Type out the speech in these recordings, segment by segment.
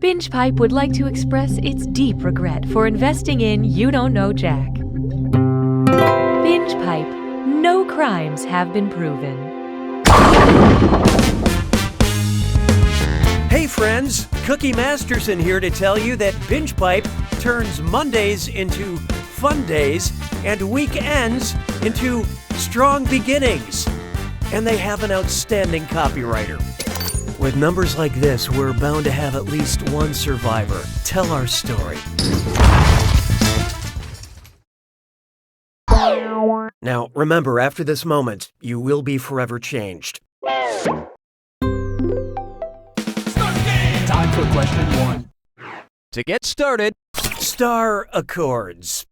Binge Pipe would like to express its deep regret for investing in You Don't Know Jack. Binge Pipe, no crimes have been proven. Hey friends, Cookie Masterson here to tell you that Binge Pipe turns Mondays into fun days and weekends into strong beginnings. And they have an outstanding copywriter. With numbers like this, we're bound to have at least one survivor. Tell our story. Now, remember, after this moment, you will be forever changed. Time for question 1. To get started, Star Accords.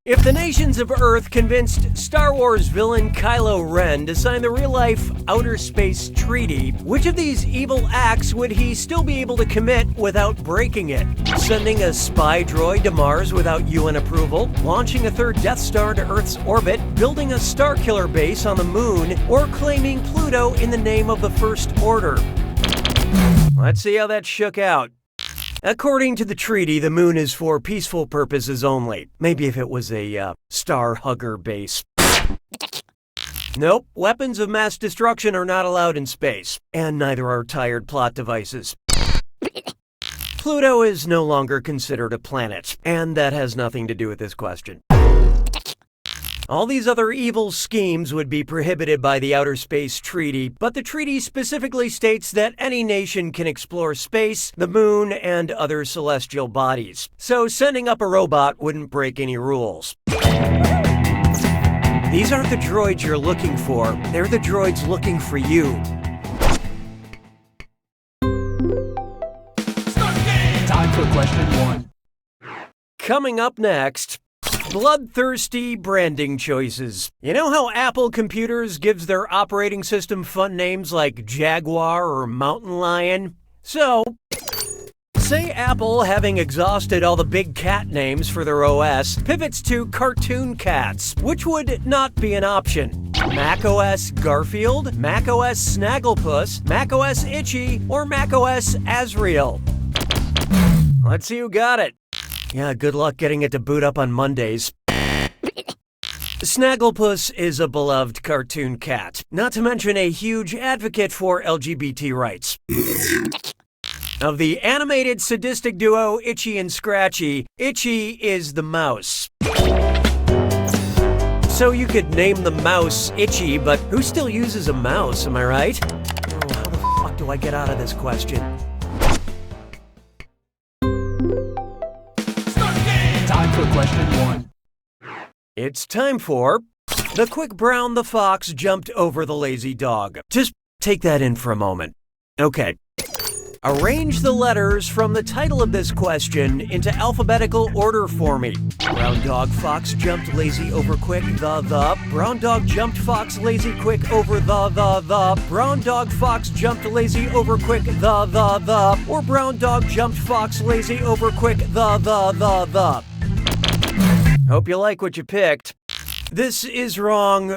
If the nations of Earth convinced Star Wars villain Kylo Ren to sign the real-life Outer Space Treaty, which of these evil acts would he still be able to commit without breaking it? Sending a spy droid to Mars without UN approval, launching a third Death Star to Earth's orbit, building a Starkiller base on the Moon, or claiming Pluto in the name of the First Order? Let's see how that shook out. According to the treaty, the Moon is for peaceful purposes only. Maybe if it was a Star Hugger base. Nope, weapons of mass destruction are not allowed in space, and neither are tired plot devices. Pluto is no longer considered a planet, and that has nothing to do with this question. All these other evil schemes would be prohibited by the Outer Space Treaty, but the treaty specifically states that any nation can explore space, the moon, and other celestial bodies. So sending up a robot wouldn't break any rules. These aren't the droids you're looking for. They're the droids looking for you. Time for question 1. Coming up next, bloodthirsty branding choices. You know how Apple Computers gives their operating system fun names like Jaguar or Mountain Lion? So, say Apple, having exhausted all the big cat names for their OS, pivots to cartoon cats, which would not be an option. macOS Garfield, macOS Snagglepuss, macOS Itchy, or macOS Azrael. Let's see who got it. Yeah, good luck getting it to boot up on Mondays. Snagglepuss is a beloved cartoon cat, not to mention a huge advocate for LGBT rights. Of the animated sadistic duo Itchy and Scratchy, Itchy is the mouse. So you could name the mouse Itchy, but who still uses a mouse, am I right? Oh, how the fuck do I get out of this question? Time for question 1. It's time for The Quick Brown the Fox Jumped Over the Lazy Dog. Just take that in for a moment. Okay. Arrange the letters from the title of this question into alphabetical order for me. Brown dog, fox jumped lazy over quick, the. Brown dog jumped fox lazy quick over the. Brown dog, fox jumped lazy over quick, the. Or brown dog jumped fox lazy over quick, the. Hope you like what you picked. This is wrong.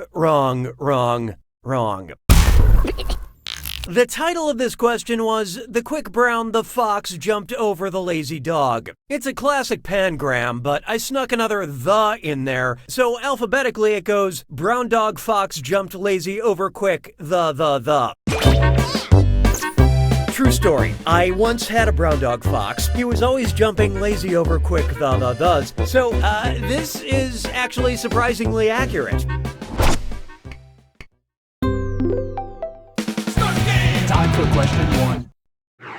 The title of this question was The Quick Brown the Fox Jumped Over the Lazy Dog. It's a classic pangram, but I snuck another the in there, so alphabetically it goes Brown dog fox jumped lazy over quick, the. True story. I once had a brown dog fox. He was always jumping lazy over quick, the does. So, this is actually surprisingly accurate. Time for question 1.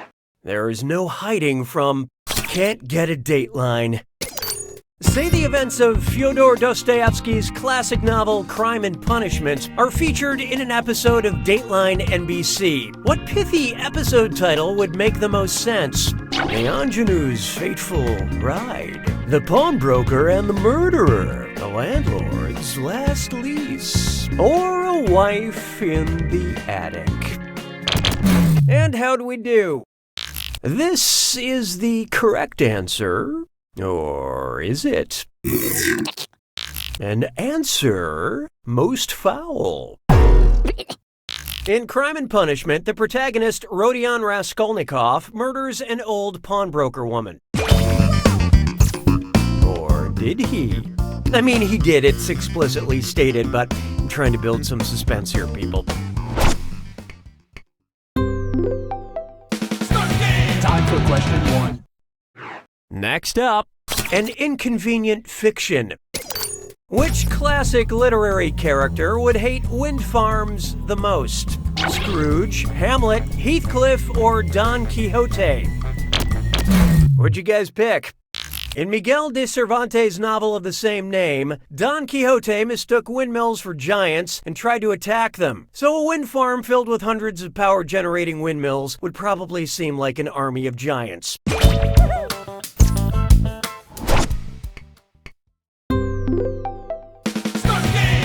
There is no hiding from can't get a dateline. Say the events of Fyodor Dostoevsky's classic novel Crime and Punishment are featured in an episode of Dateline NBC. What pithy episode title would make the most sense? The ingenue's fateful ride, the pawnbroker and the murderer, the landlord's last lease, or a wife in the attic. And how do we do? This is the correct answer. Or is it? An answer most foul. In Crime and Punishment, the protagonist Rodion Raskolnikov murders an old pawnbroker woman. Or did he? I mean, he did, it's explicitly stated, but I'm trying to build some suspense here, people. Time for question 1. Next up, an inconvenient fiction. Which classic literary character would hate wind farms the most? Scrooge, Hamlet, Heathcliff, or Don Quixote? What'd you guys pick? In Miguel de Cervantes' novel of the same name, Don Quixote mistook windmills for giants and tried to attack them. So a wind farm filled with hundreds of power-generating windmills would probably seem like an army of giants.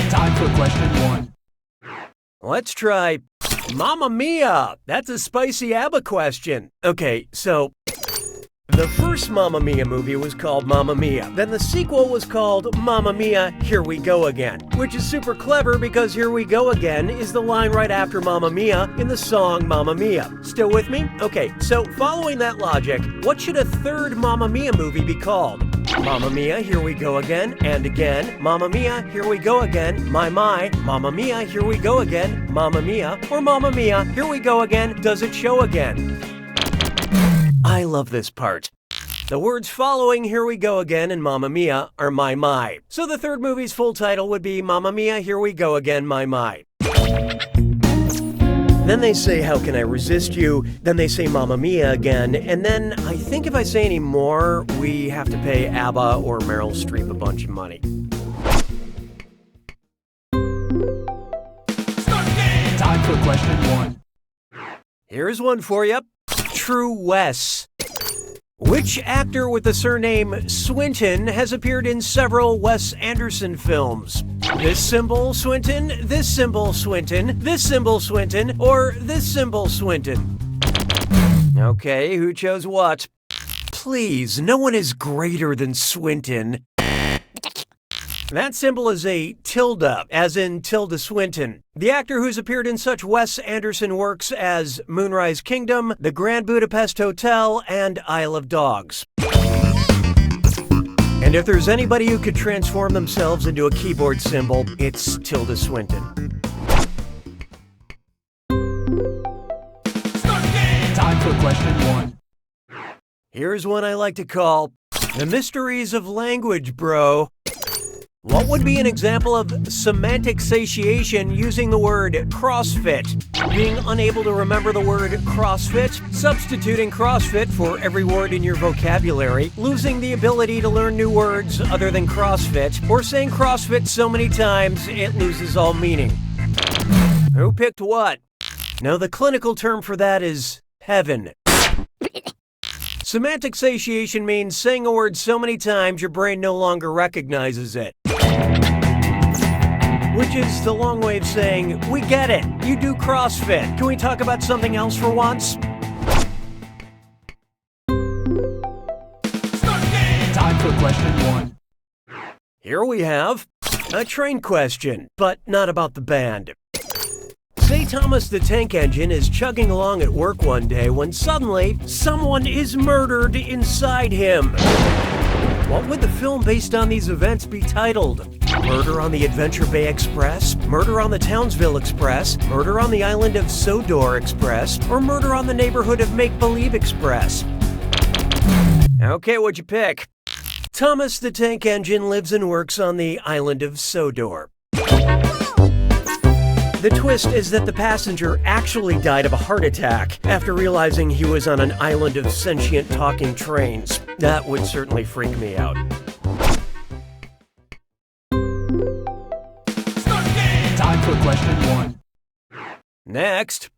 Time for question 1. Let's try Mamma Mia! That's a spicy ABBA question. Okay, so the first Mamma Mia movie was called Mamma Mia. Then the sequel was called Mamma Mia, Here We Go Again, which is super clever because Here We Go Again is the line right after Mamma Mia in the song Mamma Mia. Still with me? Okay, so following that logic, what should a third Mamma Mia movie be called? Mamma Mia, Here We Go Again, and again, Mamma Mia, Here We Go Again, my, Mamma Mia, Here We Go Again, Mamma Mia, or Mamma Mia, Here We Go Again, Does It Show Again? I love this part. The words following Here We Go Again and Mamma Mia are my. So the third movie's full title would be Mamma Mia, Here We Go Again, my. Then they say, How Can I Resist You? Then they say Mamma Mia again, and then I think if I say any more, we have to pay ABBA or Meryl Streep a bunch of money. Time for question 1. Here's one for you. True Wes. Which actor with the surname Swinton has appeared in several Wes Anderson films? This symbol Swinton, this symbol Swinton, this symbol Swinton, or this symbol Swinton? Okay, who chose what? Please, no one is greater than Swinton. That symbol is a tilde, as in Tilda Swinton, the actor who's appeared in such Wes Anderson works as Moonrise Kingdom, The Grand Budapest Hotel, and Isle of Dogs. And if there's anybody who could transform themselves into a keyboard symbol, it's Tilda Swinton. Time for question 1. Here's one I like to call The Mysteries of Language, Bro. What would be an example of semantic satiation using the word CrossFit? Being unable to remember the word CrossFit, substituting CrossFit for every word in your vocabulary, losing the ability to learn new words other than CrossFit, or saying CrossFit so many times it loses all meaning. Who picked what? No, the clinical term for that is heaven. Semantic satiation means saying a word so many times your brain no longer recognizes it. Which is the long way of saying, we get it, you do CrossFit. Can we talk about something else for once? Time for question 1. Here we have a train question, but not about the band. Say Thomas the Tank Engine is chugging along at work one day when suddenly someone is murdered inside him. What would the film based on these events be titled? Murder on the Adventure Bay Express, Murder on the Townsville Express, Murder on the Island of Sodor Express, or Murder on the Neighborhood of Make-Believe Express? Okay, what'd you pick? Thomas the Tank Engine lives and works on the island of Sodor. The twist is that the passenger actually died of a heart attack after realizing he was on an island of sentient talking trains. That would certainly freak me out. Time for question 1. Next,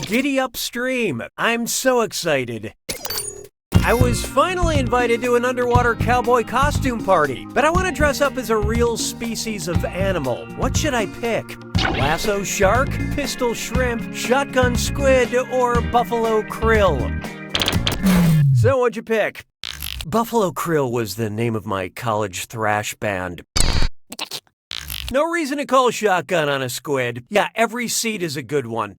Giddy Upstream. I'm so excited. I was finally invited to an underwater cowboy costume party, but I want to dress up as a real species of animal. What should I pick? Lasso shark, pistol shrimp, shotgun squid, or buffalo krill? So what'd you pick? Buffalo Krill was the name of my college thrash band. No reason to call shotgun on a squid. Yeah, every seed is a good one.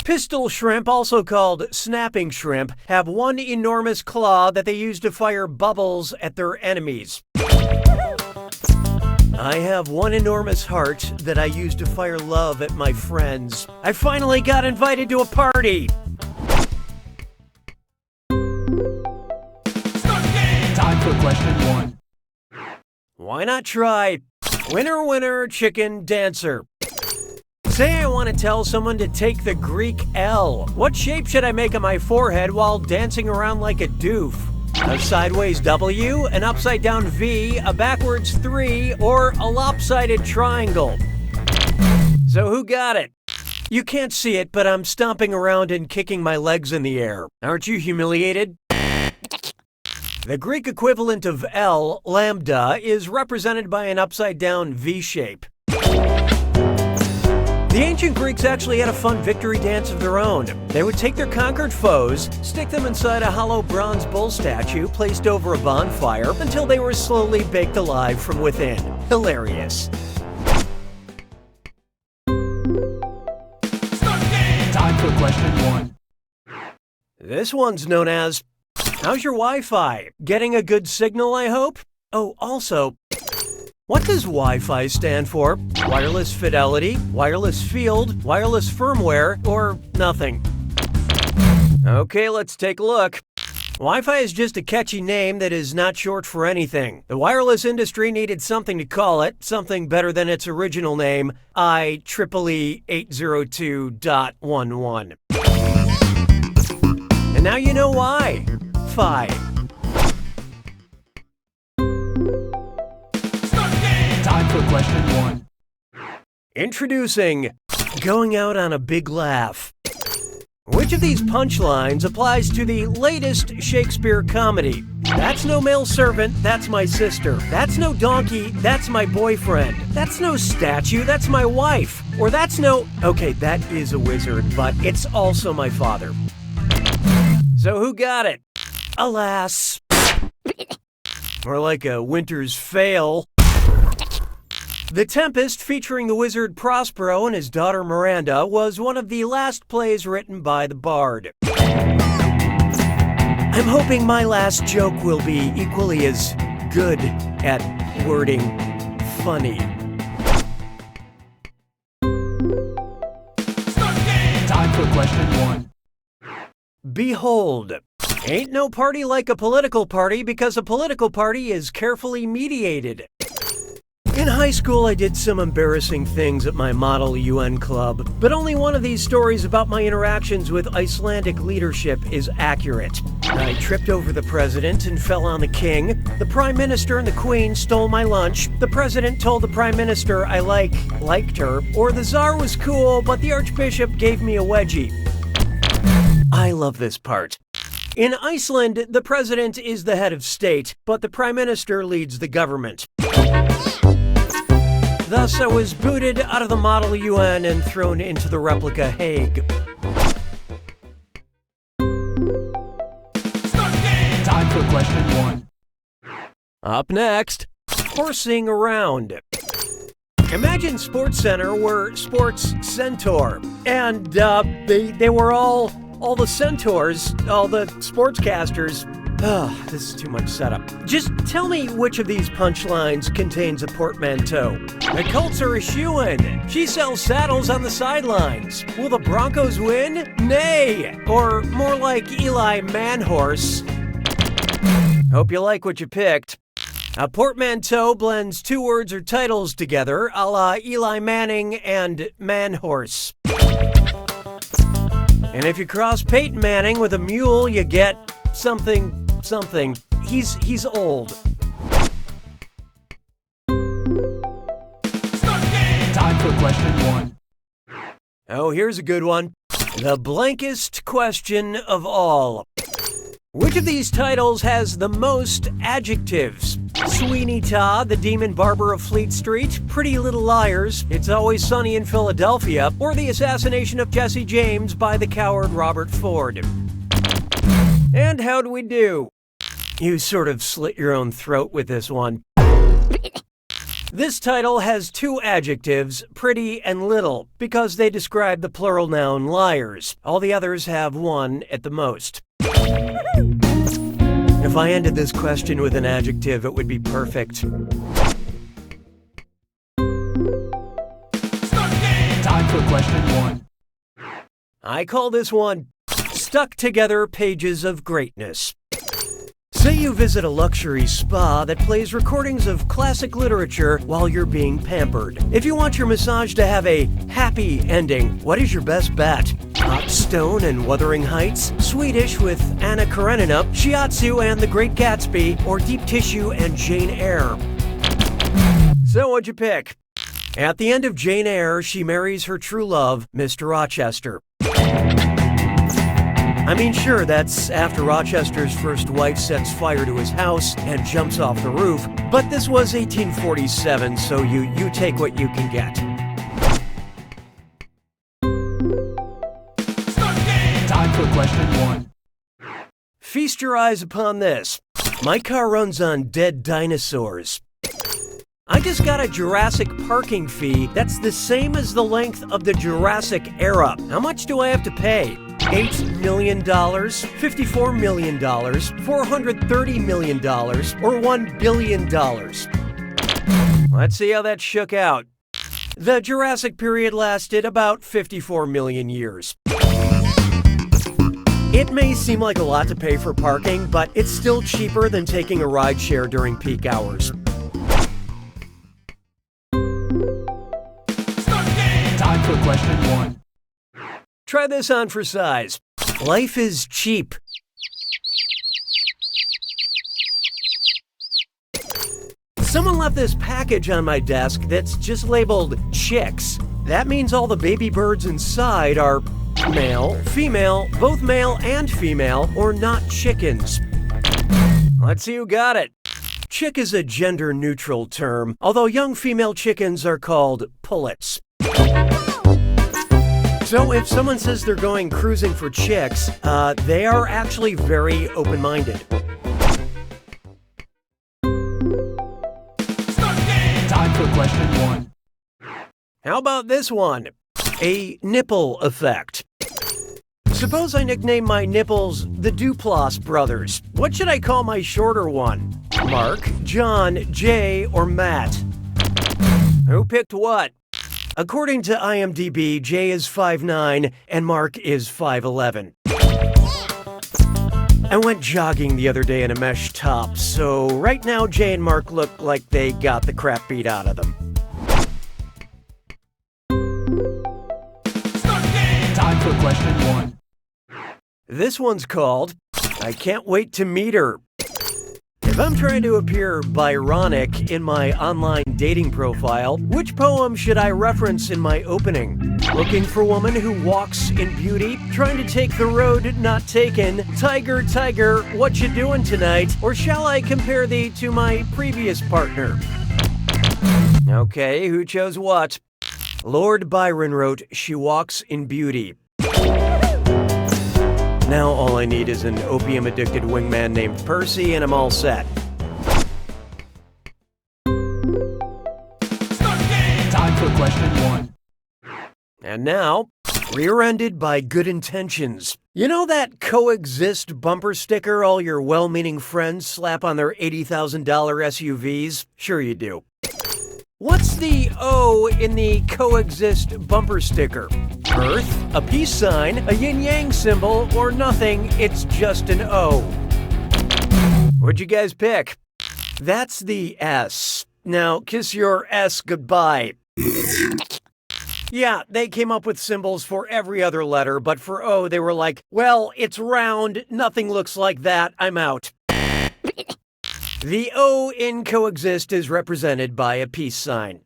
Pistol shrimp, also called snapping shrimp, have one enormous claw that they use to fire bubbles at their enemies. I have one enormous heart that I use to fire love at my friends. I finally got invited to a party. Time for question 1. Why not try winner, winner, chicken dancer? Say I want to tell someone to take the Greek L. What shape should I make on my forehead while dancing around like a doof? A sideways W, an upside down V, a backwards 3, or a lopsided triangle? So who got it? You can't see it, but I'm stomping around and kicking my legs in the air. Aren't you humiliated? The Greek equivalent of L, lambda, is represented by an upside down V shape. The ancient Greeks actually had a fun victory dance of their own. They would take their conquered foes, stick them inside a hollow bronze bull statue placed over a bonfire until they were slowly baked alive from within. Hilarious. Time for question 1. This one's known as, how's your Wi-Fi? Getting a good signal, I hope? Oh, also, what does Wi-Fi stand for? Wireless fidelity, wireless field, wireless firmware, or nothing? Okay, let's take a look. Wi-Fi is just a catchy name that is not short for anything. The wireless industry needed something to call it, something better than its original name, IEEE 802.11. And now you know why. Fi. Time for question 1. Introducing going out on a big laugh. Which of these punchlines applies to the latest Shakespeare comedy? That's no male servant, that's my sister. That's no donkey, that's my boyfriend. That's no statue, that's my wife. Or that's no... Okay, that is a wizard, but it's also my father. So who got it? Alas. More like a winter's fail. The Tempest, featuring the wizard Prospero and his daughter Miranda, was one of the last plays written by the bard. I'm hoping my last joke will be equally as good at wording funny. Time for question 1. Behold, ain't no party like a political party because a political party is carefully mediated. In high school, I did some embarrassing things at my Model UN club, but only one of these stories about my interactions with Icelandic leadership is accurate. I tripped over the president and fell on the king. The prime minister and the queen stole my lunch. The president told the prime minister I liked her, or the czar was cool, but the archbishop gave me a wedgie. I love this part. In Iceland, the president is the head of state, but the prime minister leads the government. Thus, I was booted out of the Model UN and thrown into the replica Hague. Time for question 1. Up next, horsing around. Imagine SportsCenter were Sports Centaur, and they were all the centaurs, all the sportscasters. This is too much setup. Just tell me which of these punchlines contains a portmanteau. The Colts are a shoo-in. She sells saddles on the sidelines. Will the Broncos win? Nay. Or more like Eli Manhorse. Hope you like what you picked. A portmanteau blends two words or titles together, a la Eli Manning and Manhorse. And if you cross Peyton Manning with a mule, you get something. He's old. Time for question 1. Oh, here's a good one. The blankest question of all. Which of these titles has the most adjectives? Sweeney Todd, the demon barber of Fleet Street, Pretty Little Liars, It's Always Sunny in Philadelphia, or the assassination of Jesse James by the coward Robert Ford. And how'd we do? You sort of slit your own throat with this one. This title has two adjectives, pretty and little, because they describe the plural noun liars. All the others have one at the most. If I ended this question with an adjective, it would be perfect. Time for question 1. I call this one Stuck Together Pages of Greatness. Say you visit a luxury spa that plays recordings of classic literature while you're being pampered. If you want your massage to have a happy ending, what is your best bet? Hot Stone and Wuthering Heights, Swedish with Anna Karenina, Shiatsu and The Great Gatsby, or Deep Tissue and Jane Eyre? So what'd you pick? At the end of Jane Eyre, she marries her true love, Mr. Rochester. I mean, sure, that's after Rochester's first wife sets fire to his house and jumps off the roof, but this was 1847, so you take what you can get. Time for question 1. Feast your eyes upon this. My car runs on dead dinosaurs. I just got a Jurassic parking fee that's the same as the length of the Jurassic era. How much do I have to pay? $8 million, $54 million, $430 million, or $1 billion? Let's see how that shook out. The Jurassic period lasted about 54 million years. It may seem like a lot to pay for parking, but it's still cheaper than taking a rideshare during peak hours. Time for question 1. Try this on for size. Life is cheap. Someone left this package on my desk that's just labeled chicks. That means all the baby birds inside are male, female, both male and female, or not chickens. Let's see who got it. Chick is a gender-neutral term, although young female chickens are called pullets. So if someone says they're going cruising for chicks, they are actually very open-minded. Time for question 1. How about this one? A nipple effect. Suppose I nickname my nipples the Duplass brothers. What should I call my shorter one? Mark, John, Jay, or Matt? Who picked what? According to IMDb, Jay is 5'9" and Mark is 5'11". I went jogging the other day in a mesh top, so right now Jay and Mark look like they got the crap beat out of them. Time for question 1. This one's called I Can't Wait to Meet Her. If I'm trying to appear Byronic in my online dating profile, which poem should I reference in my opening? Looking for woman who walks in beauty, trying to take the road not taken, Tiger, tiger, what you doing tonight? Or shall I compare thee to my previous partner? Okay, who chose what? Lord Byron wrote, She walks in beauty. Now all I need is an opium-addicted wingman named Percy, and I'm all set. Time for question 1. And now, rear-ended by good intentions. You know that coexist bumper sticker all your well-meaning friends slap on their $80,000 SUVs? Sure you do. What's the O in the coexist bumper sticker? Earth, a peace sign, a yin-yang symbol, or nothing, it's just an O. What'd you guys pick? That's the S. Now kiss your S goodbye. Yeah, they came up with symbols for every other letter, but for O they were like, well, it's round, nothing looks like that, I'm out. The O in coexist is represented by a peace sign.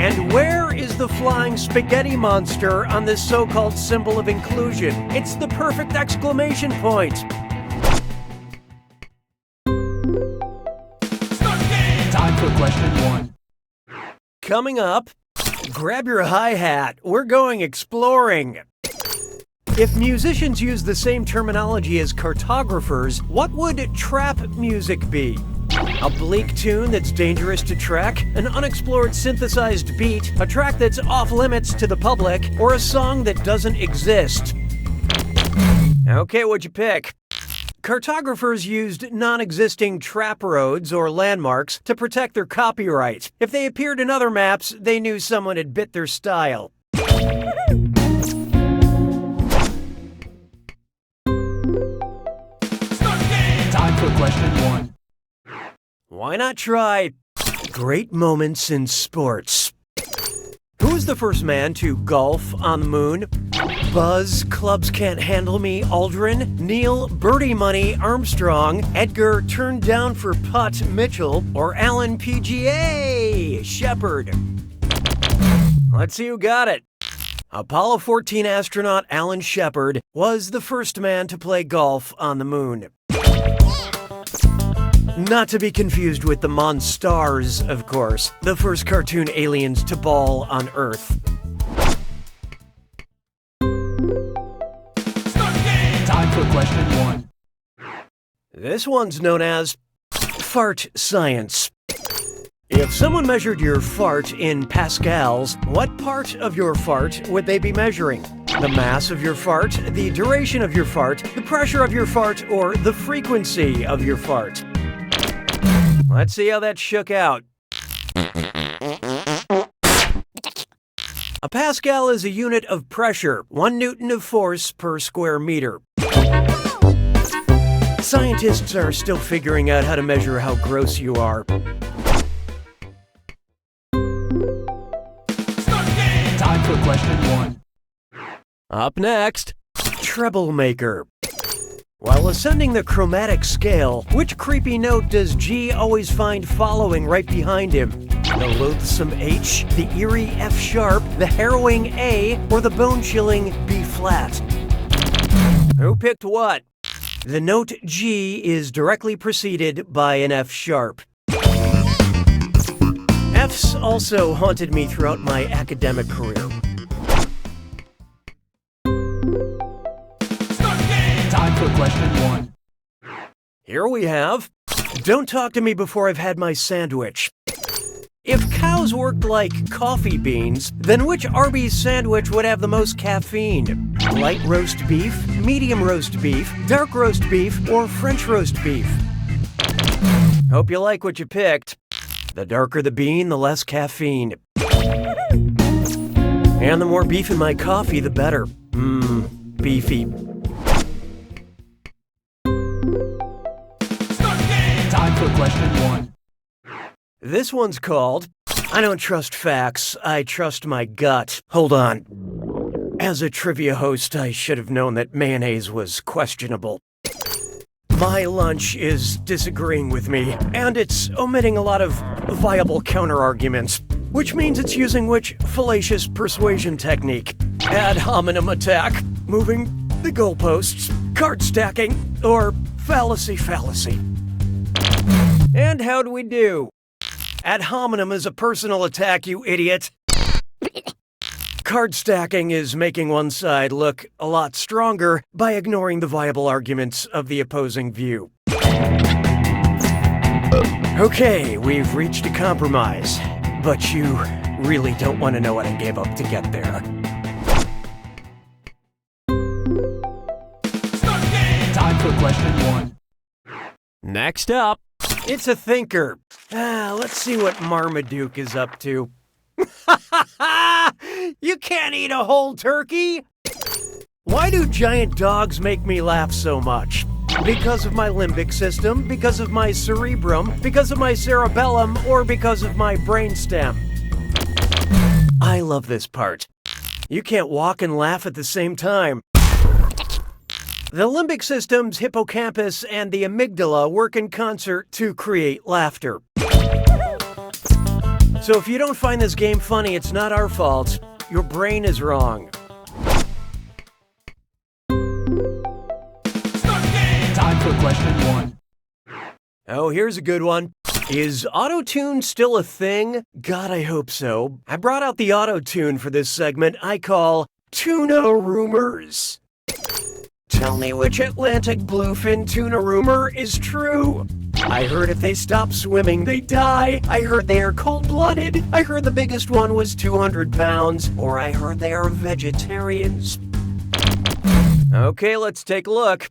And where is the flying spaghetti monster on this so-called symbol of inclusion? It's the perfect exclamation point. Time for question 1. Coming up, grab your hi-hat. We're going exploring. If musicians use the same terminology as cartographers, what would trap music be? A bleak tune that's dangerous to track, an unexplored synthesized beat, a track that's off limits to the public, or a song that doesn't exist? Okay, what'd you pick? Cartographers used non-existing trap roads or landmarks to protect their copyright. If they appeared in other maps, they knew someone had bit their style. Time for question 1. Why not try great moments in sports? Who was the first man to golf on the moon? Buzz, Clubs Can't Handle Me, Aldrin, Neil, Birdie Money, Armstrong, Edgar, Turned Down for Putt, Mitchell, or Alan PGA, Shepard? Let's see who got it. Apollo 14 astronaut Alan Shepard was the first man to play golf on the moon. Not to be confused with the Monstars, of course, the first cartoon aliens to ball on Earth. Time for question 1. This one's known as fart science. If someone measured your fart in pascals, what part of your fart would they be measuring? The mass of your fart, the duration of your fart, the pressure of your fart, or the frequency of your fart? Let's see how that shook out. A pascal is a unit of pressure, 1 newton of force per square meter. Scientists are still figuring out how to measure how gross you are. Time for question 1. Up next, treble maker. While ascending the chromatic scale, which creepy note does G always find following right behind him? The loathsome H, the eerie F sharp, the harrowing A, or the bone-chilling B flat? Who picked what? The note G is directly preceded by an F sharp. Fs also haunted me throughout my academic career. Time for question 1. Here we have, don't talk to me before I've had my sandwich. If cows worked like coffee beans, then which Arby's sandwich would have the most caffeine? Light roast beef, medium roast beef, dark roast beef, or French roast beef? Hope you like what you picked. The darker the bean, the less caffeine. And the more beef in my coffee, the better. Beefy. Time for question 1. This one's called, I don't trust facts, I trust my gut. Hold on. As a trivia host, I should have known that mayonnaise was questionable. My lunch is disagreeing with me, and it's omitting a lot of viable counter-arguments, which means it's using which fallacious persuasion technique? Ad hominem attack, moving the goalposts, card stacking, or fallacy. And how do we do? Ad hominem is a personal attack, you idiot. Card stacking is making one side look a lot stronger by ignoring the viable arguments of the opposing view. Okay, we've reached a compromise, but you really don't want to know what I gave up to get there. Time for question 1. Next up, it's a thinker. Let's see what Marmaduke is up to. You can't eat a whole turkey! Why do giant dogs make me laugh so much? Because of my limbic system, because of my cerebrum, because of my cerebellum, or because of my brainstem? I love this part. You can't walk and laugh at the same time. The limbic system's hippocampus and the amygdala work in concert to create laughter. So if you don't find this game funny, it's not our fault. Your brain is wrong. Time for question 1. Oh, here's a good one. Is auto-tune still a thing? God, I hope so. I brought out the auto-tune for this segment I call Tuna Rumors. Tell me which Atlantic bluefin tuna rumor is true. I heard if they stop swimming, they die. I heard they are cold-blooded. I heard the biggest one was 200 pounds. Or I heard they are vegetarians. Okay, let's take a look.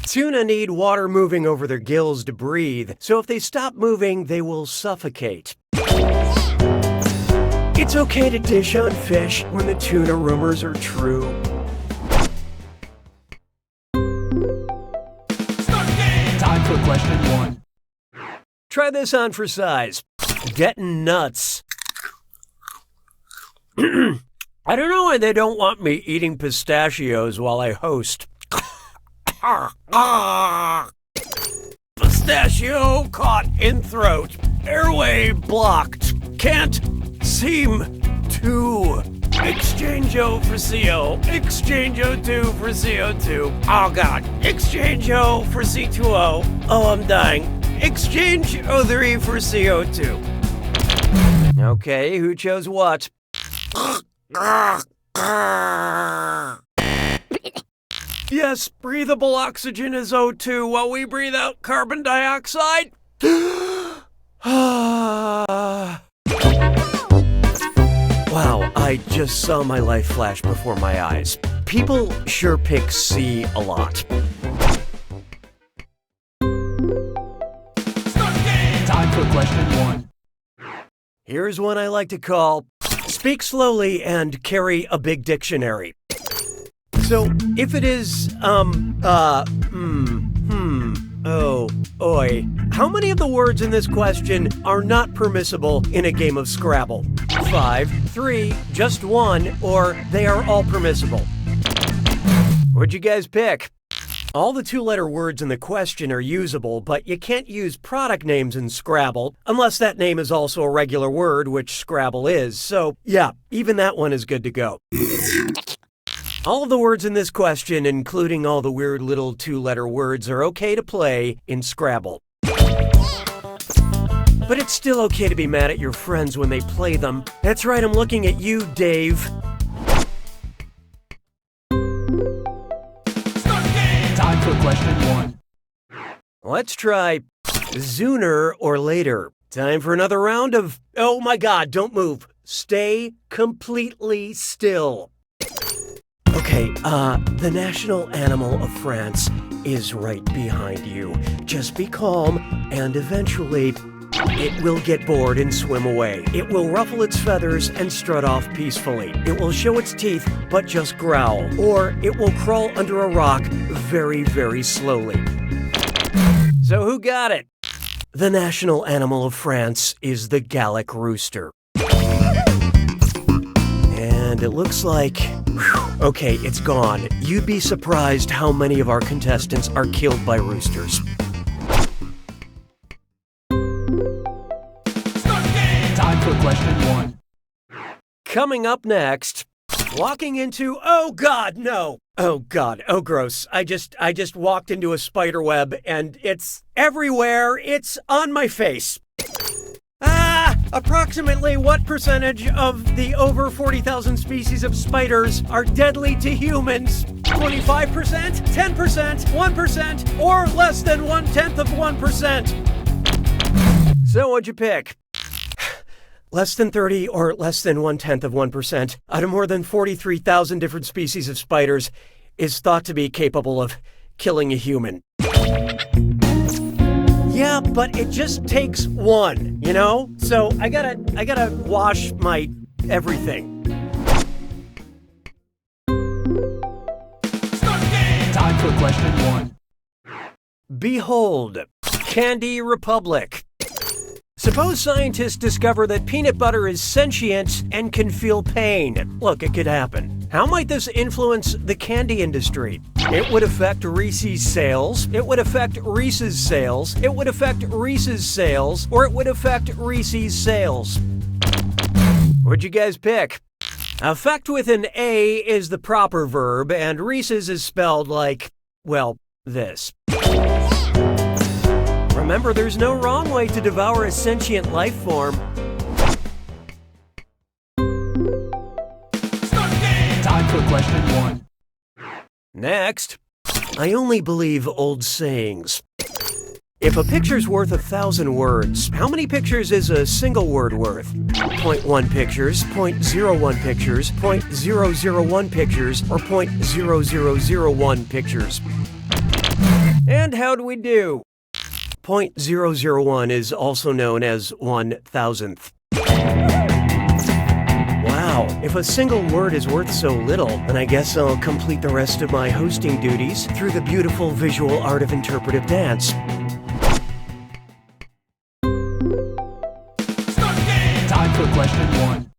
Tuna need water moving over their gills to breathe, so if they stop moving, they will suffocate. It's okay to dish on fish when the tuna rumors are true. Time for question 1. Try this on for size. Getting nuts. I don't know why they don't want me eating pistachios while I host. Pistachio caught in throat. Airway blocked. Can't seem to. Exchange-o for CO. Exchange-o2 for CO2. Oh God. Exchange-o for C2O. Oh, I'm dying. Exchange-o3 for CO2. Okay, who chose what? Yes, breathable oxygen is O2 while we breathe out carbon dioxide. Wow, I just saw my life flash before my eyes. People sure pick C a lot. Time for question 1. Here's one I like to call speak slowly and carry a big dictionary. So, if it is, oi, how many of the words in this question are not permissible in a game of Scrabble? 5, 3, just 1, or they are all permissible? What'd you guys pick? All the two-letter words in the question are usable, but you can't use product names in Scrabble unless that name is also a regular word, which Scrabble is. So, yeah, even that one is good to go. All of the words in this question, including all the weird little two-letter words, are okay to play in Scrabble. But it's still okay to be mad at your friends when they play them. That's right, I'm looking at you, Dave. Time for question 1. Let's try sooner or later. Time for another round of, oh my God, don't move. Stay completely still. Okay, the national animal of France is right behind you. Just be calm, and eventually, it will get bored and swim away. It will ruffle its feathers and strut off peacefully. It will show its teeth, but just growl. Or it will crawl under a rock very, very slowly. So who got it? The national animal of France is the Gallic rooster. And it looks like... Okay, it's gone. You'd be surprised how many of our contestants are killed by roosters. Time for question 1. Coming up next, walking into... Oh God, no! Oh God, oh gross. I just walked into a spider web and it's everywhere. It's on my face. Approximately what percentage of the over 40,000 species of spiders are deadly to humans? 25%, 10%, 1%, or less than 1/10 of 1%? So what'd you pick? Less than 30 or less than 1/10 of 1% out of more than 43,000 different species of spiders is thought to be capable of killing a human. Yeah, but it just takes one, you know? So I gotta wash my everything. Time for question 1. Behold, Candy Republic. Suppose scientists discover that peanut butter is sentient and can feel pain. Look, it could happen. How might this influence the candy industry? It would affect Reese's sales, it would affect Reese's sales, it would affect Reese's sales, or it would affect Reese's sales. What'd you guys pick? Affect with an A is the proper verb, and Reese's is spelled like, well, this. Remember, there's no wrong way to devour a sentient life form. Time for question 1. Next, I only believe old sayings. If a picture's worth 1,000 words, how many pictures is a single word worth? 0.1 pictures, 0.01 pictures, 0.001 pictures, or 0.0001 pictures? And how do we do? 0.001 is also known as 1,000th. Wow, if a single word is worth so little, then I guess I'll complete the rest of my hosting duties through the beautiful visual art of interpretive dance. Time for question 1.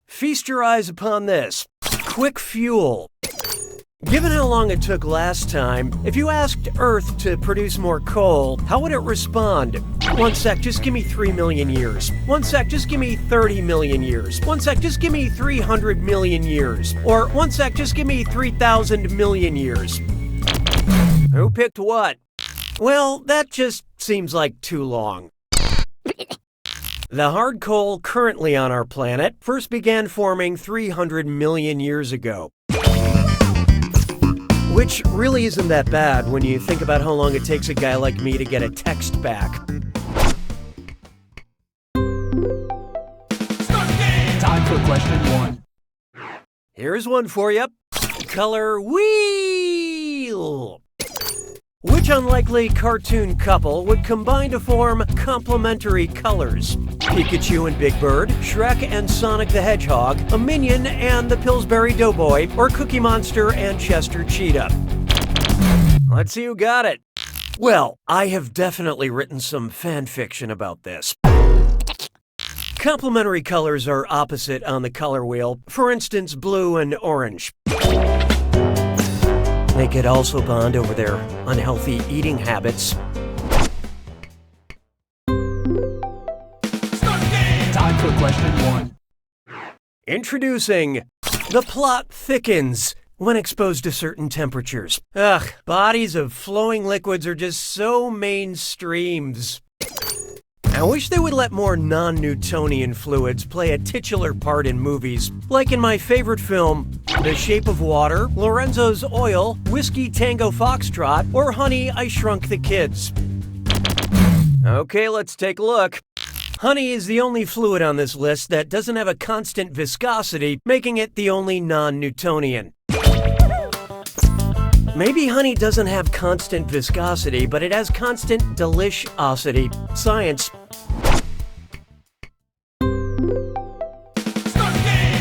Feast your eyes upon this. Quick fuel. Given how long it took last time, if you asked Earth to produce more coal, how would it respond? 1 sec, just give me 3 million years. 1 sec, just give me 30 million years. 1 sec, just give me 300 million years. Or 1 sec, just give me 3,000 million years. Who picked what? Well, that just seems like too long. The hard coal currently on our planet first began forming 300 million years ago. Which really isn't that bad when you think about how long it takes a guy like me to get a text back. Time for question 1. Here's one for you. Color wheel. Which unlikely cartoon couple would combine to form complementary colors? Pikachu and Big Bird, Shrek and Sonic the Hedgehog, a Minion and the Pillsbury Doughboy, or Cookie Monster and Chester Cheetah? Let's see who got it. Well, I have definitely written some fan fiction about this. Complementary colors are opposite on the color wheel, for instance, blue and orange. They could also bond over their unhealthy eating habits. Time for question 1. Introducing the plot thickens when exposed to certain temperatures. Ugh, bodies of flowing liquids are just so mainstreams. I wish they would let more non-Newtonian fluids play a titular part in movies, like in my favorite film, The Shape of Water, Lorenzo's Oil, Whiskey Tango Foxtrot, or Honey, I Shrunk the Kids. Okay, let's take a look. Honey is the only fluid on this list that doesn't have a constant viscosity, making it the only non-Newtonian. Maybe honey doesn't have constant viscosity, but it has constant deliciosity. Science.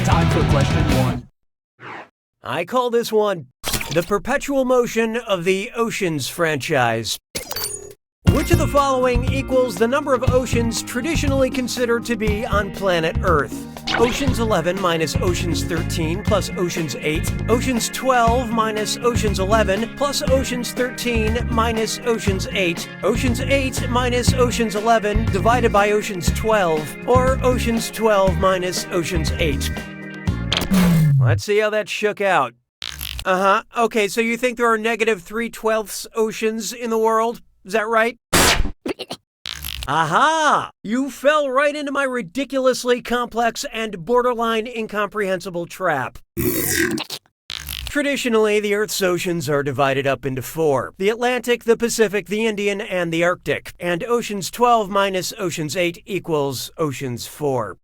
Time for question 1. I call this one the perpetual motion of the Oceans franchise. Which of the following equals the number of oceans traditionally considered to be on planet Earth? Oceans 11 minus Oceans 13 plus Oceans 8, Oceans 12 minus Oceans 11 plus Oceans 13 minus Oceans 8, Oceans 8 minus Oceans 11 divided by Oceans 12, or Oceans 12 minus Oceans 8. Let's see how that shook out. Okay, so you think there are negative 3/12 oceans in the world? Is that right? Aha! You fell right into my ridiculously complex and borderline incomprehensible trap. Traditionally, the Earth's oceans are divided up into 4. The Atlantic, the Pacific, the Indian, and the Arctic. And Oceans 12 minus Oceans 8 equals Oceans 4.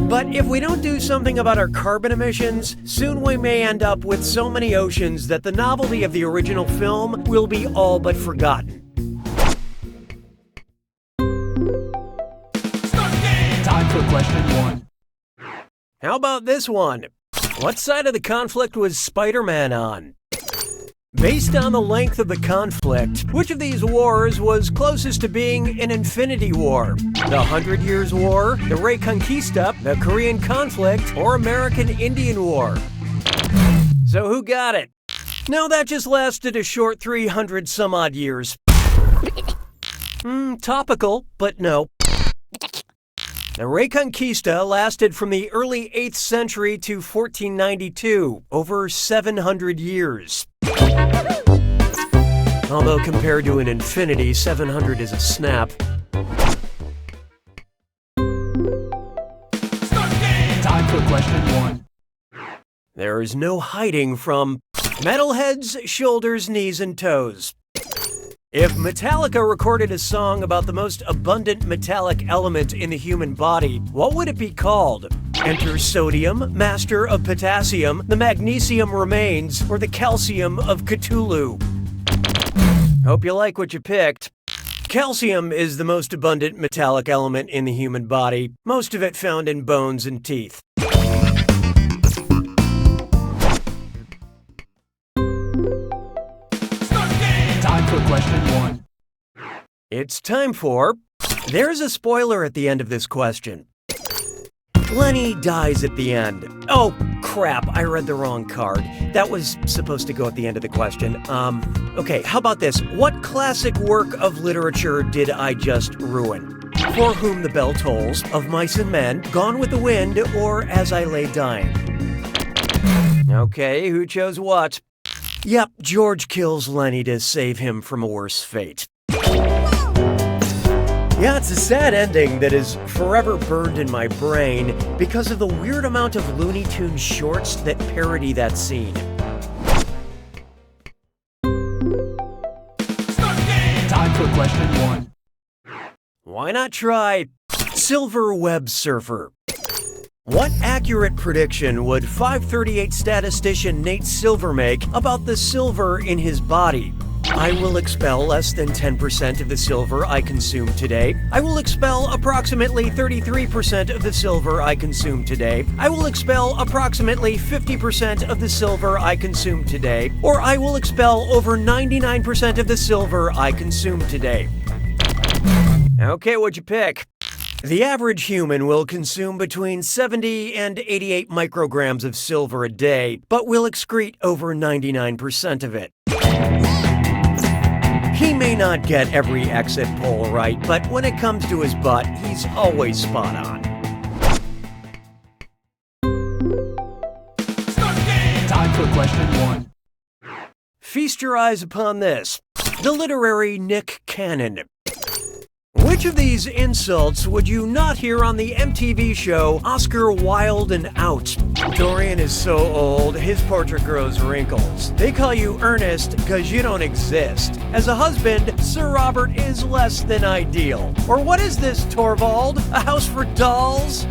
But if we don't do something about our carbon emissions, soon we may end up with so many oceans that the novelty of the original film will be all but forgotten. Time for question 1. How about this one? What side of the conflict was Spider-Man on? Based on the length of the conflict, which of these wars was closest to being an infinity war? The 100 Years' War, the Reconquista, the Korean conflict, or American Indian War? So who got it? No, that just lasted a short 300 some odd years. Topical, but no. The Reconquista lasted from the early 8th century to 1492, over 700 years. Although compared to an infinity, 700 is a snap. Time for question 1. There is no hiding from metalheads, shoulders, knees, and toes. If Metallica recorded a song about the most abundant metallic element in the human body, what would it be called? Enter sodium, master of potassium, the magnesium remains, or the calcium of Cthulhu. Hope you like what you picked. Calcium is the most abundant metallic element in the human body, most of it found in bones and teeth. Time for question 1. It's time for... There's a spoiler at the end of this question. Lenny dies at the end. Oh, crap, I read the wrong card. That was supposed to go at the end of the question. Okay, how about this? What classic work of literature did I just ruin? For Whom the Bell Tolls, Of Mice and Men, Gone with the Wind, or As I Lay Dying? Okay, who chose what? Yep, George kills Lenny to save him from a worse fate. Yeah, it's a sad ending that is forever burned in my brain because of the weird amount of Looney Tunes shorts that parody that scene. Time for question 1. Why not try Silver Web Surfer? What accurate prediction would 538 statistician Nate Silver make about the silver in his body? I will expel less than 10% of the silver I consume today. I will expel approximately 33% of the silver I consume today. I will expel approximately 50% of the silver I consume today. Or I will expel over 99% of the silver I consume today. Okay, what'd you pick? The average human will consume between 70 and 88 micrograms of silver a day, but will excrete over 99% of it. He may not get every exit poll right, but when it comes to his butt, he's always spot on. Time for question 1. Feast your eyes upon this. The literary Nick Cannon. Which of these insults would you not hear on the MTV show Oscar Wilde and Out? Dorian is so old, his portrait grows wrinkles. They call you Ernest because you don't exist. As a husband, Sir Robert is less than ideal. Or what is this, Torvald? A house for dolls?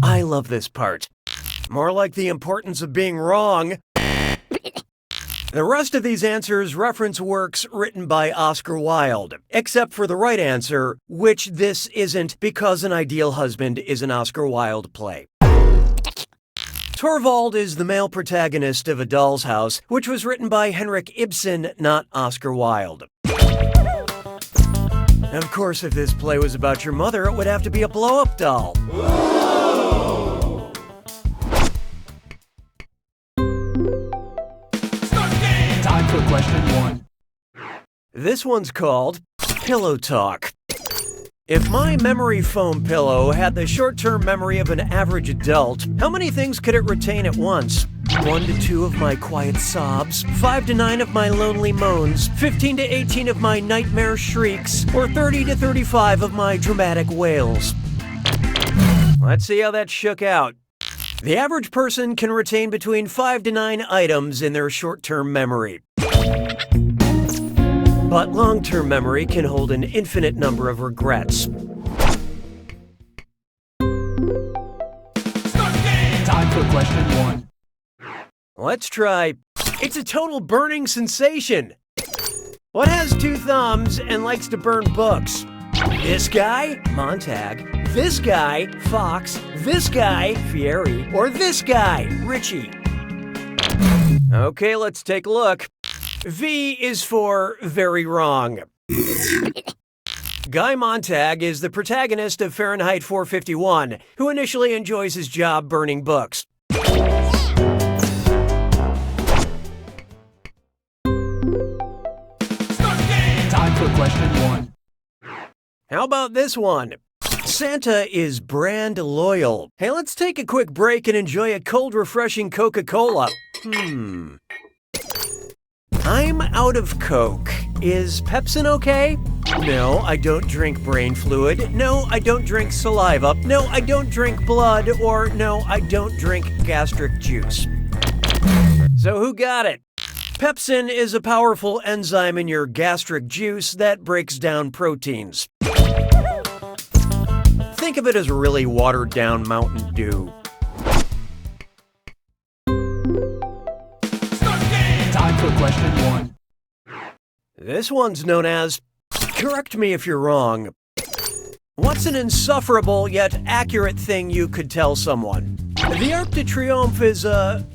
I love this part. More like the importance of being wrong. The rest of these answers reference works written by Oscar Wilde, except for the right answer, which this isn't because An Ideal Husband is an Oscar Wilde play. Torvald is the male protagonist of A Doll's House, which was written by Henrik Ibsen, not Oscar Wilde. Of course, if this play was about your mother, it would have to be a blow-up doll. Time for question 1. This one's called Pillow Talk. If my memory foam pillow had the short-term memory of an average adult, how many things could it retain at once? 1 to 2 of my quiet sobs, 5 to 9 of my lonely moans, 15 to 18 of my nightmare shrieks, or 30 to 35 of my dramatic wails? Let's see how that shook out. The average person can retain between 5 to 9 items in their short-term memory. But long-term memory can hold an infinite number of regrets. Time for question 1. Let's try, it's a total burning sensation. What has 2 thumbs and likes to burn books? This guy, Montag. This guy, Fox. This guy, Fieri. Or this guy, Richie. Okay, let's take a look. V is for very wrong. Guy Montag is the protagonist of Fahrenheit 451, who initially enjoys his job burning books. Time for question 1. How about this one? Santa is brand loyal. Hey, let's take a quick break and enjoy a cold, refreshing Coca-Cola. I'm out of Coke. Is Pepsin okay? No, I don't drink brain fluid. No, I don't drink saliva. No, I don't drink blood. Or no, I don't drink gastric juice. So who got it? Pepsin is a powerful enzyme in your gastric juice that breaks down proteins. Think of it as a really watered-down Mountain Dew. Time for question 1. This one's known as, correct me if you're wrong. What's an insufferable yet accurate thing you could tell someone? The Arc de Triomphe is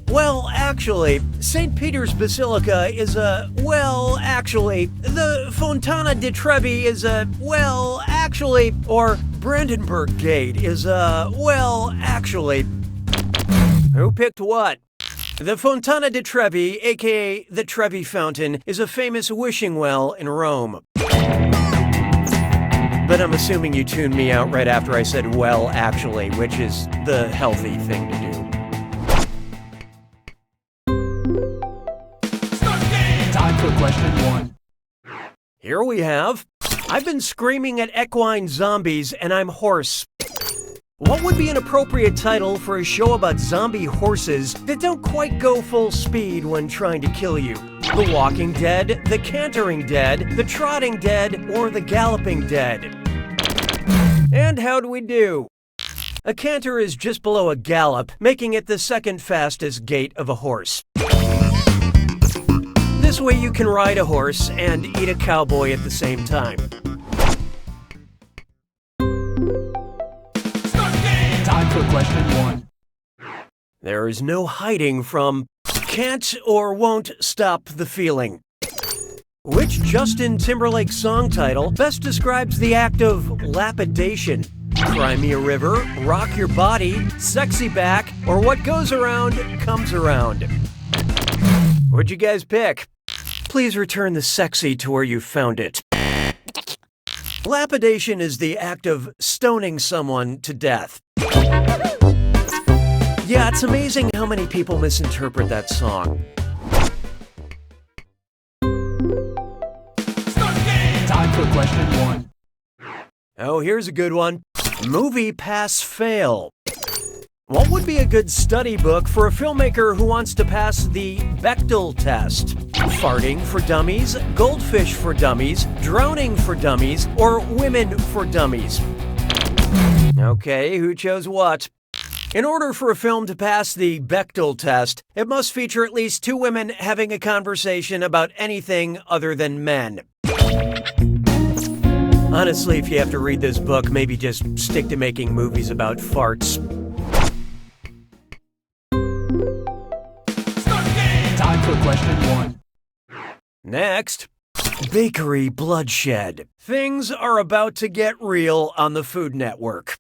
well, actually. St. Peter's Basilica is well, actually. The Fontana di Trevi is well, actually. Or Brandenburg Gate is well, actually. Who picked what? The Fontana di Trevi, aka the Trevi Fountain, is a famous wishing well in Rome. But I'm assuming you tuned me out right after I said, well, actually, which is the healthy thing to do. Time for question 1. Here we have, I've been screaming at equine zombies and I'm hoarse. What would be an appropriate title for a show about zombie horses that don't quite go full speed when trying to kill you? The Walking Dead, The Cantering Dead, The Trotting Dead, or The Galloping Dead? And how do we do? A canter is just below a gallop, making it the second fastest gait of a horse. This way you can ride a horse and eat a cowboy at the same time. Time for question 1. There is no hiding from can't or won't stop the feeling. Which Justin Timberlake song title best describes the act of lapidation? Cry Me a River, Rock Your Body, Sexy Back, or What Goes Around Comes Around? What'd you guys pick? Please return the sexy to where you found it. Lapidation is the act of stoning someone to death. Yeah, it's amazing how many people misinterpret that song. Time for question 1. Oh, here's a good one. Movie Pass Fail. What would be a good study book for a filmmaker who wants to pass the Bechdel test? Farting for Dummies, Goldfish for Dummies, Drowning for Dummies, or Women for Dummies? Okay, who chose what? In order for a film to pass the Bechdel test, it must feature at least 2 women having a conversation about anything other than men. Honestly, if you have to read this book, maybe just stick to making movies about farts. Time for question 1. Next, bakery bloodshed. Things are about to get real on the Food Network.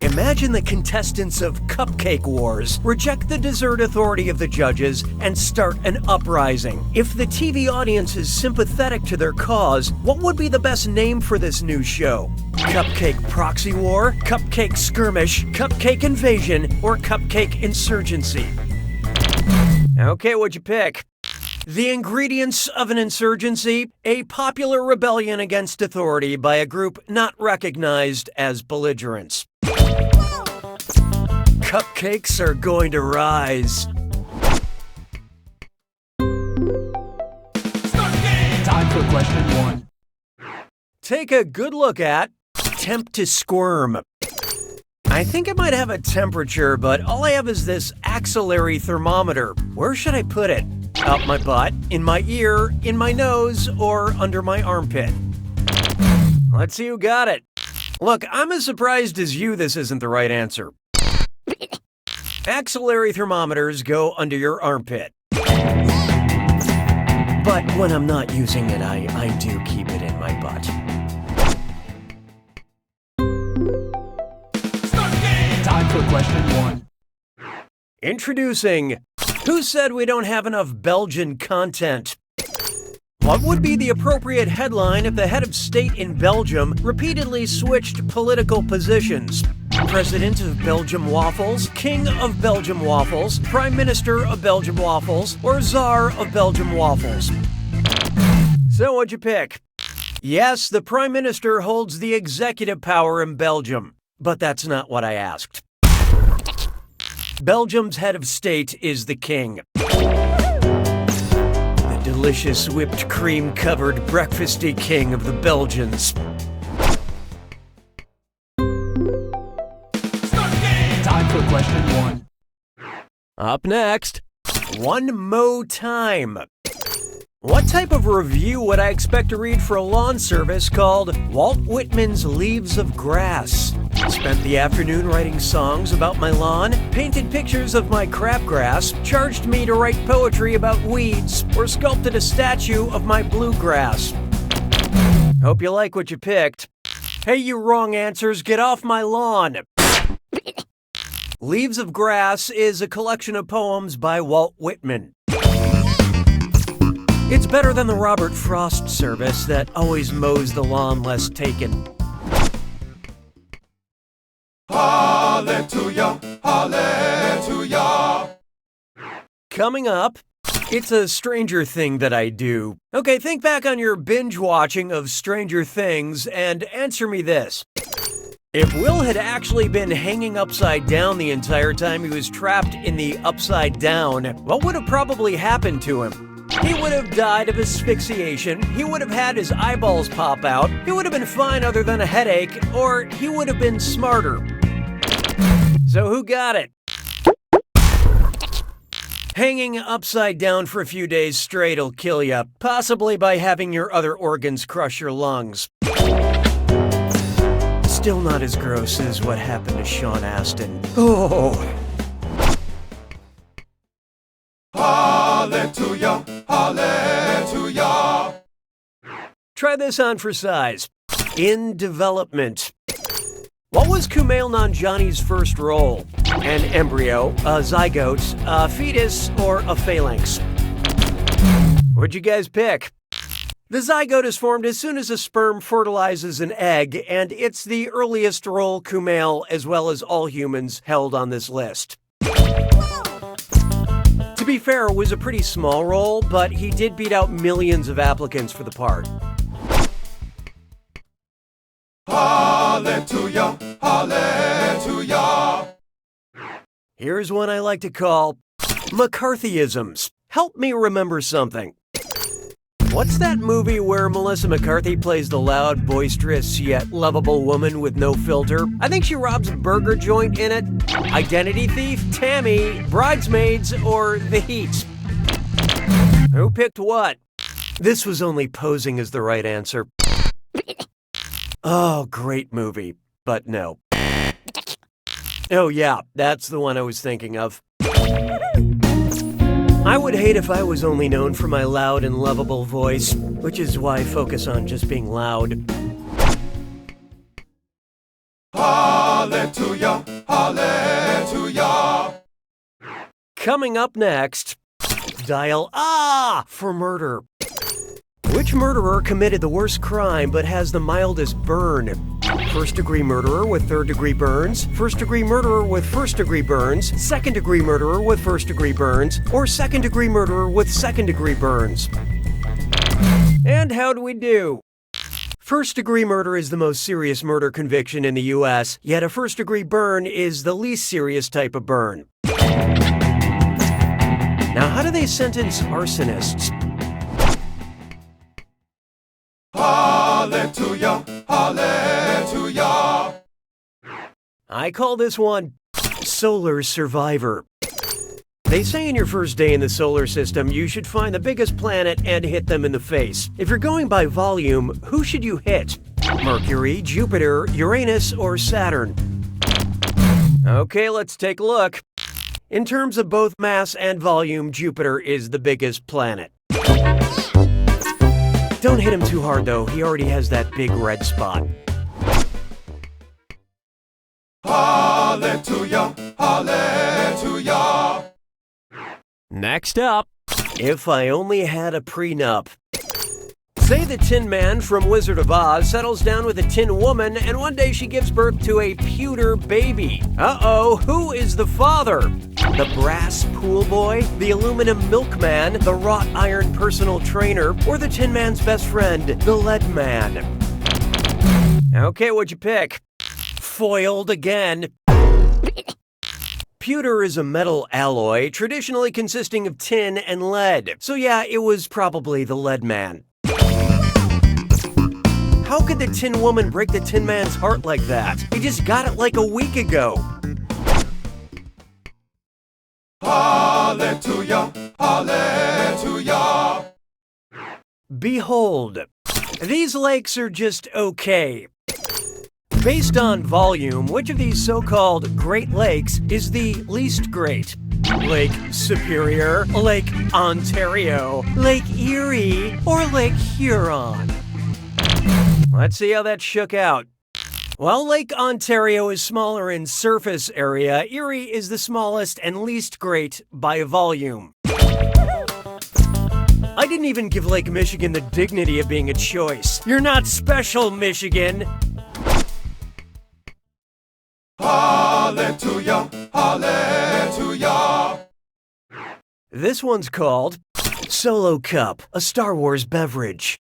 Imagine the contestants of Cupcake Wars reject the dessert authority of the judges and start an uprising. If the TV audience is sympathetic to their cause, what would be the best name for this new show? Cupcake Proxy War, Cupcake Skirmish, Cupcake Invasion, or Cupcake Insurgency? Okay, what'd you pick? The ingredients of an insurgency: a popular rebellion against authority by a group not recognized as belligerents. Cupcakes are going to rise. Time for question 1. Take a good look at Temp to Squirm. I think it might have a temperature, but all I have is this axillary thermometer. Where should I put it? Up my butt, in my ear, in my nose, or under my armpit? Let's see who got it. Look, I'm as surprised as you this isn't the right answer. Axillary thermometers go under your armpit. But when I'm not using it, I do keep it in my butt. Time for question 1. Introducing, who said we don't have enough Belgian content? What would be the appropriate headline if the head of state in Belgium repeatedly switched political positions? President of Belgium Waffles, King of Belgium Waffles, Prime Minister of Belgium Waffles, or Czar of Belgium Waffles? So what'd you pick? Yes, the Prime Minister holds the executive power in Belgium, but that's not what I asked. Belgium's head of state is the king. delicious whipped cream-covered breakfasty king of the Belgians. Time for question 1. Up next, one mo time. What type of review would I expect to read for a lawn service called Walt Whitman's Leaves of Grass? Spent the afternoon writing songs about my lawn, painted pictures of my crabgrass, charged me to write poetry about weeds, or sculpted a statue of my bluegrass. Hope you like what you picked. Hey, you wrong answers, get off my lawn! Leaves of Grass is a collection of poems by Walt Whitman. It's better than the Robert Frost service that always mows the lawn less taken. Hallelujah, hallelujah. Coming up, it's a Stranger Thing that I do. Okay, think back on your binge watching of Stranger Things and answer me this. If Will had actually been hanging upside down the entire time he was trapped in the Upside Down, what would have probably happened to him? He would have died of asphyxiation, he would have had his eyeballs pop out, he would have been fine other than a headache, or he would have been smarter. So who got it? Hanging upside down for a few days straight will kill you, possibly by having your other organs crush your lungs. Still not as gross as what happened to Sean Astin. Oh. Hallelujah, hallelujah. Try this on for size. In development. What was Kumail Nanjiani's first role? An embryo, a zygote, a fetus, or a phalanx? What'd you guys pick? The zygote is formed as soon as a sperm fertilizes an egg, and it's the earliest role Kumail, as well as all humans, held on this list. To be fair, it was a pretty small role, but he did beat out millions of applicants for the part. Hallelujah, hallelujah. Here's one I like to call McCarthyisms. Help me remember something. What's that movie where Melissa McCarthy plays the loud, boisterous, yet lovable woman with no filter? I think she robs a burger joint in it. Identity Thief, Tammy, Bridesmaids, or The Heat? Who picked what? This was only posing as the right answer. Oh, great movie, but no. Oh yeah, that's the one I was thinking of. I would hate if I was only known for my loud and lovable voice, which is why I focus on just being loud. Hallelujah, hallelujah. Coming up next, dial Ah for murder. Which murderer committed the worst crime but has the mildest burn? First-degree murderer with third-degree burns, first-degree murderer with first-degree burns, second-degree murderer with first-degree burns, or second-degree murderer with second-degree burns. And how do we do? First-degree murder is the most serious murder conviction in the U.S., yet a first-degree burn is the least serious type of burn. Now, how do they sentence arsonists? Hallelujah, hallelujah. I call this one Solar Survivor. They say in your first day in the solar system, you should find the biggest planet and hit them in the face. If you're going by volume, who should you hit? Mercury, Jupiter, Uranus, or Saturn? Okay, let's take a look. In terms of both mass and volume, Jupiter is the biggest planet. Don't hit him too hard, though. He already has that big red spot. Hallelujah, hallelujah. Next up, if I only had a prenup. Say the Tin Man from Wizard of Oz settles down with a Tin Woman, and one day she gives birth to a pewter baby. Uh-oh, who is the father? The brass pool boy, the aluminum milkman, the wrought iron personal trainer, or the Tin Man's best friend, the lead man? Okay, what'd you pick? Foiled again. Pewter is a metal alloy, traditionally consisting of tin and lead. So yeah, it was probably the Lead Man. How could the Tin Woman break the Tin Man's heart like that? He just got it like a week ago. Hallelujah, hallelujah. Behold, these lakes are just okay. Based on volume, which of these so-called Great Lakes is the least great? Lake Superior, Lake Ontario, Lake Erie, or Lake Huron? Let's see how that shook out. While Lake Ontario is smaller in surface area, Erie is the smallest and least great by volume. I didn't even give Lake Michigan the dignity of being a choice. You're not special, Michigan. Hallelujah, hallelujah. This one's called Solo Cup, a Star Wars beverage.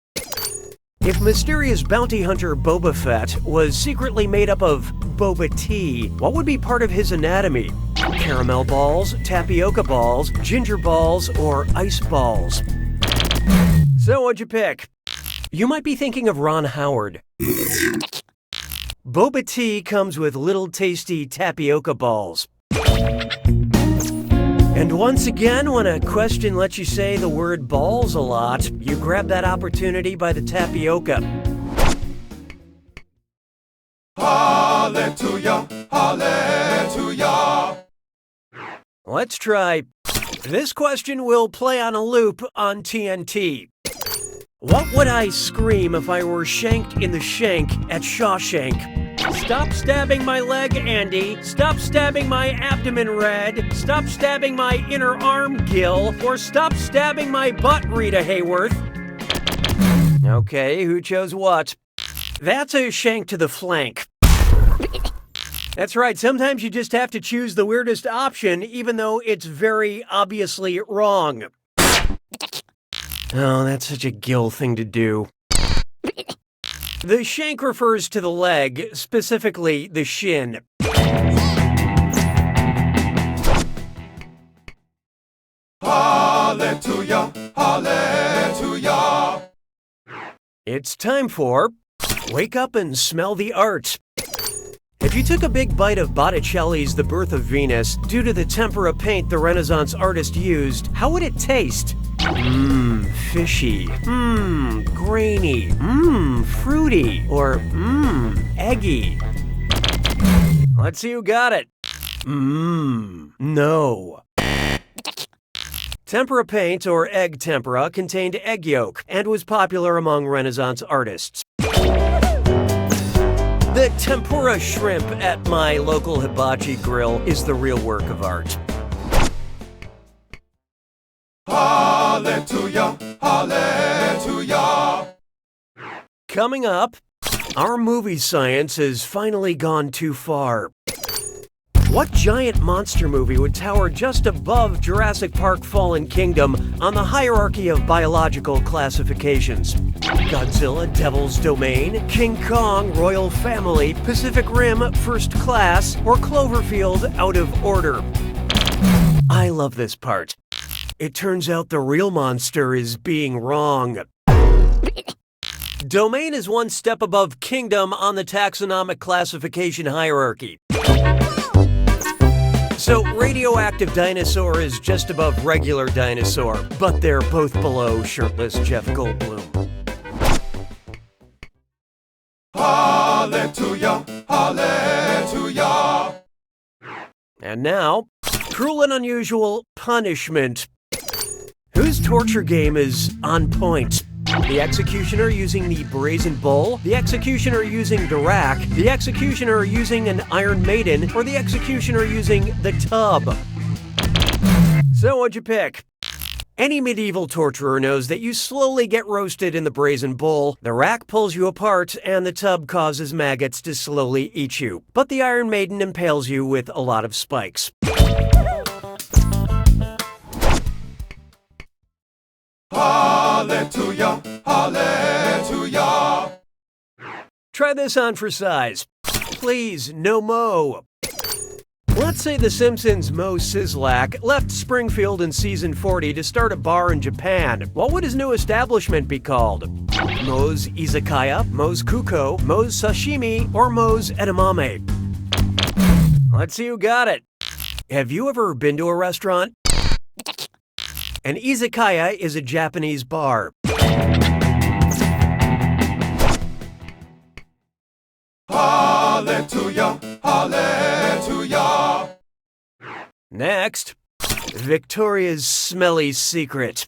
If mysterious bounty hunter Boba Fett was secretly made up of boba tea, what would be part of his anatomy? Caramel balls, tapioca balls, ginger balls, or ice balls? So what'd you pick? You might be thinking of Ron Howard. Boba tea comes with little tasty tapioca balls. And once again, when a question lets you say the word balls a lot, you grab that opportunity by the tapioca. Hallelujah, hallelujah. Let's try. This question will play on a loop on TNT. What would I scream if I were shanked in the shank at Shawshank? Stop stabbing my leg, Andy. Stop stabbing my abdomen, Red. Stop stabbing my inner arm, Gil. Or stop stabbing my butt, Rita Hayworth. Okay, who chose what? That's a shank to the flank. That's right, sometimes you just have to choose the weirdest option, even though it's very obviously wrong. Oh, that's such a Gil thing to do. The shank refers to the leg, specifically the shin. Hallelujah, hallelujah. It's time for Wake Up and Smell the Art. If you took a big bite of Botticelli's The Birth of Venus, due to the tempera paint the Renaissance artist used, how would it taste? Fishy. Grainy. Fruity. Or eggy. Let's see who got it. No. Tempera paint, or egg tempera, contained egg yolk and was popular among Renaissance artists. The tempura shrimp at my local hibachi grill is the real work of art. Hallelujah, hallelujah. Coming up, our movie science has finally gone too far. What giant monster movie would tower just above Jurassic Park Fallen Kingdom on the hierarchy of biological classifications? Godzilla, Devil's Domain, King Kong, Royal Family, Pacific Rim, First Class, or Cloverfield, Out of Order? I love this part. It turns out the real monster is being wrong. Domain is one step above Kingdom on the taxonomic classification hierarchy. So radioactive dinosaur is just above regular dinosaur, but they're both below shirtless Jeff Goldblum. Hallelujah, hallelujah. And now, Cruel and Unusual Punishment. Whose torture game is on point? The executioner using the brazen bull, the executioner using the rack, the executioner using an Iron Maiden, or the executioner using the tub? So what'd you pick? Any medieval torturer knows that you slowly get roasted in the brazen bull, the rack pulls you apart, and the tub causes maggots to slowly eat you. But the Iron Maiden impales you with a lot of spikes. Hallelujah, hallelujah. Try this on for size. Please, no mo. Let's say The Simpsons' Moe Szyslak left Springfield in season 40 to start a bar in Japan. What would his new establishment be called? Moe's Izakaya, Moe's Kuko, Moe's Sashimi, or Moe's Edamame? Let's see who got it. Have you ever been to a restaurant? An izakaya is a Japanese bar. Hallelujah, hallelujah. Next, Victoria's smelly secret.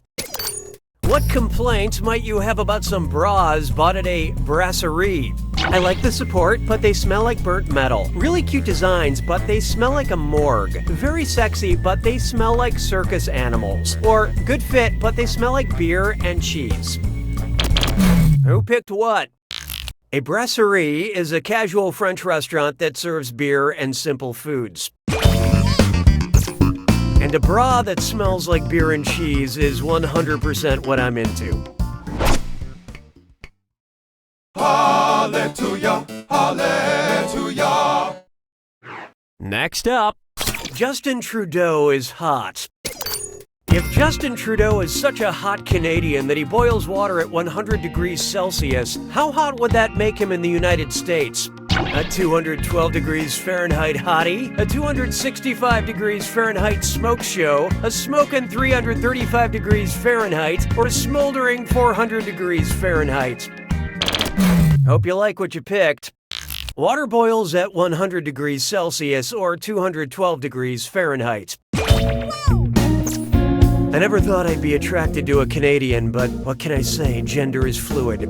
What complaints might you have about some bras bought at a brasserie? I like the support, but they smell like burnt metal. Really cute designs, but they smell like a morgue. Very sexy, but they smell like circus animals. Or good fit, but they smell like beer and cheese. Who picked what? A brasserie is a casual French restaurant that serves beer and simple foods. And a bra that smells like beer and cheese is 100% what I'm into. Hallelujah, hallelujah. Next up, Justin Trudeau is hot. If Justin Trudeau is such a hot Canadian that he boils water at 100 degrees Celsius, how hot would that make him in the United States? A 212 degrees Fahrenheit hottie, a 265 degrees Fahrenheit smoke show, a smoking 335 degrees Fahrenheit, or a smoldering 400 degrees Fahrenheit. Hope you like what you picked. Water boils at 100 degrees Celsius or 212 degrees Fahrenheit. I never thought I'd be attracted to a Canadian, but what can I say? Gender is fluid.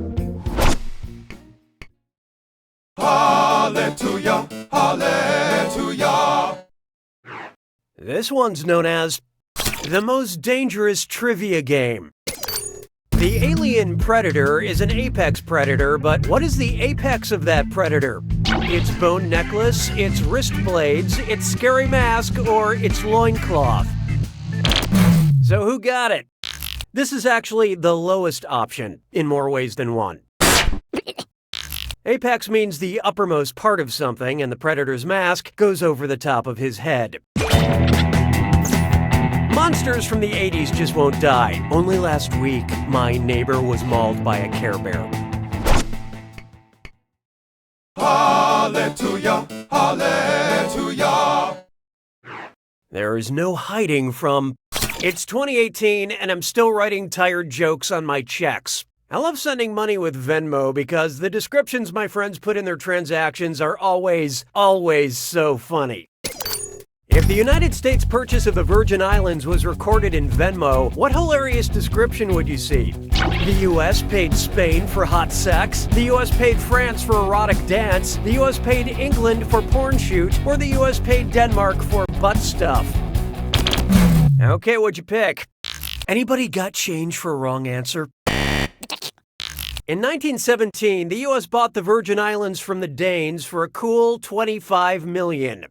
Hallelujah, hallelujah. This one's known as the most dangerous trivia game. The alien predator is an apex predator, but what is the apex of that predator? Its bone necklace, its wrist blades, its scary mask, or its loincloth? So who got it? This is actually the lowest option, in more ways than one. Apex means the uppermost part of something, and the predator's mask goes over the top of his head. Monsters from the 80s just won't die. Only last week, my neighbor was mauled by a Care Bear. Hallelujah, hallelujah. There is no hiding from... It's 2018 and I'm still writing tired jokes on my checks. I love sending money with Venmo because the descriptions my friends put in their transactions are always so funny. If the United States purchase of the Virgin Islands was recorded in Venmo, what hilarious description would you see? The US paid Spain for hot sex, the US paid France for erotic dance, the US paid England for porn shoot, or the US paid Denmark for butt stuff. Okay, what'd you pick? Anybody got change for a wrong answer? In 1917, the US bought the Virgin Islands from the Danes for a cool $25 million.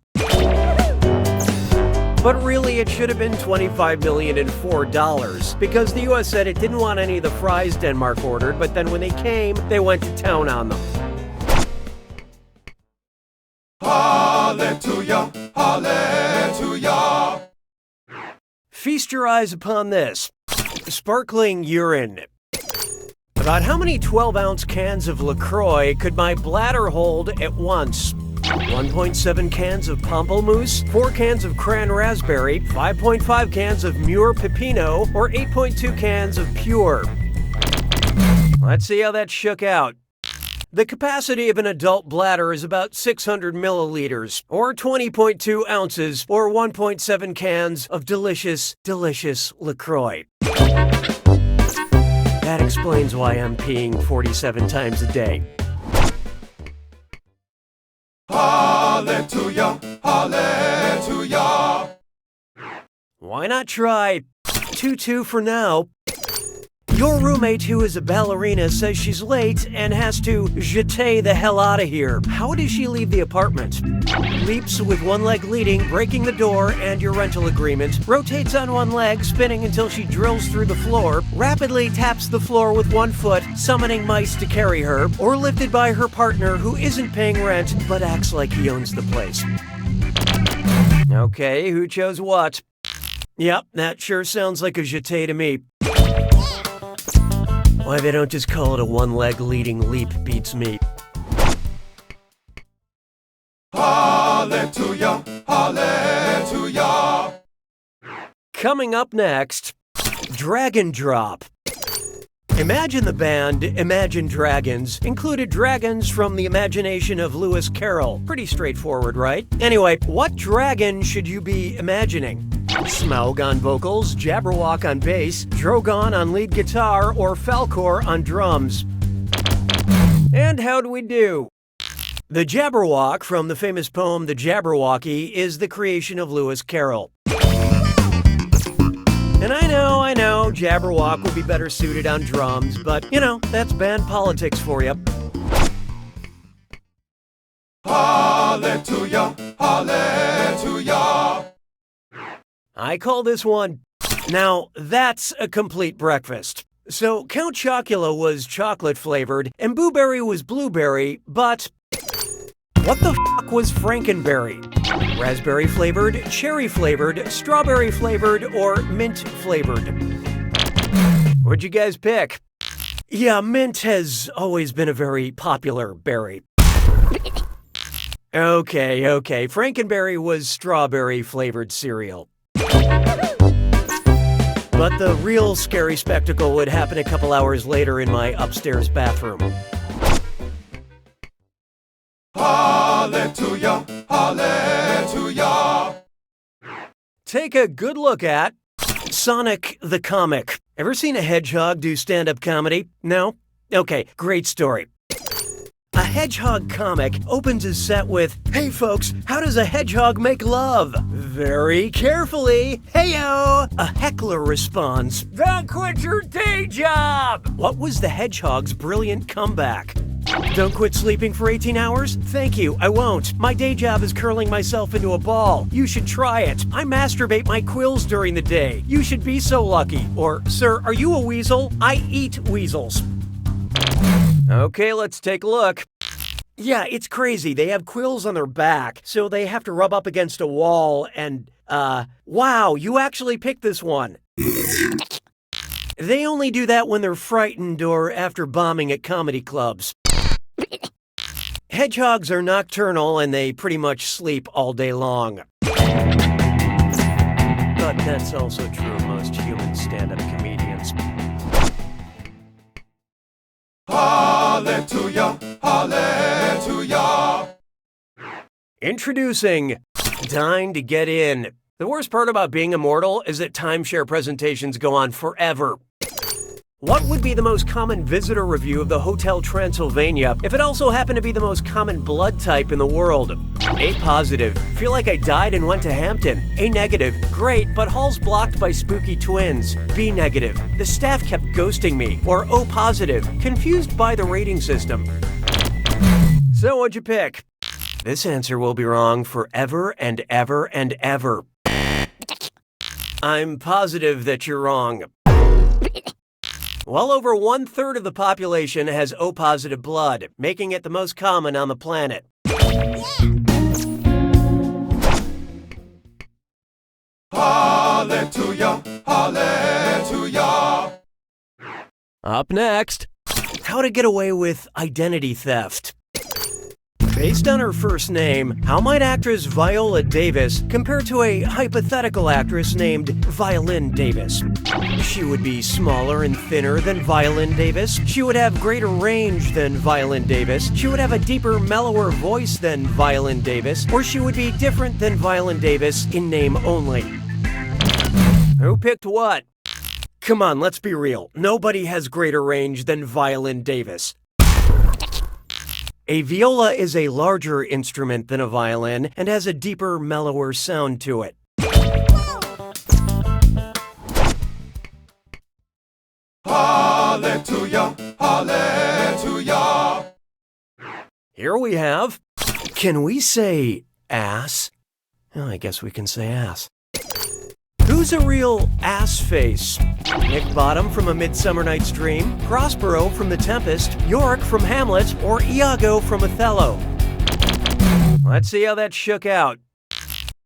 But really, it should have been $25,004 because the US said it didn't want any of the fries Denmark ordered, but then when they came, they went to town on them. Hallelujah, hallelujah. Feast your eyes upon this. Sparkling urine. About how many 12-ounce cans of LaCroix could my bladder hold at once? 1.7 cans of Pamplemousse, 4 cans of Cran Raspberry, 5.5 cans of Muir Pepino, or 8.2 cans of Pure? Let's see how that shook out. The capacity of an adult bladder is about 600 milliliters, or 20.2 ounces, or 1.7 cans of delicious LaCroix. That explains why I'm peeing 47 times a day. Hallelujah, hallelujah. Why not try 2-2 for now? Your roommate, who is a ballerina, says she's late and has to jeter the hell out of here. How does she leave the apartment? Leaps with one leg leading, breaking the door and your rental agreement, rotates on one leg, spinning until she drills through the floor, rapidly taps the floor with one foot, summoning mice to carry her, or lifted by her partner who isn't paying rent but acts like he owns the place. Okay, who chose what? Yep, that sure sounds like a jeté to me. Why they don't just call it a one-leg leading leap beats me. Hallelujah, hallelujah. Coming up next, Dragon Drop. Imagine the band Imagine Dragons included dragons from the imagination of Lewis Carroll. Pretty straightforward, right? Anyway, what dragon should you be imagining? Smaug on vocals, Jabberwock on bass, Drogon on lead guitar, or Falkor on drums? And how'd we do? The Jabberwock from the famous poem The Jabberwocky is the creation of Lewis Carroll. And I know, Jabberwock would be better suited on drums, but, that's band politics for you. Hallelujah, hallelujah. I call this one. Now, that's a complete breakfast. So, Count Chocula was chocolate-flavored, and Boo Berry was blueberry, but what the f*** was Frankenberry? Raspberry-flavored, cherry-flavored, strawberry-flavored, or mint-flavored? What'd you guys pick? Yeah, mint has always been a very popular berry. Okay, Frankenberry was strawberry-flavored cereal. But the real scary spectacle would happen a couple hours later in my upstairs bathroom. Hallelujah, hallelujah. Take a good look at Sonic the Comic. Ever seen a hedgehog do stand-up comedy? No? Okay, great story. A hedgehog comic opens his set with, "Hey folks, how does a hedgehog make love?" Very carefully, "Heyo!" A heckler responds, "Don't quit your day job!" What was the hedgehog's brilliant comeback? "Don't quit sleeping for 18 hours? Thank you, I won't. My day job is curling myself into a ball. You should try it. I masturbate my quills during the day. You should be so lucky." Or, "Sir, are you a weasel? I eat weasels." Okay, let's take a look. Yeah, it's crazy. They have quills on their back, so they have to rub up against a wall and, wow, you actually picked this one. They only do that when they're frightened or after bombing at comedy clubs. Hedgehogs are nocturnal and they pretty much sleep all day long. But that's also true of most human stand-up comedians. Hallelujah, hallelujah. Introducing Dine to Get In. The worst part about being immortal is that timeshare presentations go on forever. What would be the most common visitor review of the Hotel Transylvania if it also happened to be the most common blood type in the world? A positive, feel like I died and went to Hampton. A negative, great, but hall's blocked by spooky twins. B negative, the staff kept ghosting me. Or O positive, confused by the rating system. So what'd you pick? This answer will be wrong forever and ever and ever. I'm positive that you're wrong. Well over 1/3 of the population has O-positive blood, making it the most common on the planet. Hallelujah, hallelujah. Up next, how to get away with identity theft. Based on her first name, how might actress Viola Davis compare to a hypothetical actress named Violin Davis? She would be smaller and thinner than Violin Davis. She would have greater range than Violin Davis. She would have a deeper, mellower voice than Violin Davis. Or she would be different than Violin Davis in name only. Who picked what? Come on, let's be real. Nobody has greater range than Violin Davis. A viola is a larger instrument than a violin and has a deeper, mellower sound to it. Hallelujah, hallelujah. Here we have, can we say ass? Oh, I guess we can say ass. Who's a real ass face? Nick Bottom from A Midsummer Night's Dream, Prospero from The Tempest, Yorick from Hamlet, or Iago from Othello? Let's see how that shook out.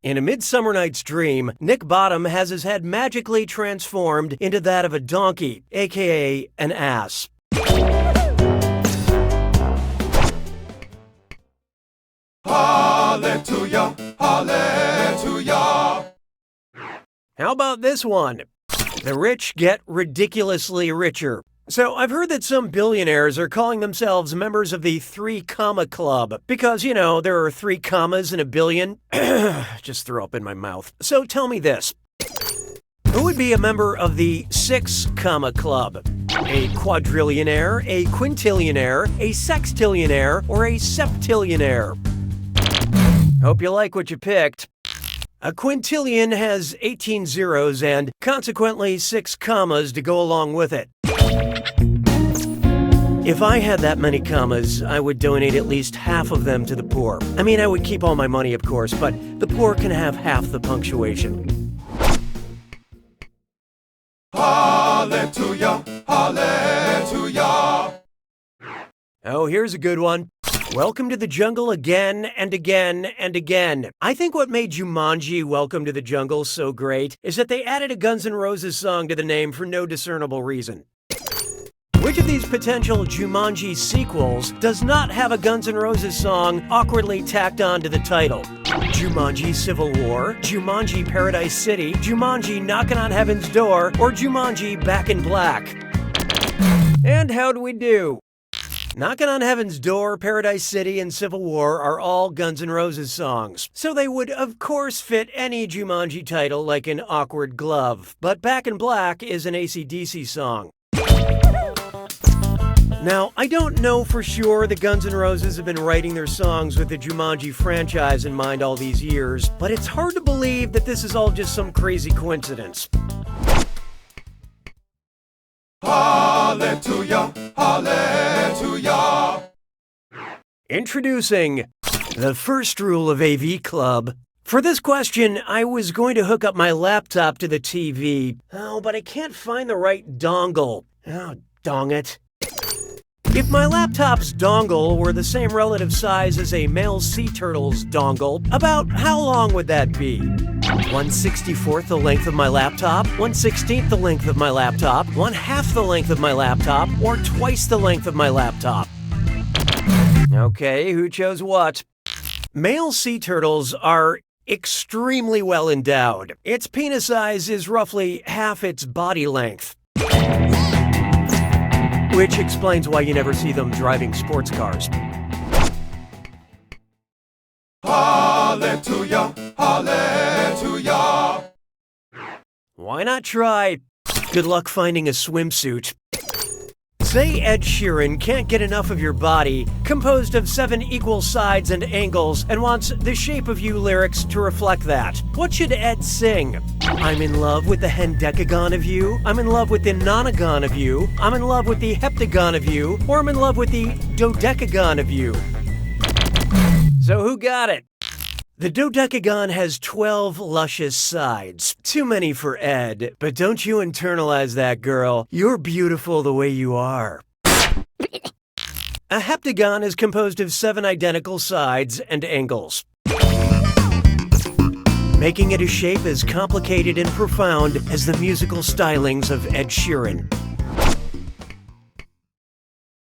In A Midsummer Night's Dream, Nick Bottom has his head magically transformed into that of a donkey, aka an ass. Hallelujah, hallelujah. How about this one? The rich get ridiculously richer. So I've heard that some billionaires are calling themselves members of the 3 Comma Club because, you know, there are 3 commas in a billion. Just threw up in my mouth. So tell me this. Who would be a member of the 6 Comma Club? A quadrillionaire, a quintillionaire, a sextillionaire, or a septillionaire? Hope you like what you picked. A quintillion has 18 zeros and, consequently, 6 commas to go along with it. If I had that many commas, I would donate at least half of them to the poor. I mean, I would keep all my money, of course, but the poor can have half the punctuation. Hallelujah, hallelujah. Oh, here's a good one. Welcome to the Jungle again and again and again. I think what made Jumanji Welcome to the Jungle so great is that they added a Guns N' Roses song to the name for no discernible reason. Which of these potential Jumanji sequels does not have a Guns N' Roses song awkwardly tacked on to the title? Jumanji Civil War, Jumanji Paradise City, Jumanji Knockin' on Heaven's Door, or Jumanji Back in Black? And how do we do? Knockin' on Heaven's Door, Paradise City, and Civil War are all Guns N' Roses songs, so they would of course fit any Jumanji title like an awkward glove. But Back in Black is an AC/DC song. Now, I don't know for sure that Guns N' Roses have been writing their songs with the Jumanji franchise in mind all these years, but it's hard to believe that this is all just some crazy coincidence. Hallelujah, hallelujah. Introducing the first rule of AV Club. For this question, I was going to hook up my laptop to the TV. Oh, but I can't find the right dongle. Oh, dong it. If my laptop's dongle were the same relative size as a male sea turtle's dongle, about how long would that be? 1/64th the length of my laptop, 1/16th the length of my laptop, 1/2 the length of my laptop, or twice the length of my laptop? Okay, who chose what? Male sea turtles are extremely well endowed. Its penis size is roughly half its body length. Which explains why you never see them driving sports cars. Hallelujah, hallelujah. Why not try? Good luck finding a swimsuit. Say Ed Sheeran can't get enough of your body, composed of 7 equal sides and angles, and wants the Shape of You lyrics to reflect that. What should Ed sing? I'm in love with the hendecagon of you, I'm in love with the nonagon of you, I'm in love with the heptagon of you, or I'm in love with the dodecagon of you. So who got it? The dodecagon has 12 luscious sides. Too many for Ed, but don't you internalize that, girl. You're beautiful the way you are. A heptagon is composed of 7 identical sides and angles, making it a shape as complicated and profound as the musical stylings of Ed Sheeran.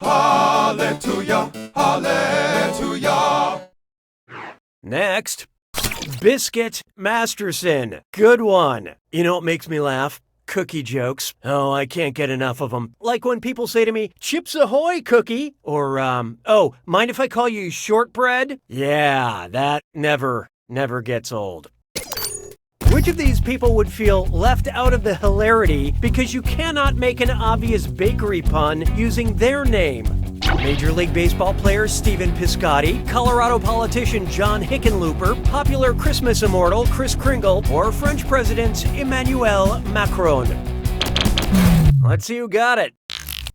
Hallelujah, hallelujah. Next, Biscuit Masterson. Good one. You know what makes me laugh? Cookie jokes. Oh, I can't get enough of them. Like when people say to me, "Chips Ahoy, cookie!" Or, oh, mind if I call you shortbread? Yeah, that never gets old. Which of these people would feel left out of the hilarity because you cannot make an obvious bakery pun using their name? Major League Baseball player Stephen Piscotty, Colorado politician John Hickenlooper, popular Christmas immortal Kris Kringle, or French President Emmanuel Macron? Let's see who got it.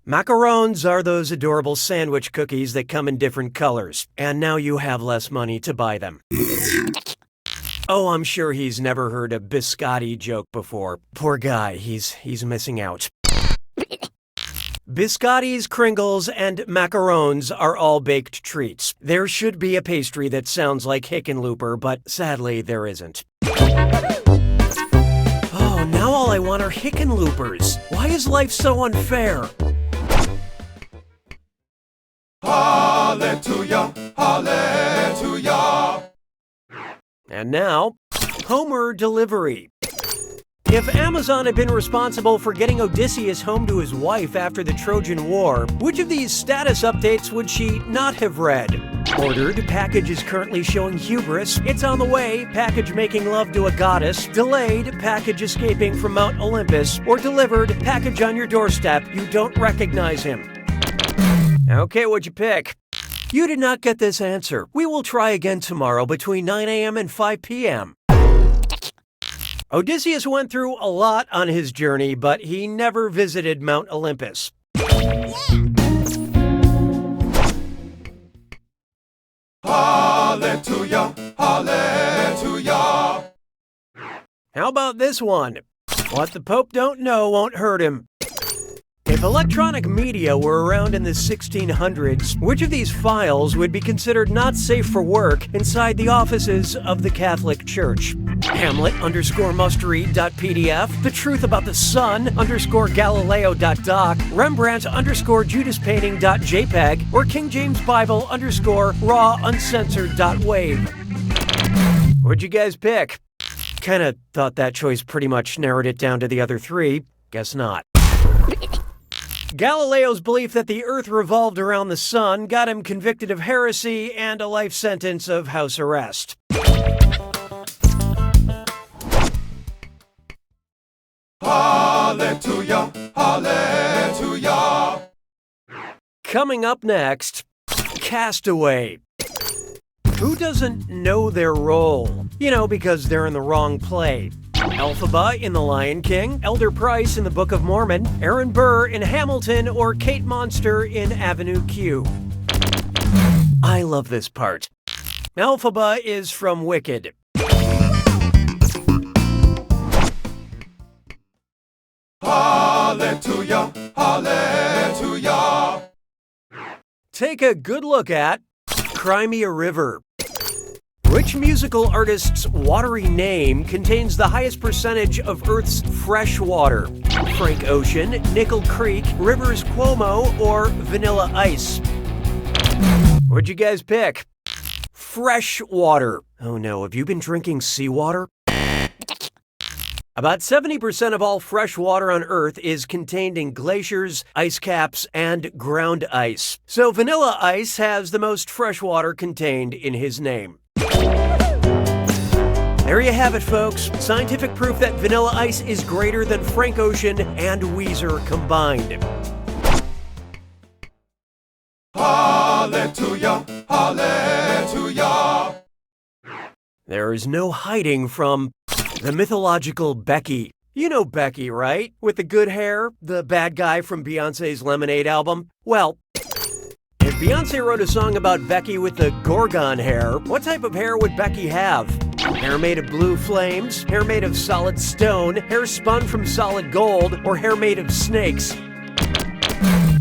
Macarons are those adorable sandwich cookies that come in different colors, and now you have less money to buy them. Oh, I'm sure he's never heard a biscotti joke before. Poor guy, he's missing out. Biscottis, Kringles, and macarons are all baked treats. There should be a pastry that sounds like Hickenlooper, but sadly there isn't. Oh, now all I want are Hickenloopers. Why is life so unfair? Hallelujah, hallelujah. And now, Homer delivery. If Amazon had been responsible for getting Odysseus home to his wife after the Trojan War, which of these status updates would she not have read? Ordered, package is currently showing hubris. It's on the way, package making love to a goddess. Delayed, package escaping from Mount Olympus. Or delivered, package on your doorstep, you don't recognize him. Okay, what'd you pick? You did not get this answer. We will try again tomorrow between 9 a.m. and 5 p.m. Odysseus went through a lot on his journey, but he never visited Mount Olympus. Hallelujah, hallelujah. How about this one? What the Pope don't know won't hurt him. If electronic media were around in the 1600s, which of these files would be considered not safe for work inside the offices of the Catholic Church? Hamlet_must-read.pdf, The Truth About the Sun _Galileo.doc, Rembrandt _JudasPainting.jpg, or King James Bible _raw uncensored.wave. What'd you guys pick? Kinda thought that choice pretty much narrowed it down to the other three. Guess not. Galileo's belief that the Earth revolved around the sun got him convicted of heresy and a life sentence of house arrest. Hallelujah, hallelujah. Coming up next, Castaway. Who doesn't know their role? You know, because they're in the wrong play. Elphaba in The Lion King, Elder Price in The Book of Mormon, Aaron Burr in Hamilton, or Kate Monster in Avenue Q. I love this part. Elphaba is from Wicked. Hallelujah, hallelujah. Take a good look at Cry Me a River. Which musical artist's watery name contains the highest percentage of Earth's fresh water? Frank Ocean, Nickel Creek, Rivers Cuomo, or Vanilla Ice? What'd you guys pick? Fresh water. Oh no, have you been drinking seawater? About 70% of all fresh water on Earth is contained in glaciers, ice caps, and ground ice. So Vanilla Ice has the most fresh water contained in his name. There you have it, folks. Scientific proof that Vanilla Ice is greater than Frank Ocean and Weezer combined. Hallelujah, hallelujah. There is no hiding from the mythological Becky. You know Becky, right? With the good hair, the bad guy from Beyoncé's Lemonade album? Well, if Beyoncé wrote a song about Becky with the Gorgon hair, what type of hair would Becky have? Hair made of blue flames, hair made of solid stone, hair spun from solid gold, or hair made of snakes?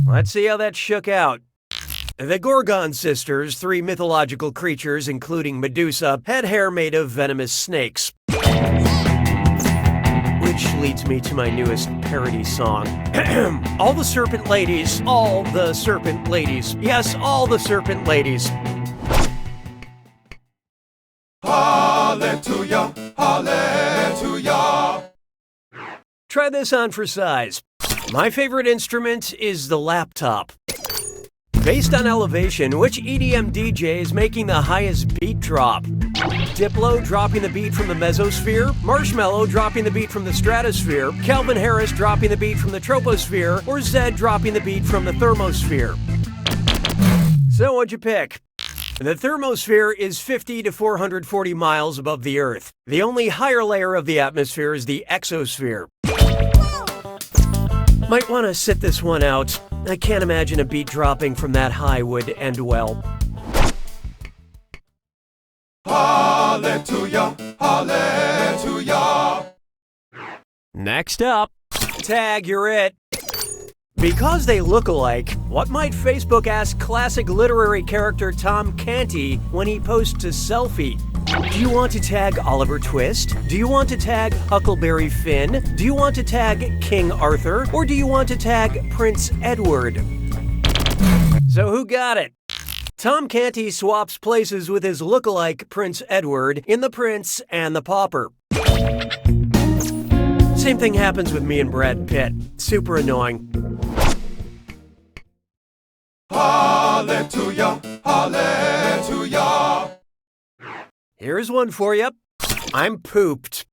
Let's see how that shook out. The Gorgon sisters, 3 mythological creatures including Medusa, had hair made of venomous snakes. Which leads me to my newest parody song. All the serpent ladies, all the serpent ladies. Yes, all the serpent ladies. Hallelujah, hallelujah. Try this on for size. My favorite instrument is the laptop. Based on elevation, which EDM DJ is making the highest beat drop? Diplo dropping the beat from the mesosphere, Marshmello dropping the beat from the stratosphere, Calvin Harris dropping the beat from the troposphere, or Zedd dropping the beat from the thermosphere? So what'd you pick? The thermosphere is 50 to 440 miles above the Earth. The only higher layer of the atmosphere is the exosphere. Might want to sit this one out. I can't imagine a beat dropping from that high would end well. Hallelujah, hallelujah. Next up, tag, you're it. Because they look alike, what might Facebook ask classic literary character Tom Canty when he posts a selfie? Do you want to tag Oliver Twist? Do you want to tag Huckleberry Finn? Do you want to tag King Arthur? Or do you want to tag Prince Edward? So who got it? Tom Canty swaps places with his lookalike Prince Edward in The Prince and the Pauper. Same thing happens with me and Brad Pitt. Super annoying. Hallelujah, hallelujah. Here's one for you. I'm pooped.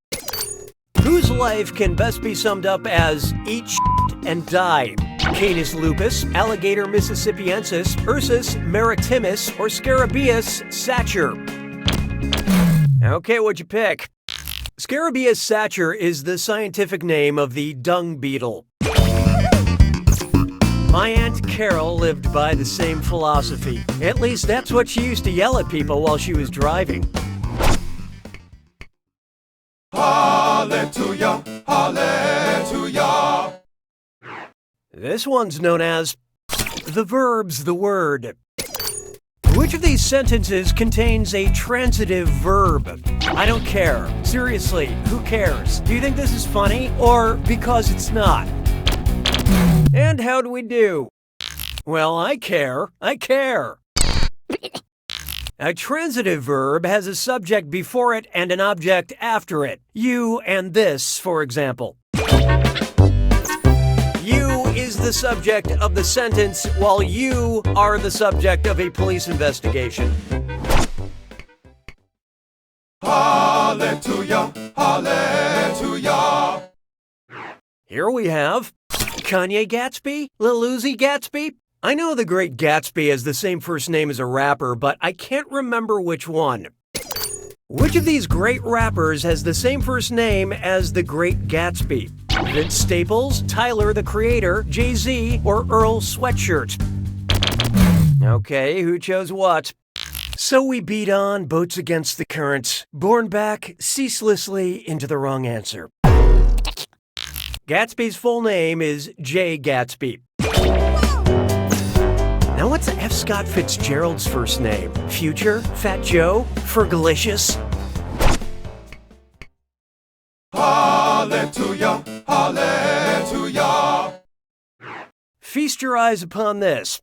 Whose life can best be summed up as eat shit and die? Canis lupus, Alligator mississippiensis, Ursus maritimus, or Scarabaeus sacer? Okay, what'd you pick? Scarabaeus sacer is the scientific name of the dung beetle. My Aunt Carol lived by the same philosophy. At least that's what she used to yell at people while she was driving. Hallelujah, hallelujah. This one's known as the verb's the word. Which of these sentences contains a transitive verb? I don't care. Seriously, who cares? Do you think this is funny or because it's not? And how do we do? Well, I care. I care. A transitive verb has a subject before it and an object after it. You and this, for example. You is the subject of the sentence, while you are the subject of a police investigation. Hallelujah, hallelujah. Here we have Kanye Gatsby, Lil Uzi Gatsby. I know the Great Gatsby has the same first name as a rapper, but I can't remember which one. Which of these great rappers has the same first name as the Great Gatsby? Vince Staples, Tyler the Creator, Jay-Z, or Earl Sweatshirt? Okay, who chose what? So we beat on, boats against the current, borne back ceaselessly into the wrong answer. Gatsby's full name is Jay Gatsby. Now what's F. Scott Fitzgerald's first name? Future? Fat Joe? Fergalicious? Hallelujah, hallelujah. Feast your eyes upon this.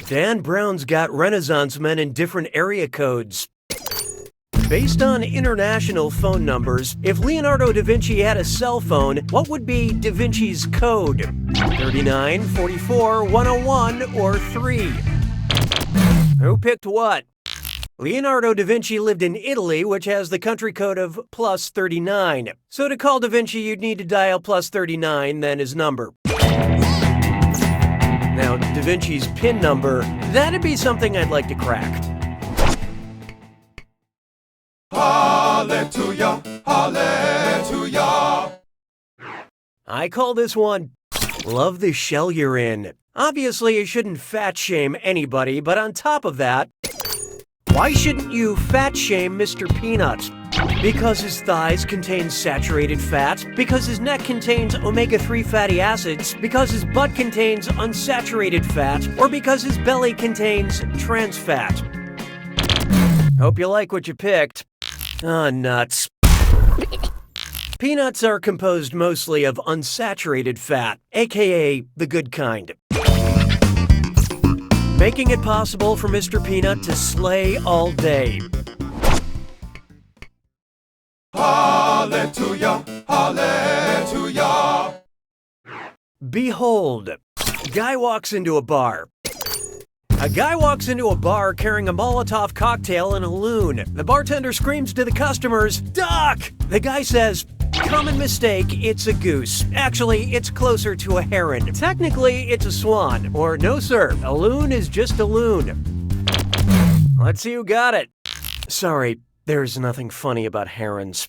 Dan Brown's got Renaissance men in different area codes. Based on international phone numbers, if Leonardo da Vinci had a cell phone, what would be Da Vinci's code? 39, 44, 101, or 3? Who picked what? Leonardo da Vinci lived in Italy, which has the country code of +39. So to call da Vinci, you'd need to dial +39, then his number. Now, da Vinci's PIN number, that'd be something I'd like to crack. Hallelujah, hallelujah. I call this one, love the shell you're in. Obviously, you shouldn't fat shame anybody, but on top of that, why shouldn't you fat shame Mr. Peanut? Because his thighs contain saturated fat, because his neck contains omega-3 fatty acids, because his butt contains unsaturated fat, or because his belly contains trans fat. Hope you like what you picked. Ah, nuts. Peanuts are composed mostly of unsaturated fat, aka the good kind. Making it possible for Mr. Peanut to slay all day. Hallelujah, hallelujah. Behold, guy walks into a bar. A guy walks into a bar carrying a Molotov cocktail and a loon. The bartender screams to the customers, "Duck!" The guy says, "Common mistake, it's a goose. Actually, it's closer to a heron. Technically, it's a swan." Or, "No sir, a loon is just a loon." Let's see who got it. Sorry, there's nothing funny about herons.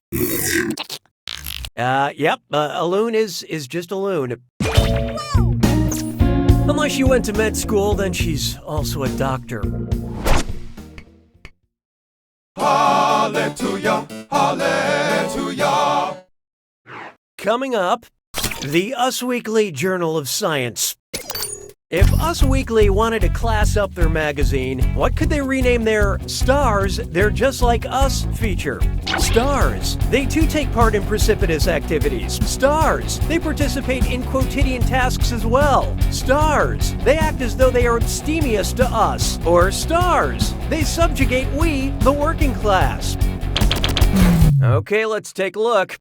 Yep, a loon is just a loon. Unless you went to med school, then she's also a doctor. Hallelujah, hallelujah. Coming up, the Us Weekly Journal of Science. If Us Weekly wanted to class up their magazine, what could they rename their Stars, They're Just Like Us feature? Stars. They too take part in precipitous activities. Stars. They participate in quotidian tasks as well. Stars. They act as though they are abstemious to us. Or stars. They subjugate we, the working class. Okay, let's take a look.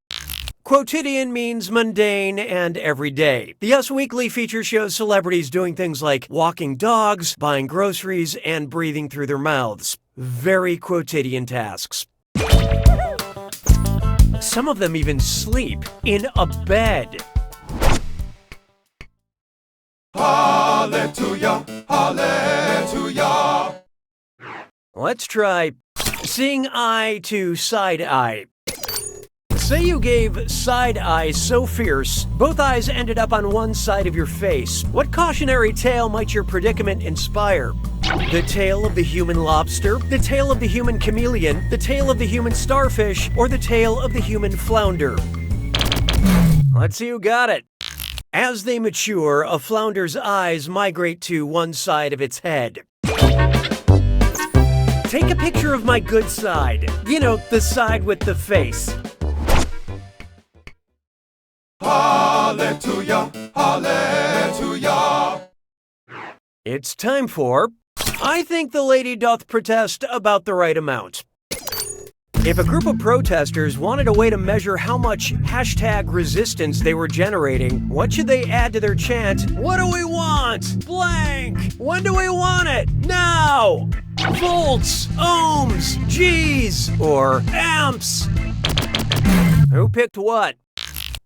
Quotidian means mundane and everyday. The Us Weekly feature shows celebrities doing things like walking dogs, buying groceries, and breathing through their mouths. Very quotidian tasks. Some of them even sleep in a bed. Hallelujah, hallelujah. Let's try seeing eye to side eye. Say you gave side eye so fierce, both eyes ended up on one side of your face. What cautionary tale might your predicament inspire? The tale of the human lobster, the tale of the human chameleon, the tale of the human starfish, or the tale of the human flounder? Let's see who got it. As they mature, a flounder's eyes migrate to one side of its head. Take a picture of my good side. You know, the side with the face. Hallelujah, hallelujah. It's time for I think the lady doth protest about the right amount. If a group of protesters wanted a way to measure how much #resistance they were generating, what should they add to their chant? What do we want? Blank! When do we want it? Now! Volts, ohms, Gs, or amps. Who picked what?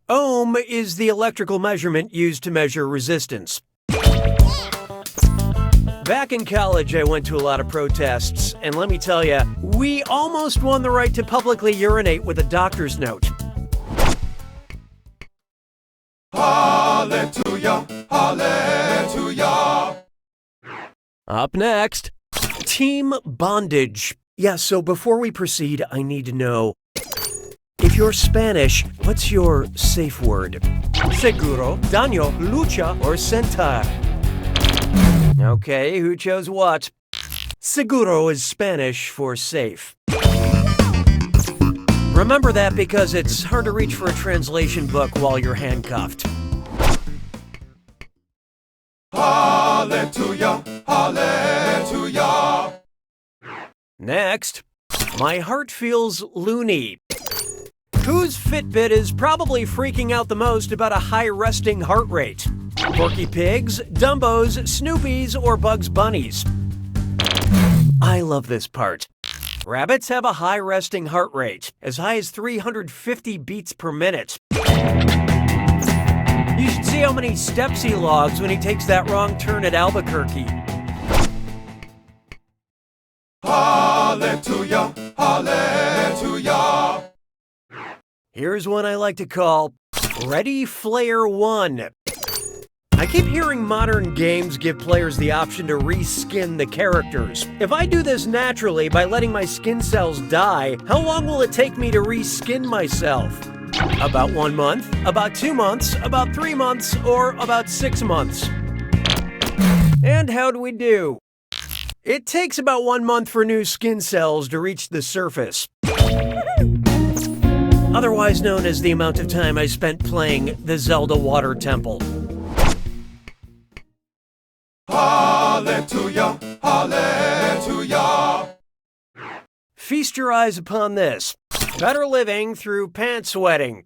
Ohm is the electrical measurement used to measure resistance. Back in college, I went to a lot of protests, and let me tell you, we almost won the right to publicly urinate with a doctor's note. Hallelujah, hallelujah. Up next, team bondage. Yeah, so before we proceed, I need to know, if you're Spanish, what's your safe word? Seguro, daño, lucha, or sentar? Okay, who chose what? Seguro is Spanish for safe. Remember that because it's hard to reach for a translation book while you're handcuffed. Hallelujah, hallelujah. Next, my heart feels loony. Whose Fitbit is probably freaking out the most about a high resting heart rate? Porky Pigs, Dumbos, Snoopies, or Bugs Bunnies? I love this part. Rabbits have a high resting heart rate, as high as 350 beats per minute. You should see how many steps he logs when he takes that wrong turn at Albuquerque. Hallelujah, hallelujah. Here's one I like to call Ready Flare 1. I keep hearing modern games give players the option to reskin the characters. If I do this naturally by letting my skin cells die, how long will it take me to reskin myself? About 1 month, about 2 months, about 3 months, or about 6 months? And how do we do? It takes about 1 month for new skin cells to reach the surface. Otherwise known as the amount of time I spent playing the Zelda Water Temple. Hallelujah, hallelujah. Feast your eyes upon this. Better living through pant sweating.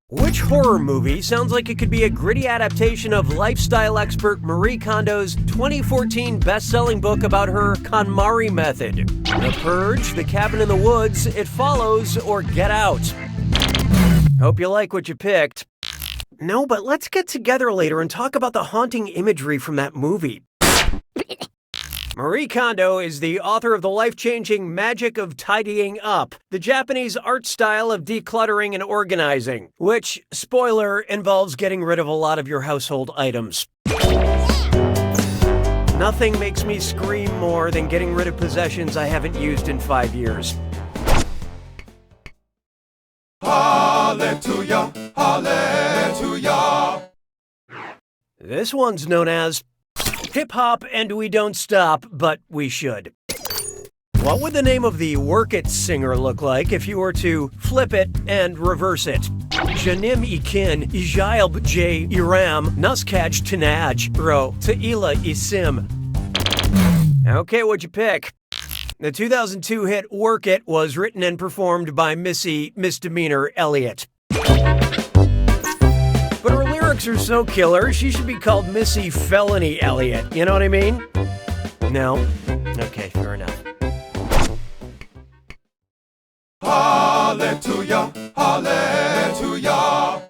Which horror movie sounds like it could be a gritty adaptation of lifestyle expert Marie Kondo's 2014 best-selling book about her KonMari method? The Purge, The Cabin in the Woods, It Follows, or Get Out? Hope you like what you picked. No, but let's get together later and talk about the haunting imagery from that movie. Marie Kondo is the author of the life-changing Magic of Tidying Up, the Japanese art style of decluttering and organizing, which, spoiler, involves getting rid of a lot of your household items. Nothing makes me scream more than getting rid of possessions I haven't used in 5 years. Hallelujah, hallelujah. This one's known as Hip-hop and we don't stop, but we should. What would the name of the Work It singer look like if you were to flip it and reverse it? Janim Ikin, Ijailb J. Iram, Nuskaj Tinaj, Ro, Ta'ila Isim. Okay, what'd you pick? The 2002 hit Work It was written and performed by Missy Misdemeanor Elliott. But her lyrics are so killer, she should be called Missy Felony Elliott. You know what I mean? No? Okay, fair enough. Hallelujah, hallelujah.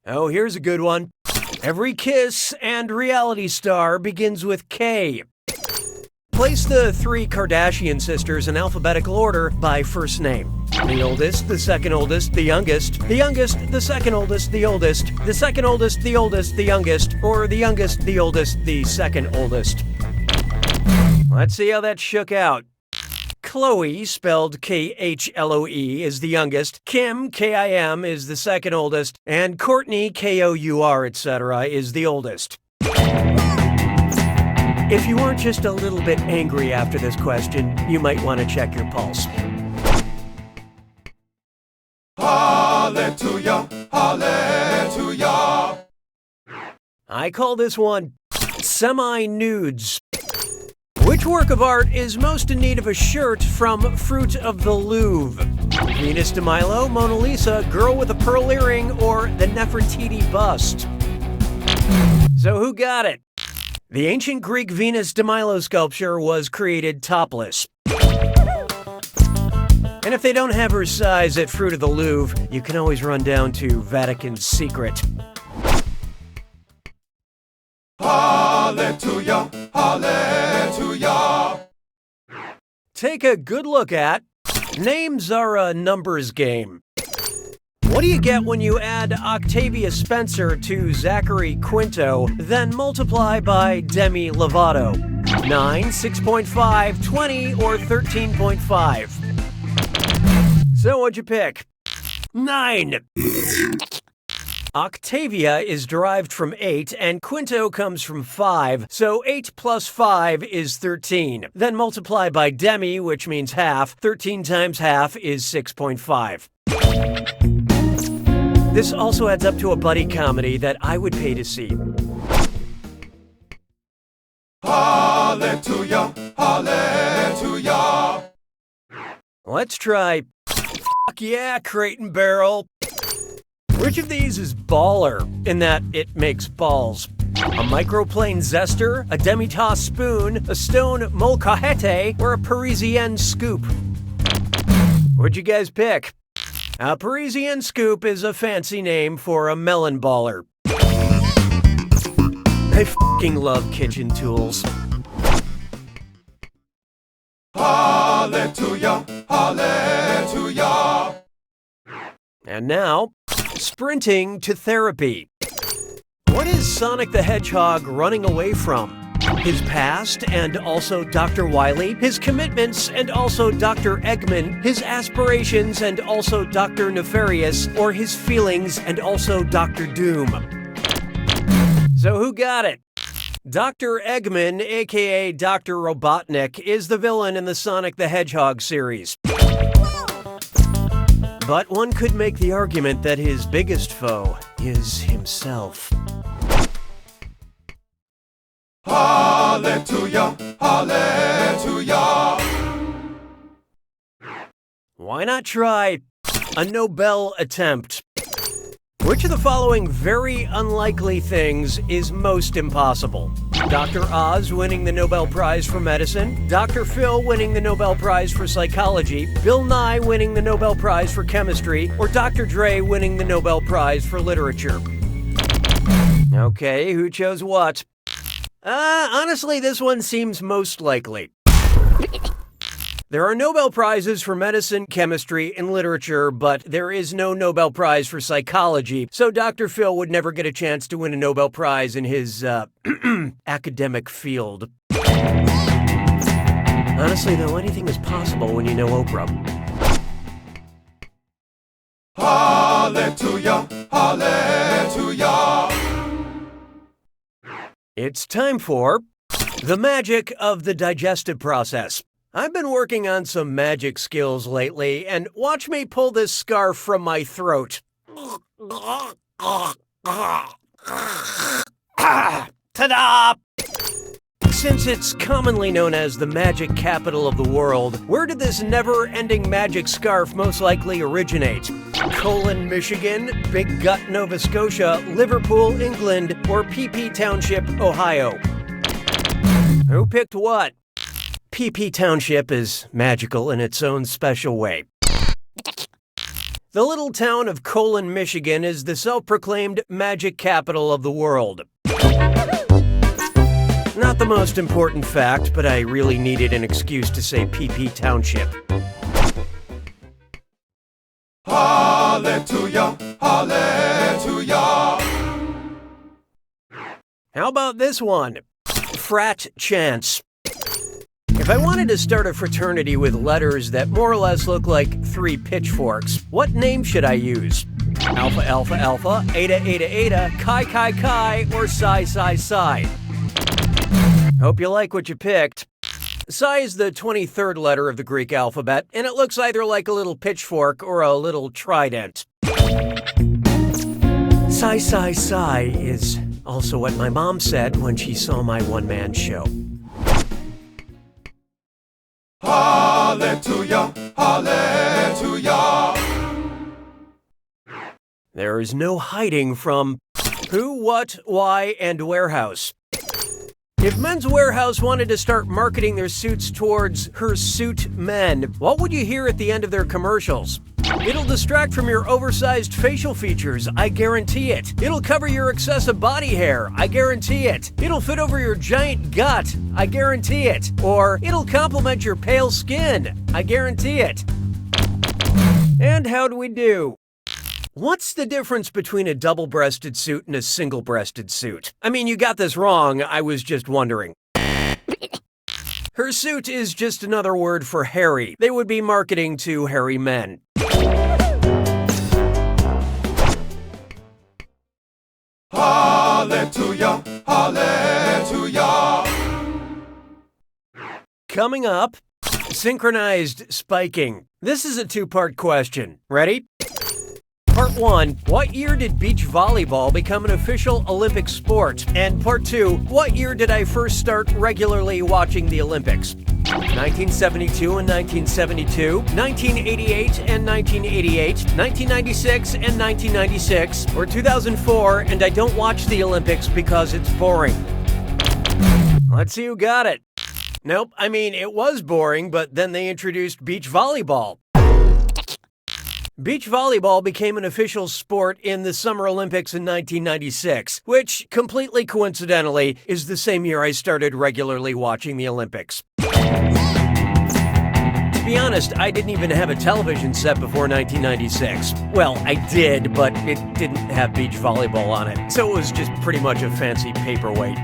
Oh, here's a good one. Every kiss and reality star begins with K. Place the three Kardashian sisters in alphabetical order by first name. The oldest, the second oldest, the youngest, the youngest, the second oldest, the oldest, the second oldest, the oldest, the youngest, or the youngest, the oldest, the second oldest. Let's see how that shook out. Chloe, spelled K-H-L-O-E, is the youngest. Kim, K-I-M, is the second oldest. And Courtney, K-O-U-R, etc., is the oldest. If you aren't just a little bit angry after this question, you might want to check your pulse. Hallelujah, hallelujah. I call this one semi-nudes. Which work of art is most in need of a shirt from Fruit of the Louvre? Venus de Milo, Mona Lisa, Girl with a Pearl Earring, or the Nefertiti bust? So who got it? The ancient Greek Venus de Milo sculpture was created topless. And if they don't have her size at Fruit of the Louvre, you can always run down to Vatican's Secret. Hallelujah, hallelujah. Take a good look at names are a numbers game. What do you get when you add Octavia Spencer to Zachary Quinto, then multiply by Demi Lovato? 9, 6.5, 20, or 13.5? So what'd you pick? 9. Octavia is derived from 8, and Quinto comes from 5, so 8 plus 5 is 13. Then multiply by Demi, which means half. 13 times half is 6.5. This also adds up to a buddy comedy that I would pay to see. Hallelujah, hallelujah. Let's try Fuck yeah, Crate and Barrel. Which of these is baller in that it makes balls? A microplane zester, a demi-tasse spoon, a stone molcajete, or a Parisienne scoop? What'd you guys pick? A Parisienne scoop is a fancy name for a melon baller. I f***ing love kitchen tools. Hallelujah, hallelujah. And now, sprinting to therapy. What is Sonic the Hedgehog running away from? His past and also Dr. Wily, his commitments and also Dr. Eggman, his aspirations and also Dr. Nefarious, or his feelings and also Dr. Doom? So who got it? Dr. Eggman, aka Dr. Robotnik, is the villain in the Sonic the Hedgehog series. But one could make the argument that his biggest foe is himself. Hallelujah, hallelujah. Why not try a Nobel attempt? Which of the following very unlikely things is most impossible? Dr. Oz winning the Nobel Prize for Medicine, Dr. Phil winning the Nobel Prize for Psychology, Bill Nye winning the Nobel Prize for Chemistry, or Dr. Dre winning the Nobel Prize for Literature? Okay, who chose what? Honestly, this one seems most likely. There are Nobel Prizes for medicine, chemistry, and literature, but there is no Nobel Prize for psychology, so Dr. Phil would never get a chance to win a Nobel Prize in his, academic field. Honestly, though, anything is possible when you know Oprah. Hallelujah, hallelujah. It's time for the magic of the digestive process. I've been working on some magic skills lately, and watch me pull this scarf from my throat. Ta-da! Since it's commonly known as the magic capital of the world, where did this never-ending magic scarf most likely originate? Colon, Michigan, Big Gut, Nova Scotia, Liverpool, England, or PP Township, Ohio? Who picked what? PP Township is magical in its own special way. The little town of Colon, Michigan is the self-proclaimed magic capital of the world. Not the most important fact, but I really needed an excuse to say PP Township. Hallelujah, hallelujah. How about this one? Frat chance. If I wanted to start a fraternity with letters that more or less look like 3 pitchforks, what name should I use? Alpha Alpha Alpha, Eta Eta Eta, Chi Chi Chi, or Psi Psi Psi? Hope you like what you picked. Psi is the 23rd letter of the Greek alphabet, and it looks either like a little pitchfork or a little trident. Psi Psi Psi is also what my mom said when she saw my one-man show. Hallelujah, hallelujah. There is no hiding from who, what, why, and warehouse. If Men's Warehouse wanted to start marketing their suits towards hirsute men, what would you hear at the end of their commercials? It'll distract from your oversized facial features, I guarantee it. It'll cover your excessive body hair, I guarantee it. It'll fit over your giant gut, I guarantee it. Or it'll complement your pale skin, I guarantee it. And how do we do? What's the difference between a double-breasted suit and a single-breasted suit? I mean, you got this wrong, I was just wondering. Hirsute is just another word for hairy. They would be marketing to hairy men. Hallelujah, hallelujah. Coming up, synchronized spiking. This is a 2-part question. Ready? Part 1, what year did beach volleyball become an official Olympic sport? And Part 2, what year did I first start regularly watching the Olympics? 1972 and 1972, 1988 and 1988, 1996 and 1996, or 2004 and I don't watch the Olympics because it's boring. Let's see who got it. Nope, I mean, it was boring, but then they introduced beach volleyball. Beach volleyball became an official sport in the Summer Olympics in 1996, which, completely coincidentally, is the same year I started regularly watching the Olympics. To be honest, I didn't even have a television set before 1996. Well, I did, but it didn't have beach volleyball on it, so it was just pretty much a fancy paperweight.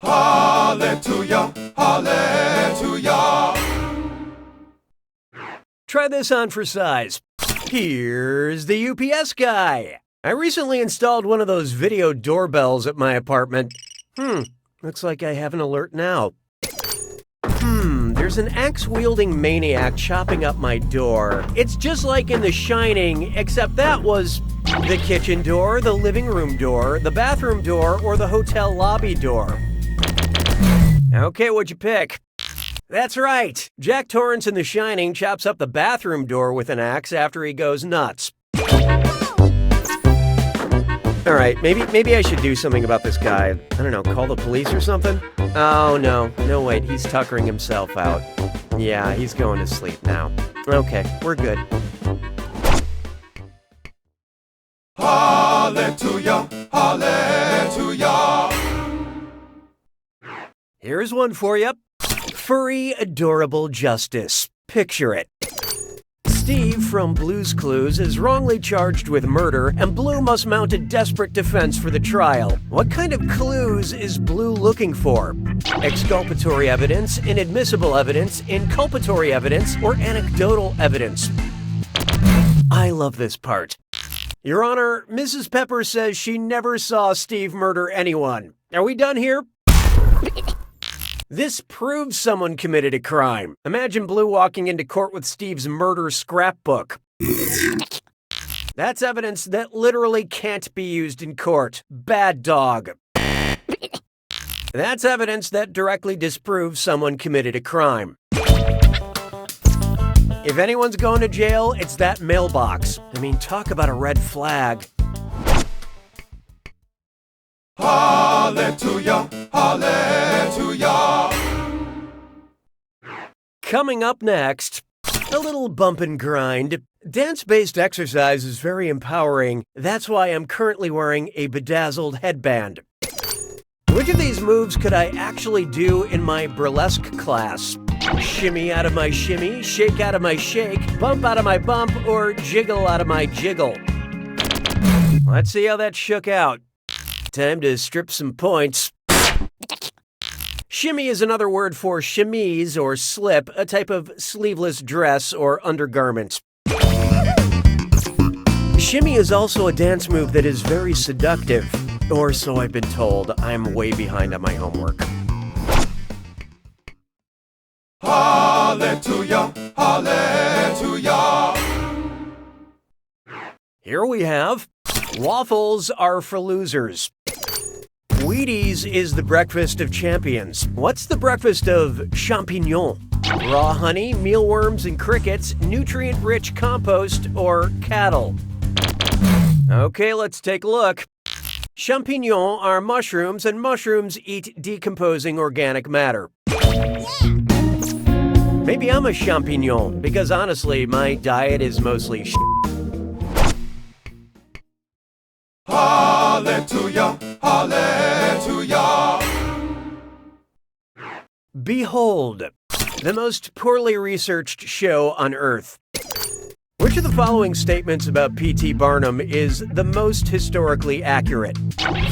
Hallelujah, hallelujah. Try this on for size. Here's the UPS guy. I recently installed one of those video doorbells at my apartment. Looks like I have an alert now. There's an axe-wielding maniac chopping up my door. It's just like in The Shining, except that was the kitchen door, the living room door, the bathroom door, or the hotel lobby door. Okay, what'd you pick? That's right. Jack Torrance in The Shining chops up the bathroom door with an axe after he goes nuts. All right, maybe I should do something about this guy. I don't know, call the police or something? Oh, no, wait, he's tuckering himself out. Yeah, he's going to sleep now. Okay, we're good. Hallelujah, hallelujah. Here's one for you. Furry, adorable justice. Picture it. Steve from Blue's Clues is wrongly charged with murder, and Blue must mount a desperate defense for the trial. What kind of clues is Blue looking for? Exculpatory evidence, inadmissible evidence, inculpatory evidence, or anecdotal evidence? I love this part. Your Honor, Mrs. Pepper says she never saw Steve murder anyone. Are we done here? This proves someone committed a crime. Imagine Blue walking into court with Steve's murder scrapbook. That's evidence that literally can't be used in court. Bad dog. That's evidence that directly disproves someone committed a crime. If anyone's going to jail, it's that mailbox. I mean, talk about a red flag. Hallelujah, hallelujah. Coming up next, a little bump and grind. Dance-based exercise is very empowering. That's why I'm currently wearing a bedazzled headband. Which of these moves could I actually do in my burlesque class? Shimmy out of my shimmy, shake out of my shake, bump out of my bump, or jiggle out of my jiggle? Let's see how that shook out. Time to strip some points. Shimmy is another word for chemise or slip, a type of sleeveless dress or undergarment. Shimmy is also a dance move that is very seductive, or so I've been told. I'm way behind on my homework. Hallelujah, hallelujah. Here we have, waffles are for losers. Wheaties is the breakfast of champions. What's the breakfast of champignons? Raw honey, mealworms and crickets, nutrient-rich compost, or cattle? Okay, let's take a look. Champignons are mushrooms, and mushrooms eat decomposing organic matter. Maybe I'm a champignon, because honestly, my diet is mostly Hallelujah, hallelujah. Behold, the most poorly researched show on Earth. Which of the following statements about P.T. Barnum is the most historically accurate?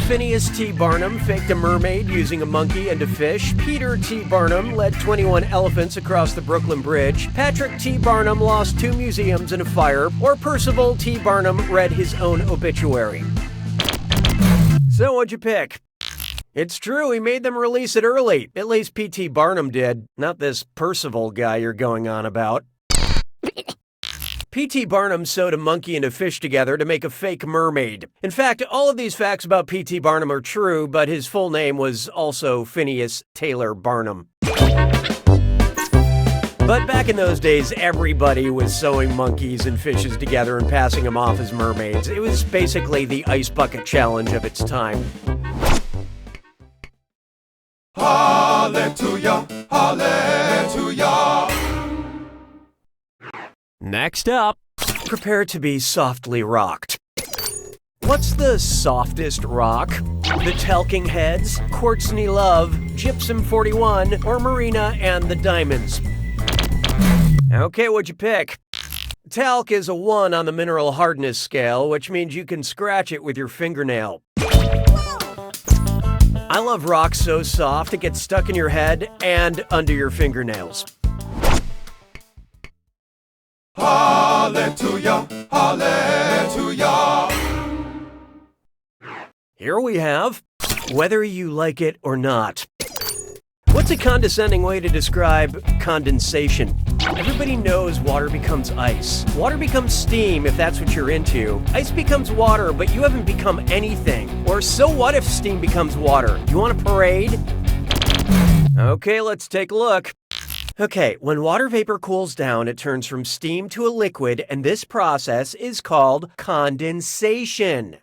Phineas T. Barnum faked a mermaid using a monkey and a fish. Peter T. Barnum led 21 elephants across the Brooklyn Bridge. Patrick T. Barnum lost 2 museums in a fire. Or Percival T. Barnum read his own obituary. So what'd you pick? It's true, he made them release it early. At least P.T. Barnum did, not this Percival guy you're going on about. P.T. Barnum sewed a monkey and a fish together to make a fake mermaid. In fact, all of these facts about P.T. Barnum are true, but his full name was also Phineas Taylor Barnum. But back in those days, everybody was sewing monkeys and fishes together and passing them off as mermaids. It was basically the ice bucket challenge of its time. Hallelujah, hallelujah. Next up, prepare to be softly rocked. What's the softest rock? The Talking Heads, Quartzny Love, Gypsum 41, or Marina and the Diamonds? Okay, what'd you pick? Talc is a 1 on the mineral hardness scale, which means you can scratch it with your fingernail. I love rock so soft it gets stuck in your head and under your fingernails. Hallelujah, hallelujah. Here we have, whether you like it or not. What's a condescending way to describe condensation? Everybody knows water becomes ice. Water becomes steam if that's what you're into. Ice becomes water, but you haven't become anything. Or so what if steam becomes water? You want a parade? Okay, let's take a look. Okay, when water vapor cools down, it turns from steam to a liquid, and this process is called condensation.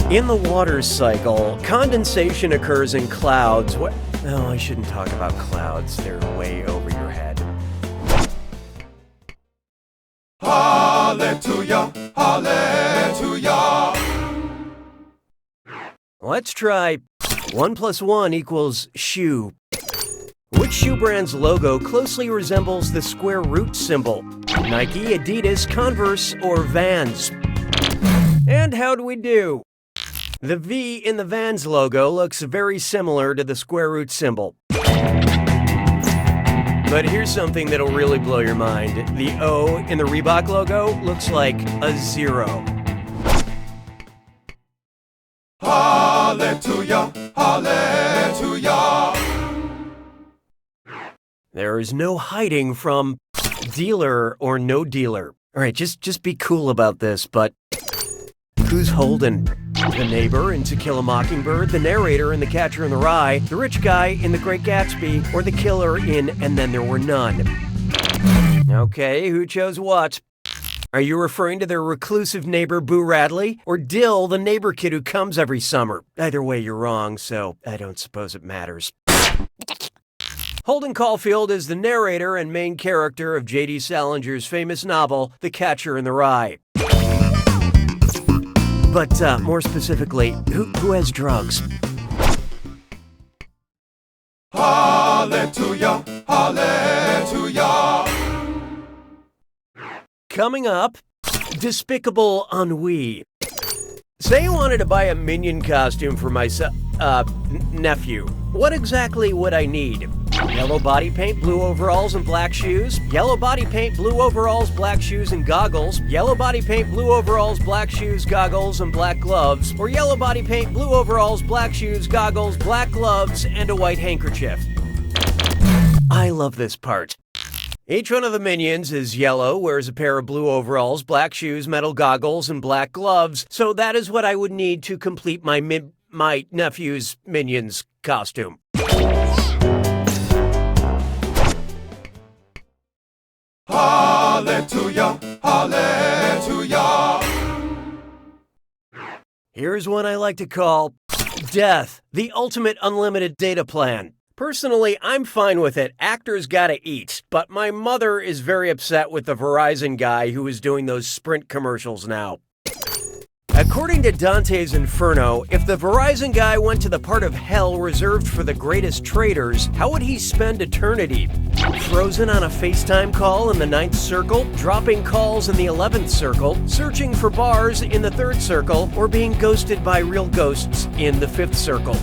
In the water cycle, condensation occurs in clouds. Oh, I shouldn't talk about clouds. They're way over your head. Hallelujah, hallelujah. Let's try 1 + 1 = shoe. Which shoe brand's logo closely resembles the square root symbol? Nike, Adidas, Converse, or Vans? And how'd we do? The V in the Vans logo looks very similar to the square root symbol. But here's something that'll really blow your mind. The O in the Reebok logo looks like a 0. Hallelujah, hallelujah. There is no hiding from dealer or no dealer. All right, just be cool about this, but who's holding? The neighbor in To Kill a Mockingbird, the narrator in The Catcher in the Rye, the rich guy in The Great Gatsby, or the killer in And Then There Were None? Okay, who chose what? Are you referring to their reclusive neighbor Boo Radley, or Dill, the neighbor kid who comes every summer? Either way, you're wrong, so I don't suppose it matters. Holden Caulfield is the narrator and main character of J.D. Salinger's famous novel, The Catcher in the Rye. But more specifically, who has drugs? Hallelujah, hallelujah. Coming up, Despicable Ennui. Say you wanted to buy a Minion costume for my nephew. What exactly would I need? Yellow body paint, blue overalls, and black shoes. Yellow body paint, blue overalls, black shoes, and goggles. Yellow body paint, blue overalls, black shoes, goggles, and black gloves. Or yellow body paint, blue overalls, black shoes, goggles, black gloves, and a white handkerchief. I love this part. Each one of the Minions is yellow, wears a pair of blue overalls, black shoes, metal goggles, and black gloves. So that is what I would need to complete my nephew's Minions costume. Hallelujah, hallelujah. Here's one I like to call Death, the ultimate unlimited data plan. Personally, I'm fine with it. Actors gotta eat. But my mother is very upset with the Verizon guy who is doing those Sprint commercials now. According to Dante's Inferno, if the Verizon guy went to the part of hell reserved for the greatest traitors, how would he spend eternity? Frozen on a FaceTime call in the 9th circle, dropping calls in the 11th circle, searching for bars in the 3rd circle, or being ghosted by real ghosts in the 5th circle?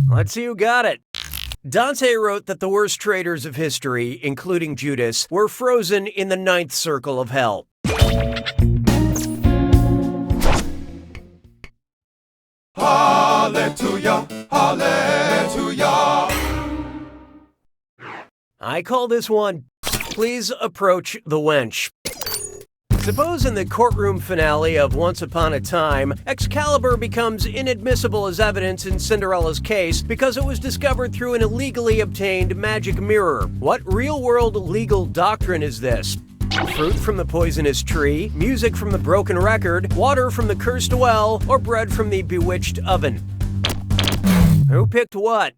Let's see who got it. Dante wrote that the worst traitors of history, including Judas, were frozen in the 9th circle of hell. Hallelujah, hallelujah. I call this one, Please Approach the Wench. Suppose in the courtroom finale of Once Upon a Time, Excalibur becomes inadmissible as evidence in Cinderella's case because it was discovered through an illegally obtained magic mirror. What real-world legal doctrine is this? Fruit from the poisonous tree, music from the broken record, water from the cursed well, or bread from the bewitched oven? Who picked what?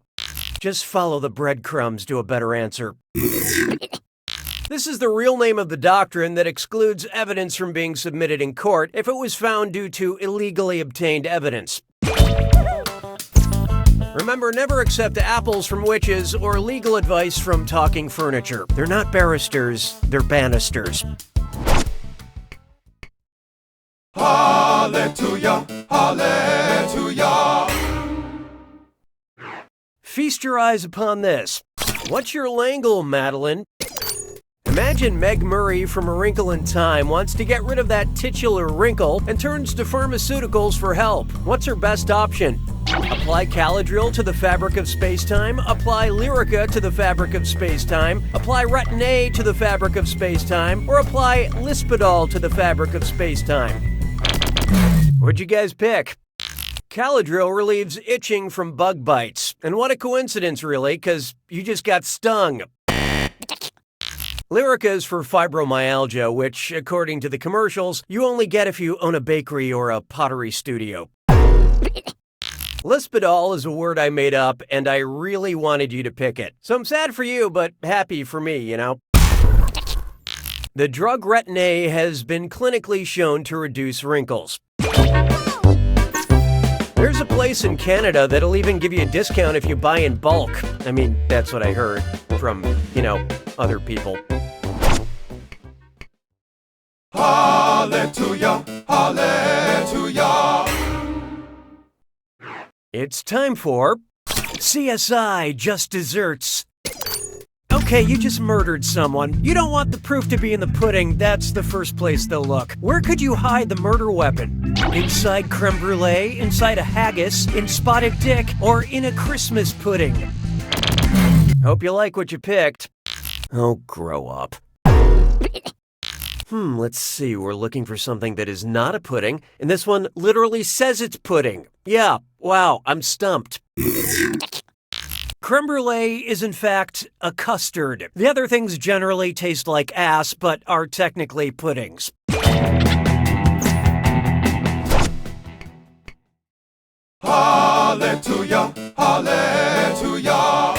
Just follow the breadcrumbs to a better answer. This is the real name of the doctrine that excludes evidence from being submitted in court if it was found due to illegally obtained evidence. Remember, never accept apples from witches or legal advice from talking furniture. They're not barristers, they're banisters. Hallelujah, hallelujah. Feast your eyes upon this. What's your langle, Madeline? Imagine Meg Murray from A Wrinkle in Time wants to get rid of that titular wrinkle and turns to pharmaceuticals for help. What's her best option? Apply Caladril to the fabric of space-time, apply Lyrica to the fabric of space-time, apply Retin-A to the fabric of space-time, or apply Lispidol to the fabric of space-time. What'd you guys pick? Caladril relieves itching from bug bites. And what a coincidence, really, because you just got stung. Lyrica is for fibromyalgia, which, according to the commercials, you only get if you own a bakery or a pottery studio. Lispidol is a word I made up, and I really wanted you to pick it. So I'm sad for you, but happy for me, you know? The drug Retin-A has been clinically shown to reduce wrinkles. There's a place in Canada that'll even give you a discount if you buy in bulk. I mean, that's what I heard from, other people. Hallelujah, hallelujah. It's time for CSI Just Desserts. Okay. Okay, you just murdered someone. You don't want the proof to be in the pudding. That's the first place they'll look. Where could you hide the murder weapon? Inside creme brulee, inside a haggis, in spotted dick, or in a Christmas pudding? Hope you like what you picked. Oh, grow up. Let's see. We're looking for something that is not a pudding, and this one literally says it's pudding. Yeah, wow, I'm stumped. Creme brulee is in fact a custard. The other things generally taste like ass, but are technically puddings. Hallelujah, hallelujah.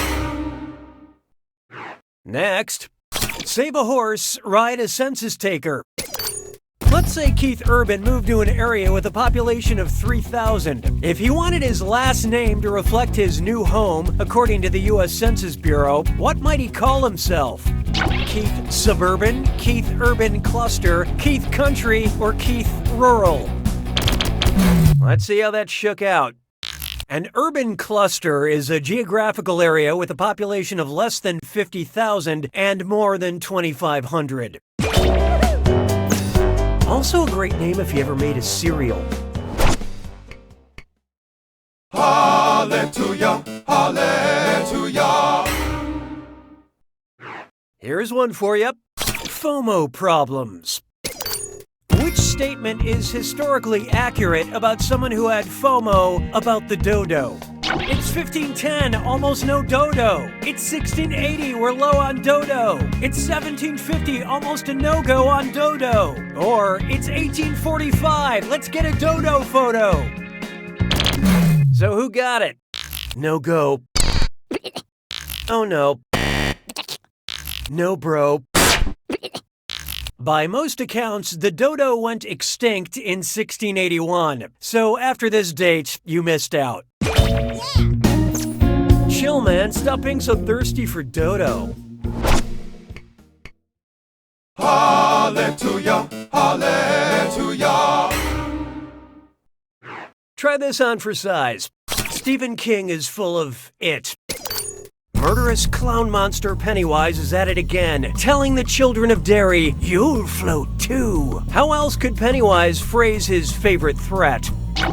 Next, save a horse, ride a census taker. Let's say Keith Urban moved to an area with a population of 3,000. If he wanted his last name to reflect his new home, according to the U.S. Census Bureau, what might he call himself? Keith Suburban, Keith Urban Cluster, Keith Country, or Keith Rural? Let's see how that shook out. An urban cluster is a geographical area with a population of less than 50,000 and more than 2,500. Also a great name if you ever made a cereal. Hallelujah, hallelujah. Here's one for you. FOMO problems. Which statement is historically accurate about someone who had FOMO about the dodo? It's 1510, almost no dodo. It's 1680, we're low on dodo. It's 1750, almost a no-go on dodo. Or it's 1845, let's get a dodo photo. So who got it? No go. Oh no. No bro. By most accounts, the dodo went extinct in 1681. So after this date, you missed out. Chill, man. Stop being so thirsty for dodo. Hallelujah, hallelujah. Try this on for size. Stephen King is full of it. Murderous clown monster Pennywise is at it again, telling the children of Derry, you'll float too. How else could Pennywise phrase his favorite threat?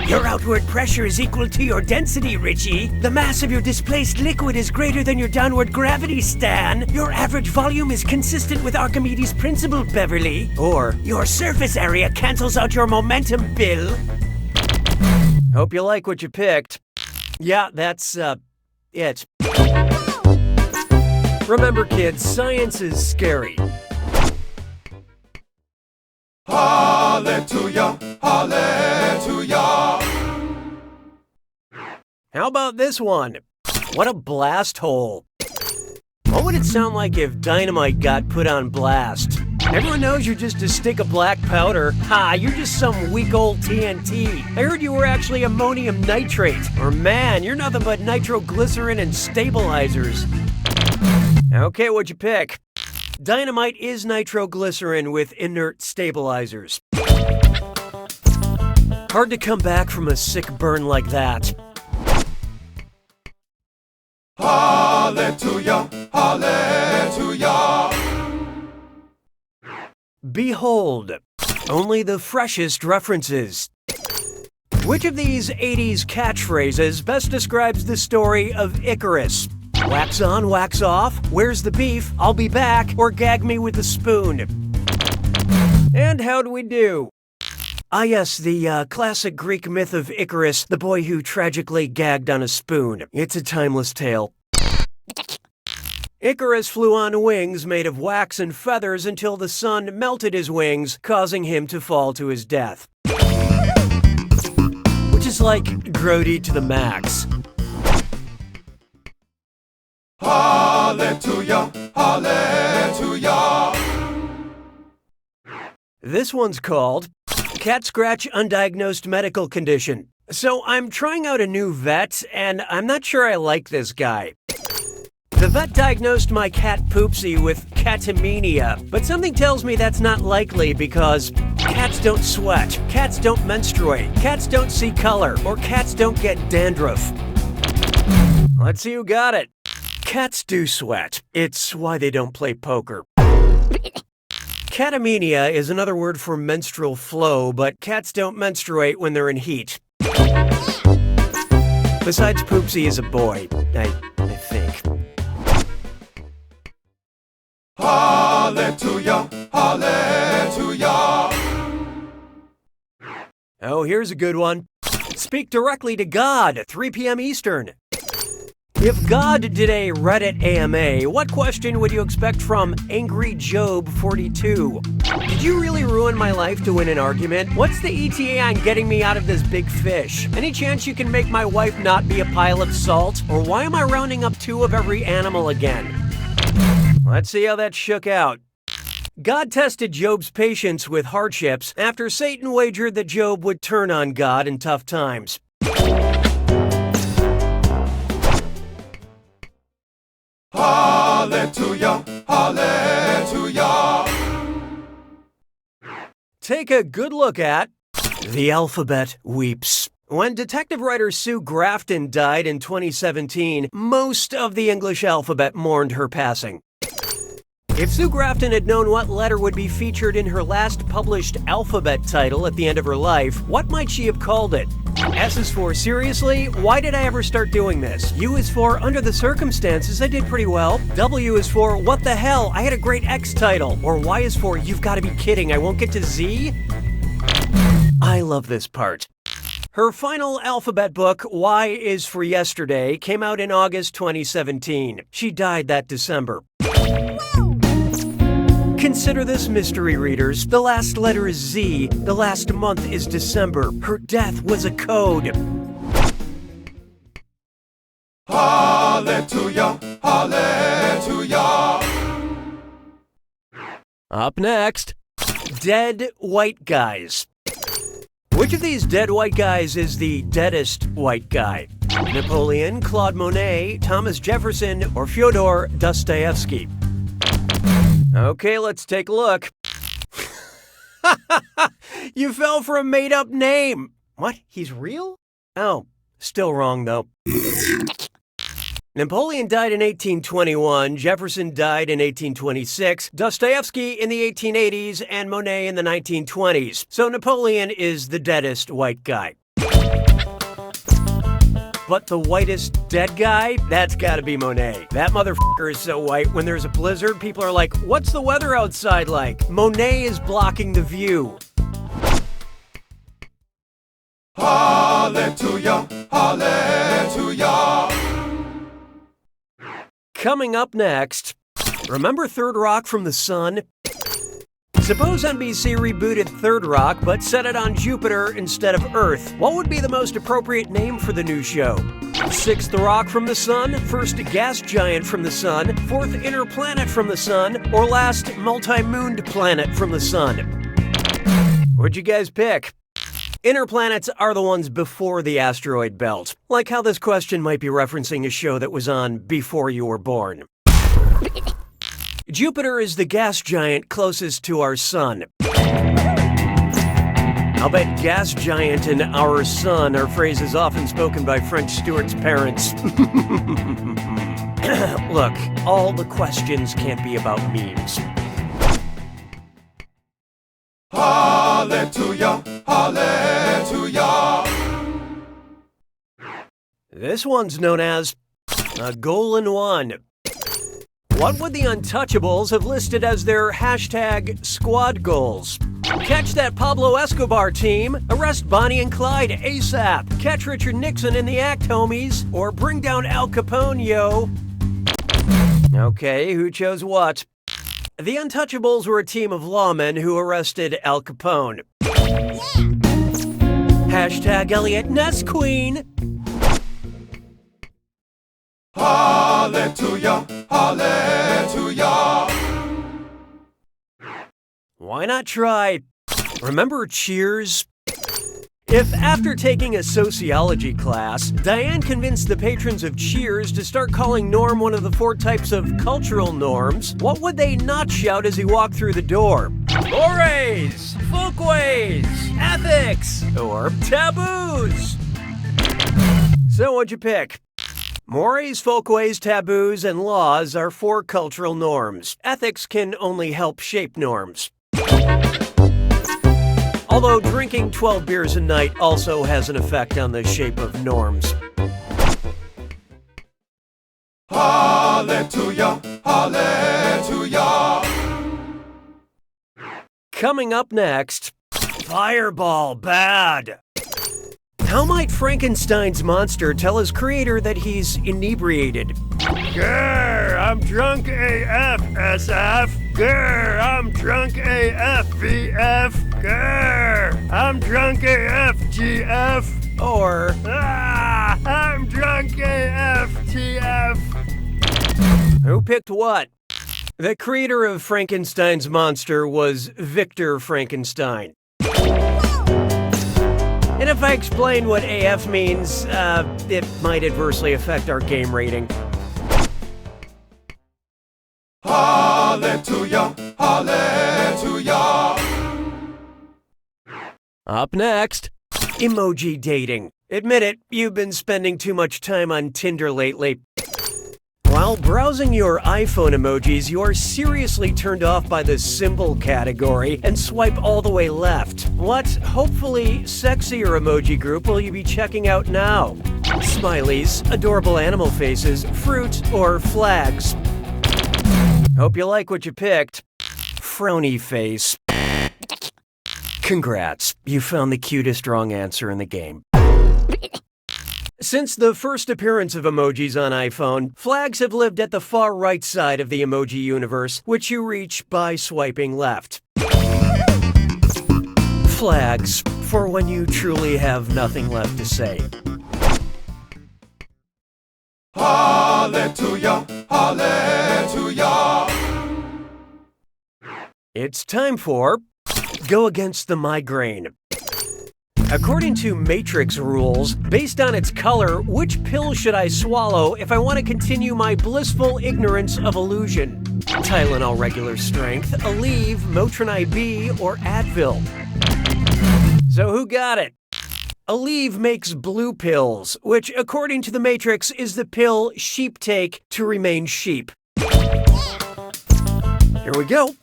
Your outward pressure is equal to your density, Richie. The mass of your displaced liquid is greater than your downward gravity, Stan. Your average volume is consistent with Archimedes' principle, Beverly. Or, your surface area cancels out your momentum, Bill. Hope you like what you picked. Yeah, that's, it. Remember, kids, science is scary. Hallelujah, hallelujah. How about this one? What a blast hole. What would it sound like if dynamite got put on blast? Everyone knows you're just a stick of black powder. Ha, you're just some weak old TNT. I heard you were actually ammonium nitrate. Or man, you're nothing but nitroglycerin and stabilizers. Okay, what'd you pick? Dynamite is nitroglycerin with inert stabilizers. Hard to come back from a sick burn like that. Hallelujah, hallelujah. Behold, only the freshest references. Which of these 80s catchphrases best describes the story of Icarus? Wax on, wax off, where's the beef, I'll be back, or gag me with a spoon? And how'd we do? Ah yes, the classic Greek myth of Icarus, the boy who tragically gagged on a spoon. It's a timeless tale. Icarus flew on wings made of wax and feathers until the sun melted his wings, causing him to fall to his death. Which is like grody to the max. Hallelujah, hallelujah. This one's called Cat Scratch Undiagnosed Medical Condition. So I'm trying out a new vet, and I'm not sure I like this guy. The vet diagnosed my cat Poopsie with catamenia, but something tells me that's not likely because cats don't sweat, cats don't menstruate, cats don't see color, or cats don't get dandruff. Let's see who got it. Cats do sweat. It's why they don't play poker. Catamenia is another word for menstrual flow, but cats don't menstruate when they're in heat. Besides, Poopsie is a boy, I think. Hallelujah, hallelujah. Oh, here's a good one. Speak directly to God at 3 p.m. Eastern. If God did a Reddit AMA, what question would you expect from Angry Job 42? Did you really ruin my life to win an argument? What's the ETA on getting me out of this big fish? Any chance you can make my wife not be a pile of salt? Or why am I rounding up 2 of every animal again? Let's see how that shook out. God tested Job's patience with hardships after Satan wagered that Job would turn on God in tough times. Hallelujah, hallelujah. Take a good look at The Alphabet Weeps. When detective writer Sue Grafton died in 2017, most of the English alphabet mourned her passing. If Sue Grafton had known what letter would be featured in her last published alphabet title at the end of her life, what might she have called it? S is for seriously, why did I ever start doing this? U is for under the circumstances, I did pretty well. W is for what the hell, I had a great X title. Or Y is for you've got to be kidding, I won't get to Z? I love this part. Her final alphabet book, Y is for Yesterday, came out in August 2017. She died that December. Consider this, mystery readers. The last letter is Z. The last month is December. Her death was a code. Hallelujah, hallelujah. Up next, dead white guys. Which of these dead white guys is the deadest white guy? Napoleon, Claude Monet, Thomas Jefferson, or Fyodor Dostoevsky? Okay, let's take a look. You fell for a made-up name. What? He's real? Oh, still wrong, though. Napoleon died in 1821, Jefferson died in 1826, Dostoevsky in the 1880s, and Monet in the 1920s. So Napoleon is the deadest white guy. But the whitest dead guy? That's gotta be Monet. That motherfucker is so white, when there's a blizzard, people are like, what's the weather outside like? Monet is blocking the view. Hallelujah, hallelujah. Coming up next, remember Third Rock from the Sun? Suppose NBC rebooted Third Rock, but set it on Jupiter instead of Earth. What would be the most appropriate name for the new show? Sixth Rock from the Sun, first gas giant from the Sun, fourth inner planet from the Sun, or last multi-mooned planet from the Sun? What'd you guys pick? Inner planets are the ones before the asteroid belt. Like how this question might be referencing a show that was on before you were born. Jupiter is the gas giant closest to our sun. I'll bet gas giant and our sun are phrases often spoken by French Stewart's parents. Look, all the questions can't be about memes. Hallelujah, hallelujah. This one's known as a goal in one. What would the Untouchables have listed as their hashtag squad goals? Catch that Pablo Escobar team, arrest Bonnie and Clyde ASAP, catch Richard Nixon in the act, homies, or bring down Al Capone, yo. Okay, who chose what? The Untouchables were a team of lawmen who arrested Al Capone. Hashtag Elliot Ness Queen. Hallelujah, hallelujah. Why not try? Remember Cheers? If after taking a sociology class, Diane convinced the patrons of Cheers to start calling Norm one of the 4 types of cultural norms, what would they not shout as he walked through the door? Mores, folkways, ethics, or taboos? So what'd you pick? Mores, folkways, taboos, and laws are four cultural norms. Ethics can only help shape norms. Although drinking 12 beers a night also has an effect on the shape of norms. Hallelujah, hallelujah. Coming up next, Fireball bad. How might Frankenstein's monster tell his creator that he's inebriated? Grr, I'm drunk AF, SF. Grr, I'm drunk AF, VF. Grr, I'm drunk AF, GF. Or, I'm drunk AF, TF. Who picked what? The creator of Frankenstein's monster was Victor Frankenstein. And if I explain what AF means, it might adversely affect our game rating. Hallelujah, hallelujah. Up next, emoji dating. Admit it, you've been spending too much time on Tinder lately. While browsing your iPhone emojis, you're seriously turned off by the symbol category and swipe all the way left. What, hopefully, sexier emoji group will you be checking out now? Smileys, adorable animal faces, fruit, or flags? Hope you like what you picked. Frowny face. Congrats, you found the cutest wrong answer in the game. Since the first appearance of emojis on iPhone, flags have lived at the far right side of the emoji universe, which you reach by swiping left. Flags, for when you truly have nothing left to say. Hallelujah, hallelujah. It's time for Go Against the Migraine. According to Matrix rules, based on its color, which pill should I swallow if I want to continue my blissful ignorance of illusion? Tylenol regular strength, Aleve, Motrin IB, or Advil? So who got it? Aleve makes blue pills, which according to the Matrix is the pill sheep take to remain sheep. Here we go.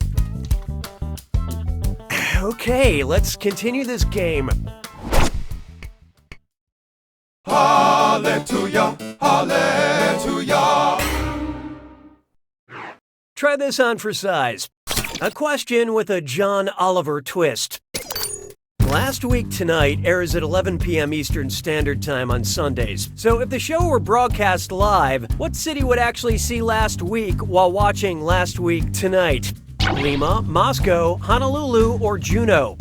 Okay, let's continue this game. Hallelujah, hallelujah. Try this on for size. A question with a John Oliver twist. Last Week Tonight airs at 11 p.m. Eastern Standard Time on Sundays. So if the show were broadcast live, what city would actually see Last Week while watching Last Week Tonight? Lima, Moscow, Honolulu, or Juneau?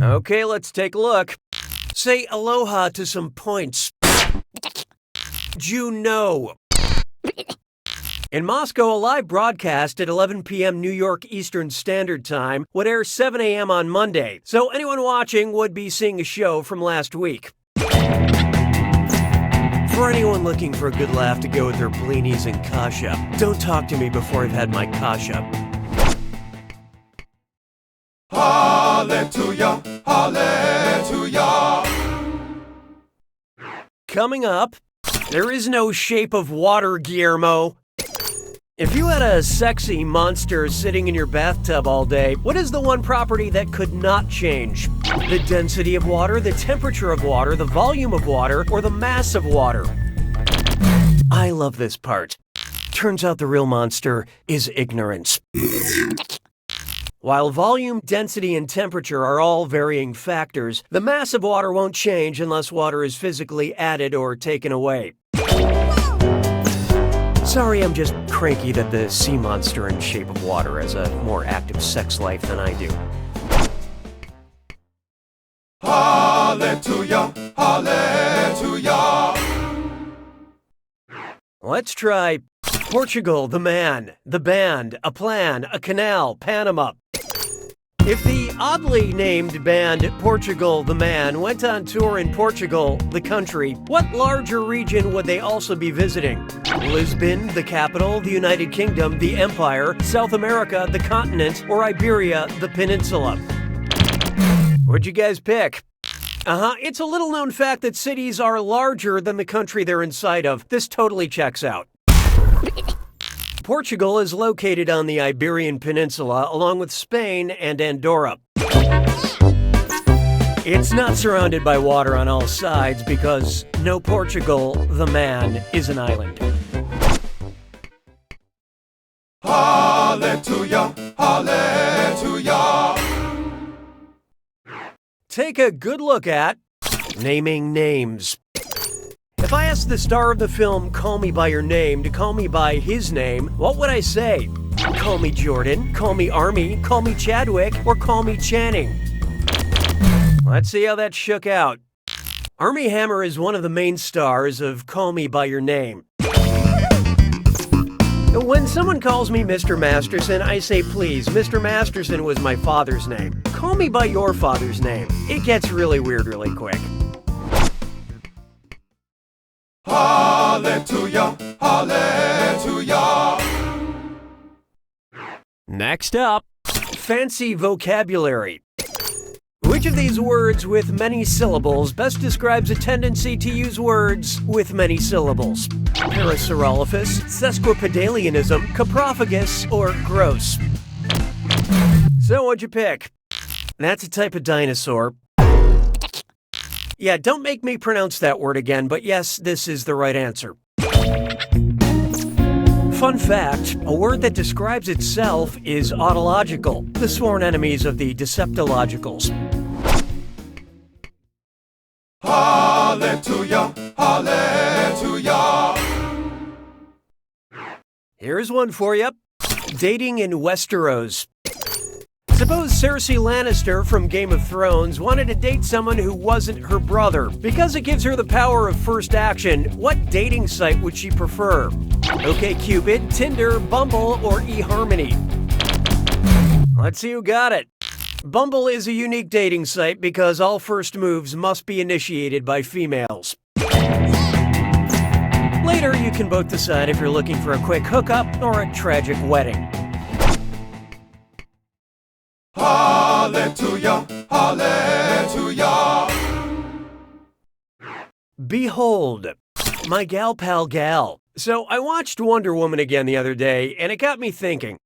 Okay, let's take a look. Say aloha to some points. Juneau. In Moscow, a live broadcast at 11 p.m. New York Eastern Standard Time would air 7 a.m. on Monday, so anyone watching would be seeing a show from last week. For anyone looking for a good laugh to go with their blinis and kasha, don't talk to me before I've had my kasha. Hallelujah, hallelujah. Coming up, there is no shape of water, Guillermo. If you had a sexy monster sitting in your bathtub all day, what is the one property that could not change? The density of water, the temperature of water, the volume of water, or the mass of water? I love this part. Turns out the real monster is ignorance. While volume, density, and temperature are all varying factors, the mass of water won't change unless water is physically added or taken away. Sorry, I'm just cranky that the sea monster in shape of water has a more active sex life than I do. Hallelujah, hallelujah. Let's try Portugal, the man, the band, a plan, a canal, Panama. If the oddly named band Portugal the Man went on tour in Portugal, the country, what larger region would they also be visiting? Lisbon, the capital, the United Kingdom, the Empire, South America, the continent, or Iberia, the peninsula? What'd you guys pick? It's a little known fact that cities are larger than the country they're inside of. This totally checks out. Portugal is located on the Iberian Peninsula, along with Spain and Andorra. It's not surrounded by water on all sides because no Portugal, the man, is an island. Hallelujah, hallelujah. Take a good look at naming names. If I asked the star of the film Call Me By Your Name to call me by his name, what would I say? Call me Jordan, call me Army, call me Chadwick, or call me Channing? Let's see how that shook out. Armie Hammer is one of the main stars of Call Me By Your Name. When someone calls me Mr. Masterson, I say, please, Mr. Masterson was my father's name. Call me by your father's name. It gets really weird really quick. Hallelujah, hallelujah. Next up, fancy vocabulary. Which of these words with many syllables best describes a tendency to use words with many syllables? Parasaurolophus, sesquipedalianism, coprophagus, or gross? So what'd you pick? That's a type of dinosaur. Yeah, don't make me pronounce that word again, but yes, this is the right answer. Fun fact, a word that describes itself is autological, the sworn enemies of the Deceptologicals. Hallelujah, hallelujah. Here's one for you. Dating in Westeros. Suppose Cersei Lannister from Game of Thrones wanted to date someone who wasn't her brother. Because it gives her the power of first action, what dating site would she prefer? OkCupid, Tinder, Bumble, or eHarmony? Let's see who got it. Bumble is a unique dating site because all first moves must be initiated by females. Later, you can both decide if you're looking for a quick hookup or a tragic wedding. Hallelujah, hallelujah. Behold, my gal pal gal. So I watched Wonder Woman again the other day, and it got me thinking.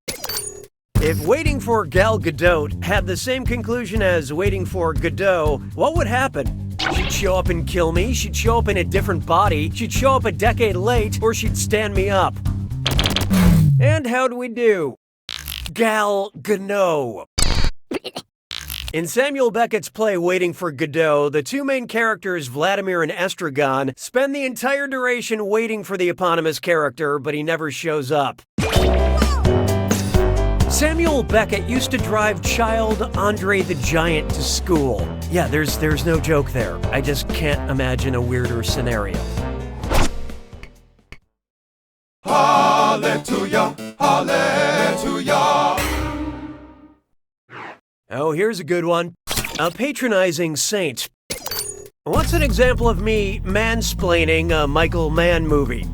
If Waiting for Gal Gadot had the same conclusion as Waiting for Godot, what would happen? She'd show up and kill me, she'd show up in a different body, she'd show up a decade late, or she'd stand me up. And how'd we do? Gal Gadot. In Samuel Beckett's play Waiting for Godot, the two main characters, Vladimir and Estragon, spend the entire duration waiting for the eponymous character, but he never shows up. Samuel Beckett used to drive child Andre the Giant to school. Yeah, there's no joke there. I just can't imagine a weirder scenario. Hallelujah, hallelujah. Oh, here's a good one. A patronizing saint. What's an example of me mansplaining a Michael Mann movie?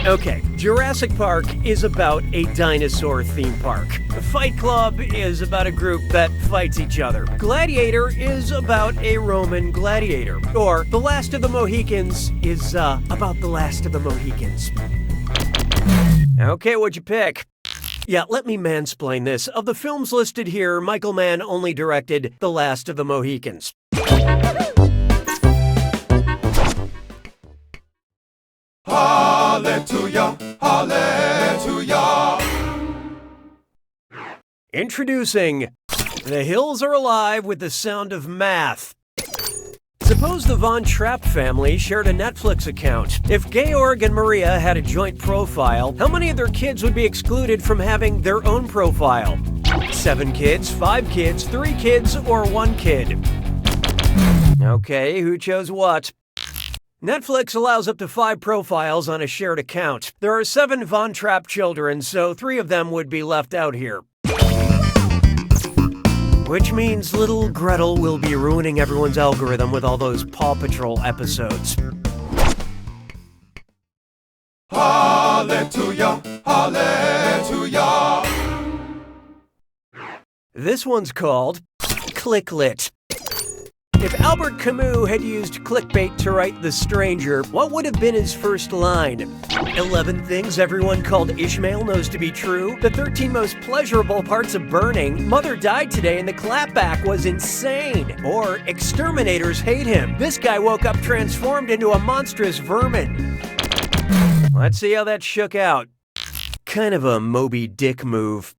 Okay, Jurassic Park is about a dinosaur theme park. Fight Club is about a group that fights each other. Gladiator is about a Roman gladiator. Or The Last of the Mohicans is about the last of the Mohicans. Okay, what'd you pick? Yeah, let me mansplain this. Of the films listed here, Michael Mann only directed The Last of the Mohicans. Hallelujah, hallelujah. Introducing The Hills Are Alive with the Sound of Math. Suppose the Von Trapp family shared a Netflix account. If Georg and Maria had a joint profile, how many of their kids would be excluded from having their own profile? 7 kids, 5 kids, 3 kids, or 1 kid? Okay, who chose what? Netflix allows up to 5 profiles on a shared account. There are 7 Von Trapp children, so 3 of them would be left out here. Which means little Gretel will be ruining everyone's algorithm with all those Paw Patrol episodes. Hallelujah, hallelujah. This one's called Clicklit. If Albert Camus had used clickbait to write The Stranger, what would have been his first line? 11 things everyone called Ishmael knows to be true. The 13 most pleasurable parts of burning. Mother died today and the clapback was insane. Or exterminators hate him. This guy woke up transformed into a monstrous vermin. Let's see how that shook out. Kind of a Moby Dick move.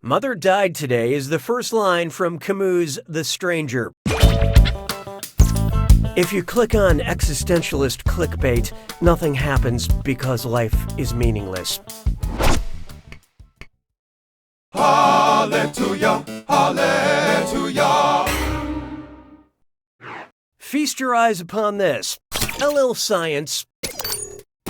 Mother died today is the first line from Camus' The Stranger. If you click on existentialist clickbait, nothing happens because life is meaningless. Hallelujah, hallelujah. Feast your eyes upon this. A little science.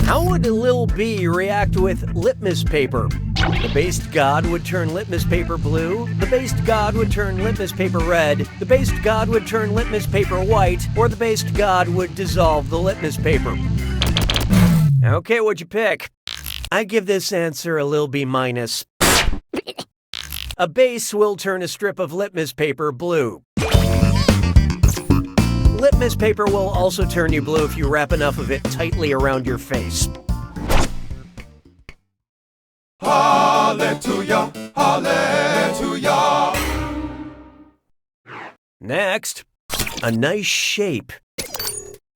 How would a Lil B react with litmus paper? The based god would turn litmus paper blue, the based god would turn litmus paper red, the based god would turn litmus paper white, or the based god would dissolve the litmus paper. Okay, what'd you pick? I give this answer a Lil B minus. A base will turn a strip of litmus paper blue. Litmus paper will also turn you blue if you wrap enough of it tightly around your face. Hallelujah, hallelujah. Next, a nice shape.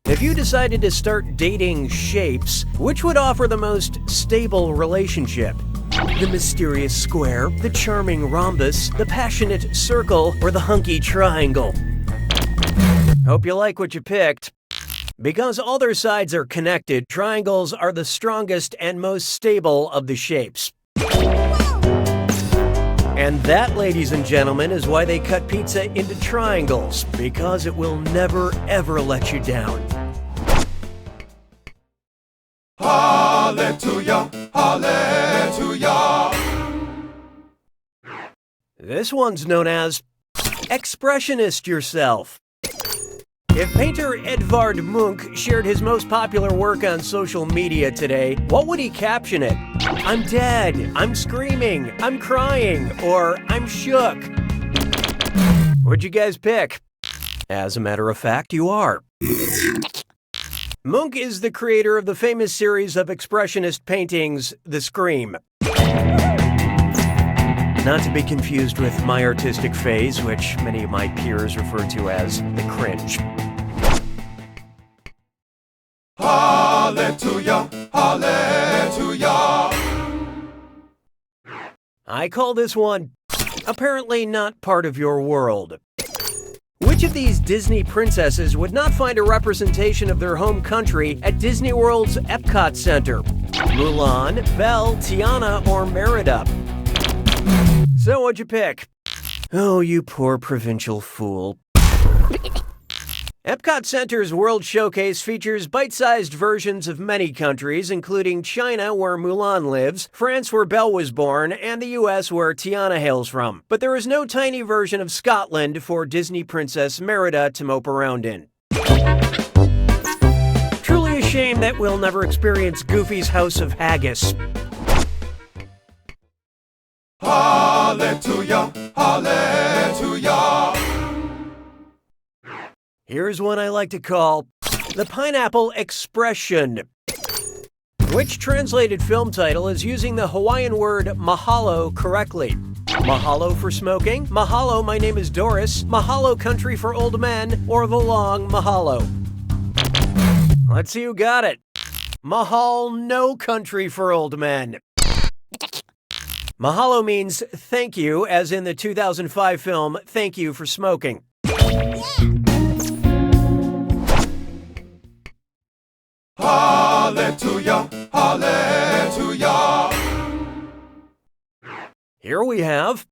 If you decided to start dating shapes, which would offer the most stable relationship? The mysterious square, the charming rhombus, the passionate circle, or the hunky triangle? Hope you like what you picked. Because all their sides are connected, triangles are the strongest and most stable of the shapes. And that, ladies and gentlemen, is why they cut pizza into triangles, because it will never, ever let you down. Hallelujah, hallelujah. This one's known as Expressionist Yourself. If painter Edvard Munch shared his most popular work on social media today, what would he caption it? I'm dead, I'm screaming, I'm crying, or I'm shook. What'd you guys pick? As a matter of fact, you are. Munch is the creator of the famous series of expressionist paintings, The Scream. Not to be confused with my artistic phase, which many of my peers refer to as the cringe. Hallelujah, hallelujah. I call this one apparently not part of your world. Which of these Disney princesses would not find a representation of their home country at Disney World's Epcot Center? Mulan, Belle, Tiana, or Merida? So what'd you pick? Oh, you poor provincial fool. Epcot Center's World Showcase features bite-sized versions of many countries, including China, where Mulan lives, France, where Belle was born, and the US, where Tiana hails from. But there is no tiny version of Scotland for Disney Princess Merida to mope around in. Truly a shame that we'll never experience Goofy's House of Haggis. Hallelujah, hallelujah. Here's one I like to call the Pineapple Expression. Which translated film title is using the Hawaiian word mahalo correctly? Mahalo for smoking, mahalo my name is Doris, mahalo country for old men, or the long mahalo? Let's see who got it. Mahal no country for old men. Mahalo means thank you, as in the 2005 film Thank You for Smoking. Hallelujah, hallelujah. Here we have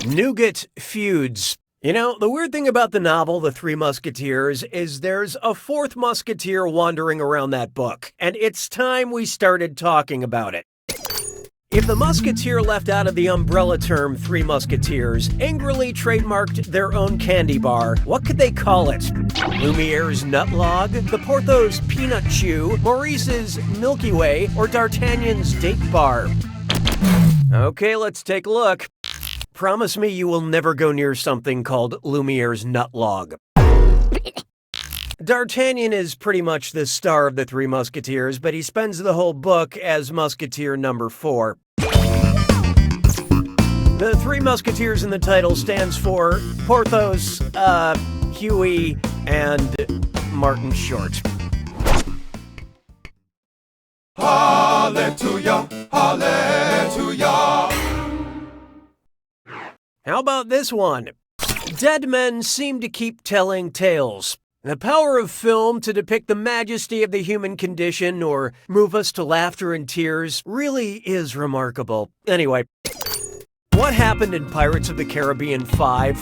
Nougat Feuds. You know, the weird thing about the novel The Three Musketeers is there's a fourth musketeer wandering around that book, and it's time we started talking about it. If the musketeer left out of the umbrella term Three Musketeers angrily trademarked their own candy bar, what could they call it? Lumiere's Nut Log, the Porthos Peanut Chew, Maurice's Milky Way, or D'Artagnan's Date Bar? Okay, let's take a look. Promise me you will never go near something called Lumiere's Nutlog. D'Artagnan is pretty much the star of the Three Musketeers, but he spends the whole book as Musketeer number 4. The Three Musketeers in the title stands for Porthos, Huey, and Martin Short. Hallelujah, hallelujah. How about this one? Dead men seem to keep telling tales. The power of film to depict the majesty of the human condition or move us to laughter and tears really is remarkable. Anyway, what happened in Pirates of the Caribbean 5?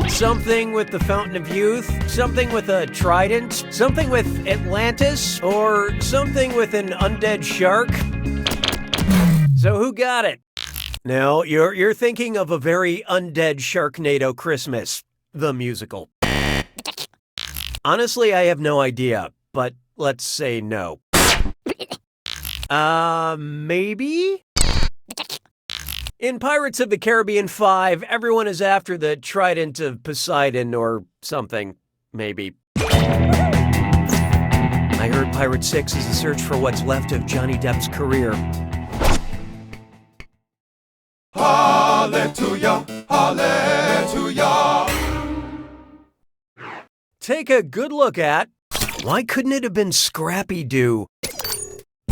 Something with the Fountain of Youth? Something with a trident? Something with Atlantis? Or something with an undead shark? So who got it? No, you're thinking of A Very Undead Sharknado Christmas, the musical. Honestly, I have no idea, but let's say no. Maybe? In Pirates of the Caribbean 5, everyone is after the Trident of Poseidon or something, maybe. I heard Pirate 6 is a search for what's left of Johnny Depp's career. Hallelujah, hallelujah. Take a good look at, why couldn't it have been Scrappy-Doo?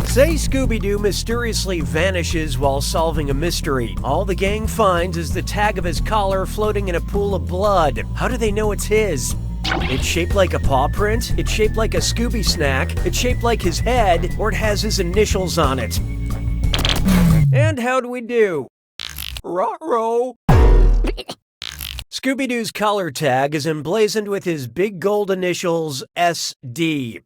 Say Scooby-Doo mysteriously vanishes while solving a mystery. All the gang finds is the tag of his collar floating in a pool of blood. How do they know it's his? It's shaped like a paw print, it's shaped like a Scooby snack, it's shaped like his head, or it has his initials on it. And how do we do? Ruh-roh. Scooby-Doo's collar tag is emblazoned with his big gold initials SD.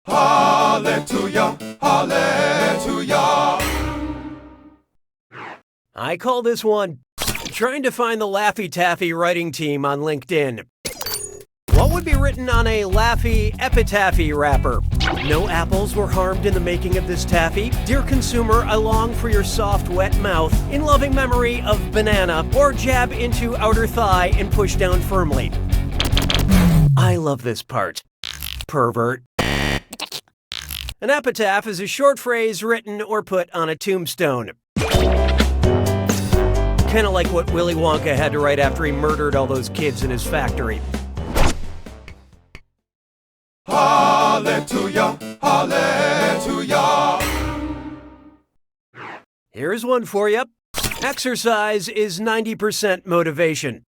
Hallelujah, hallelujah. I call this one trying to find the Laffy Taffy writing team on LinkedIn. What would be written on a Laffy Epitaphy wrapper? No apples were harmed in the making of this taffy. Dear consumer, I long for your soft, wet mouth in loving memory of banana, or jab into outer thigh and push down firmly. I love this part. Pervert. An epitaph is a short phrase written or put on a tombstone. Kind of like what Willy Wonka had to write after he murdered all those kids in his factory. Hallelujah, hallelujah. Here's one for you. Exercise is 90% motivation.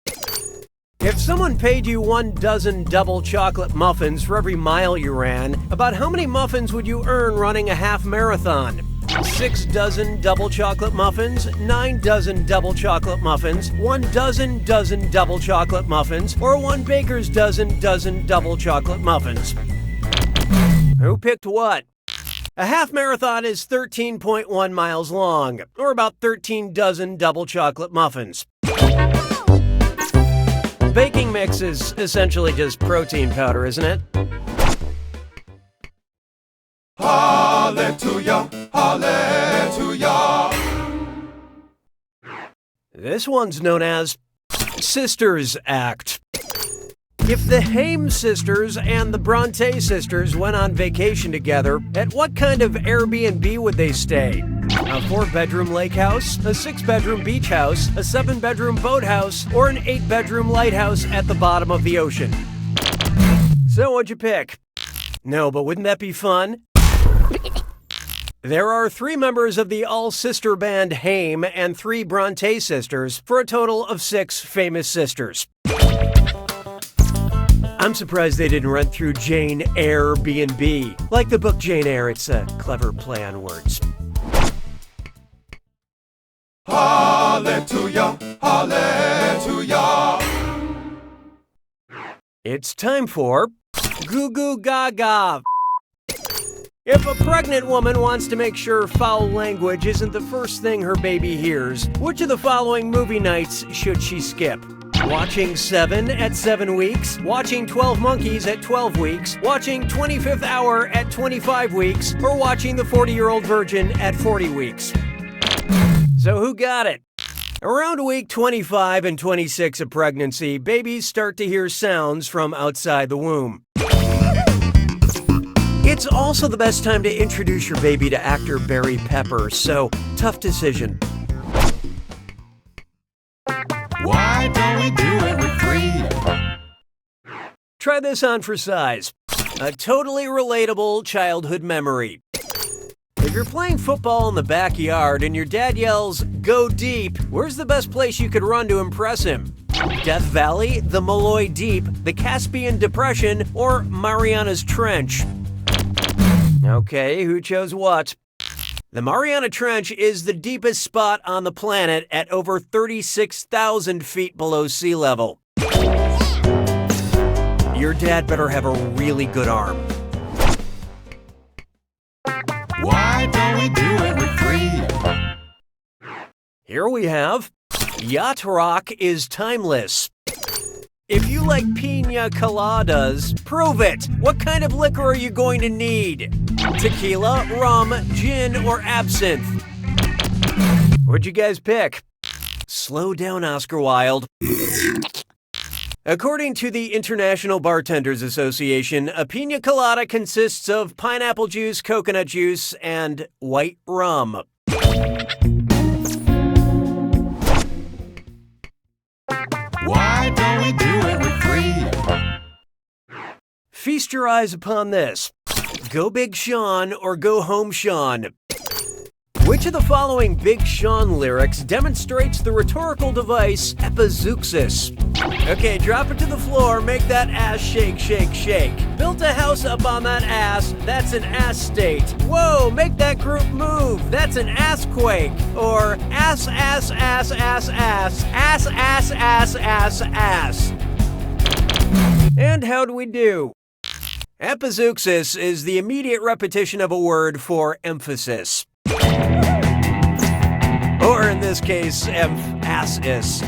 If someone paid you 1 dozen double chocolate muffins for every mile you ran, about how many muffins would you earn running a half marathon? 6 dozen double chocolate muffins, 9 dozen double chocolate muffins, 1 dozen double chocolate muffins, or 1 baker's dozen double chocolate muffins. Who picked what? A half marathon is 13.1 miles long, or about 13 dozen double chocolate muffins. Baking mix is essentially just protein powder, isn't it? Hallelujah, hallelujah. This one's known as Sisters Act. If the Haim sisters and the Bronte sisters went on vacation together, at what kind of Airbnb would they stay? A 4-bedroom lake house, a 6-bedroom beach house, a 7-bedroom boathouse, or an 8-bedroom lighthouse at the bottom of the ocean? So what'd you pick? No, but wouldn't that be fun? There are 3 members of the all-sister band Haim and 3 Bronte sisters, for a total of 6 famous sisters. I'm surprised they didn't run through Jane Airbnb. Like the book Jane Eyre, it's a clever play on words. Hallelujah, hallelujah. It's time for Goo Goo Gaga. If a pregnant woman wants to make sure foul language isn't the first thing her baby hears, which of the following movie nights should she skip? Watching Seven at 7 weeks, watching 12 Monkeys at 12 weeks, watching 25th Hour at 25 weeks, or watching The 40-Year-Old Virgin at 40 weeks. So who got it? Around week 25 and 26 of pregnancy, babies start to hear sounds from outside the womb. It's also the best time to introduce your baby to actor Barry Pepper, so tough decision. Why don't we do it with three? Try this on for size. A totally relatable childhood memory. If you're playing football in the backyard and your dad yells, "Go deep," where's the best place you could run to impress him? Death Valley, the Malloy Deep, the Caspian Depression, or Mariana's Trench? Okay, who chose what? The Mariana Trench is the deepest spot on the planet at over 36,000 feet below sea level. Your dad better have a really good arm. Why don't we do it with three? Here we have Yacht Rock is timeless. If you like pina coladas, prove it. What kind of liquor are you going to need? Tequila, rum, gin, or absinthe? What'd you guys pick? Slow down, Oscar Wilde. According to the International Bartenders Association, a pina colada consists of pineapple juice, coconut juice, and white rum. Why don't we do it with three? Feast your eyes upon this. Go Big Sean or Go Home Sean. Which of the following Big Sean lyrics demonstrates the rhetorical device epizeuxis? Okay, drop it to the floor, make that ass shake, shake, shake. Built a house up on that ass, that's an ass state. Whoa, make that group move, that's an assquake. Or ass, ass, ass, ass, ass, ass, ass, ass, ass, ass. And how'd we do? Epizeuxis is the immediate repetition of a word for emphasis. Or in this case, emphasis.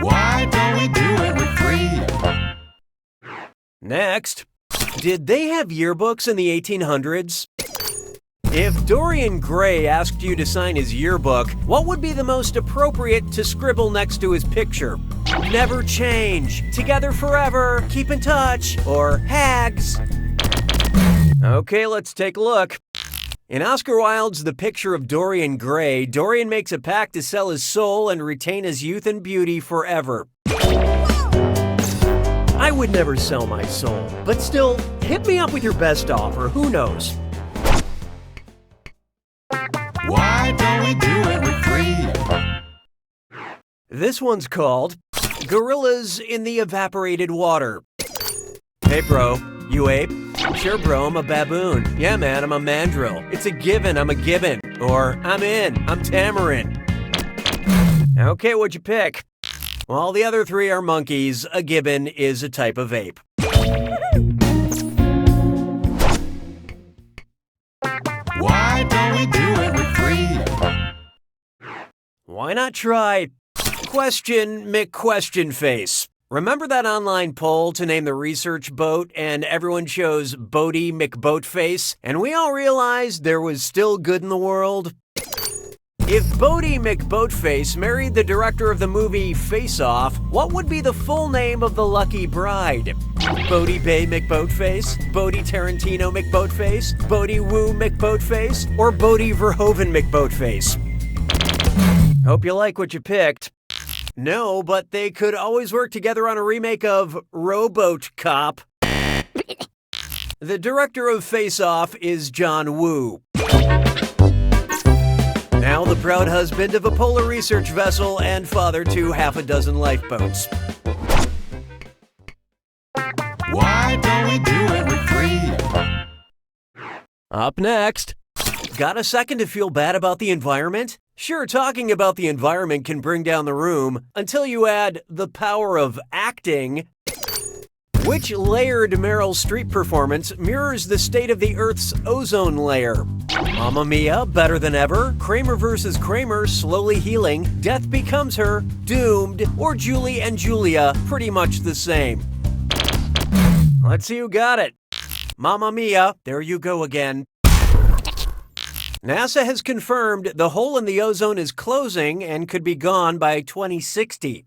Why don't we do it with three? Next, did they have yearbooks in the 1800s? If Dorian Gray asked you to sign his yearbook, what would be the most appropriate to scribble next to his picture? Never change, together forever, keep in touch, or hags? Okay, let's take a look. In Oscar Wilde's The Picture of Dorian Gray, Dorian makes a pact to sell his soul and retain his youth and beauty forever. I would never sell my soul, but still, hit me up with your best offer, who knows? Why don't we do it with three? This one's called Gorillas in the Evaporated Water. Hey bro, you ape? Sure bro, I'm a baboon. Yeah man, I'm a mandrill. It's a given, I'm a gibbon. Or I'm in, I'm tamarin. Okay, what'd you pick? Well, the other three are monkeys. A gibbon is a type of ape. Why don't we do it with three? Why not try Question McQuestion Face? Remember that online poll to name the research boat and everyone chose Boaty McBoatface and we all realized there was still good in the world? If Boaty McBoatface married the director of the movie Face Off, what would be the full name of the lucky bride? Boaty Bay McBoatface? Boaty Tarantino McBoatface? Boaty Woo McBoatface? Or Boaty Verhoeven McBoatface? Hope you like what you picked. No, but they could always work together on a remake of Rowboat Cop. The director of Face Off is John Woo. Now the proud husband of a polar research vessel and father to half a dozen lifeboats. Why don't we do it with three? Up next. Got a second to feel bad about the environment? Sure, talking about the environment can bring down the room until you add the power of acting. Which layered Meryl Streep performance mirrors the state of the Earth's ozone layer? Mamma Mia, Better Than Ever, Kramer vs. Kramer, Slowly Healing, Death Becomes Her, Doomed, or Julie and Julia, pretty much the same. Let's see who got it. Mamma Mia, there you go again. NASA has confirmed the hole in the ozone is closing and could be gone by 2060.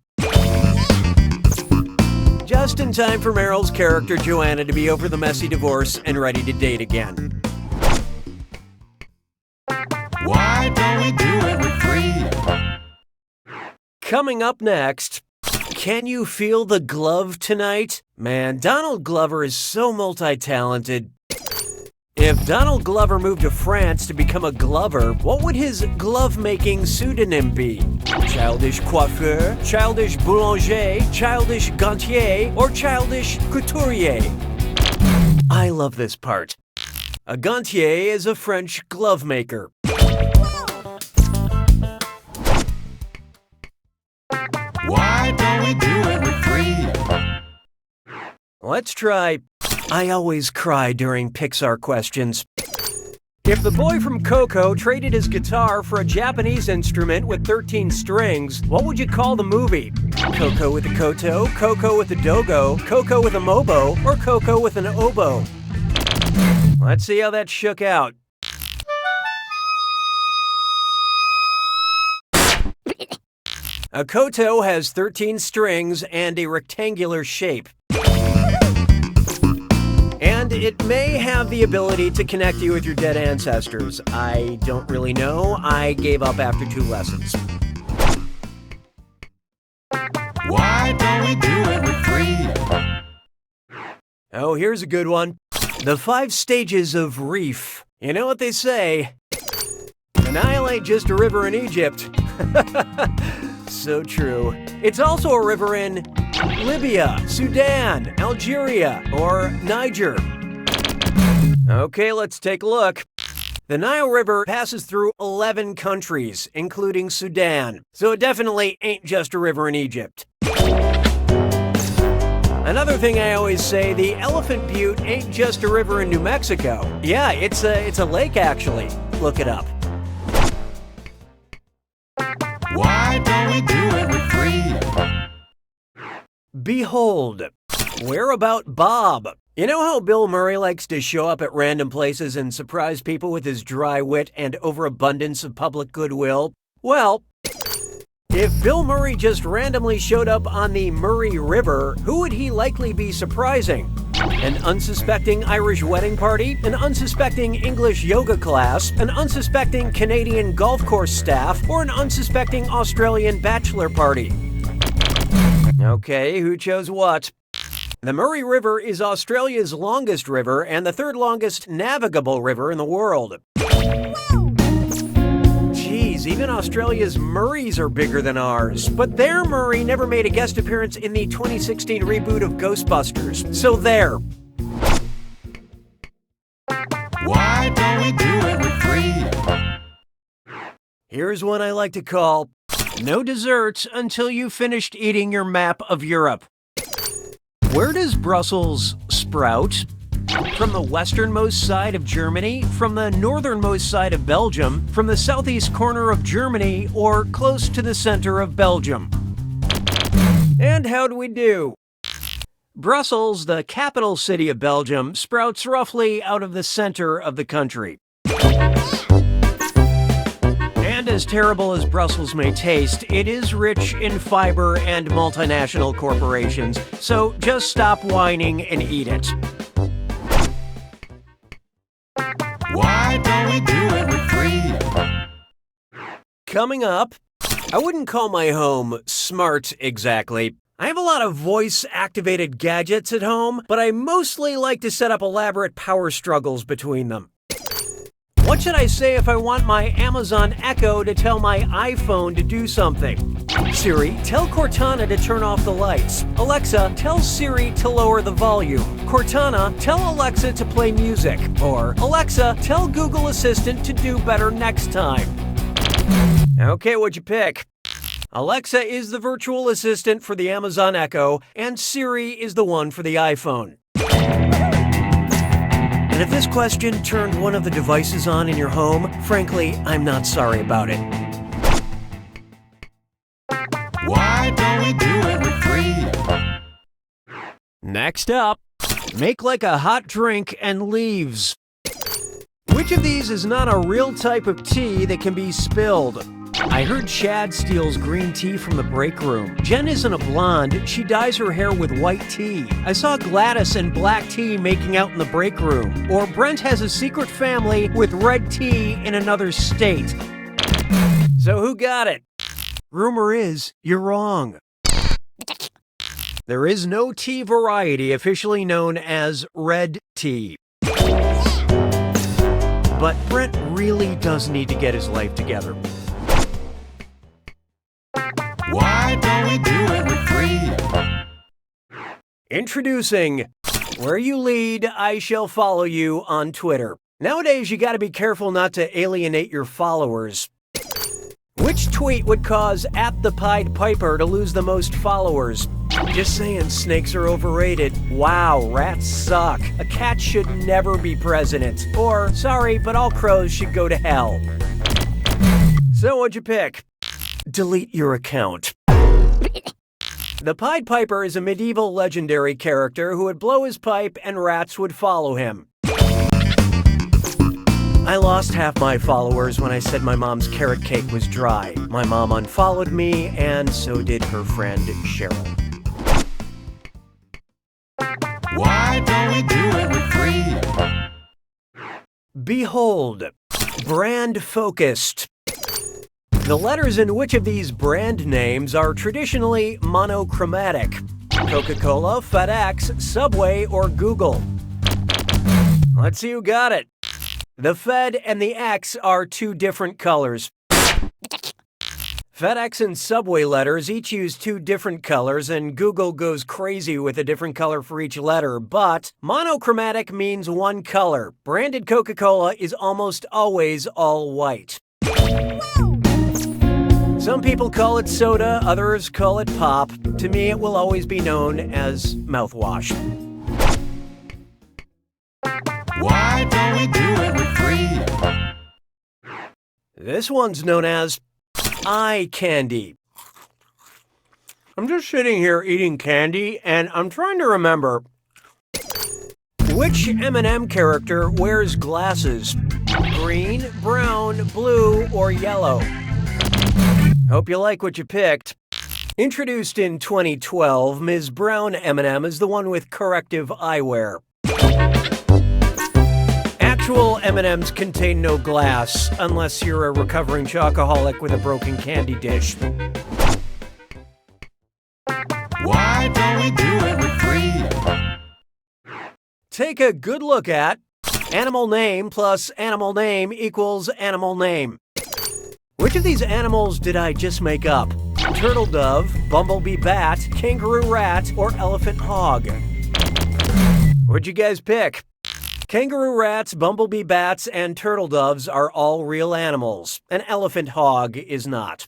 Just in time for Meryl's character Joanna to be over the messy divorce and ready to date again. Why don't we do it with 3? Coming up next, can you feel the glove tonight? Man, Donald Glover is so multi-talented. If Donald Glover moved to France to become a glover, what would his glove-making pseudonym be? Childish Coiffeur, Childish Boulanger, Childish Gantier, or Childish Couturier? I love this part. A gantier is a French glove maker. Why don't we do it with 3? Let's try I always cry during Pixar questions. If the boy from Coco traded his guitar for a Japanese instrument with 13 strings, what would you call the movie? Coco with a koto, Coco with a dogo, Coco with a mobo, or Coco with an oboe? Let's see how that shook out. A koto has 13 strings and a rectangular shape. And it may have the ability to connect you with your dead ancestors. I don't really know. I gave up after 2 lessons. Why don't we do it with 3? Oh, here's a good one. The 5 stages of Reef. You know what they say? The Nile ain't just a river in Egypt. So true. It's also a river in Libya, Sudan, Algeria, or Niger. Okay, let's take a look. The Nile River passes through 11 countries, including Sudan, so it definitely ain't just a river in Egypt. Another thing I always say, the Elephant Butte ain't just a river in New Mexico. Yeah, it's a lake actually. Look it up. Why don't we do it with 3? Behold, where about Bob? You know how Bill Murray likes to show up at random places and surprise people with his dry wit and overabundance of public goodwill? Well, if Bill Murray just randomly showed up on the Murray River, who would he likely be surprising? An unsuspecting Irish wedding party, an unsuspecting English yoga class, an unsuspecting Canadian golf course staff, or an unsuspecting Australian bachelor party? Okay, who chose what? The Murray River is Australia's longest river and the 3rd longest navigable river in the world. Geez, even Australia's Murrays are bigger than ours. But their Murray never made a guest appearance in the 2016 reboot of Ghostbusters. So there. Why don't we do it with 3? Here's one I like to call No Desserts Until You've Finished Eating Your Map of Europe. Where does Brussels sprout? From the westernmost side of Germany, from the northernmost side of Belgium, from the southeast corner of Germany, or close to the center of Belgium? And how do we do? Brussels, the capital city of Belgium, sprouts roughly out of the center of the country. And as terrible as Brussels may taste, it is rich in fiber and multinational corporations, so just stop whining and eat it. Why don't we do it with 3? Coming up, I wouldn't call my home smart exactly. I have a lot of voice-activated gadgets at home, but I mostly like to set up elaborate power struggles between them. What should I say if I want my Amazon Echo to tell my iPhone to do something? Siri, tell Cortana to turn off the lights. Alexa, tell Siri to lower the volume. Cortana, tell Alexa to play music. Or, Alexa, tell Google Assistant to do better next time. Okay, what'd you pick? Alexa is the virtual assistant for the Amazon Echo, and Siri is the one for the iPhone. And if this question turned one of the devices on in your home, frankly, I'm not sorry about it. Why don't we do it with 3? Next up, make like a hot drink and leaves. Which of these is not a real type of tea that can be spilled? I heard Chad steals green tea from the break room. Jen isn't a blonde, she dyes her hair with white tea. I saw Gladys and black tea making out in the break room. Or Brent has a secret family with red tea in another state. So who got it? Rumor is, you're wrong. There is no tea variety officially known as red tea. But Brent really does need to get his life together. Why don't we do it with 3? Introducing Where You Lead, I Shall Follow You on Twitter. Nowadays, you gotta be careful not to alienate your followers. Which tweet would cause @thepied Piper to lose the most followers? Just saying, snakes are overrated. Wow, rats suck. A cat should never be president. Or, sorry, but all crows should go to hell. So what'd you pick? Delete your account. The Pied Piper is a medieval legendary character who would blow his pipe and rats would follow him. I lost half my followers when I said my mom's carrot cake was dry. My mom unfollowed me, and so did her friend Cheryl. Why don't we do it with 3? Behold, brand focused. The letters in which of these brand names are traditionally monochromatic? Coca-Cola, FedEx, Subway, or Google? Let's see who got it. The Fed and the X are two different colors. FedEx and Subway letters each use two different colors, and Google goes crazy with a different color for each letter, but monochromatic means one color. Branded Coca-Cola is almost always all white. Some people call it soda, others call it pop. To me, it will always be known as mouthwash. Why don't we do it with 3? This one's known as eye candy. I'm just sitting here eating candy, and I'm trying to remember which M&M character wears glasses? Green, brown, blue, or yellow? Hope you like what you picked. Introduced in 2012, Ms. Brown M&M is the one with corrective eyewear. Actual M&Ms contain no glass, unless you're a recovering chocoholic with a broken candy dish. Why don't we do it with 3? Take a good look at animal name plus animal name equals animal name. Which of these animals did I just make up? Turtle dove, bumblebee bat, kangaroo rat, or elephant hog? What'd you guys pick? Kangaroo rats, bumblebee bats, and turtle doves are all real animals. An elephant hog is not.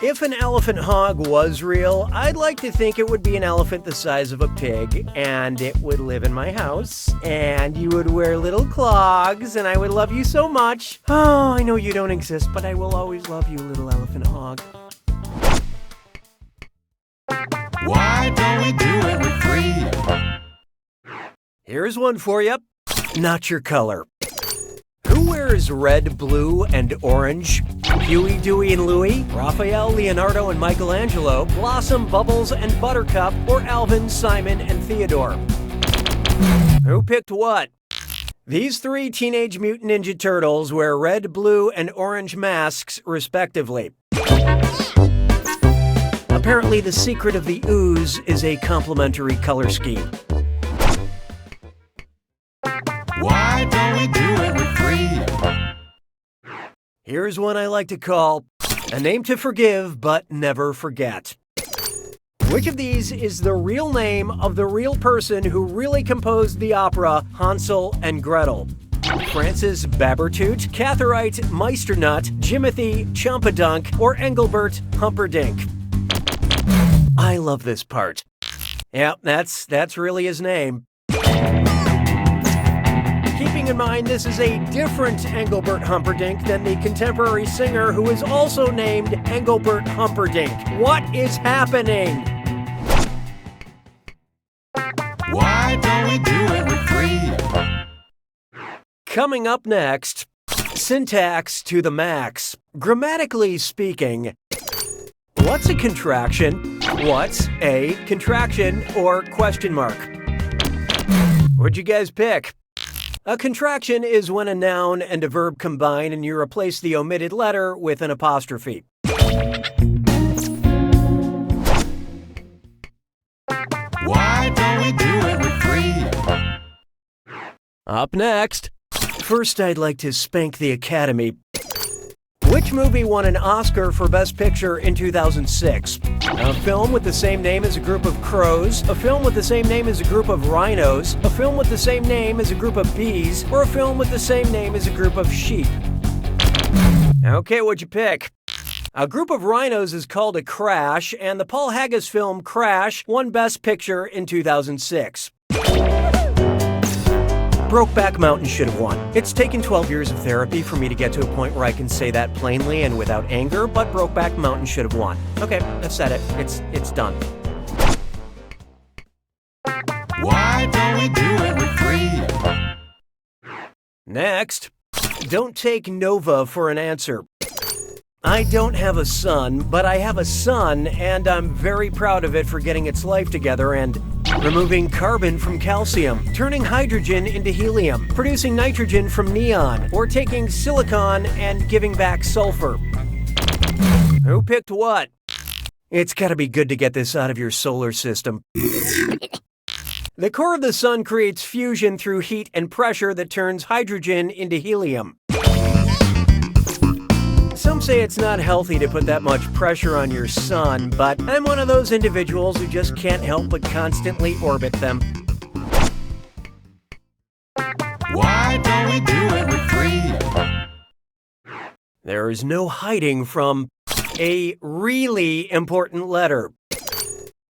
If an elephant hog was real, I'd like to think it would be an elephant the size of a pig, and it would live in my house, and you would wear little clogs, and I would love you so much. Oh, I know you don't exist, but I will always love you, little elephant hog. Why don't we do it with 3? Here's one for you. Not your color. Who wears red, blue, and orange? Huey, Dewey, and Louie, Raphael, Leonardo, and Michelangelo, Blossom, Bubbles, and Buttercup, or Alvin, Simon, and Theodore? Who picked what? These three Teenage Mutant Ninja Turtles wear red, blue, and orange masks, respectively. Apparently, the secret of the ooze is a complementary color scheme. Why don't we do it with 3? Here's one I like to call a name to forgive but never forget. Which of these is the real name of the real person who really composed the opera Hansel and Gretel? Francis Babertute, Catherite, Meisternut, Jimothy, Chompadunk, or Engelbert Humperdinck? I love this part. Yep, that's really his name. Keeping in mind this is a different Engelbert Humperdinck than the contemporary singer who is also named Engelbert Humperdinck. What is happening? Why don't we do it with three? Coming up next, syntax to the max. Grammatically speaking, what's a contraction? What's a contraction or question mark? What'd you guys pick? A contraction is when a noun and a verb combine and you replace the omitted letter with an apostrophe. Why don't we do it with three? Up next. First, I'd like to spank the Academy. Which movie won an Oscar for Best Picture in 2006? A film with the same name as a group of crows, a film with the same name as a group of rhinos, a film with the same name as a group of bees, or a film with the same name as a group of sheep? Okay, what'd you pick? A group of rhinos is called a crash, and the Paul Haggis film Crash won Best Picture in 2006. Brokeback Mountain should have won. It's taken 12 years of therapy for me to get to a point where I can say that plainly and without anger, but Brokeback Mountain should have won. Okay, I've said it. It's done. Why don't we do it with three? Next, don't take Nova for an answer. I don't have a son, but I have a son, and I'm very proud of it for getting its life together and removing carbon from calcium, turning hydrogen into helium, producing nitrogen from neon, or taking silicon and giving back sulfur. Who picked what? It's gotta be good to get this out of your solar system. The core of the sun creates fusion through heat and pressure that turns hydrogen into helium. Some say it's not healthy to put that much pressure on your sun, but I'm one of those individuals who just can't help but constantly orbit them. Why don't we do it with three? There is no hiding from a really important letter.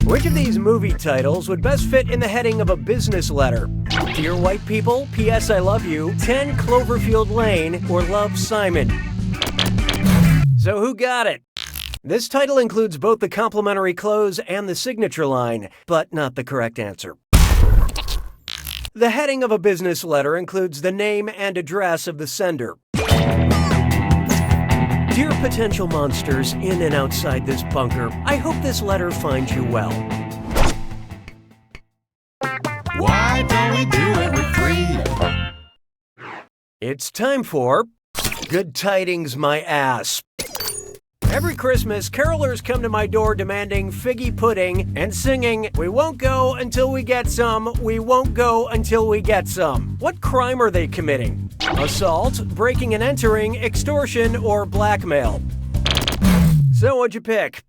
Which of these movie titles would best fit in the heading of a business letter? Dear White People, P.S. I Love You, 10 Cloverfield Lane, or Love, Simon? So who got it? This title includes both the complimentary close and the signature line, but not the correct answer. The heading of a business letter includes the name and address of the sender. Dear potential monsters in and outside this bunker, I hope this letter finds you well. Why don't we do it with three? It's time for Good Tidings My Ass. Every Christmas, carolers come to my door demanding figgy pudding and singing, "We won't go until we get some, we won't go until we get some." What crime are they committing? Assault, breaking and entering, extortion, or blackmail? So what'd you pick?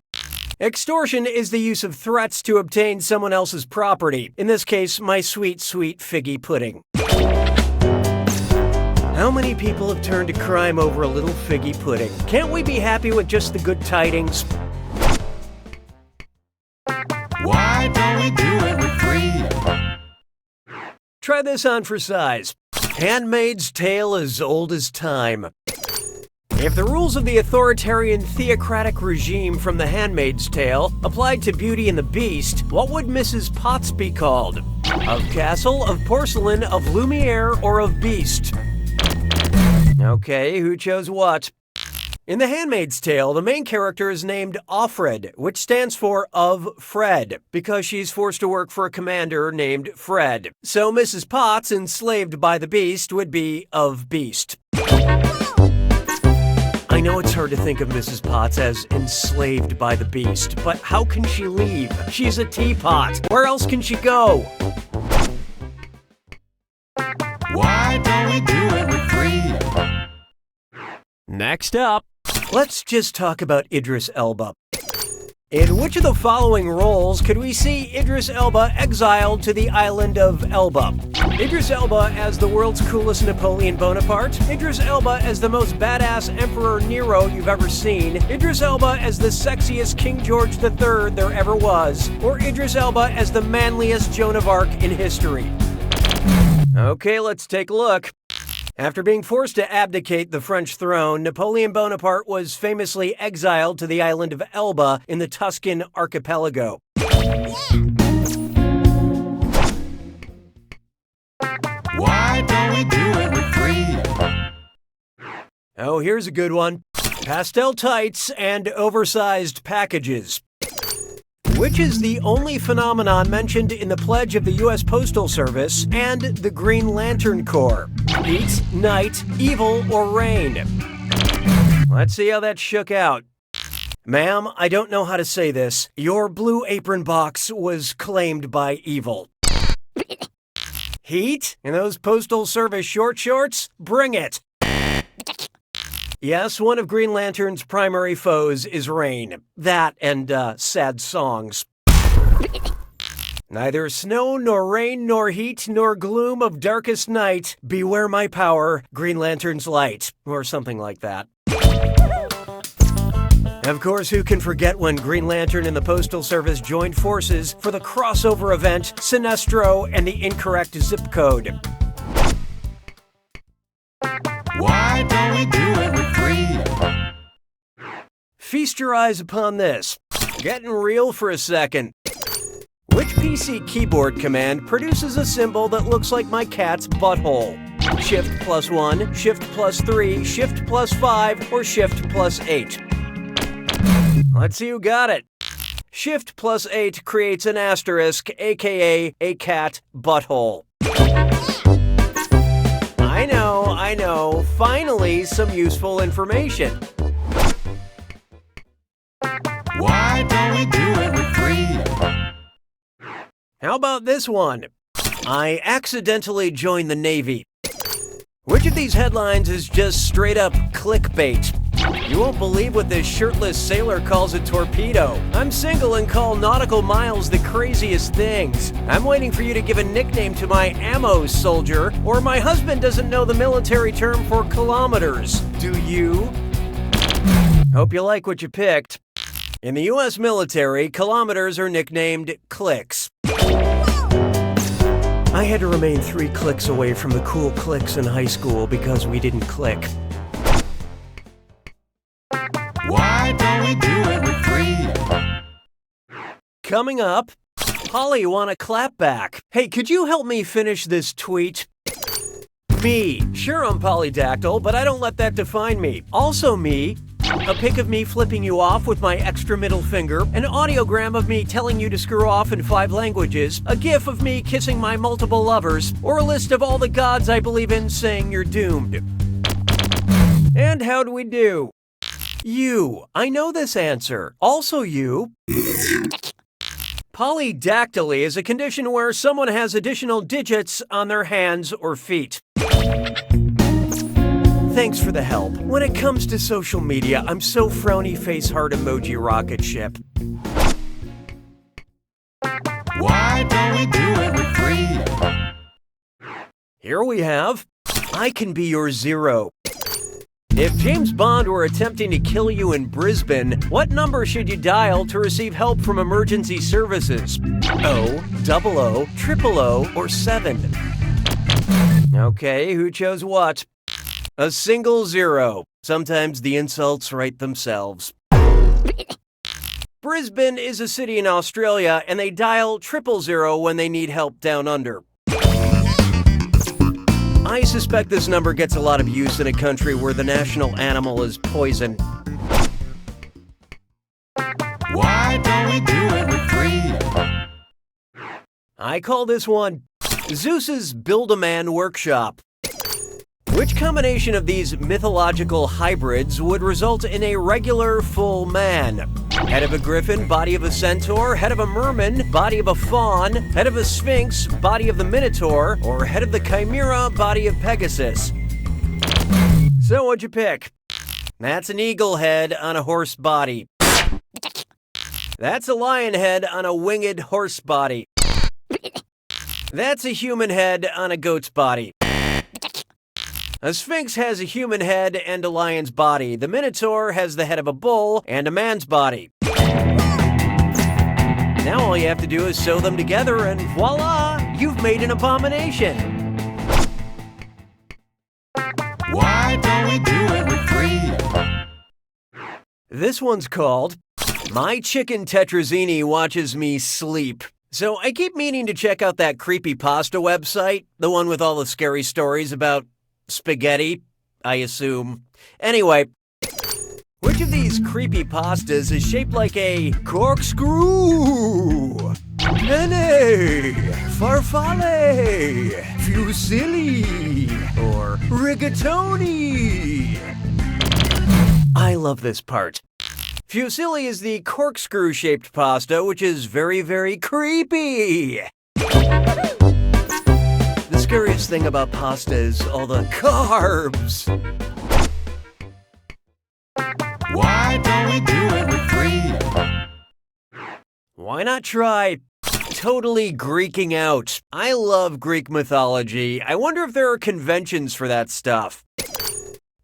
Extortion is the use of threats to obtain someone else's property. In this case, my sweet, sweet figgy pudding. How many people have turned to crime over a little figgy pudding? Can't we be happy with just the good tidings? Why don't we do it with three? Try this on for size. Handmaid's Tale as old as time. If the rules of the authoritarian theocratic regime from The Handmaid's Tale applied to Beauty and the Beast, what would Mrs. Potts be called? Of Castle, of Porcelain, of Lumiere, or of Beast? Okay, who chose what? In The Handmaid's Tale, the main character is named Offred, which stands for of Fred, because she's forced to work for a commander named Fred. So Mrs. Potts, enslaved by the Beast, would be of Beast. I know it's hard to think of Mrs. Potts as enslaved by the Beast, but how can she leave? She's a teapot. Where else can she go? Why don't we do it with three? Next up, let's just talk about Idris Elba. In which of the following roles could we see Idris Elba exiled to the island of Elba? Idris Elba as the world's coolest Napoleon Bonaparte, Idris Elba as the most badass Emperor Nero you've ever seen, Idris Elba as the sexiest King George III there ever was, or Idris Elba as the manliest Joan of Arc in history? Okay, let's take a look. After being forced to abdicate the French throne, Napoleon Bonaparte was famously exiled to the island of Elba in the Tuscan archipelago. Why don't we do it with three? Oh, here's a good one. Pastel tights and oversized packages. Which is the only phenomenon mentioned in the pledge of the U.S. Postal Service and the Green Lantern Corps? Heat, night, evil, or rain? Let's see how that shook out. Ma'am, I don't know how to say this. Your blue apron box was claimed by evil. Heat? In those Postal Service short shorts? Bring it! Yes, one of Green Lantern's primary foes is rain. That and sad songs. Neither snow, nor rain, nor heat, nor gloom of darkest night. Beware my power, Green Lantern's light. Or something like that. Of course, who can forget when Green Lantern and the Postal Service joined forces for the crossover event, Sinestro and the incorrect zip code? Why don't we do it with three? Feast your eyes upon this. Getting real for a second. Which PC keyboard command produces a symbol that looks like my cat's butthole? Shift +1, Shift +3, Shift +5, or Shift +8? Let's see who got it. Shift +8 creates an asterisk, aka a cat butthole. I know. Finally, some useful information. Why don't we do it with three? How about this one? I accidentally joined the Navy. Which of these headlines is just straight up clickbait? You won't believe what this shirtless sailor calls a torpedo. I'm single and call nautical miles the craziest things. I'm waiting for you to give a nickname to my ammo soldier, or my husband doesn't know the military term for kilometers. Do you? Hope you like what you picked. In the U.S. military, kilometers are nicknamed clicks. I had to remain 3 clicks away from the cool cliques in high school because we didn't click. Why don't we do it with three? Coming up, Polly want a clap back. Hey, could you help me finish this tweet? Me. Sure, I'm polydactyl, but I don't let that define me. Also me. A pic of me flipping you off with my extra middle finger, an audiogram of me telling you to screw off in 5 languages, a gif of me kissing my multiple lovers, or a list of all the gods I believe in saying you're doomed. And how do we do? You. I know this answer. Also you. Polydactyly is a condition where someone has additional digits on their hands or feet. Thanks for the help. When it comes to social media, I'm so frowny face heart emoji rocket ship. Why don't we do it with three? Here we have, I can be your zero. If James Bond were attempting to kill you in Brisbane, what number should you dial to receive help from emergency services? O, 00, 000, or 7? Okay, who chose what? A single 0. Sometimes the insults write themselves. Brisbane is a city in Australia, and they dial 000 when they need help down under. I suspect this number gets a lot of use in a country where the national animal is poison. Why don't we do it with three? I call this one Zeus's Build-A-Man Workshop. Which combination of these mythological hybrids would result in a regular full man? Head of a griffin, body of a centaur, head of a merman, body of a faun, head of a sphinx, body of the minotaur, or head of the chimera, body of Pegasus? So what'd you pick? That's an eagle head on a horse body. That's a lion head on a winged horse body. That's a human head on a goat's body. A sphinx has a human head and a lion's body. The minotaur has the head of a bull and a man's body. Now all you have to do is sew them together and voila, you've made an abomination. Why don't we do it with 3? This one's called My Chicken Tetrazzini Watches Me Sleep. So I keep meaning to check out that creepypasta website, the one with all the scary stories about spaghetti, I assume. Anyway, which of these creepypastas is shaped like a corkscrew? Penne, farfalle, fusilli, or rigatoni? I love this part. Fusilli is the corkscrew-shaped pasta, which is very, very creepy. The scariest thing about pasta is all the carbs. Why don't we do it with 3? Why not try totally Greeking out? I love Greek mythology. I wonder if there are conventions for that stuff.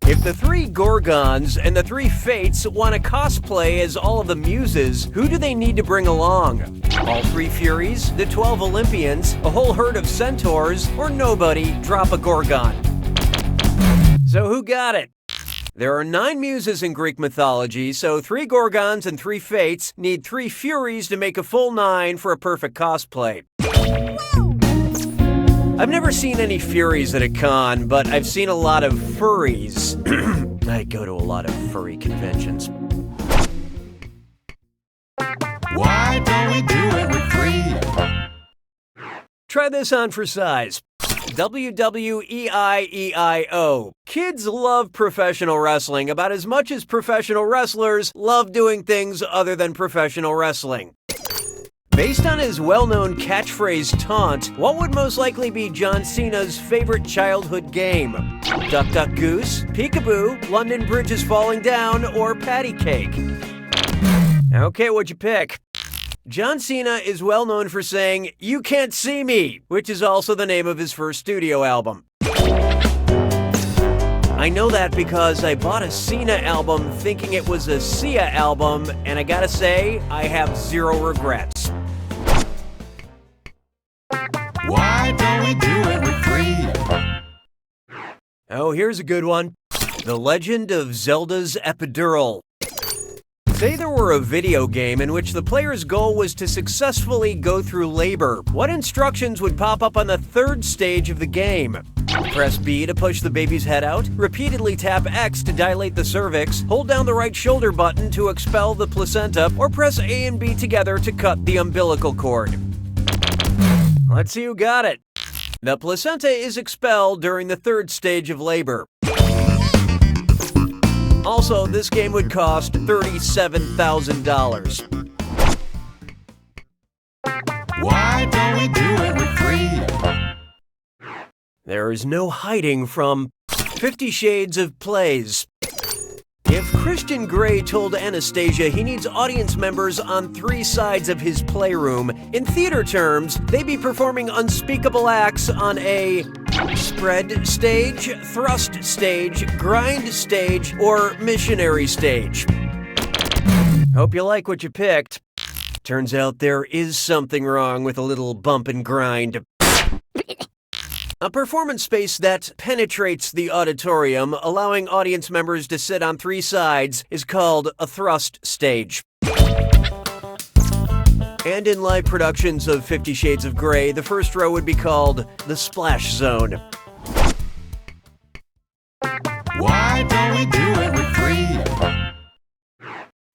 If the 3 Gorgons and the 3 Fates want to cosplay as all of the Muses, who do they need to bring along? All 3 Furies, the 12 Olympians, a whole herd of centaurs, or nobody, drop a Gorgon? So who got it? There are 9 Muses in Greek mythology, so 3 Gorgons and 3 Fates need 3 Furies to make a full 9 for a perfect cosplay. I've never seen any Furies at a con, but I've seen a lot of furries. I go to a lot of furry conventions. Why don't we do it with 3? Try this on for size. WWEIEIO. Kids love professional wrestling about as much as professional wrestlers love doing things other than professional wrestling. Based on his well-known catchphrase taunt, what would most likely be John Cena's favorite childhood game? Duck Duck Goose, Peekaboo, London Bridge is Falling Down, or Patty Cake? Okay, what'd you pick? John Cena is well known for saying, "You can't see me," which is also the name of his first studio album. I know that because I bought a Cena album thinking it was a Sia album, and I gotta say, I have zero regrets. Why don't we do it with 3? Oh, here's a good one. The Legend of Zelda's Epidural. Say there were a video game in which the player's goal was to successfully go through labor. What instructions would pop up on the 3rd stage of the game? Press B to push the baby's head out, repeatedly tap X to dilate the cervix, hold down the right shoulder button to expel the placenta, or press A and B together to cut the umbilical cord. Let's see who got it. The placenta is expelled during the 3rd stage of labor. Also, this game would cost $37,000. Why don't we do it with 3? There is no hiding from 50 Shades of Plays. If Christian Grey told Anastasia he needs audience members on 3 sides of his playroom, in theater terms, they'd be performing unspeakable acts on a spread stage, thrust stage, grind stage, or missionary stage. Hope you like what you picked. Turns out there is something wrong with a little bump and grind. A performance space that penetrates the auditorium, allowing audience members to sit on 3 sides, is called a thrust stage. And in live productions of 50 Shades of Grey, the first row would be called the splash zone. Why don't we do it with 3?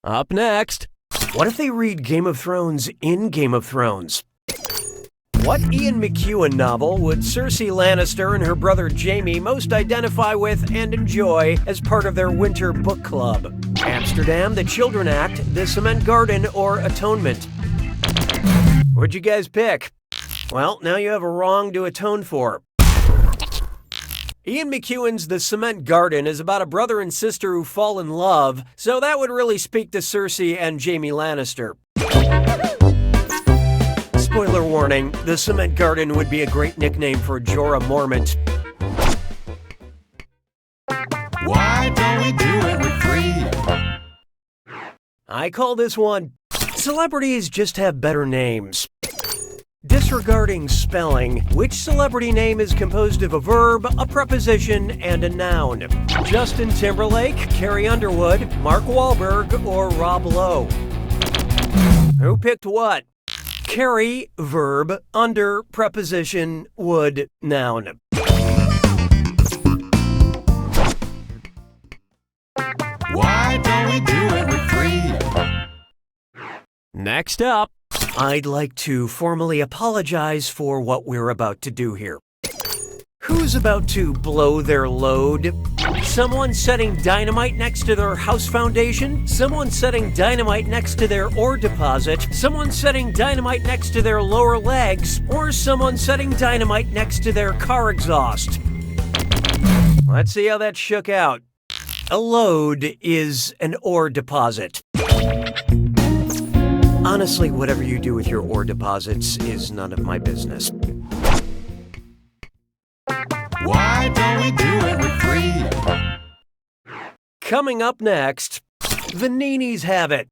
Up next, what if they read Game of Thrones in Game of Thrones? What Ian McEwan novel would Cersei Lannister and her brother Jaime most identify with and enjoy as part of their winter book club? Amsterdam, The Children Act, The Cement Garden, or Atonement? What'd you guys pick? Well, now you have a wrong to atone for. Ian McEwan's The Cement Garden is about a brother and sister who fall in love, so that would really speak to Cersei and Jaime Lannister. morning, the cement garden would be a great nickname for Jorah Mormont. Why don't we do it with three? I call this one, celebrities just have better names. Disregarding spelling, which celebrity name is composed of a verb, a preposition, and a noun? Justin Timberlake, Carrie Underwood, Mark Wahlberg, or Rob Lowe? Who picked what? Carrie, verb, under, preposition, wood, noun. Why don't we do it with three? Next up, I'd like to formally apologize for what we're about to do here. Who's about to blow their load? Someone setting dynamite next to their house foundation? Someone setting dynamite next to their ore deposit? Someone setting dynamite next to their lower legs? Or someone setting dynamite next to their car exhaust? Let's see how that shook out. A load is an ore deposit. Honestly, whatever you do with your ore deposits is none of my business. Why don't we do it with three? Coming up next, the Neenies have it.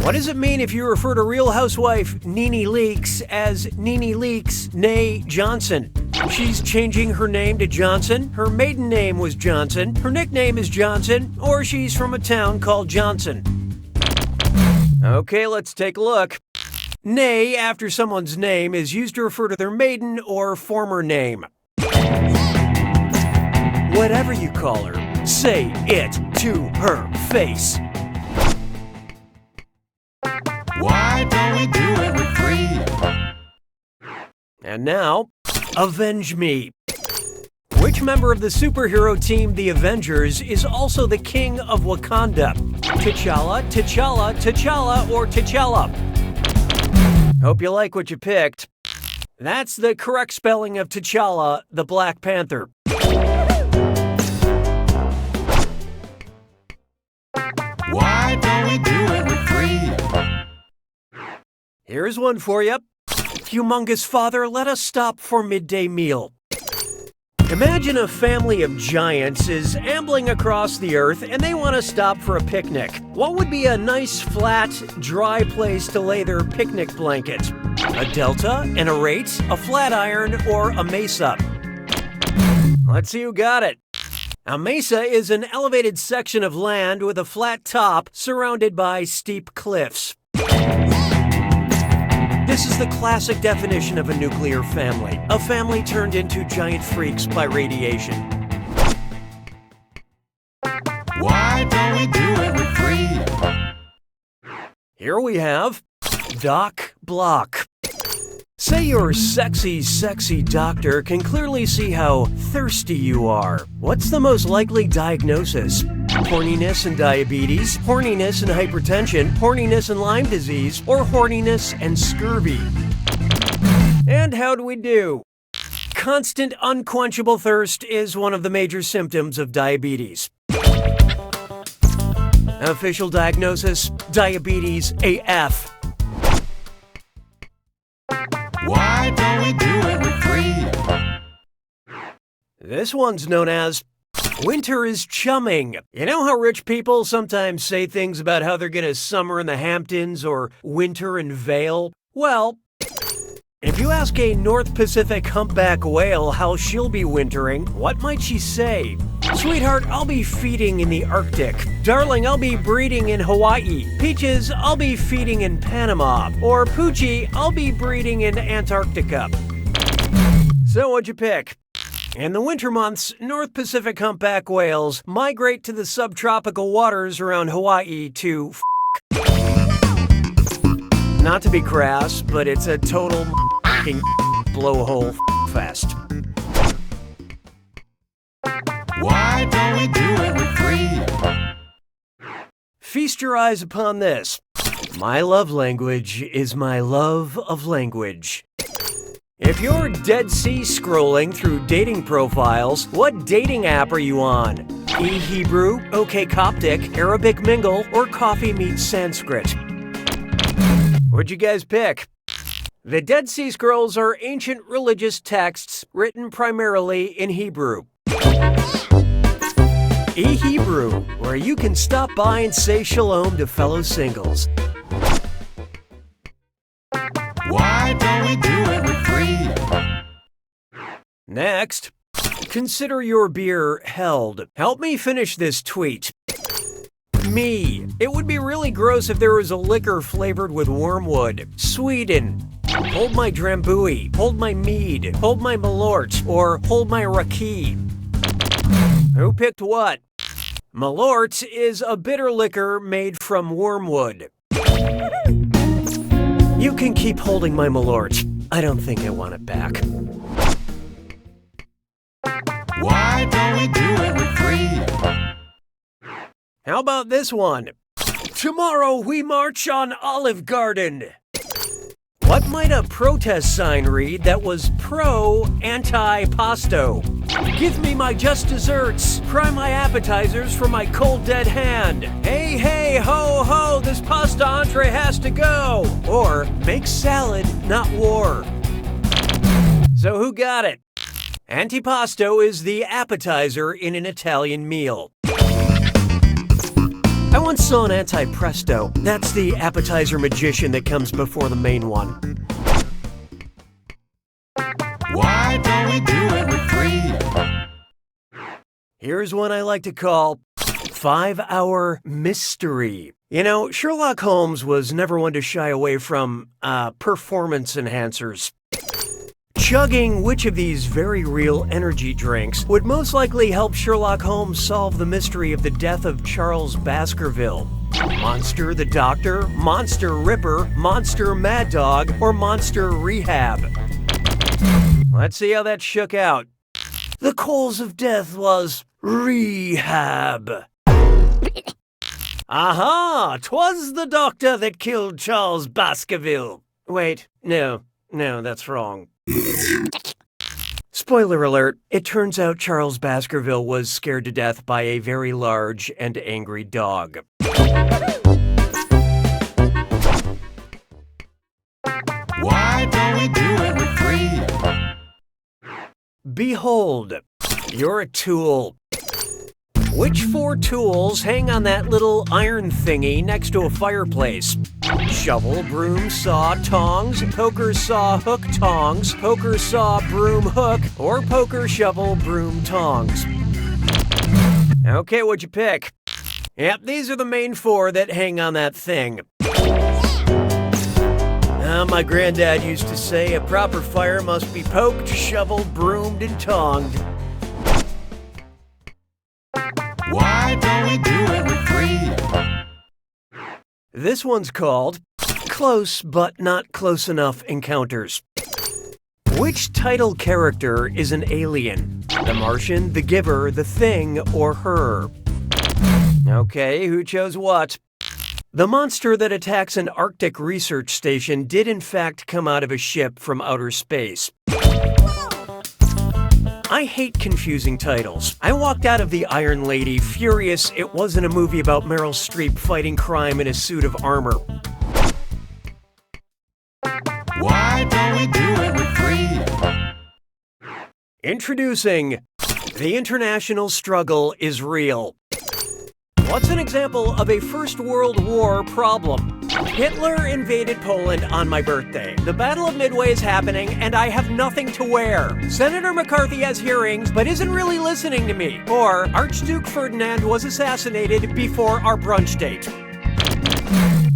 What does it mean if you refer to Real Housewife Nene Leakes as Nene Leakes, nay Johnson? She's changing her name to Johnson, her maiden name was Johnson, her nickname is Johnson, or she's from a town called Johnson. Okay, let's take a look. Nay after someone's name is used to refer to their maiden or former name. Whatever you call her, say it to her face. Why don't we do it with three? And now, avenge me. Which member of the superhero team, the Avengers, is also the king of Wakanda? T'Challa, T'Challa, T'Challa, or T'Challa? Hope you like what you picked. That's the correct spelling of T'Challa, the Black Panther. Why don't we do it with three? Here's one for you. Humongous Father, let us stop for midday meal. Imagine a family of giants is ambling across the earth and they want to stop for a picnic. What would be a nice, flat, dry place to lay their picnic blanket? A delta, an arete, a flat iron, or a mesa? Let's see who got it. A mesa is an elevated section of land with a flat top surrounded by steep cliffs. This is the classic definition of a nuclear family. A family turned into giant freaks by radiation. Why don't we do it with three? Here we have Doc Block. Say your sexy, sexy doctor can clearly see how thirsty you are. What's the most likely diagnosis? Horniness and diabetes, horniness and hypertension, horniness and Lyme disease, or horniness and scurvy? And how do we do? Constant unquenchable thirst is one of the major symptoms of diabetes. Official diagnosis, diabetes AF. Why don't we do it with three? This one's known as winter is chumming. You know how rich people sometimes say things about how they're gonna summer in the Hamptons or winter in Vail? Well, if you ask a North Pacific humpback whale how she'll be wintering, what might she say? Sweetheart, I'll be feeding in the Arctic. Darling, I'll be breeding in Hawaii. Peaches, I'll be feeding in Panama. Or Poochie, I'll be breeding in Antarctica. So what'd you pick? In the winter months, North Pacific humpback whales migrate to the subtropical waters around Hawaii to Not to be crass, but it's a total f***ing blowhole fest. Why don't we do it with three? Feast your eyes upon this. My love language is my love of language. If you're dead sea scrolling through dating profiles, what dating app are you on? eHebrew, OkCoptic, Arabic Mingle, or Coffee Meets Sanskrit? What'd you guys pick? The Dead Sea Scrolls are ancient religious texts written primarily in Hebrew. eHebrew, where you can stop by and say shalom to fellow singles. Why don't we do it with three? Next, consider your beer held. Help me finish this tweet. Me. It would be really gross if there was a liquor flavored with wormwood. Sweden. Hold my Drambuie. Hold my mead. Hold my Malort. Or hold my Raki. Who picked what? Malort is a bitter liquor made from wormwood. You can keep holding my Malort. I don't think I want it back. Why don't we do it with three? How about this one? Tomorrow we march on Olive Garden. What might a protest sign read that was pro-anti-pasto? Give me my just desserts. Fry my appetizers for my cold dead hand. Hey, hey, ho, ho, this pasta entree has to go. Or make salad, not war. So who got it? Antipasto is the appetizer in an Italian meal. I once saw an antipresto. That's the appetizer magician that comes before the main one. Why don't we do it with three? Here's one I like to call 5-Hour Mystery. You know, Sherlock Holmes was never one to shy away from performance enhancers. Chugging which of these very real energy drinks would most likely help Sherlock Holmes solve the mystery of the death of Charles Baskerville? Monster the Doctor, Monster Ripper, Monster Mad Dog, or Monster Rehab? Let's see how that shook out. The cause of death was rehab. Aha! 'Twas the doctor that killed Charles Baskerville. Wait, no, that's wrong. Spoiler alert, it turns out Charles Baskerville was scared to death by a very large and angry dog. Why don't we do it with three? Behold, you're a tool. Which 4 tools hang on that little iron thingy next to a fireplace? Shovel, broom, saw, tongs, poker, saw, hook, tongs, poker, saw, broom, hook, or poker, shovel, broom, tongs. Okay, what'd you pick? Yep, these are the main 4 that hang on that thing. My granddad used to say a proper fire must be poked, shoveled, broomed, and tonged. Why don't we do it with three? This one's called Close But Not Close Enough Encounters. Which title character is an alien? The Martian, the Giver, the Thing, or her? Okay, who chose what? The monster that attacks an Arctic research station did in fact come out of a ship from outer space. I hate confusing titles. I walked out of The Iron Lady furious it wasn't a movie about Meryl Streep fighting crime in a suit of armor. Why don't we do it with three? Introducing The International Struggle is Real. What's an example of a First World War problem? Hitler invaded Poland on my birthday. The Battle of Midway is happening, and I have nothing to wear. Senator McCarthy has hearings, but isn't really listening to me. Or Archduke Ferdinand was assassinated before our brunch date.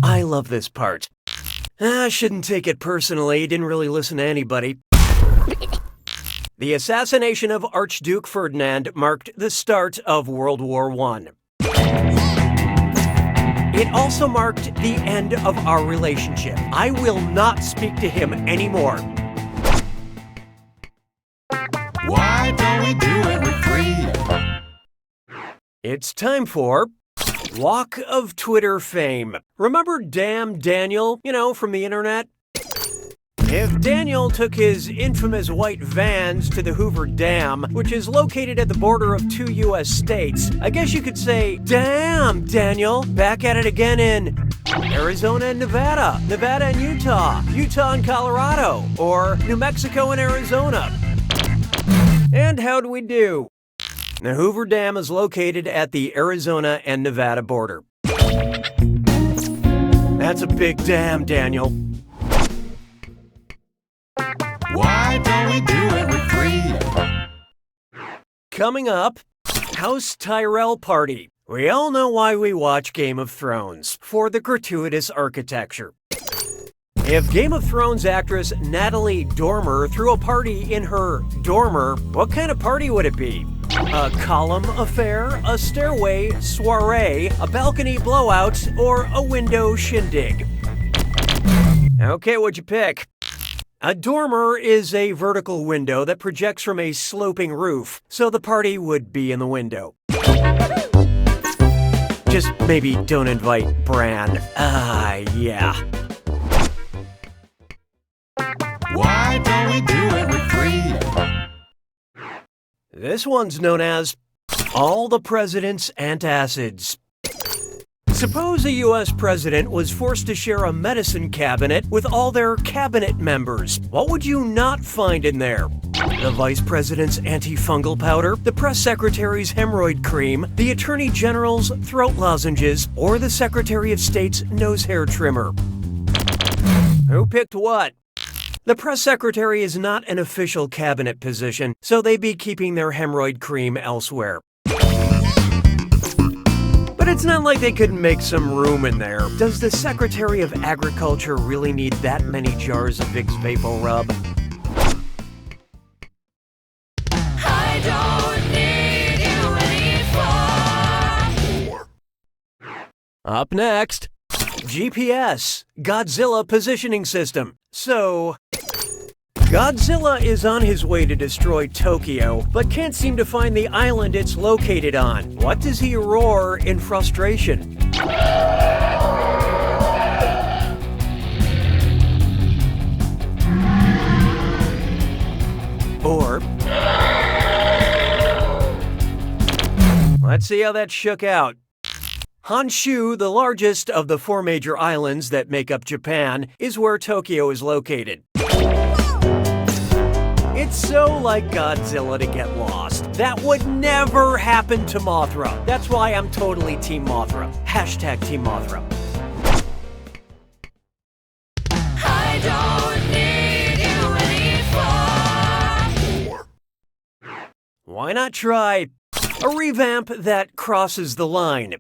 I love this part. I shouldn't take it personally, didn't really listen to anybody. The assassination of Archduke Ferdinand marked the start of World War I. It also marked the end of our relationship. I will not speak to him anymore. Why don't we do it with three? It's time for Walk of Twitter Fame. Remember Damn Daniel, from the internet? If Daniel took his infamous white vans to the Hoover Dam, which is located at the border of 2 U.S. states, I guess you could say, "Damn, Daniel, back at it again in Arizona and Nevada, Nevada and Utah, Utah and Colorado, or New Mexico and Arizona." And how'd we do? The Hoover Dam is located at the Arizona and Nevada border. That's a big dam, Daniel. Why don't we do it with 3? Coming up, House Tyrell Party. We all know why we watch Game of Thrones, for the gratuitous architecture. If Game of Thrones actress Natalie Dormer threw a party in her dormer, what kind of party would it be? A column affair, a stairway soiree, a balcony blowout, or a window shindig? Okay, what'd you pick? A dormer is a vertical window that projects from a sloping roof, so the party would be in the window. Just maybe don't invite Bran. Yeah. Why don't we do it with 3? This one's known as All the President's Antacids. Suppose a U.S. president was forced to share a medicine cabinet with all their cabinet members. What would you not find in there? The vice president's antifungal powder, the press secretary's hemorrhoid cream, the attorney general's throat lozenges, or the secretary of state's nose hair trimmer. Who picked what? The press secretary is not an official cabinet position, so they'd be keeping their hemorrhoid cream elsewhere. But it's not like they couldn't make some room in there. Does the Secretary of Agriculture really need that many jars of Vicks VapoRub? I don't need you anymore. Up next, GPS, Godzilla Positioning System. So, Godzilla is on his way to destroy Tokyo, but can't seem to find the island it's located on. What does he roar in frustration? Or, let's see how that shook out. Honshu, the largest of the 4 major islands that make up Japan, is where Tokyo is located. It's so like Godzilla to get lost. That would never happen to Mothra. That's why I'm totally Team Mothra. Hashtag Team Mothra. I don't need you anymore. Why not try a revamp that crosses the line?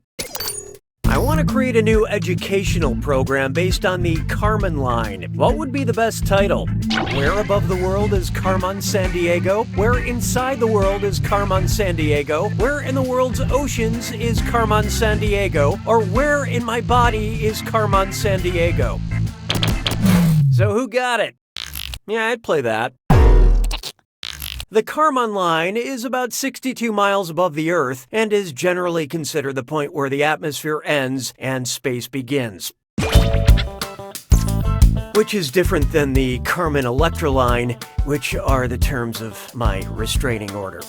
I want to create a new educational program based on the Carmen line. What would be the best title? Where above the world is Carmen Sandiego? Where inside the world is Carmen Sandiego? Where in the world's oceans is Carmen Sandiego? Or where in my body is Carmen Sandiego? So who got it? Yeah, I'd play that. The Kármán line is about 62 miles above the Earth and is generally considered the point where the atmosphere ends and space begins. Which is different than the Kármán-Electra line, which are the terms of my restraining order.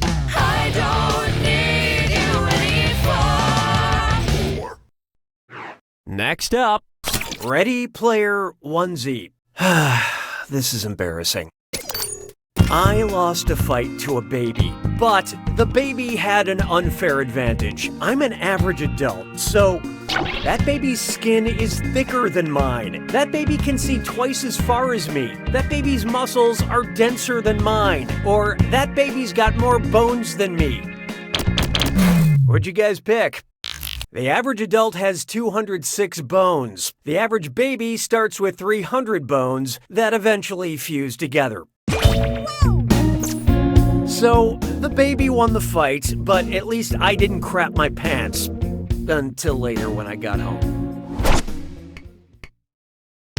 I don't need you anymore. Next up, Ready Player Onesie. This is embarrassing. I lost a fight to a baby, but the baby had an unfair advantage. I'm an average adult, so that baby's skin is thicker than mine. That baby can see twice as far as me. That baby's muscles are denser than mine. Or that baby's got more bones than me. What'd you guys pick? The average adult has 206 bones. The average baby starts with 300 bones that eventually fuse together. So, the baby won the fight, but at least I didn't crap my pants. Until later when I got home.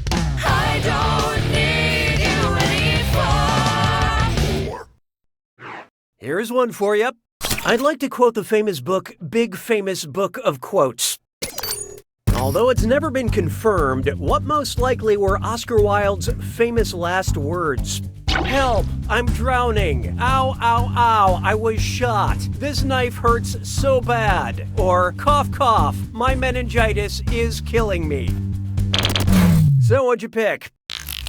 I don't need you anymore. Here's one for you. I'd like to quote the famous book, Big Famous Book of Quotes. Although it's never been confirmed, what most likely were Oscar Wilde's famous last words? Help! I'm drowning! Ow, ow, ow! I was shot! This knife hurts so bad! Or cough, cough! My meningitis is killing me! So what'd you pick?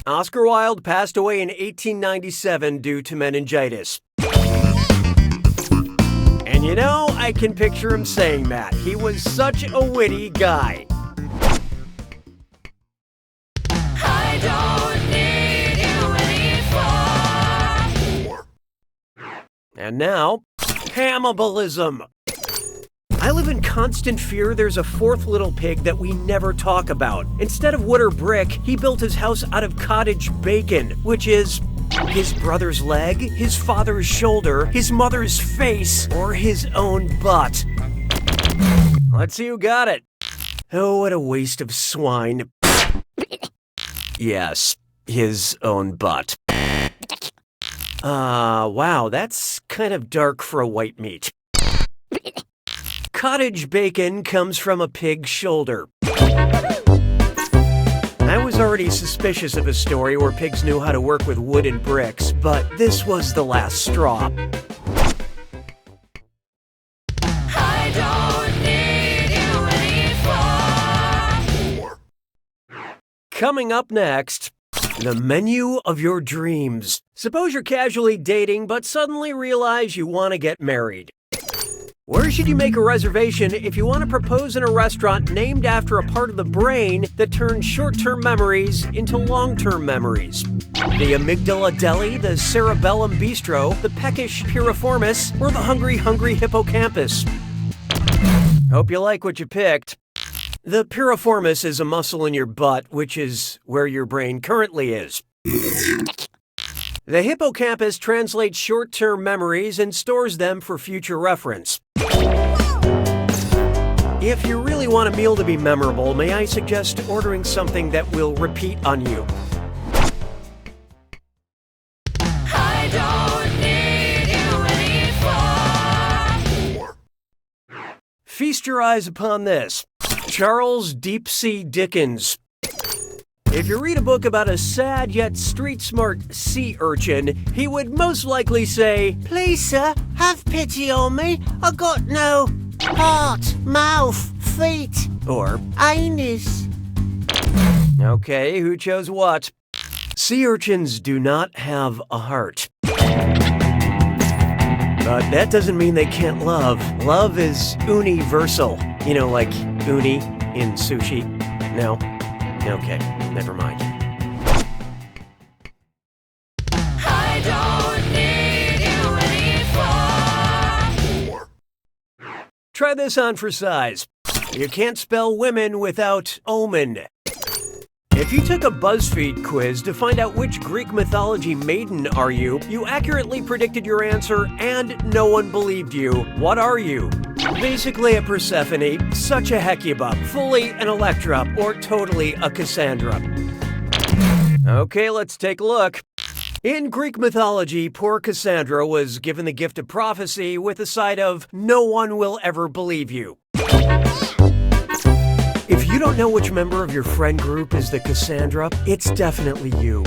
Oscar Wilde passed away in 1897 due to meningitis. And you know, I can picture him saying that. He was such a witty guy. I don't need you anymore. And now, cannibalism. I live in constant fear there's a fourth little pig that we never talk about. Instead of wood or brick, he built his house out of cottage bacon, which is his brother's leg, his father's shoulder, his mother's face, or his own butt. Let's see who got it. Oh, what a waste of swine. Yes, his own butt. Wow, that's kind of dark for a white meat. Cottage bacon comes from a pig's shoulder. I was already suspicious of a story where pigs knew how to work with wood and bricks, but this was the last straw. I don't need you anymore. Coming up next, the menu of your dreams. Suppose you're casually dating, but suddenly realize you want to get married. Where should you make a reservation if you want to propose in a restaurant named after a part of the brain that turns short-term memories into long-term memories? The Amygdala Deli, the Cerebellum Bistro, the Peckish Piriformis, or the Hungry Hippocampus? Hope you like what you picked. The piriformis is a muscle in your butt, which is where your brain currently is. The hippocampus translates short-term memories and stores them for future reference. If you really want a meal to be memorable, may I suggest ordering something that will repeat on you? I don't need you anymore. Feast your eyes upon this. Charles Deep Sea Dickens. If you read a book about a sad yet street-smart sea urchin, he would most likely say, Please, sir, have pity on me. I got no heart, mouth, feet, or, anus. okay, who chose what? Sea urchins do not have a heart. But that doesn't mean they can't love. Love is universal. You know, like uni in sushi. No? Okay, never mind. I don't need you anymore. Try this on for size. You can't spell women without omen. If you took a BuzzFeed quiz to find out which Greek mythology maiden are you, you accurately predicted your answer and no one believed you. What are you? Basically a Persephone, such a Hecuba, fully an Electra, or totally a Cassandra. Okay, let's take a look. In Greek mythology, poor Cassandra was given the gift of prophecy with the side of, no one will ever believe you. If you don't know which member of your friend group is the Cassandra, it's definitely you.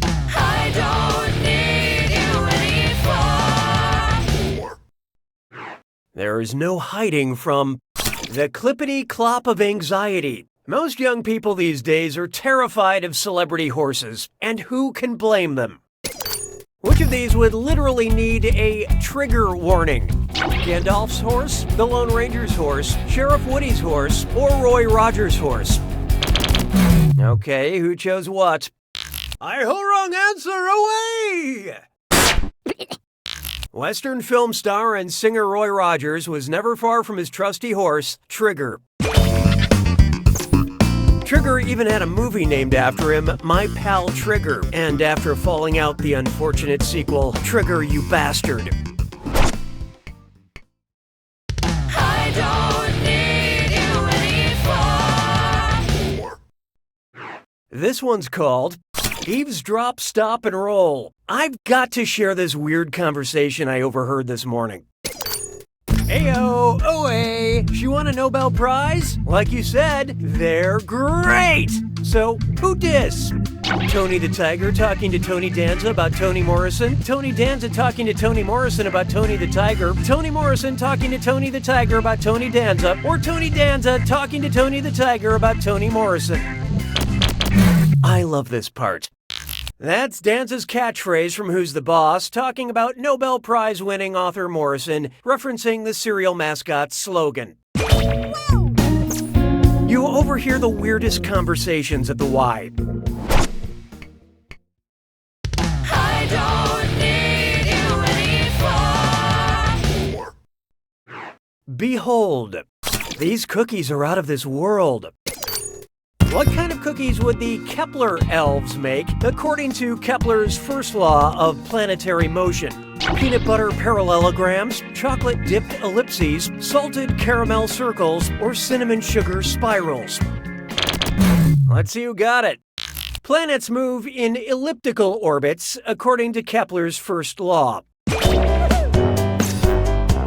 I don't need you anymore. There is no hiding from the clippity-clop of anxiety. Most young people these days are terrified of celebrity horses, and who can blame them? Which of these would literally need a trigger warning? Gandalf's horse, the Lone Ranger's horse, Sheriff Woody's horse, or Roy Rogers' horse? Okay, who chose what? I-ho, wrong answer, away! Western film star and singer Roy Rogers was never far from his trusty horse, Trigger. Trigger even had a movie named after him, My Pal Trigger, and after falling out, the unfortunate sequel, Trigger, You Bastard. I don't need you anymore. This one's called Eavesdrop, Stop, and Roll. I've got to share this weird conversation I overheard this morning. Ayo, OA, she won a Nobel Prize? Like you said, they're great! So, who dis? Tony the Tiger talking to Tony Danza about Toni Morrison, Tony Danza talking to Toni Morrison about Tony the Tiger, Toni Morrison talking to Tony the Tiger about Tony Danza, or Tony Danza talking to Tony the Tiger about Toni Morrison. I love this part. That's Danza's catchphrase from Who's the Boss, talking about Nobel Prize-winning author Morrison, referencing the cereal mascot's slogan. You overhear the weirdest conversations at the Y. I don't need you anymore. Behold, these cookies are out of this world. What kind of cookies would the Kepler elves make, according to Kepler's first law of planetary motion? Peanut butter parallelograms, chocolate-dipped ellipses, salted caramel circles, or cinnamon sugar spirals? Let's see who got it. Planets move in elliptical orbits, according to Kepler's first law.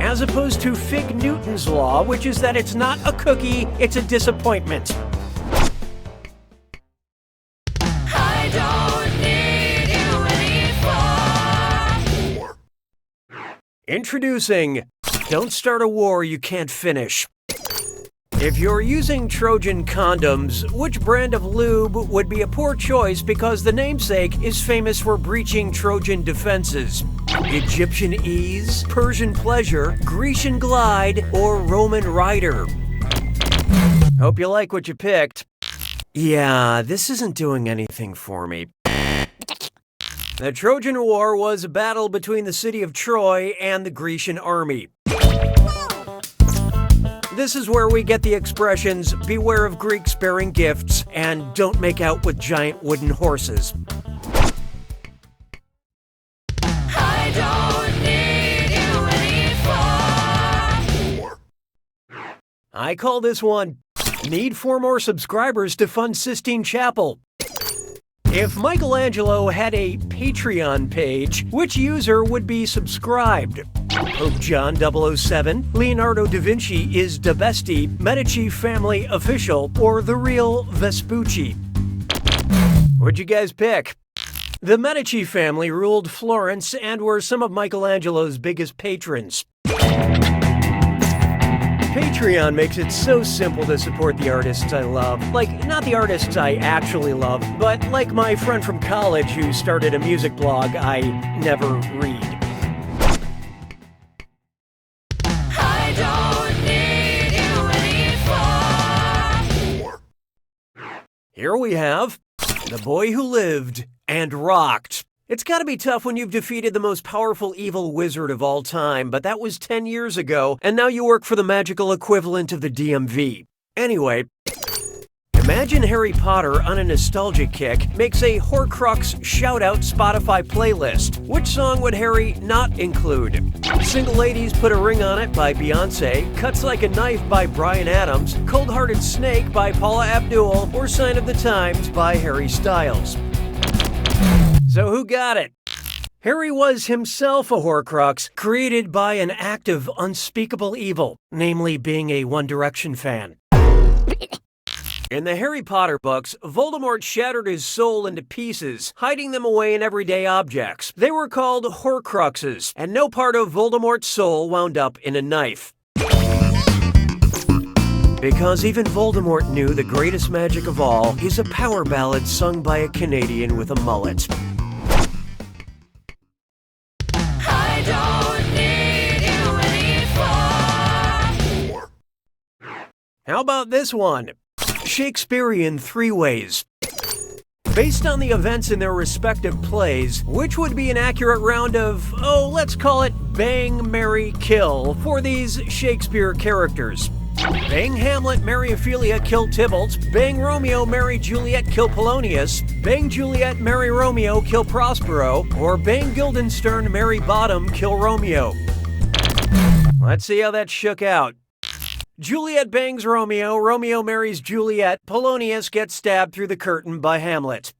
As opposed to Fig Newton's law, which is that it's not a cookie, it's a disappointment. I don't need you anymore. Introducing Don't Start a War You Can't Finish. If you're using Trojan condoms, which brand of lube would be a poor choice because the namesake is famous for breaching Trojan defenses? Egyptian Ease, Persian Pleasure, Grecian Glide, or Roman Rider? Hope you like what you picked. Yeah, this isn't doing anything for me. The Trojan War was a battle between the city of Troy and the Grecian army. This is where we get the expressions, beware of Greeks bearing gifts, and don't make out with giant wooden horses. I don't need you anymore. I call this one, Need 4 more subscribers to fund Sistine Chapel. If Michelangelo had a Patreon page, which user would be subscribed? Pope John 007, Leonardo da Vinci is Da Bestie, Medici family official, or the real Vespucci? What'd you guys pick? The Medici family ruled Florence and were some of Michelangelo's biggest patrons. Patreon makes it so simple to support the artists I love. Like, not the artists I actually love, but like my friend from college who started a music blog I never read. I don't need you anymore. Here we have The Boy Who Lived and Rocked. It's gotta be tough when you've defeated the most powerful evil wizard of all time, but that was 10 years ago, and now you work for the magical equivalent of the DMV. Anyway, imagine Harry Potter on a nostalgia kick makes a Horcrux shout-out Spotify playlist. Which song would Harry not include? Single Ladies Put a Ring on It by Beyoncé, Cuts Like a Knife by Bryan Adams, Cold Hearted Snake by Paula Abdul, or Sign of the Times by Harry Styles? So who got it? Harry was himself a Horcrux, created by an act of unspeakable evil, namely being a One Direction fan. In the Harry Potter books, Voldemort shattered his soul into pieces, hiding them away in everyday objects. They were called Horcruxes, and no part of Voldemort's soul wound up in a knife. Because even Voldemort knew the greatest magic of all is a power ballad sung by a Canadian with a mullet. I don't need you anymore. How about this one? Shakespearean three-ways. Based on the events in their respective plays, which would be an accurate round of, let's call it bang, marry, kill for these Shakespeare characters? Bang Hamlet, marry Ophelia, kill Tybalt. Bang Romeo, marry Juliet, kill Polonius. Bang Juliet, marry Romeo, kill Prospero. Or bang Guildenstern, marry Bottom, kill Romeo. Let's see how that shook out. Juliet bangs Romeo, Romeo marries Juliet, Polonius gets stabbed through the curtain by Hamlet.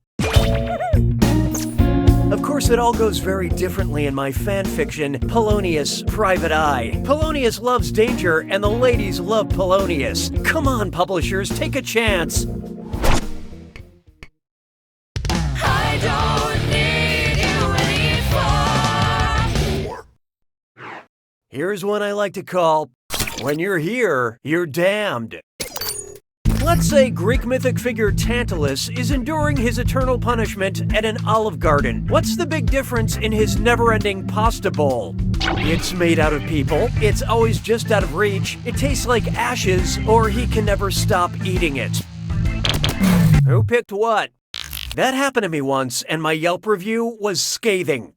Of course, it all goes very differently in my fanfiction, Polonius Private Eye. Polonius loves danger, and the ladies love Polonius. Come on, publishers, take a chance. I don't need you anymore. Here's one I like to call, When You're Here, You're Damned. Let's say Greek mythic figure Tantalus is enduring his eternal punishment at an Olive Garden. What's the big difference in his never-ending pasta bowl? It's made out of people, it's always just out of reach, it tastes like ashes, or he can never stop eating it. Who picked what? That happened to me once, and my Yelp review was scathing.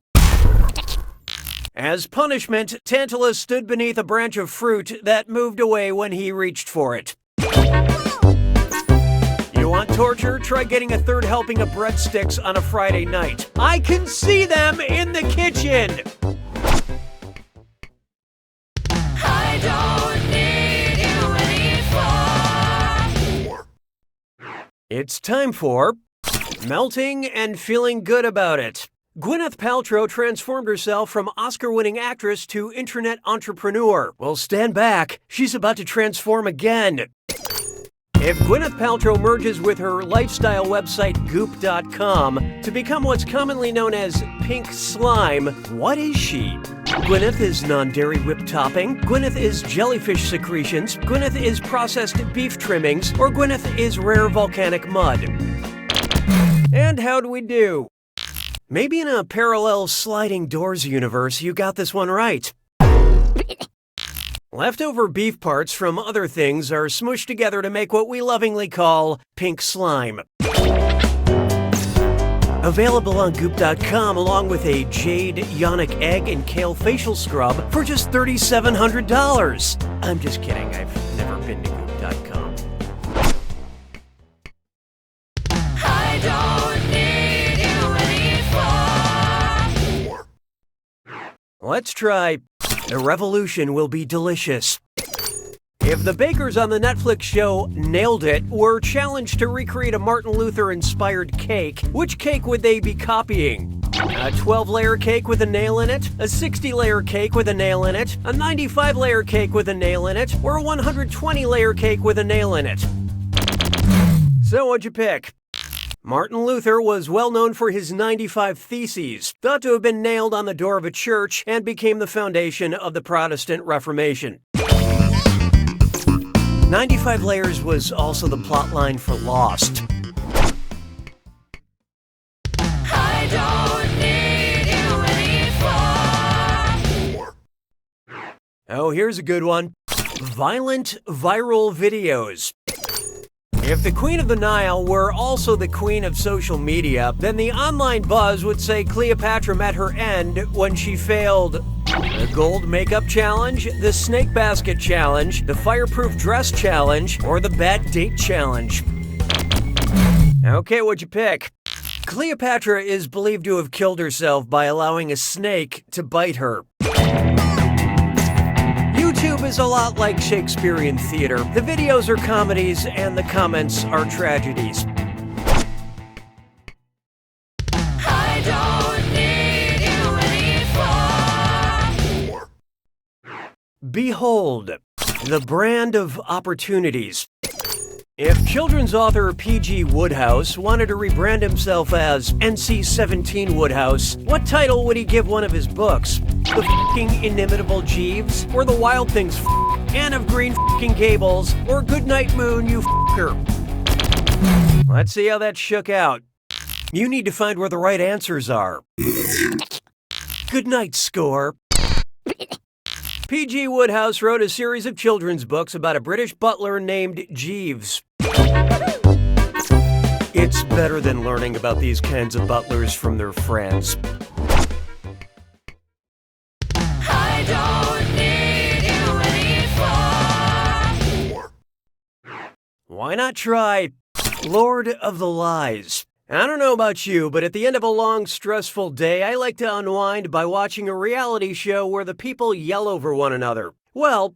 As punishment, Tantalus stood beneath a branch of fruit that moved away when he reached for it. You want torture? Try getting a third helping of breadsticks on a Friday night. I can see them in the kitchen! I don't need you anymore. It's time for melting and feeling good about it. Gwyneth Paltrow transformed herself from Oscar-winning actress to internet entrepreneur. Well, stand back. She's about to transform again. If Gwyneth Paltrow merges with her lifestyle website Goop.com to become what's commonly known as pink slime, what is she? Gwyneth is non-dairy whipped topping, Gwyneth is jellyfish secretions, Gwyneth is processed beef trimmings, or Gwyneth is rare volcanic mud. And how do we do? Maybe in a parallel sliding doors universe, you got this one right. Leftover beef parts from other things are smushed together to make what we lovingly call pink slime. Available on Goop.com along with a jade, yonic egg, and kale facial scrub for just $3,700. I'm just kidding, I've never been to Goop.com. I don't need you anymore. Let's try The Revolution Will Be Delicious. If the bakers on the Netflix show Nailed It were challenged to recreate a Martin Luther-inspired cake, which cake would they be copying? A 12-layer cake with a nail in it? A 60-layer cake with a nail in it? A 95-layer cake with a nail in it? Or a 120-layer cake with a nail in it? So what'd you pick? Martin Luther was well known for his 95 Theses, thought to have been nailed on the door of a church and became the foundation of the Protestant Reformation. 95 Layers was also the plotline for Lost. I don't need you anymore. Oh, here's a good one. Violent viral videos. If the Queen of the Nile were also the queen of social media, then the online buzz would say Cleopatra met her end when she failed the gold makeup challenge, the snake basket challenge, the fireproof dress challenge, or the bad date challenge. Okay, what'd you pick? Cleopatra is believed to have killed herself by allowing a snake to bite her. YouTube is a lot like Shakespearean theater. The videos are comedies and the comments are tragedies. I don't need you anymore. Behold, the brand of opportunities. If children's author P.G. Wodehouse wanted to rebrand himself as NC-17 Wodehouse, what title would he give one of his books? The f***ing inimitable Jeeves? Or the Wild Things Anne of Green f***ing Gables? Or Goodnight Moon, you f***er? Let's see how that shook out. You need to find where the right answers are. Good night, score. P.G. Wodehouse wrote a series of children's books about a British butler named Jeeves. It's better than learning about these kinds of butlers from their friends. I don't need you anymore. Why not try Lord of the Lies? I don't know about you, but at the end of a long, stressful day, I like to unwind by watching a reality show where the people yell over one another. Well,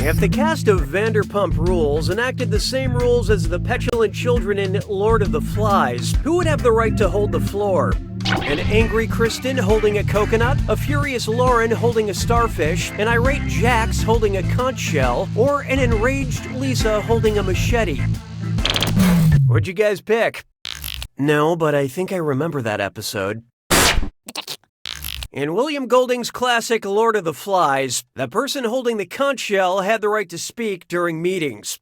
if the cast of Vanderpump Rules enacted the same rules as the petulant children in Lord of the Flies, who would have the right to hold the floor? An angry Kristen holding a coconut, a furious Lauren holding a starfish, an irate Jax holding a conch shell, or an enraged Lisa holding a machete? What'd you guys pick? No, but I think I remember that episode. In William Golding's classic Lord of the Flies, the person holding the conch shell had the right to speak during meetings.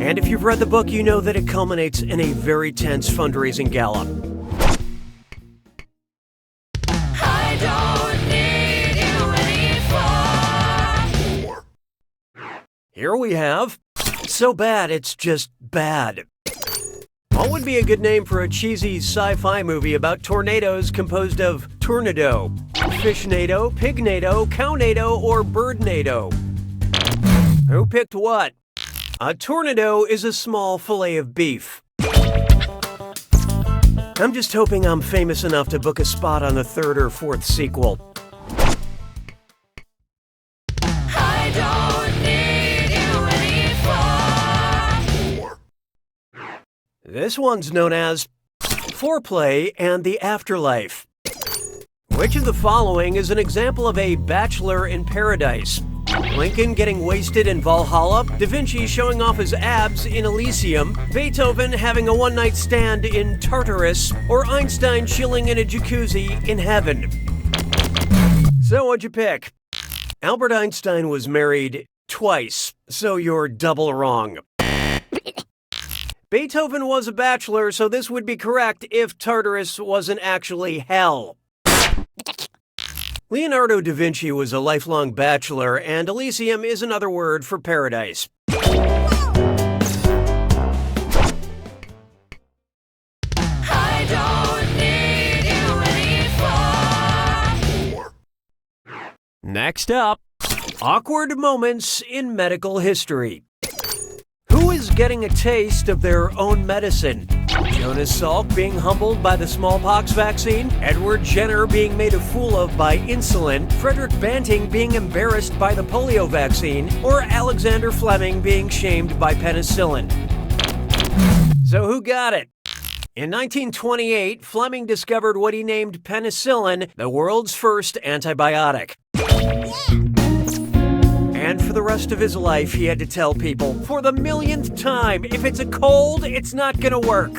And if you've read the book, you know that it culminates in a very tense fundraising gala. I don't need you anymore. Here we have So Bad It's Just Bad. What would be a good name for a cheesy sci-fi movie about tornadoes composed of tornado, fishnado, pignado, cownado, or birdnado? Who picked what? A tornado is a small fillet of beef. I'm just hoping I'm famous enough to book a spot on the third or fourth sequel. I don't need you anymore. This one's known as Foreplay and the Afterlife. Which of the following is an example of a bachelor in paradise? Lincoln getting wasted in Valhalla, Da Vinci showing off his abs in Elysium, Beethoven having a one-night stand in Tartarus, or Einstein chilling in a jacuzzi in heaven? So what'd you pick? Albert Einstein was married twice, so you're double wrong. Beethoven was a bachelor, so this would be correct if Tartarus wasn't actually hell. Leonardo da Vinci was a lifelong bachelor, and Elysium is another word for paradise. I don't need you anymore. Next up, awkward moments in medical history. Who is getting a taste of their own medicine? Jonas Salk being humbled by the smallpox vaccine, Edward Jenner being made a fool of by insulin, Frederick Banting being embarrassed by the polio vaccine, or Alexander Fleming being shamed by penicillin. So who got it? In 1928, Fleming discovered what he named penicillin, the world's first antibiotic. And for the rest of his life, he had to tell people, for the millionth time, if it's a cold, it's not gonna work.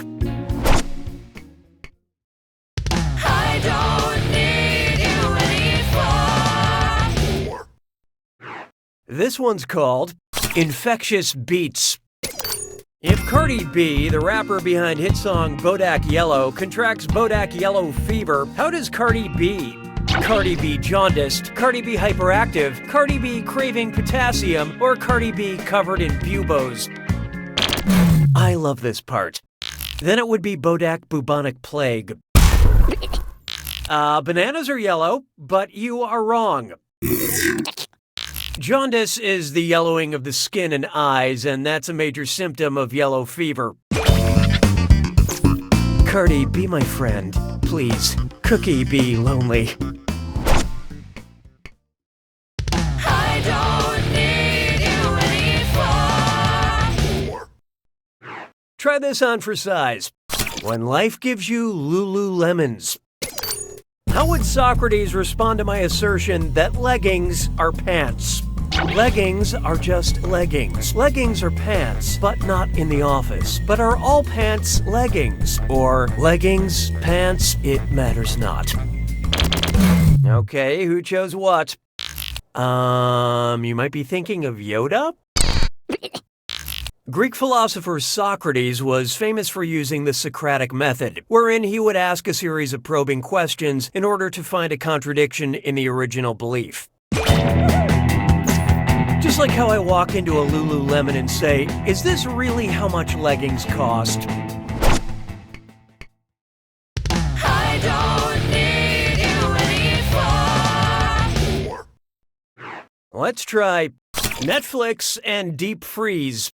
I don't need you anymore. This one's called Infectious Beats. If Cardi B, the rapper behind hit song Bodak Yellow, contracts Bodak Yellow fever, how does Cardi B? Cardi B jaundiced, Cardi B hyperactive, Cardi B craving potassium, or Cardi B covered in buboes? I love this part. Then it would be Bodak bubonic plague. Bananas are yellow, but you are wrong. Jaundice is the yellowing of the skin and eyes, and that's a major symptom of yellow fever. Cardi, be my friend, please. Cookie, be lonely. I don't need you anymore. Try this on for size. When life gives you Lululemons. How would Socrates respond to my assertion that leggings are pants? Leggings are just leggings. Leggings are pants, but not in the office. But are all pants leggings? Or leggings, pants, it matters not. Okay, who chose what? You might be thinking of Yoda? Greek philosopher Socrates was famous for using the Socratic method, wherein he would ask a series of probing questions in order to find a contradiction in the original belief. Just like how I walk into a Lululemon and say, "Is this really how much leggings cost?" I don't need you anymore. Let's try Netflix and deep freeze.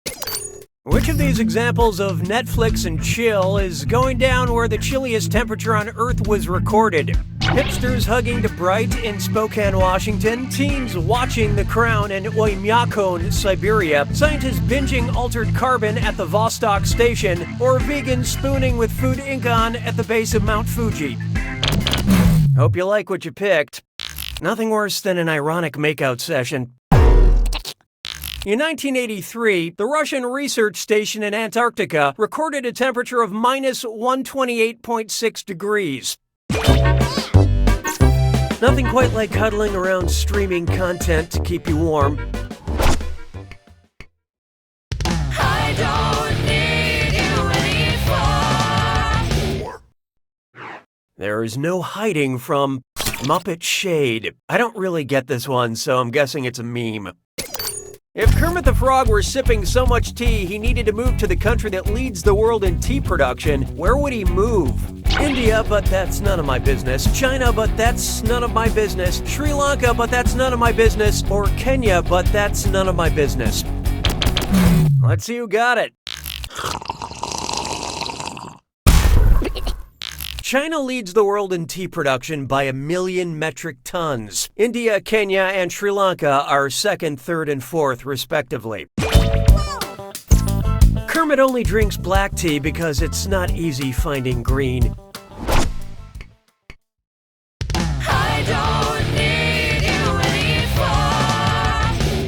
Which of these examples of Netflix and chill is going down where the chilliest temperature on Earth was recorded? Hipsters hugging to Bright in Spokane, Washington, teens watching The Crown in Oymyakon, Siberia, scientists binging altered carbon at the Vostok station, or vegans spooning with Food Inc. at the base of Mount Fuji. Hope you like what you picked. Nothing worse than an ironic makeout session. In 1983, the Russian research station in Antarctica recorded a temperature of minus 128.6 degrees. Nothing quite like cuddling around streaming content to keep you warm. I don't need you anymore. There is no hiding from Muppet Shade. I don't really get this one, so I'm guessing it's a meme. If Kermit the Frog were sipping so much tea he needed to move to the country that leads the world in tea production, where would he move? India, but that's none of my business. China, but that's none of my business. Sri Lanka, but that's none of my business. Or Kenya, but that's none of my business. Let's see who got it. China leads the world in tea production by 1 million metric tons. India, Kenya, and Sri Lanka are second, third, and fourth, respectively. Kermit only drinks black tea because it's not easy finding green. I don't need you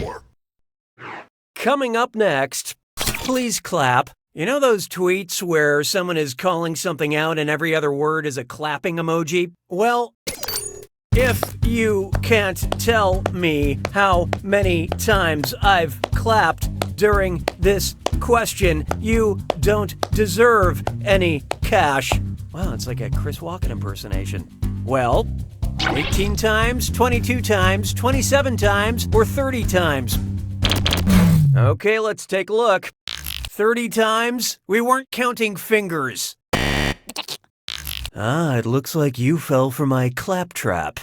anymore. Coming up next, please clap. You know those tweets where someone is calling something out and every other word is a clapping emoji? Well, if you can't tell me how many times I've clapped during this question, you don't deserve any cash. Wow, it's like a Chris Walken impersonation. Well, 18 times, 22 times, 27 times, or 30 times? Okay, let's take a look. 30 times? We weren't counting fingers. Ah, it looks like you fell for my claptrap.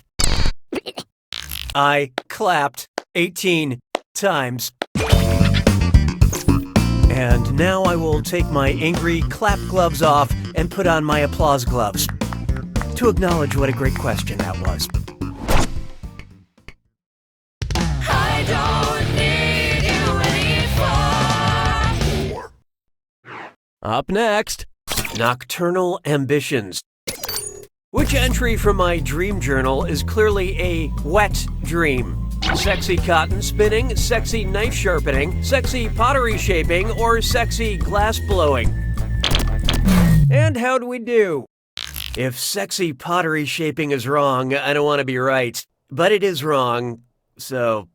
I clapped 18 times. And now I will take my angry clap gloves off and put on my applause gloves to acknowledge what a great question that was. I don't need you anymore. Up next, Nocturnal Ambitions. Which entry from my dream journal is clearly a wet dream? Sexy cotton spinning, sexy knife sharpening, sexy pottery shaping, or sexy glass blowing? And how do we do? If sexy pottery shaping is wrong, I don't want to be right, but it is wrong, so...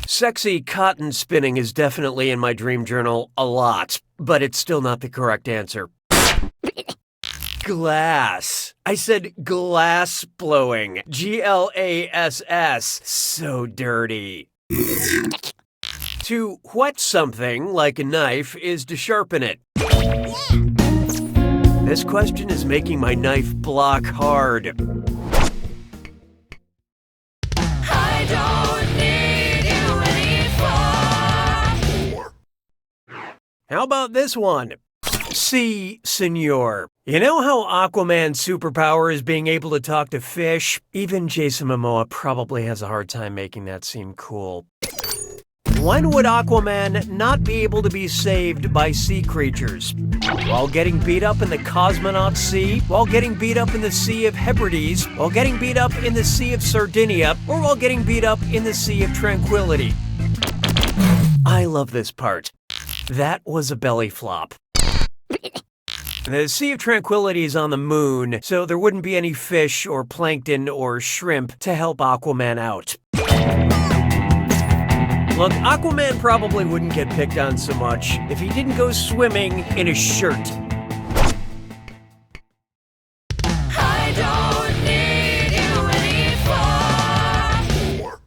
Sexy cotton spinning is definitely in my dream journal a lot, but it's still not the correct answer. Glass. I said glass blowing. Glass. So dirty. To whet something like a knife is to sharpen it. This question is making my knife block hard. I don't need you anymore. How about this one? Si, senor. You know how Aquaman's superpower is being able to talk to fish? Even Jason Momoa probably has a hard time making that seem cool. When would Aquaman not be able to be saved by sea creatures? While getting beat up in the Cosmonaut Sea? While getting beat up in the Sea of Hebrides? While getting beat up in the Sea of Sardinia? Or while getting beat up in the Sea of Tranquility? I love this part. That was a belly flop. The Sea of Tranquility is on the moon, so there wouldn't be any fish or plankton or shrimp to help Aquaman out. Look, Aquaman probably wouldn't get picked on so much if he didn't go swimming in a shirt. I don't need you anymore.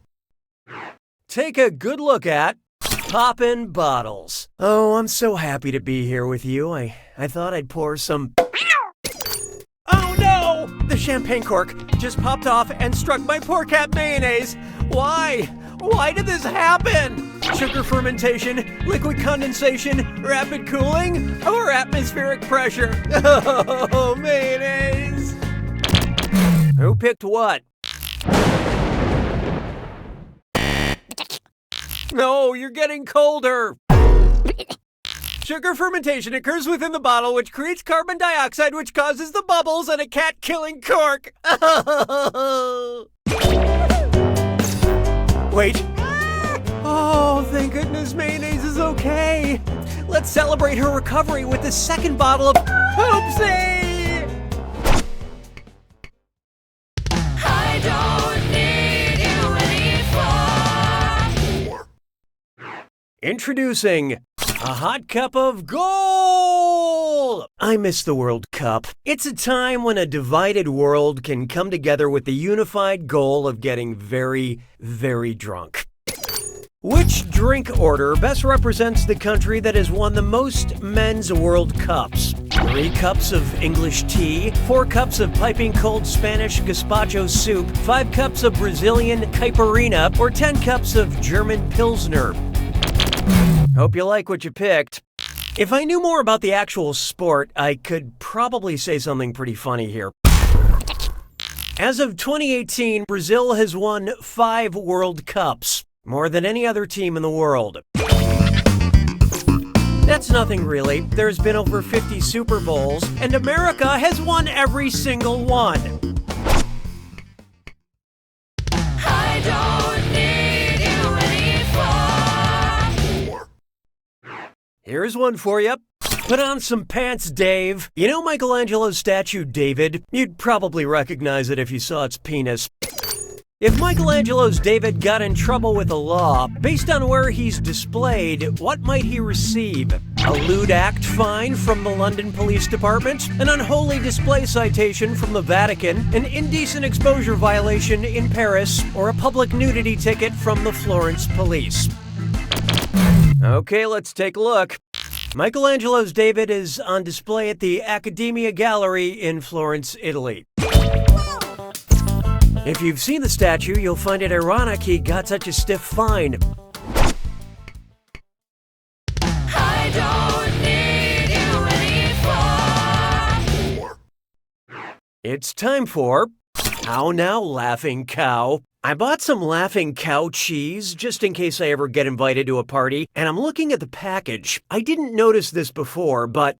Take a good look at Poppin' Bottles. Oh, I'm so happy to be here with you. I thought I'd pour some... Oh no! The champagne cork just popped off and struck my poor cat mayonnaise. Why? Why did this happen? Sugar fermentation, liquid condensation, rapid cooling, or atmospheric pressure? Oh, mayonnaise! Who picked what? No, you're getting colder. Sugar fermentation occurs within the bottle, which creates carbon dioxide, which causes the bubbles and a cat-killing cork. Wait. Oh, thank goodness mayonnaise is okay. Let's celebrate her recovery with the second bottle of Oopsie! I don't need you anymore. Introducing a hot cup of gold! I miss the World Cup. It's a time when a divided world can come together with the unified goal of getting very, very drunk. Which drink order best represents the country that has won the most men's World Cups? 3 cups of English tea, 4 cups of piping cold Spanish gazpacho soup, 5 cups of Brazilian caipirinha, or 10 cups of German Pilsner? Hope you like what you picked. If I knew more about the actual sport, I could probably say something pretty funny here. As of 2018, Brazil has won 5 World Cups, more than any other team in the world. That's nothing really. There's been over 50 Super Bowls, and America has won every single one. I don't need you anymore. Here's one for you. Put on some pants, Dave. You know Michelangelo's statue, David? You'd probably recognize it if you saw its penis. If Michelangelo's David got in trouble with the law, based on where he's displayed, what might he receive? A lewd act fine from the London Police Department? An unholy display citation from the Vatican? An indecent exposure violation in Paris? Or a public nudity ticket from the Florence Police? Okay, let's take a look. Michelangelo's David is on display at the Accademia Gallery in Florence, Italy. If you've seen the statue, you'll find it ironic he got such a stiff fine. I don't need you anymore. It's time for How Now, Laughing Cow. I bought some Laughing Cow cheese just in case I ever get invited to a party, and I'm looking at the package. I didn't notice this before, but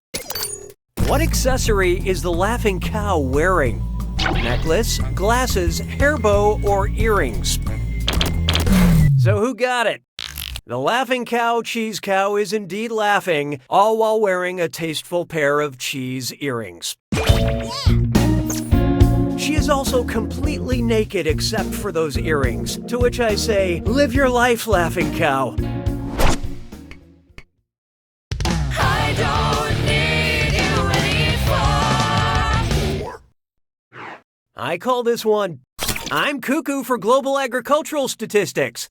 what accessory is the Laughing Cow wearing? Necklace, glasses, hair bow, or earrings? So who got it? The Laughing Cow Cheese Cow is indeed laughing, all while wearing a tasteful pair of cheese earrings. She is also completely naked except for those earrings, to which I say, live your life, Laughing Cow. I don't need you anymore. I call this one, I'm cuckoo for global agricultural statistics.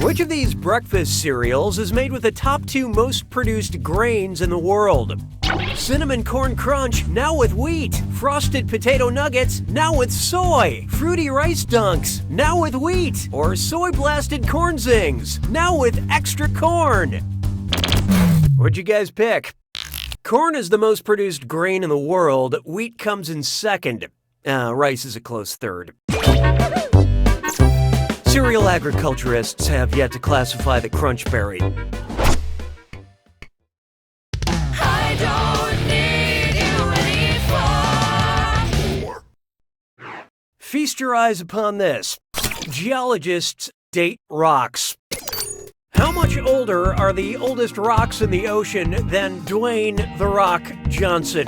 Which of these breakfast cereals is made with the top 2 most produced grains in the world? Cinnamon Corn Crunch, now with wheat. Frosted Potato Nuggets, now with soy. Fruity Rice Dunks, now with wheat. Or Soy Blasted Corn Zings, now with extra corn. What'd you guys pick? Corn is the most produced grain in the world. Wheat comes in second. Rice is a close third. Cereal agriculturists have yet to classify the crunchberry. I don't need you anymore. Feast your eyes upon this. Geologists date rocks. How much older are the oldest rocks in the ocean than Dwayne "The Rock" Johnson?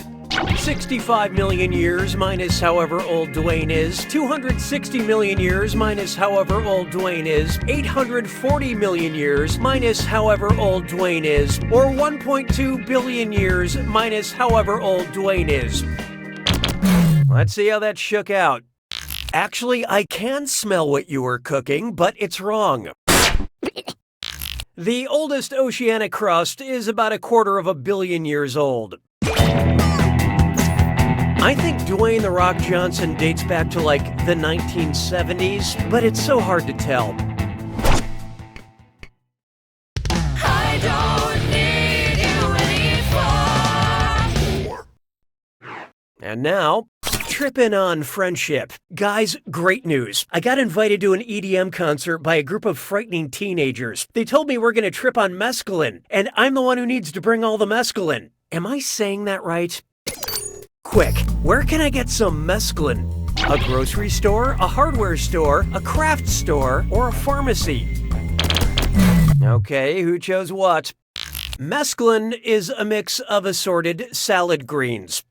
65 million years minus however old Dwayne is, 260 million years minus however old Dwayne is, 840 million years minus however old Dwayne is, or 1.2 billion years minus however old Dwayne is. Let's see how that shook out. Actually, I can smell what you were cooking, but it's wrong. The oldest oceanic crust is about 250 million years old. I think Dwayne "The Rock" Johnson dates back to like the 1970s, but it's so hard to tell. And now, tripping on friendship. Guys, great news. I got invited to an EDM concert by a group of frightening teenagers. They told me we're going to trip on mescaline, and I'm the one who needs to bring all the mescaline. Am I saying that right? Quick, where can I get some mescaline? A grocery store, a hardware store, a craft store, or a pharmacy? Okay, who chose what? Mescaline is a mix of assorted salad greens.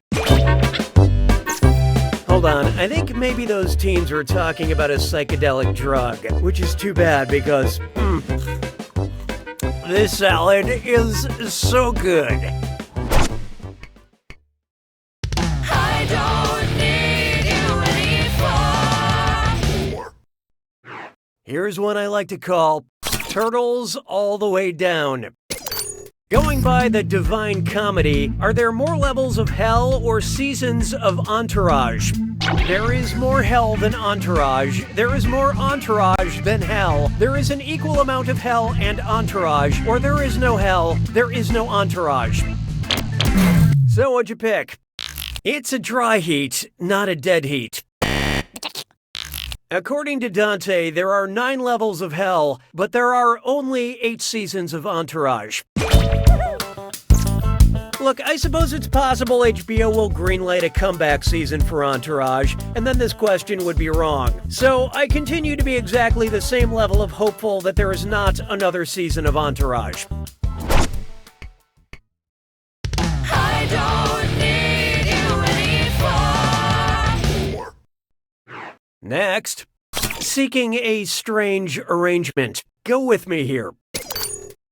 Hold on, I think maybe those teens were talking about a psychedelic drug, which is too bad because, this salad is so good. I don't need you anymore. Here's one I like to call Turtles All the Way Down. Going by the Divine Comedy, are there more levels of hell or seasons of Entourage? There is more hell than Entourage. There is more Entourage than hell. There is an equal amount of hell and Entourage, or there is no hell, there is no Entourage. So what'd you pick? It's a dry heat, not a dead heat. According to Dante, there are 9 levels of hell, but there are only 8 seasons of Entourage. Look, I suppose it's possible HBO will greenlight a comeback season for Entourage, and then this question would be wrong. So I continue to be exactly the same level of hopeful that there is not another season of Entourage. I don't need you anymore. Next, seeking a strange arrangement. Go with me here.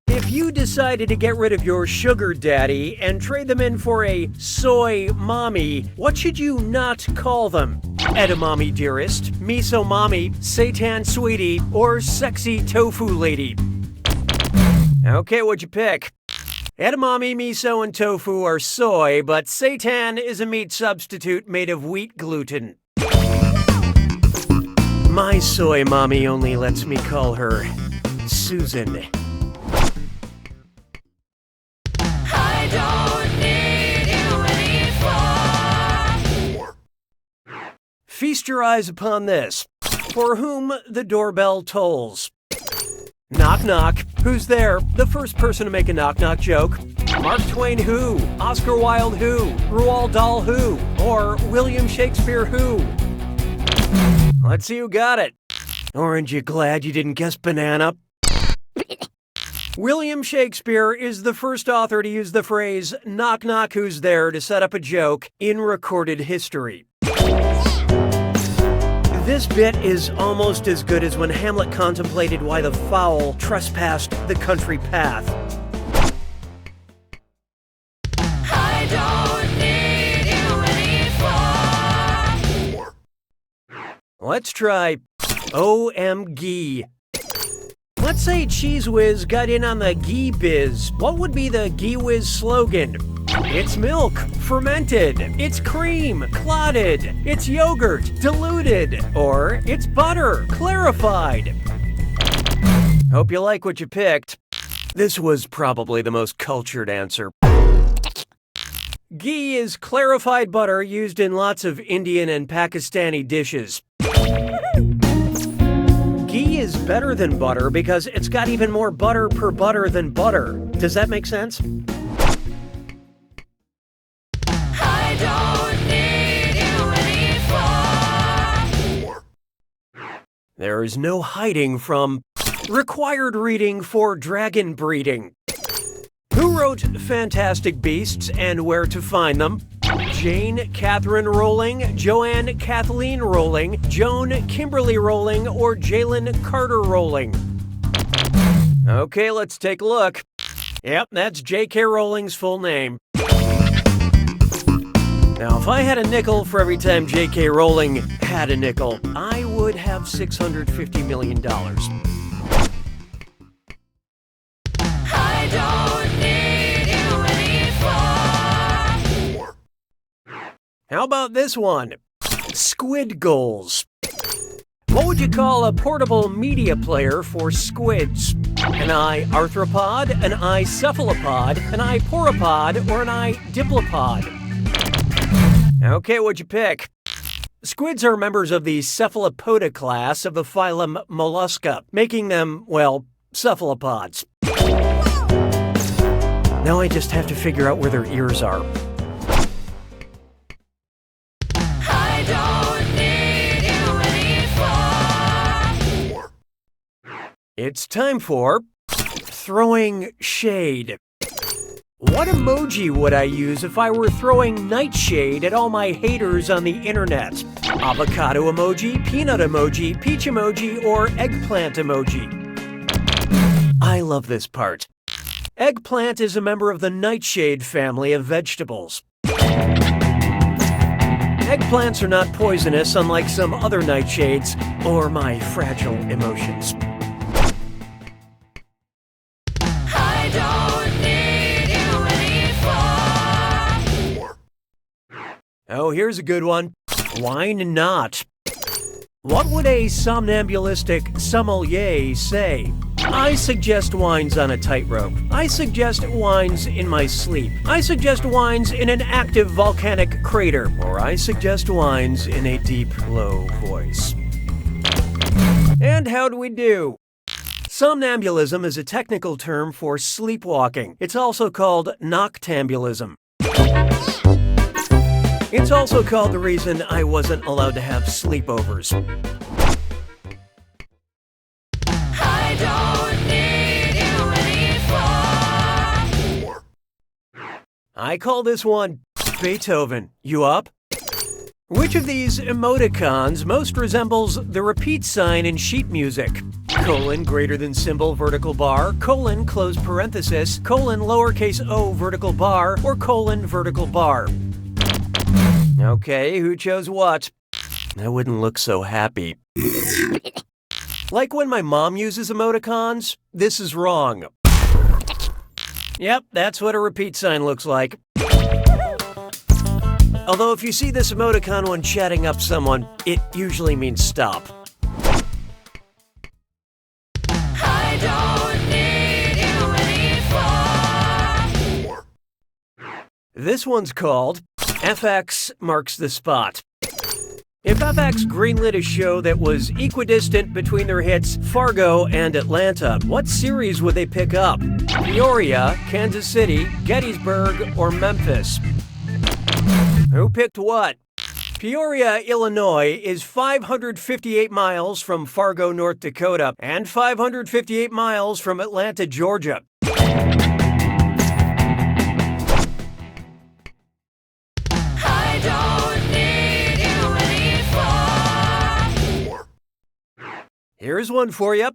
If you decided to get rid of your sugar daddy and trade them in for a soy mommy, what should you not call them? Edamame dearest, miso mommy, seitan sweetie, or sexy tofu lady? Okay, what'd you pick? Edamame, miso, and tofu are soy, but seitan is a meat substitute made of wheat gluten. My soy mommy only lets me call her Susan. I don't need you anymore. Feast your eyes upon this. For whom the doorbell tolls. Knock knock. Who's there? The first person to make a knock knock joke. Mark Twain who? Oscar Wilde who? Roald Dahl who? Or William Shakespeare who? Let's see who got it. Aren't you glad you didn't guess banana? William Shakespeare is the first author to use the phrase, knock knock who's there, to set up a joke in recorded history. This bit is almost as good as when Hamlet contemplated why the fowl trespassed the country path. I don't need you anymore. Let's try OMG. Let's say Cheese Whiz got in on the ghee biz. What would be the Ghee Whiz slogan? It's milk, fermented. It's cream, clotted. It's yogurt, diluted. Or it's butter, clarified. Hope you like what you picked. This was probably the most cultured answer. Ghee is clarified butter used in lots of Indian and Pakistani dishes. Ghee is better than butter because it's got even more butter per butter than butter. Does that make sense? I don't need you anymore. There is no hiding from required reading for dragon breeding. Who wrote Fantastic Beasts and Where to Find Them? Jane Catherine Rowling, Joanne Kathleen Rowling, Joan Kimberly Rowling, or Jalen Carter Rowling? Okay, let's take a look. Yep, that's J.K. Rowling's full name. Now, if I had a nickel for every time J.K. Rowling had a nickel, I would have $650 million. I don't need you anymore. How about this one? Squid goals. What would you call a portable media player for squids? An eye arthropod, an eye cephalopod, an eye poropod, or an eye diplopod? Okay, what'd you pick? Squids are members of the Cephalopoda class of the phylum Mollusca, making them, well, cephalopods. Now I just have to figure out where their ears are. I don't need you anymore. It's time for throwing shade. What emoji would I use if I were throwing nightshade at all my haters on the internet? Avocado emoji, peanut emoji, peach emoji, or eggplant emoji? I love this part. Eggplant is a member of the nightshade family of vegetables. Eggplants are not poisonous, unlike some other nightshades or my fragile emotions. I don't need you anymore. Oh, here's a good one. Wine not. What would a somnambulistic sommelier say? I suggest wines on a tightrope. I suggest wines in my sleep. I suggest wines in an active volcanic crater. Or I suggest wines in a deep, low voice. And how do we do? Somnambulism is a technical term for sleepwalking. It's also called noctambulism. It's also called the reason I wasn't allowed to have sleepovers. I don't need you anymore. I call this one Beethoven. You up? Which of these emoticons most resembles the repeat sign in sheet music? Colon greater than symbol vertical bar, colon close parenthesis, colon lowercase o vertical bar, or colon vertical bar? Okay, who chose what? I wouldn't look so happy. Like when my mom uses emoticons, this is wrong. Yep, that's what a repeat sign looks like. Although if you see this emoticon when chatting up someone, it usually means stop. I don't need you anymore. This one's called FX Marks the Spot. If FX greenlit a show that was equidistant between their hits Fargo and Atlanta, what series would they pick up? Peoria, Kansas City, Gettysburg, or Memphis? Who picked what? Peoria, Illinois is 558 miles from Fargo, North Dakota, and 558 miles from Atlanta, Georgia. I don't need you anymore. Here's one for you.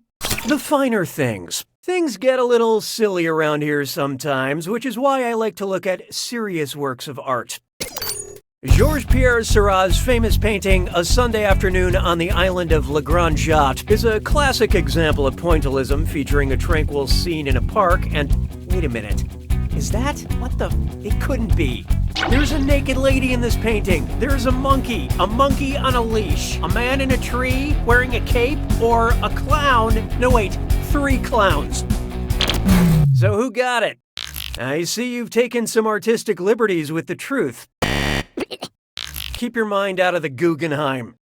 The finer things. Things get a little silly around here sometimes, which is why I like to look at serious works of art. Georges-Pierre Seurat's famous painting, A Sunday Afternoon on the Island of Le Grand Jatte, is a classic example of pointillism featuring a tranquil scene in a park and... Wait a minute. Is that? What the... It couldn't be. There's a naked lady in this painting. There's a monkey on a leash, a man in a tree wearing a cape, or a clown. No, wait, 3 clowns. So who got it? I see you've taken some artistic liberties with the truth. Keep your mind out of the Guggenheim.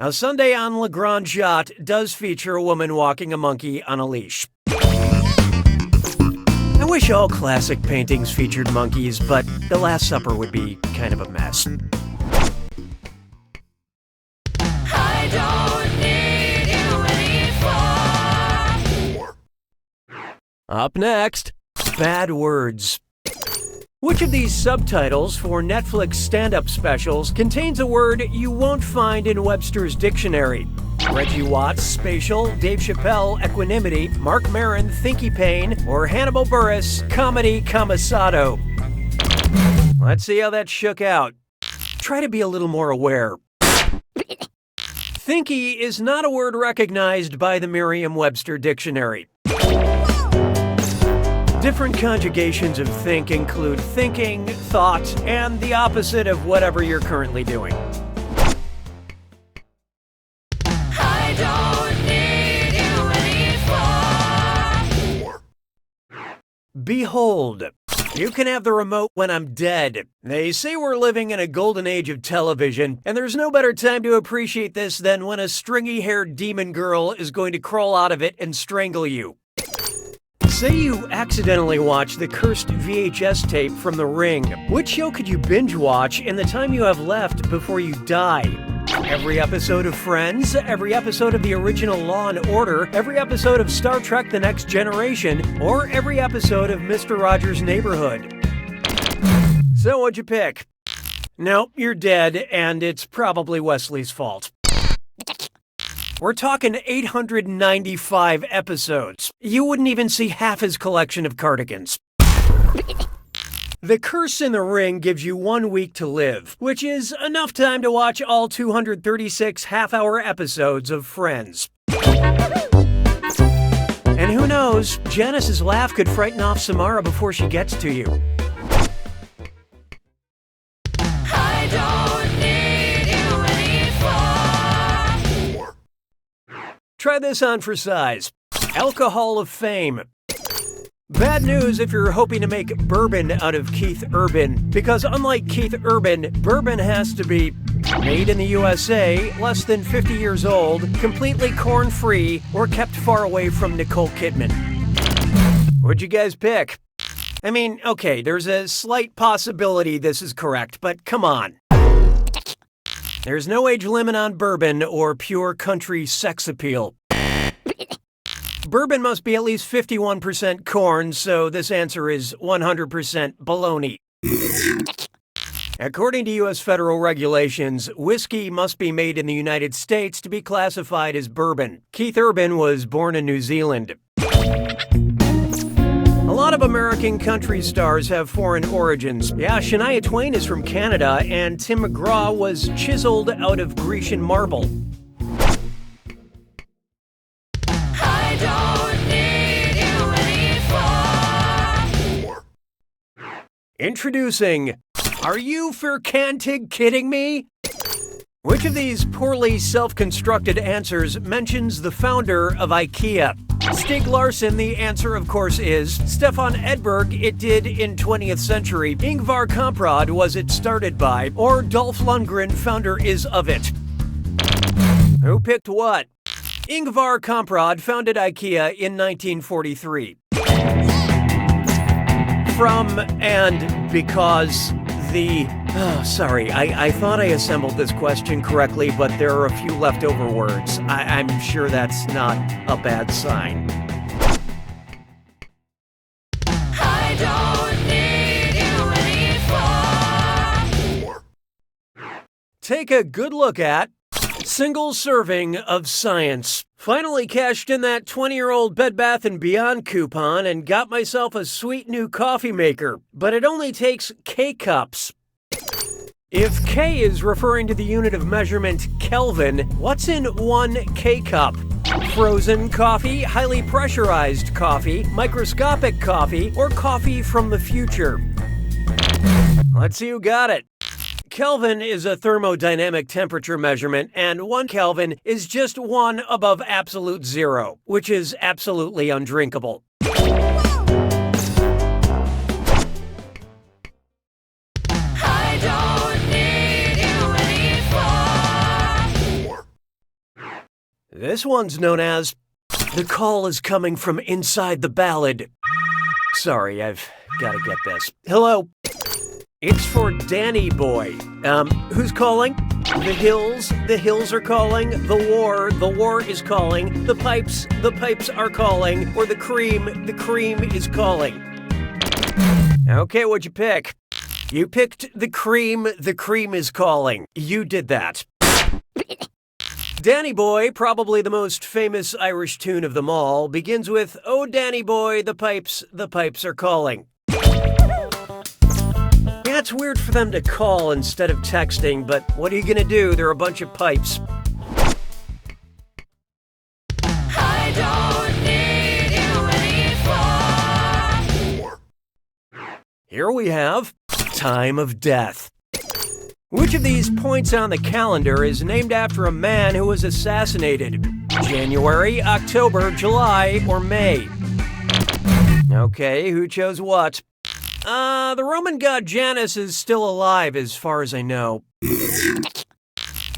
A Sunday on Le Grand Jatte does feature a woman walking a monkey on a leash. I wish all classic paintings featured monkeys, but The Last Supper would be kind of a mess. I don't need you anymore. Up next, bad words. Which of these subtitles for Netflix stand-up specials contains a word you won't find in Webster's dictionary? Reggie Watts, spatial, Dave Chappelle, equanimity, Mark Maron, thinky pain, or Hannibal Buress, comedy commissado? Let's see how that shook out. Try to be a little more aware. Thinky is not a word recognized by the Merriam-Webster dictionary. Different conjugations of think include thinking, thought, and the opposite of whatever you're currently doing. I don't need you anymore. Behold. You can have the remote when I'm dead. They say we're living in a golden age of television, and there's no better time to appreciate this than when a stringy-haired demon girl is going to crawl out of it and strangle you. Say you accidentally watch the cursed VHS tape from The Ring. Which show could you binge watch in the time you have left before you die? Every episode of Friends, every episode of the original Law & Order, every episode of Star Trek The Next Generation, or every episode of Mr. Rogers' Neighborhood. So what'd you pick? Nope, you're dead, and it's probably Wesley's fault. We're talking 895 episodes. You wouldn't even see half his collection of cardigans. The Curse in the Ring gives you 1 week to live, which is enough time to watch all 236 half-hour episodes of Friends. And who knows, Janice's laugh could frighten off Samara before she gets to you. I don't need you anymore. Try this on for size. Alcohol of Fame. Bad news if you're hoping to make bourbon out of Keith Urban, because unlike Keith Urban, bourbon has to be made in the USA, less than 50 years old, completely corn-free, or kept far away from Nicole Kidman. What'd you guys pick? I mean, okay, there's a slight possibility this is correct, but come on. There's no age limit on bourbon or pure country sex appeal. Bourbon must be at least 51% corn, so this answer is 100% baloney. According to U.S. federal regulations, whiskey must be made in the United States to be classified as bourbon. Keith Urban was born in New Zealand. A lot of American country stars have foreign origins. Yeah, Shania Twain is from Canada, and Tim McGraw was chiseled out of Grecian marble. I don't need you anymore. Introducing, are you for cantig kidding me? Which of these poorly self-constructed answers mentions the founder of IKEA? Stieg Larsson, the answer of course is. Stefan Edberg, it did in 20th century. Ingvar Kamprad was it started by. Or Dolph Lundgren, founder is of it. Who picked what? Ingvar Kamprad founded IKEA in 1943. From and because the... Oh, sorry, I thought I assembled this question correctly, but there are a few leftover words. I'm sure that's not a bad sign. I don't need you anymore. Take a good look at single serving of science. Finally cashed in that 20-year-old Bed Bath & Beyond coupon and got myself a sweet new coffee maker, but it only takes K-cups. If K is referring to the unit of measurement Kelvin, what's in 1 K-cup? Frozen coffee, highly pressurized coffee, microscopic coffee, or coffee from the future? Let's see who got it. Kelvin is a thermodynamic temperature measurement, and 1 Kelvin is just 1 above absolute zero, which is absolutely undrinkable. I don't need you anymore. This one's known as The Call is Coming from Inside the Ballad. Sorry, I've got to get this. Hello. It's for Danny Boy. Who's calling? The hills are calling. The war is calling. The pipes are calling. Or the cream is calling. Okay, what'd you pick? You picked the cream is calling. You did that. Danny Boy, probably the most famous Irish tune of them all, begins with, "Oh Danny Boy, the pipes are calling." Yeah, it's weird for them to call instead of texting, but what are you gonna do? They're a bunch of pipes. I don't need you anymore. Here we have Time of Death. Which of these points on the calendar is named after a man who was assassinated? January, October, July, or May? Okay, who chose what? The Roman god Janus is still alive as far as I know.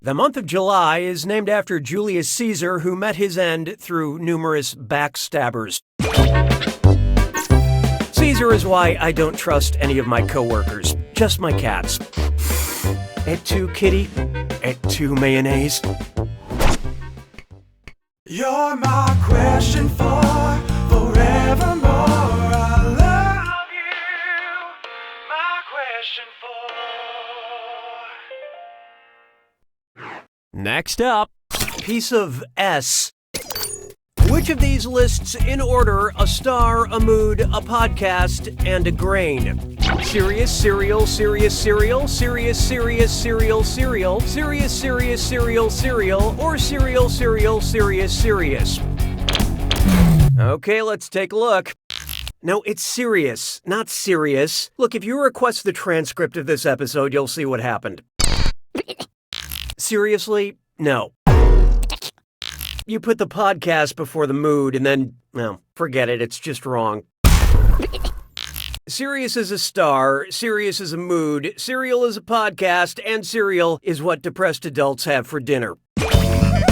The month of July is named after Julius Caesar, who met his end through numerous backstabbers. Caesar is why I don't trust any of my coworkers, just my cats. Et tu, kitty? Et tu, mayonnaise? You're my question for forevermore. I love you. My question for. Next up, piece of S. Which of these lists in order a star, a mood, a podcast, and a grain? Serious, cereal, serious, cereal, serious, serious, cereal, cereal, serious, serious, cereal, cereal, or cereal, cereal, serious, serious. Okay, let's take a look. No, it's serious, not serious. Look, if you request the transcript of this episode, you'll see what happened. Seriously? No. You put the podcast before the mood and then, well, forget it, it's just wrong. Sirius is a star, Sirius is a mood, cereal is a podcast, and cereal is what depressed adults have for dinner. I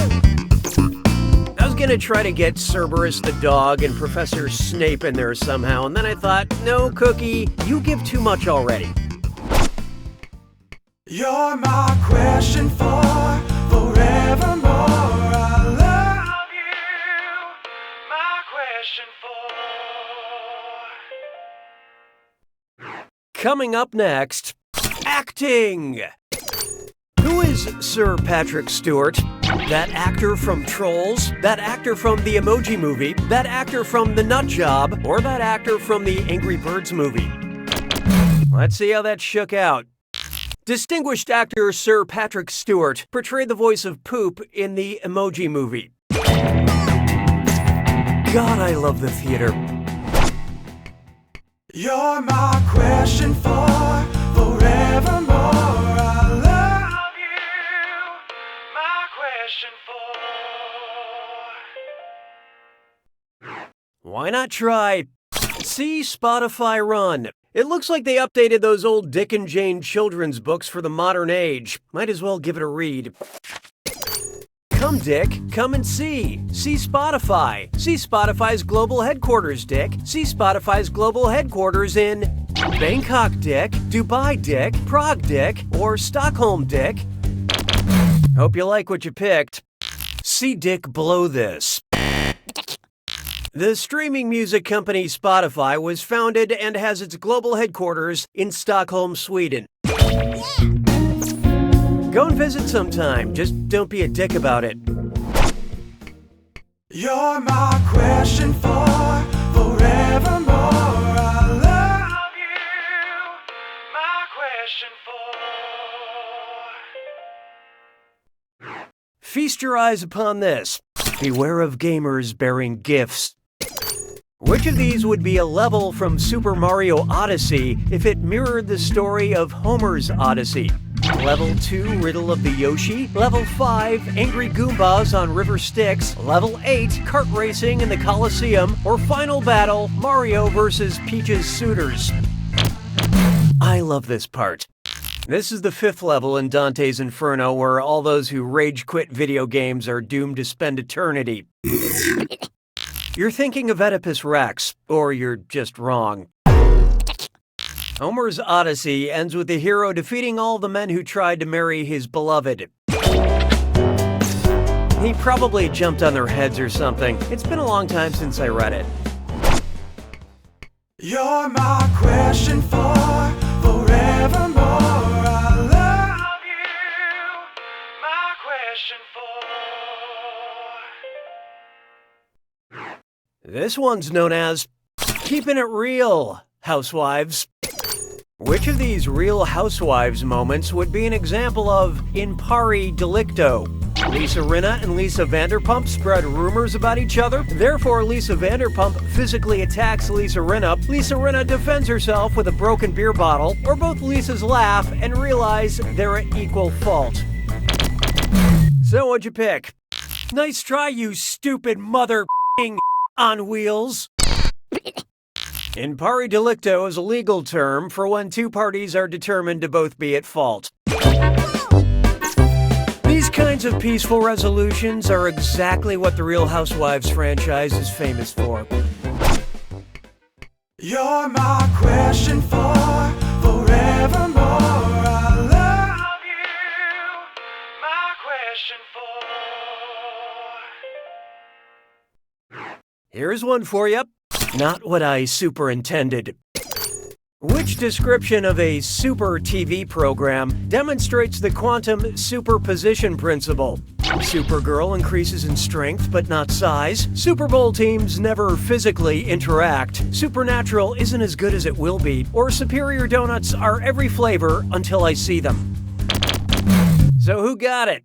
was gonna try to get Cerberus the dog and Professor Snape in there somehow, and then I thought, no, Cookie, you give too much already. You're my question for forevermore. I love you. My question for. Coming up next, acting. Who is Sir Patrick Stewart? That actor from Trolls? That actor from the Emoji Movie? That actor from The Nut Job? Or that actor from the Angry Birds movie? Let's see how that shook out. Distinguished actor Sir Patrick Stewart portrayed the voice of Poop in the Emoji Movie. God, I love the theater. You're my question for forevermore. I love you. My question for. Why not try See Spotify Run? It looks like they updated those old Dick and Jane children's books for the modern age. Might as well give it a read. Come, Dick. Come and see. See Spotify. See Spotify's global headquarters, Dick. See Spotify's global headquarters in Bangkok, Dick, Dubai, Dick, Prague, Dick, or Stockholm, Dick. Hope you like what you picked. See Dick blow this. The streaming music company Spotify was founded and has its global headquarters in Stockholm, Sweden. Go and visit sometime, just don't be a dick about it. You're my question for forevermore. I love you. My question for. Feast your eyes upon this. Beware of gamers bearing gifts. Which of these would be a level from Super Mario Odyssey if it mirrored the story of Homer's Odyssey? Level 2, Riddle of the Yoshi. Level 5, Angry Goombas on River Styx. Level 8, Kart Racing in the Coliseum. Or Final Battle, Mario vs. Peach's Suitors. I love this part. This is the 5th level in Dante's Inferno, where all those who rage quit video games are doomed to spend eternity. You're thinking of Oedipus Rex, or you're just wrong. Homer's Odyssey ends with the hero defeating all the men who tried to marry his beloved. He probably jumped on their heads or something. It's been a long time since I read it. You're my question for forevermore. I love you. My question for. This one's known as Keeping It Real, Housewives. Which of these Real Housewives moments would be an example of in pari delicto? Lisa Rinna and Lisa Vanderpump spread rumors about each other. Therefore, Lisa Vanderpump physically attacks Lisa Rinna. Lisa Rinna defends herself with a broken beer bottle. Or both Lisas laugh and realize they're at equal fault. So what'd you pick? Nice try, you stupid mother on wheels. In pari delicto is a legal term for when two parties are determined to both be at fault. These kinds of peaceful resolutions are exactly what the Real Housewives franchise is famous for. You're my question for forevermore. I love you. My question for. Here's one for you. Not what I superintended. Which description of a super TV program demonstrates the quantum superposition principle? Supergirl increases in strength but not size. Super Bowl teams never physically interact. Supernatural isn't as good as it will be. Or superior donuts are every flavor until I see them. So who got it?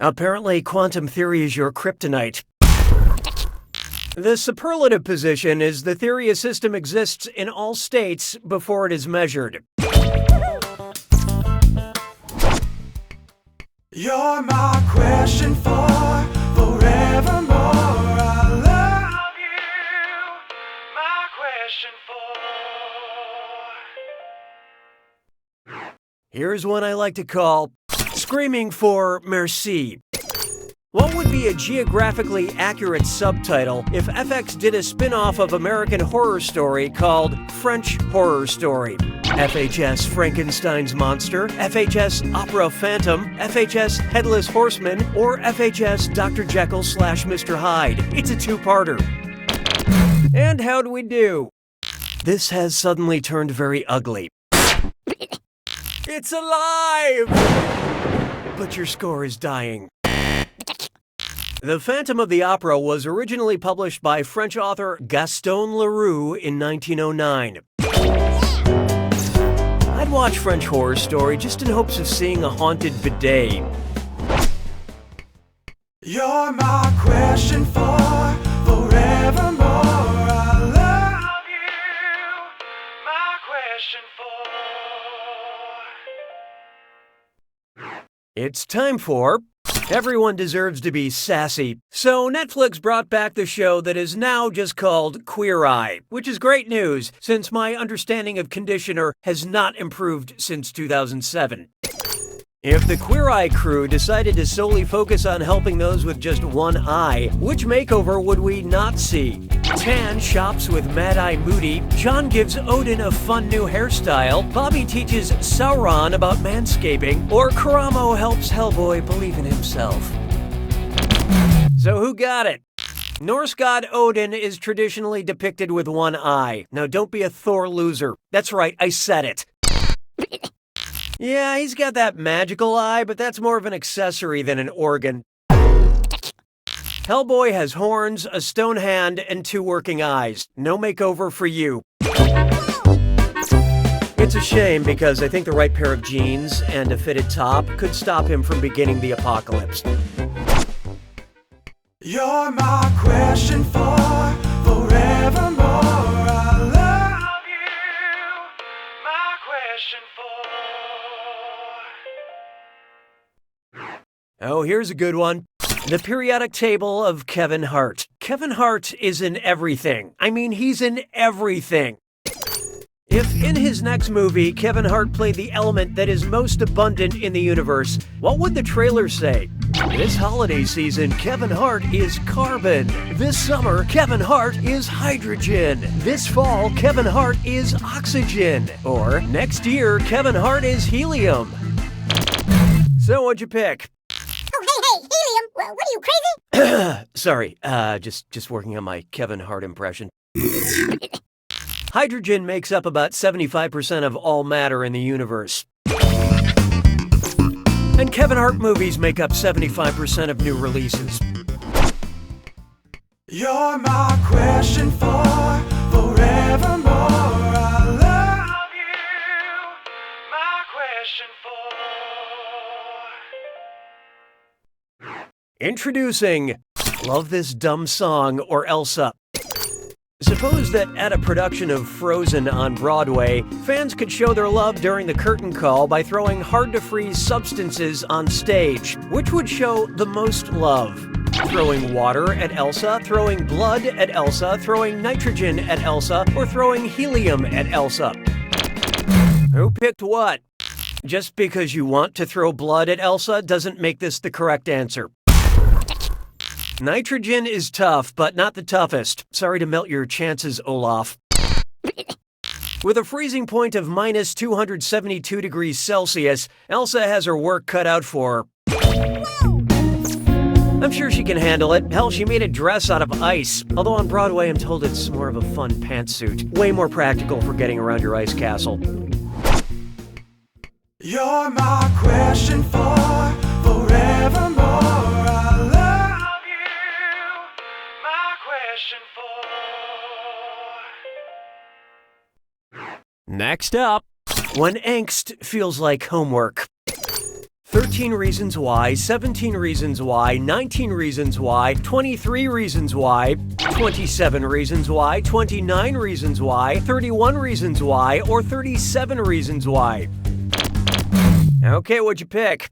Apparently, quantum theory is your kryptonite. The superlative position is the theory a system exists in all states before it is measured. You're my question for forevermore. I love you. My question for. Here's one I like to call Screaming for Merci. What would be a geographically accurate subtitle if FX did a spin-off of American Horror Story called French Horror Story? FHS Frankenstein's Monster, FHS Opera Phantom, FHS Headless Horseman, or FHS Dr. Jekyll / Mr. Hyde? It's a two-parter. And how'd we do? This has suddenly turned very ugly. It's alive! But your score is dying. The Phantom of the Opera was originally published by French author Gaston Leroux in 1909. I'd watch French Horror Story just in hopes of seeing a haunted bidet. You're my question for forevermore. I love you. My question for. It's time for Everyone Deserves to be Sassy. So Netflix brought back the show that is now just called Queer Eye, which is great news since my understanding of Conditioner has not improved since 2007. If the Queer Eye crew decided to solely focus on helping those with just one eye, which makeover would we not see? Tan shops with Mad Eye Moody, John gives Odin a fun new hairstyle, Bobby teaches Sauron about manscaping, or Karamo helps Hellboy believe in himself. So who got it? Norse god Odin is traditionally depicted with one eye. Now don't be a Thor loser. That's right, I said it. Yeah, he's got that magical eye, but that's more of an accessory than an organ. Hellboy has horns, a stone hand, and 2 working eyes. No makeover for you. It's a shame because I think the right pair of jeans and a fitted top could stop him from beginning the apocalypse. You're my question for forevermore. I love you. My question for. Oh, here's a good one. The periodic table of Kevin Hart. Kevin Hart is in everything. I mean, he's in everything. If in his next movie, Kevin Hart played the element that is most abundant in the universe, what would the trailer say? This holiday season, Kevin Hart is carbon. This summer, Kevin Hart is hydrogen. This fall, Kevin Hart is oxygen. Or next year, Kevin Hart is helium. So what'd you pick? Oh, hey, helium! What are you, crazy? Sorry, just working on my Kevin Hart impression. Hydrogen makes up about 75% of all matter in the universe. And Kevin Hart movies make up 75% of new releases. You're my question for forevermore. I love you. My question for. Introducing Love This Dumb Song or Elsa. Suppose that at a production of Frozen on Broadway, fans could show their love during the curtain call by throwing hard-to-freeze substances on stage. Which would show the most love? Throwing water at Elsa, throwing blood at Elsa, throwing nitrogen at Elsa, or throwing helium at Elsa? Who picked what? Just because you want to throw blood at Elsa doesn't make this the correct answer. Nitrogen is tough, but not the toughest. Sorry to melt your chances, Olaf. With a freezing point of minus 272 degrees Celsius, Elsa has her work cut out for her. I'm sure she can handle it. Hell, she made a dress out of ice. Although on Broadway, I'm told it's more of a fun pantsuit. Way more practical for getting around your ice castle. You're my question for forevermore. I love you. My question for. Next up, when angst feels like homework. 13 reasons why, 17 reasons why, 19 reasons why, 23 reasons why, 27 reasons why, 29 reasons why, 31 reasons why, or 37 reasons why. Okay, what'd you pick?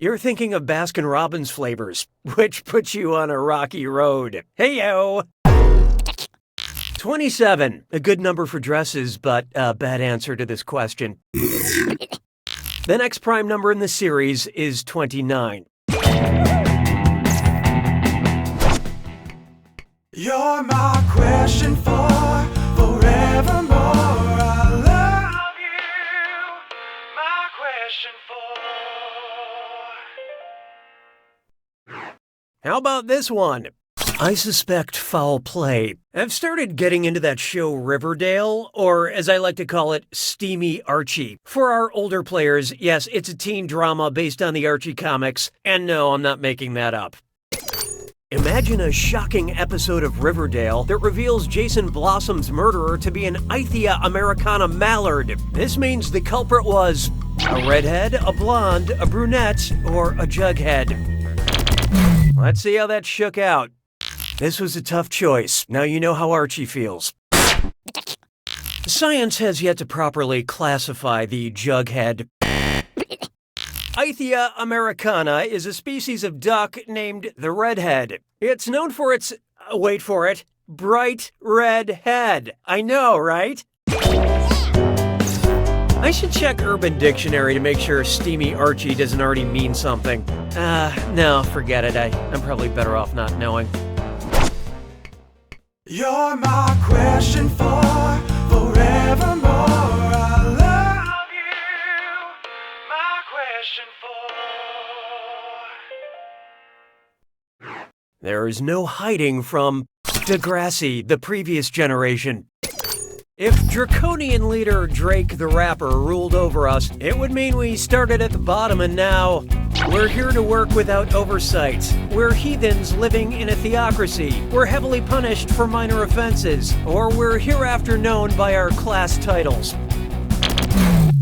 You're thinking of Baskin-Robbins flavors, which puts you on a rocky road. Hey-yo! 27, a good number for dresses, but a bad answer to this question. The next prime number in the series is 29. You're my question for forevermore. I love you. My question for. How about this one? I suspect foul play. I've started getting into that show Riverdale, or as I like to call it, Steamy Archie. For our older players, yes, it's a teen drama based on the Archie comics, and no, I'm not making that up. Imagine a shocking episode of Riverdale that reveals Jason Blossom's murderer to be an Ithia Americana mallard. This means the culprit was a redhead, a blonde, a brunette, or a jughead. Let's see how that shook out. This was a tough choice. Now you know how Archie feels. Science has yet to properly classify the jughead. Ithia americana is a species of duck named the redhead. It's known for its, wait for it, bright red head. I know, right? I should check Urban Dictionary to make sure Steamy Archie doesn't already mean something. No, forget it. I'm probably better off not knowing. You're my question for forevermore. I love you. My question for. There is no hiding from Degrassi, the previous generation. If Draconian leader Drake the Rapper ruled over us, it would mean we started at the bottom and now we're here to work without oversight. We're heathens living in a theocracy. We're heavily punished for minor offenses, or we're hereafter known by our class titles.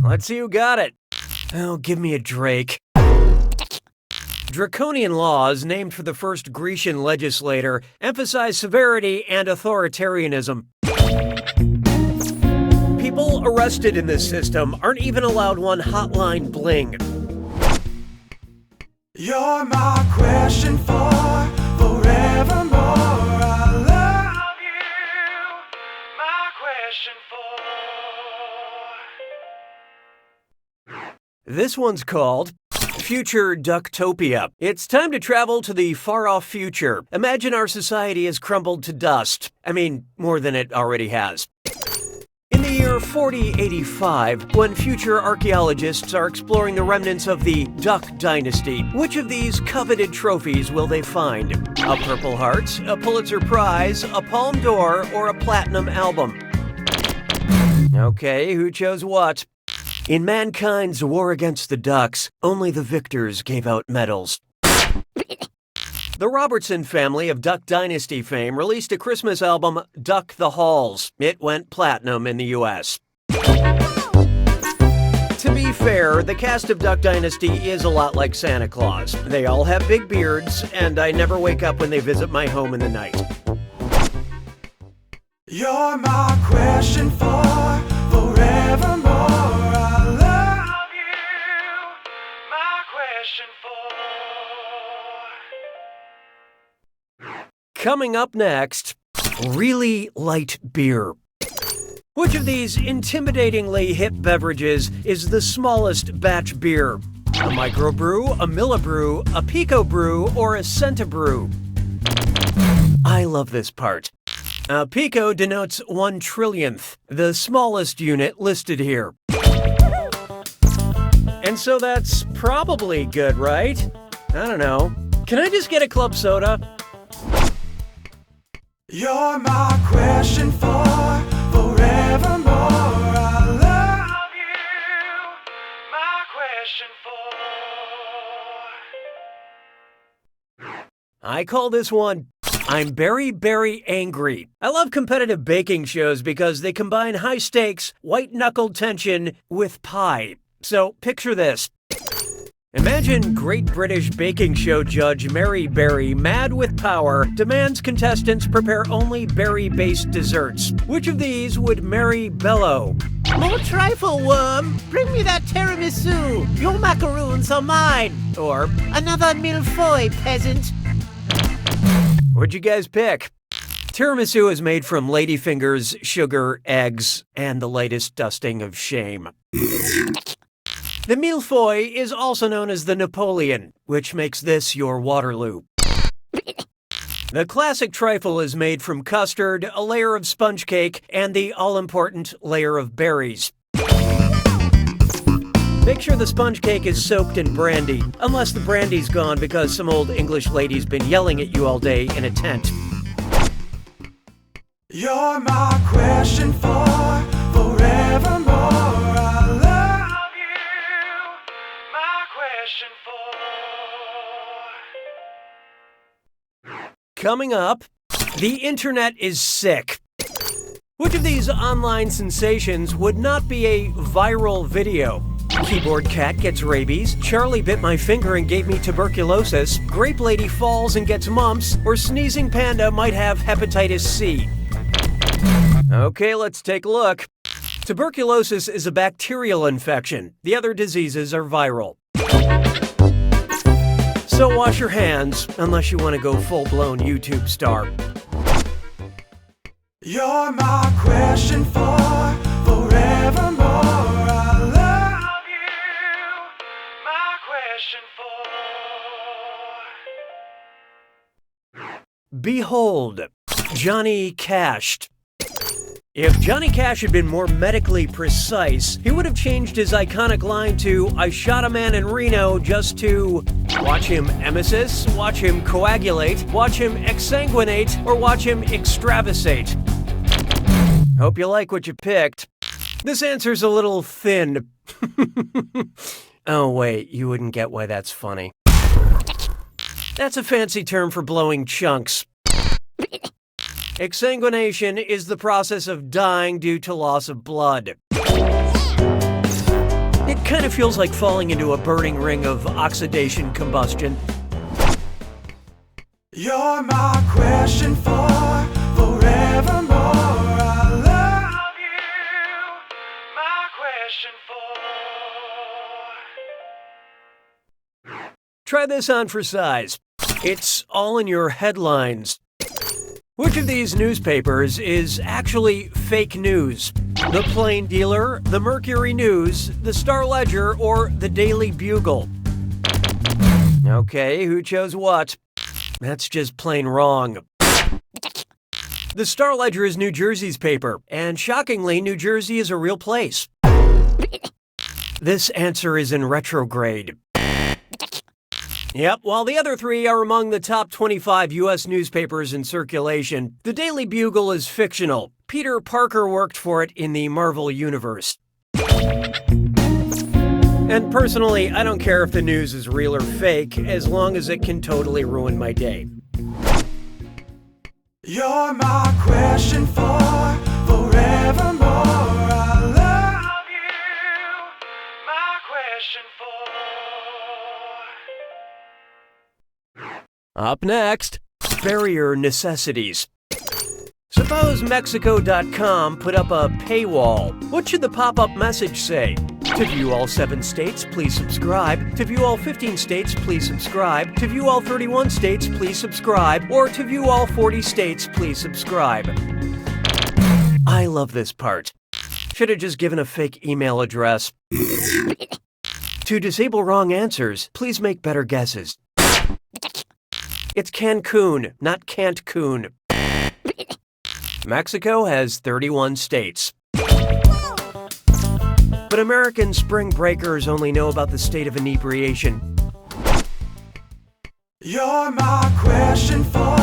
Let's see who got it. Oh, give me a Drake. Draconian laws, named for the first Grecian legislator, emphasize severity and authoritarianism. People arrested in this system aren't even allowed one hotline bling. You're my question for forevermore. I love you. My question for. This one's called Future Ducktopia. It's time to travel to the far-off future. Imagine our society has crumbled to dust. I mean, more than it already has. In the year 4085, when future archaeologists are exploring the remnants of the Duck Dynasty, which of these coveted trophies will they find? A Purple Heart, a Pulitzer Prize, a Palme d'Or, or a Platinum Album? Okay, who chose what? In mankind's war against the ducks, only the victors gave out medals. The Robertson family of Duck Dynasty fame released a Christmas album, Duck the Halls. It went platinum in the US. To be fair, the cast of Duck Dynasty is a lot like Santa Claus. They all have big beards, and I never wake up when they visit my home in the night. You're my question for forevermore. I love you. My question for. Coming up next, really light beer. Which of these intimidatingly hip beverages is the smallest batch beer? A microbrew, a millibrew, a picobrew, or a centibrew? I love this part. A pico denotes 1/1,000,000th, the smallest unit listed here. And so that's probably good, right? I don't know. Can I just get a club soda? You're my question for forevermore. I love you. My question for. I call this one I'm Very, Very Angry. I love competitive baking shows because they combine high stakes, white-knuckled tension with pie. So picture this. Imagine Great British Baking Show judge Mary Berry, mad with power, demands contestants prepare only berry-based desserts. Which of these would Mary bellow? More trifle, worm. Bring me that tiramisu. Your macaroons are mine. Or, Another millefeuille, peasant. what'd you guys pick? Tiramisu is made from ladyfingers, sugar, eggs, and the latest dusting of shame. The millefeuille is also known as the Napoleon, which makes this your Waterloo. The classic trifle is made from custard, a layer of sponge cake, and the all-important layer of berries. Make sure the sponge cake is soaked in brandy, unless the brandy's gone because some old English lady's been yelling at you all day in a tent. You're my question for forevermore. I love you. My question for. Coming up, the internet is sick. Which of these online sensations would not be a viral video? Keyboard cat gets rabies, Charlie bit my finger and gave me tuberculosis, grape lady falls and gets mumps, or sneezing panda might have hepatitis C. Okay, let's take a look. Tuberculosis is a bacterial infection. The other diseases are viral. So wash your hands, unless you want to go full-blown YouTube star. You're my question for forevermore. I love you. My question for. Behold, Johnny Cashed. If Johnny Cash had been more medically precise, he would have changed his iconic line to, "I shot a man in Reno," just to watch him emesis, watch him coagulate, watch him exsanguinate, or watch him extravasate. Hope you like what you picked. This answer's a little thin. Oh wait, you wouldn't get why that's funny. That's a fancy term for blowing chunks. Exsanguination is the process of dying due to loss of blood. It kind of feels like falling into a burning ring of oxidation combustion. You're my question for forevermore. I love you. My question for. Try this on for size. It's all in your headlines. Which of these newspapers is actually fake news? The Plain Dealer, the Mercury News, the Star Ledger, or the Daily Bugle? Okay, who chose what? That's just plain wrong. The Star Ledger is New Jersey's paper, and shockingly, New Jersey is a real place. This answer is in retrograde. Yep, while the other three are among the top 25 U.S. newspapers in circulation, the Daily Bugle is fictional. Peter Parker worked for it in the Marvel Universe. And personally, I don't care if the news is real or fake, as long as it can totally ruin my day. You're my question for forevermore. I love you. My question for. Up next, barrier necessities. Suppose Mexico.com put up a paywall. What should the pop-up message say? To view all 7 states, please subscribe. To view all 15 states, please subscribe. To view all 31 states, please subscribe. Or to view all 40 states, please subscribe. I love this part. Should have just given a fake email address. To disable wrong answers, please make better guesses. It's Cancun, not Cantcoon. Mexico has 31 states. But American spring breakers only know about the state of inebriation. You're my question for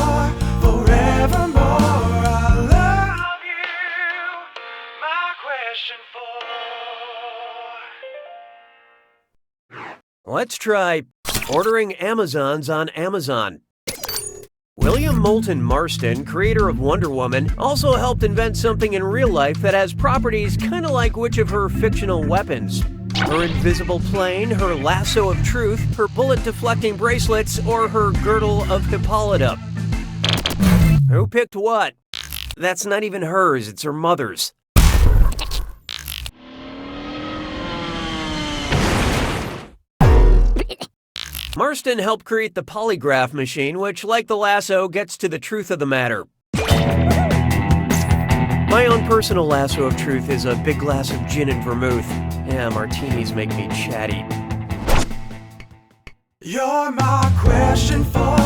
forevermore. I love you. My question for. Let's try ordering Amazons on Amazon. William Moulton Marston, creator of Wonder Woman, also helped invent something in real life that has properties kind of like which of her fictional weapons? Her invisible plane, her lasso of truth, her bullet-deflecting bracelets, or her girdle of Hippolyta? Who picked what? That's not even hers, it's her mother's. Marston helped create the polygraph machine, which, like the lasso, gets to the truth of the matter. My own personal lasso of truth is a big glass of gin and vermouth. Yeah, martinis make me chatty. You're my question for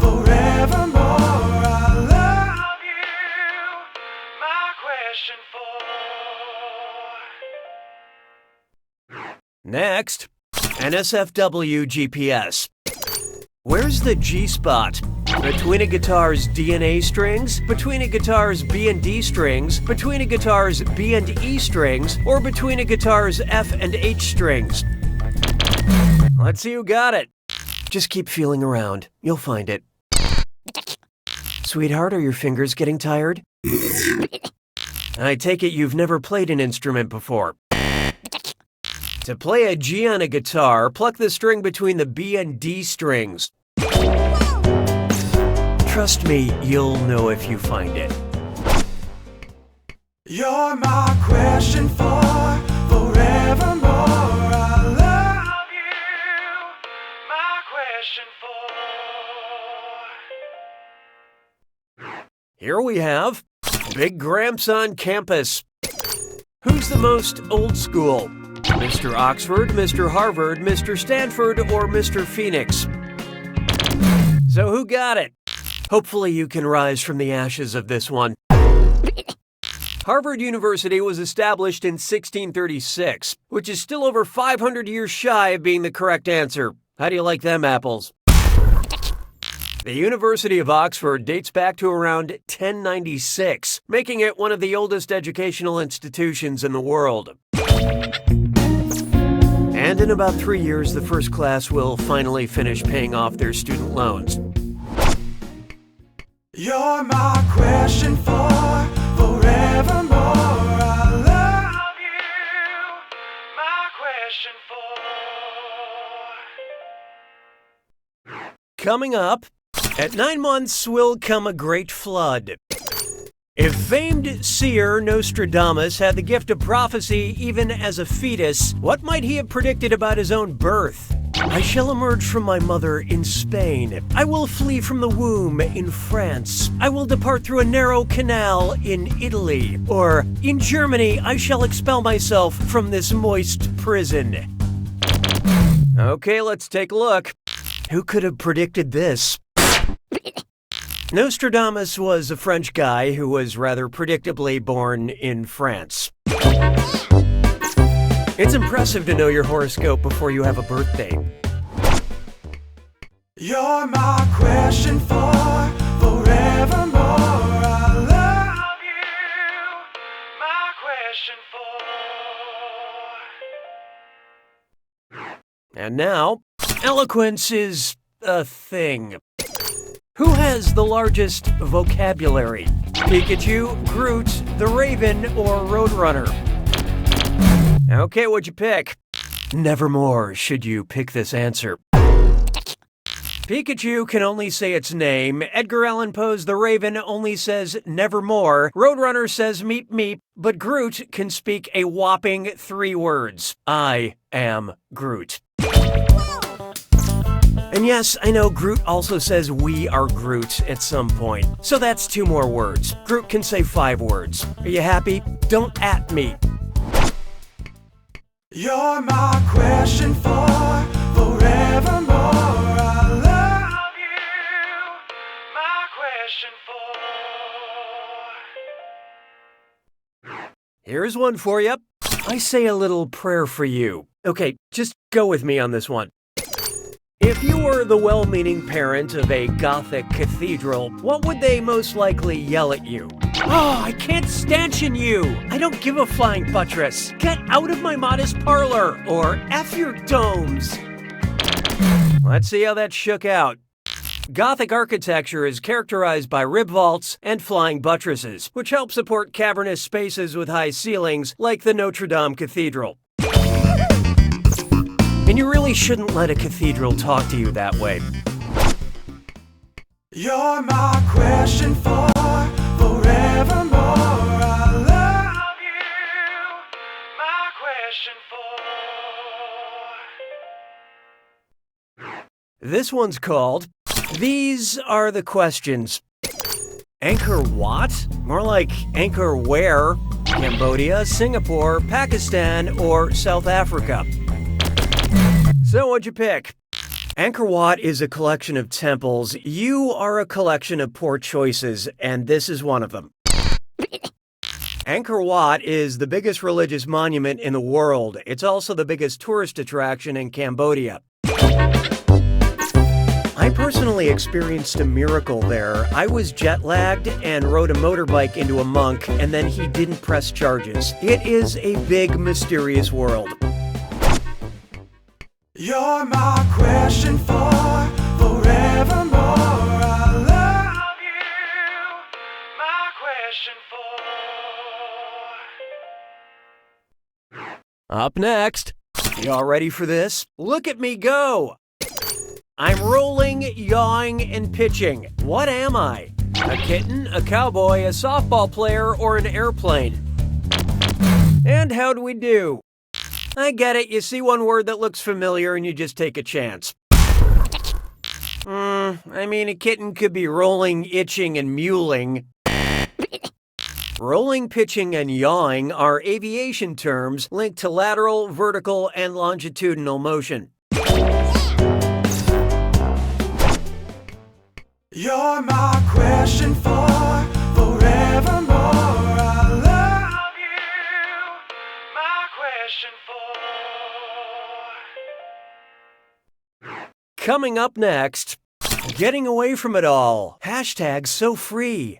forevermore. I love you. My question for. Next, NSFW GPS. Where's the G-spot? Between a guitar's D and A strings? Between a guitar's B and D strings? Between a guitar's B and E strings? Or between a guitar's F and H strings? Let's see who got it. Just keep feeling around. You'll find it. Sweetheart, are your fingers getting tired? I take it you've never played an instrument before. To play a G on a guitar, pluck the string between the B and D strings. Trust me, you'll know if you find it. You're my question for forevermore. I love you. My question for. Here we have Big Gramps on campus. Who's the most old school? Mr. Oxford, Mr. Harvard, Mr. Stanford, or Mr. Phoenix? So who got it? Hopefully you can rise from the ashes of this one. Harvard University was established in 1636, which is still over 500 years shy of being the correct answer. How do you like them apples? The University of Oxford dates back to around 1096, making it one of the oldest educational institutions in the world. And in about 3 years, the first class will finally finish paying off their student loans. You're my question for forevermore. I love you. My question for. Coming up, at 9 months will come a great flood. If famed seer Nostradamus had the gift of prophecy even as a fetus, what might he have predicted about his own birth? I shall emerge from my mother in Spain. I will flee from the womb in France. I will depart through a narrow canal in Italy. Or, in Germany, I shall expel myself from this moist prison. Okay, let's take a look. Who could have predicted this? Nostradamus was a French guy who was rather predictably born in France. It's impressive to know your horoscope before you have a birthday. You're my question for forevermore. I love you. My question for. And now, eloquence is a thing. Who has the largest vocabulary? Pikachu, Groot, the Raven, or Roadrunner? Okay, what'd you pick? Nevermore should you pick this answer. Pikachu can only say its name, Edgar Allan Poe's The Raven only says nevermore, Roadrunner says meep meep, but Groot can speak a whopping 3 words. I am Groot. And yes, I know Groot also says we are Groot at some point. So that's 2 more words. Groot can say 5 words. Are you happy? Don't at me. You're my question for forevermore. I love you. My question for. Here's one for you. I say a little prayer for you. Okay, just go with me on this one. If you were the well-meaning parent of a Gothic cathedral, what would they most likely yell at you? Oh, I can't stanchion you! I don't give a flying buttress! Get out of my modest parlor! Or F your domes! Let's see how that shook out. Gothic architecture is characterized by rib vaults and flying buttresses, which help support cavernous spaces with high ceilings, like the Notre Dame Cathedral. And you really shouldn't let a cathedral talk to you that way. You're my question for forevermore. I love you. My question for. This one's called, These Are the Questions. Angkor Wat? More like Angkor where? Cambodia, Singapore, Pakistan, or South Africa? So what'd you pick? Angkor Wat is a collection of temples. You are a collection of poor choices, and this is one of them. Angkor Wat is the biggest religious monument in the world. It's also the biggest tourist attraction in Cambodia. I personally experienced a miracle there. I was jet-lagged and rode a motorbike into a monk, and then he didn't press charges. It is a big, mysterious world. You're my question for forevermore. I love you. My question for. Up next. Y'all ready for this? Look at me go! I'm rolling, yawing, and pitching. What am I? A kitten, a cowboy, a softball player, or an airplane? And how'd we do? I get it, you see one word that looks familiar and you just take a chance. I mean, a kitten could be rolling, itching, and mewling. Rolling, pitching, and yawing are aviation terms linked to lateral, vertical, and longitudinal motion. You're my question for forevermore. I love you. My question for. Coming up next, getting away from it all. Hashtag so free.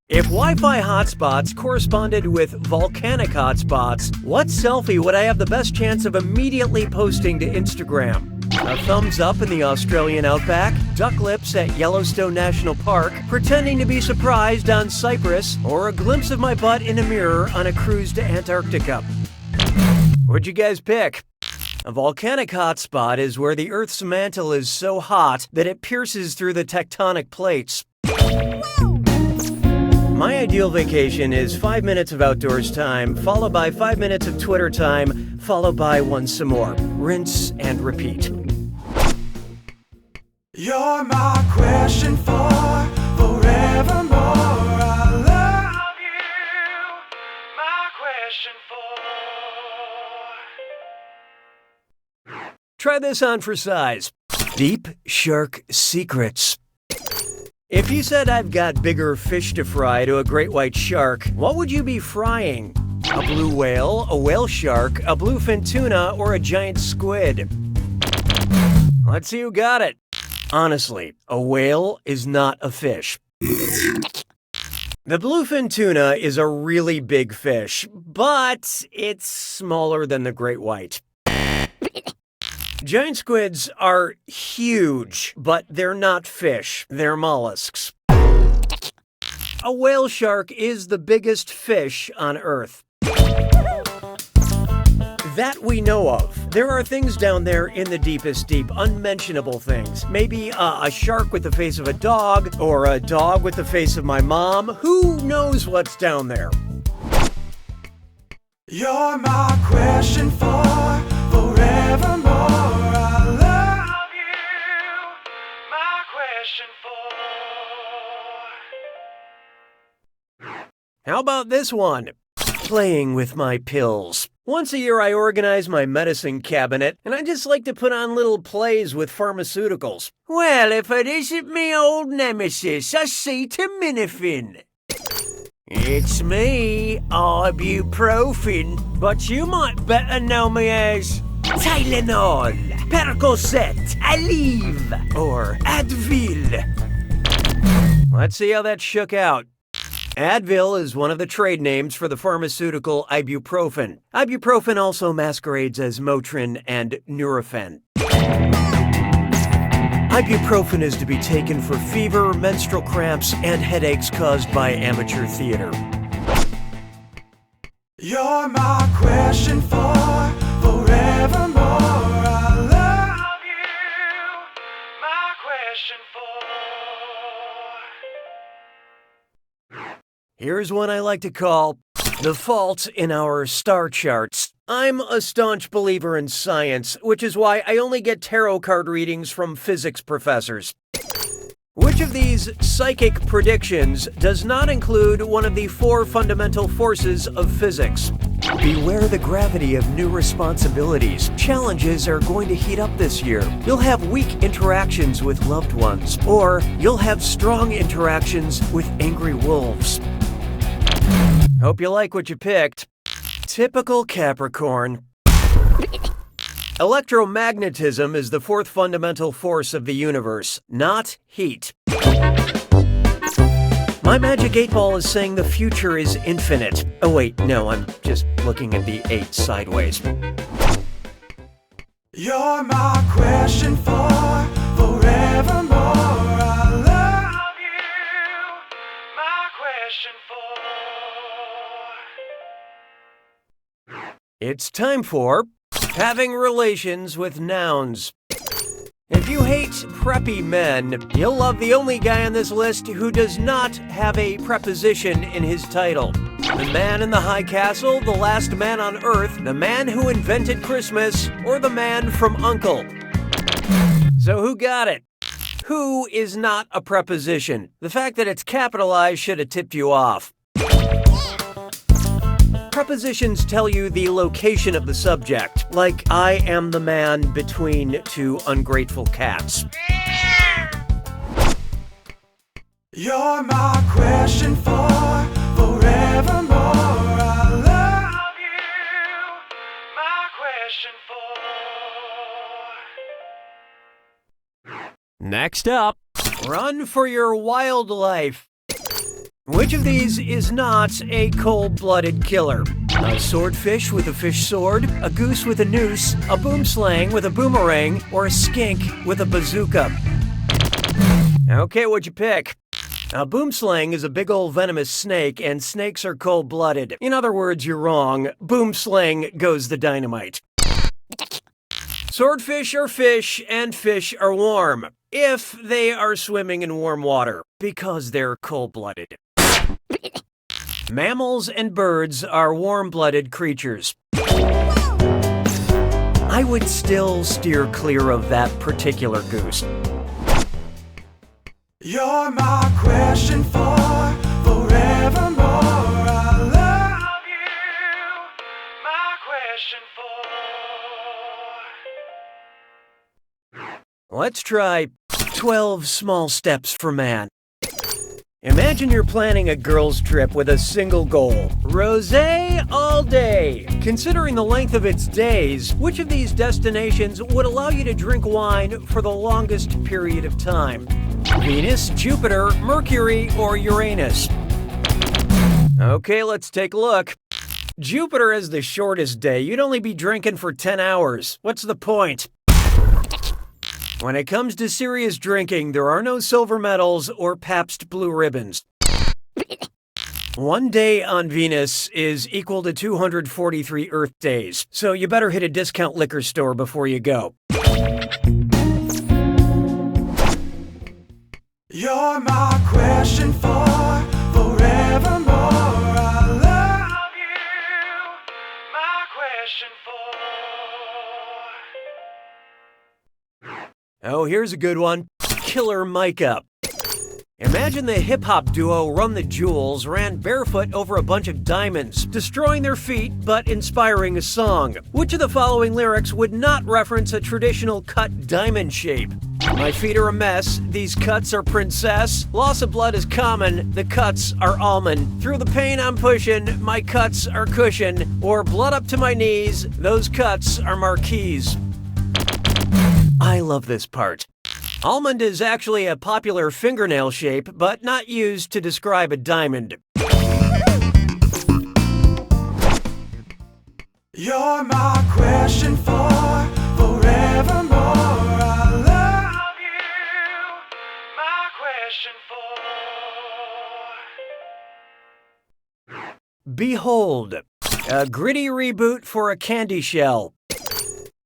If Wi-Fi hotspots corresponded with volcanic hotspots, what selfie would I have the best chance of immediately posting to Instagram? A thumbs up in the Australian outback, duck lips at Yellowstone National Park, pretending to be surprised on Cyprus, or a glimpse of my butt in a mirror on a cruise to Antarctica? What'd you guys pick? A volcanic hotspot is where the Earth's mantle is so hot that it pierces through the tectonic plates. My ideal vacation is 5 minutes of outdoors time, followed by 5 minutes of Twitter time, followed by one some more. Rinse and repeat. You're my question for forevermore. I love you. My question for. Try this on for size. Deep Shark Secrets. If you said I've got bigger fish to fry to a great white shark, what would you be frying? A blue whale, a whale shark, a bluefin tuna, or a giant squid? Let's see who got it. Honestly, a whale is not a fish. The bluefin tuna is a really big fish, but it's smaller than the great white. Giant squids are huge, but they're not fish. They're mollusks. A whale shark is the biggest fish on Earth. That we know of. There are things down there in the deepest deep, unmentionable things. Maybe a shark with the face of a dog, or a dog with the face of my mom. Who knows what's down there? You're my question for forevermore. I love you. My question for. How about this one? Playing with my pills. Once a year I organize my medicine cabinet, and I just like to put on little plays with pharmaceuticals. Well, if it isn't me old nemesis, acetaminophen. It's me, ibuprofen, but you might better know me as Tylenol, Percocet, Aleve, or Advil. Let's see how that shook out. Advil is one of the trade names for the pharmaceutical ibuprofen. Ibuprofen also masquerades as Motrin and Nurofen. Ibuprofen is to be taken for fever, menstrual cramps, and headaches caused by amateur theater. You're my question for forevermore. I love you. My question for. Here's one I like to call the fault in our star charts. I'm a staunch believer in science, which is why I only get tarot card readings from physics professors. Which of these psychic predictions does not include one of the 4 fundamental forces of physics? Beware the gravity of new responsibilities. Challenges are going to heat up this year. You'll have weak interactions with loved ones, or you'll have strong interactions with angry wolves. Hope you like what you picked. Typical Capricorn. Electromagnetism is the 4th fundamental force of the universe, not heat. My magic 8-ball is saying the future is infinite. Oh wait, no, I'm just looking at the 8 sideways. You're my question for forevermore. I love you. My question for. It's time for having relations with nouns. If you hate preppy men, you'll love the only guy on this list who does not have a preposition in his title. The man in the high castle, the last man on earth, the man who invented Christmas, or the man from U.N.C.L.E. So who got it? Who is not a preposition? The fact that it's capitalized should have tipped you off. Prepositions tell you the location of the subject, like I am the man between 2 ungrateful cats. You're my question for forevermore. I love you. My question for. Next up, run for your wildlife. Which of these is not a cold-blooded killer? A swordfish with a fish sword, a goose with a noose, a boomslang with a boomerang, or a skink with a bazooka? Okay, what'd you pick? A boomslang is a big old venomous snake, and snakes are cold-blooded. In other words, you're wrong. Boomslang goes the dynamite. Swordfish are fish, and fish are warm. If they are swimming in warm water, because they're cold-blooded. Mammals and birds are warm-blooded creatures. I would still steer clear of that particular goose. You're my question for forevermore. I love you. My question for. Let's try 12 small steps for man. Imagine you're planning a girls' trip with a single goal. Rosé all day. Considering the length of its days, which of these destinations would allow you to drink wine for the longest period of time? Venus, Jupiter, Mercury, or Uranus? Okay, let's take a look. Jupiter has the shortest day. You'd only be drinking for 10 hours. What's the point? When it comes to serious drinking, there are no silver medals or Pabst Blue Ribbons. 1 day on Venus is equal to 243 Earth days, so you better hit a discount liquor store before you go. You're my question for forevermore. I love you. My question for. Oh, here's a good one. Killer Micah. Imagine the hip-hop duo Run the Jewels ran barefoot over a bunch of diamonds, destroying their feet but inspiring a song. Which of the following lyrics would not reference a traditional cut diamond shape? My feet are a mess, these cuts are princess, loss of blood is common, the cuts are almond. Through the pain I'm pushing, my cuts are cushion, or blood up to my knees, those cuts are marquise. I love this part. Almond is actually a popular fingernail shape, but not used to describe a diamond. You're my question for forevermore. I love you. My question for. Behold, a gritty reboot for a candy shell.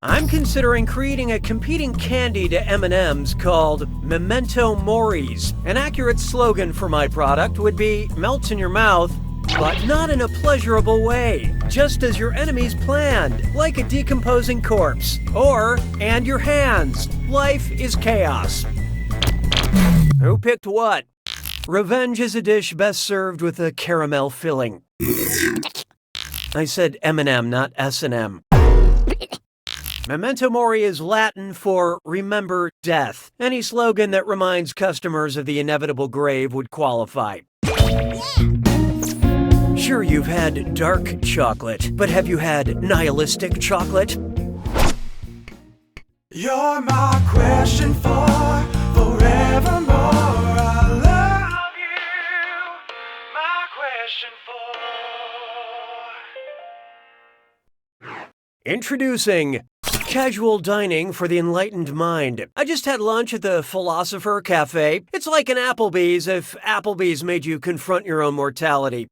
I'm considering creating a competing candy to M&M's called Memento Moris. An accurate slogan for my product would be melts in your mouth, but not in a pleasurable way, just as your enemies planned, like a decomposing corpse. Or, and your hands, life is chaos. Who picked what? Revenge is a dish best served with a caramel filling. I said M&M, not S&M. Memento Mori is Latin for remember death. Any slogan that reminds customers of the inevitable grave would qualify. Sure, you've had dark chocolate, but have you had nihilistic chocolate? You're my question for forevermore. I love you. My question for. Introducing casual dining for the enlightened mind. I just had lunch at the Philosopher Cafe. It's like an Applebee's if Applebee's made you confront your own mortality.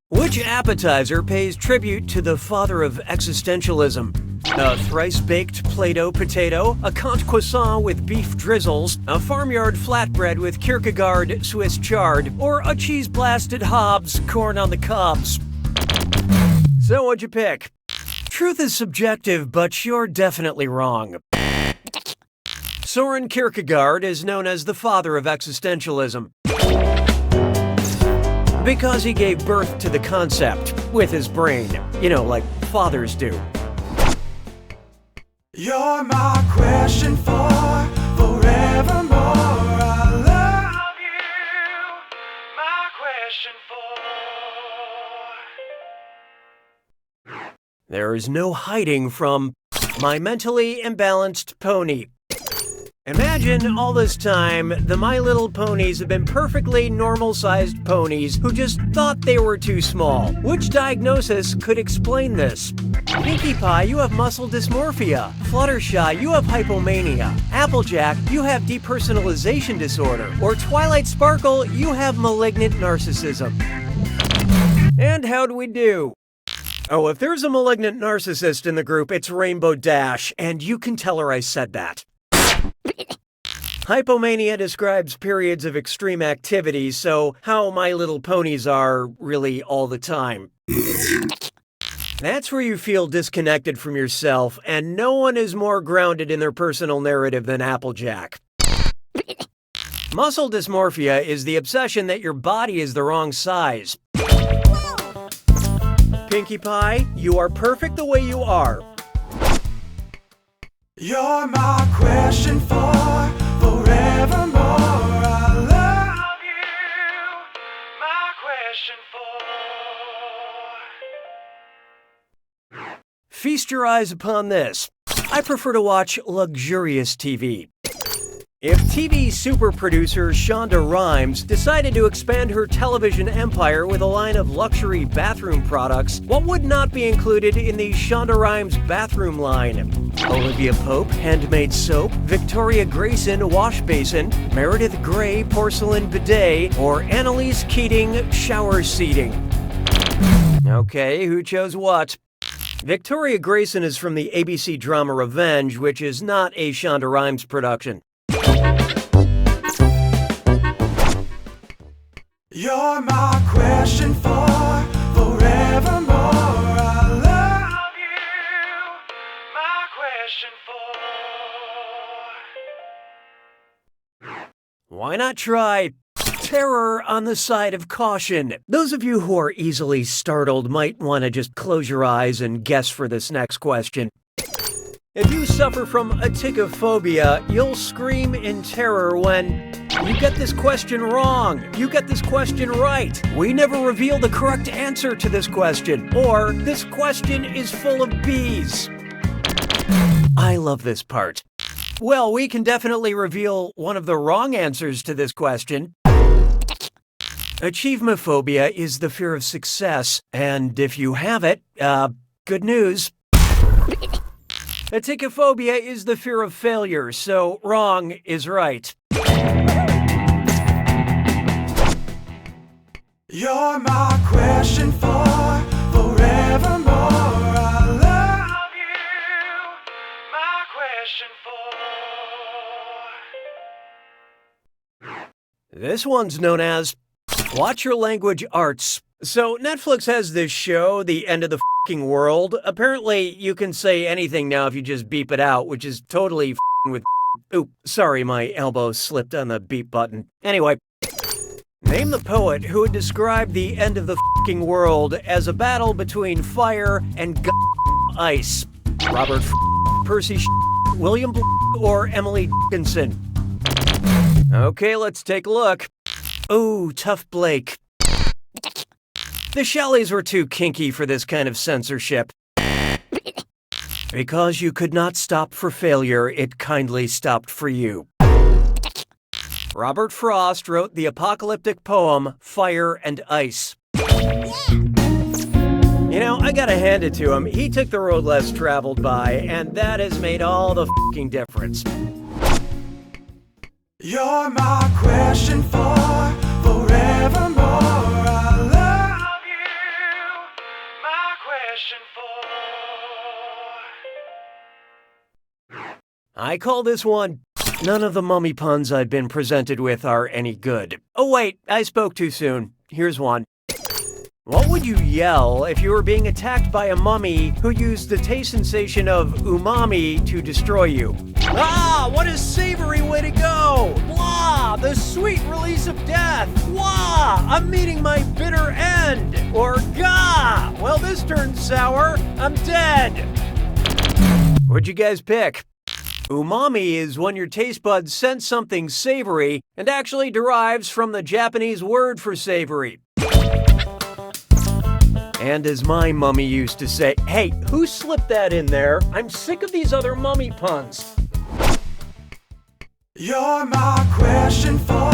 Which appetizer pays tribute to the father of existentialism? A thrice-baked Play-Doh potato, a Comte croissant with beef drizzles, a farmyard flatbread with Kierkegaard Swiss chard, or a cheese-blasted Hobbs corn on the cobs? So what'd you pick? Truth is subjective, but you're definitely wrong. Soren Kierkegaard is known as the father of existentialism because he gave birth to the concept with his brain, you know, like fathers do. You're my question for forevermore. I love you. My question for. There is no hiding from my mentally imbalanced pony. Imagine all this time, the My Little Ponies have been perfectly normal-sized ponies who just thought they were too small. Which diagnosis could explain this? Pinkie Pie, you have muscle dysmorphia. Fluttershy, you have hypomania. Applejack, you have depersonalization disorder. Or Twilight Sparkle, you have malignant narcissism. And how'd we do? Oh, if there's a malignant narcissist in the group, it's Rainbow Dash, and you can tell her I said that. Hypomania describes periods of extreme activity, so how My Little Ponies are really all the time. That's where you feel disconnected from yourself, and no one is more grounded in their personal narrative than Applejack. Muscle dysmorphia is the obsession that your body is the wrong size. Pinkie Pie, you are perfect the way you are. You're my question for forevermore. I love you. My question for. Feast your eyes upon this. I prefer to watch luxurious TV. If TV super producer Shonda Rhimes decided to expand her television empire with a line of luxury bathroom products, what would not be included in the Shonda Rhimes bathroom line? Olivia Pope handmade soap, Victoria Grayson wash basin, Meredith Grey porcelain bidet, or Annalise Keating shower seating? Okay, who chose what? Victoria Grayson is from the ABC drama Revenge, which is not a Shonda Rhimes production. You're my question for forevermore. I love you. My question for. Why not try terror on the side of caution? Those of you who are easily startled might want to just close your eyes and guess for this next question. If you suffer from aticophobia, you'll scream in terror when you get this question wrong, you get this question right, we never reveal the correct answer to this question, or this question is full of bees. I love this part. Well, we can definitely reveal one of the wrong answers to this question. Achievemophobia is the fear of success, and if you have it, good news. Aticophobia is the fear of failure, so wrong is right. You're my question for forevermore. I love you. My question for. This one's known as Watch Your Language Arts. So Netflix has this show, The End of the F***ing World. Apparently, you can say anything now if you just beep it out, which is totally f***ing with. Oop, sorry, my elbow slipped on the beep button. Anyway, name the poet who would describe the end of the f***ing world as a battle between fire and ice. Robert Percy William or Emily Dickinson? Okay, let's take a look. Oh, tough Blake. The Shelleys were too kinky for this kind of censorship. Because you could not stop for failure, it kindly stopped for you. Robert Frost wrote the apocalyptic poem, Fire and Ice. You know, I gotta hand it to him. He took the road less traveled by, and that has made all the f***ing difference. You're my question for forevermore. I love you. My question for. I call this one, none of the mummy puns I've been presented with are any good. Oh wait, I spoke too soon. Here's one. What would you yell if you were being attacked by a mummy who used the taste sensation of umami to destroy you? Ah, what a savory way to go! Blah, the sweet release of death! Wah, I'm meeting my bitter end! Or gah, well this turned sour, I'm dead! What'd you guys pick? Umami is when your taste buds sense something savory and actually derives from the Japanese word for savory. And as my mummy used to say, hey, who slipped that in there? I'm sick of these other mummy puns. You're my question for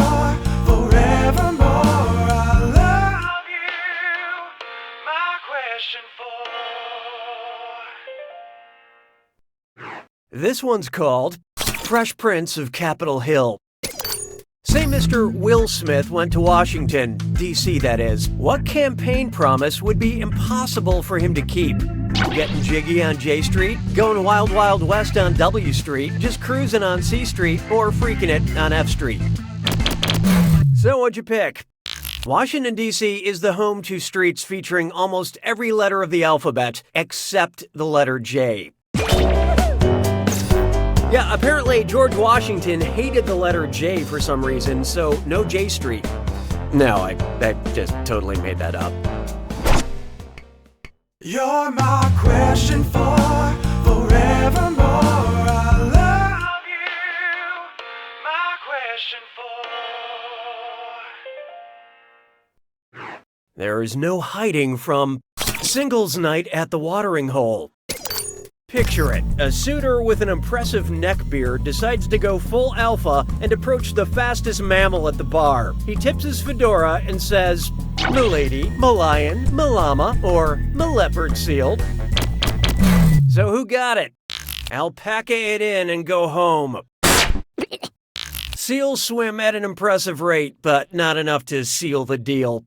forevermore. I love you. My question for. This one's called Fresh Prince of Capitol Hill. Say Mr. Will Smith went to Washington, D.C. that is. What campaign promise would be impossible for him to keep? Getting jiggy on J Street, going wild wild west on W Street, just cruising on C Street, or freaking it on F Street? So what'd you pick? Washington, D.C. is the home to streets featuring almost every letter of the alphabet, except the letter J. Yeah, apparently George Washington hated the letter J for some reason, so no J Street. No, I just totally made that up. You're my question for forevermore. I love you. My question for. There is no hiding from Singles Night at the Watering Hole. Picture it. A suitor with an impressive neck beard decides to go full alpha and approach the fastest mammal at the bar. He tips his fedora and says, "M'lady, m'lion, m'llama, or m'leopard seal." So who got it? Alpaca it in and go home. Seals swim at an impressive rate, but not enough to seal the deal.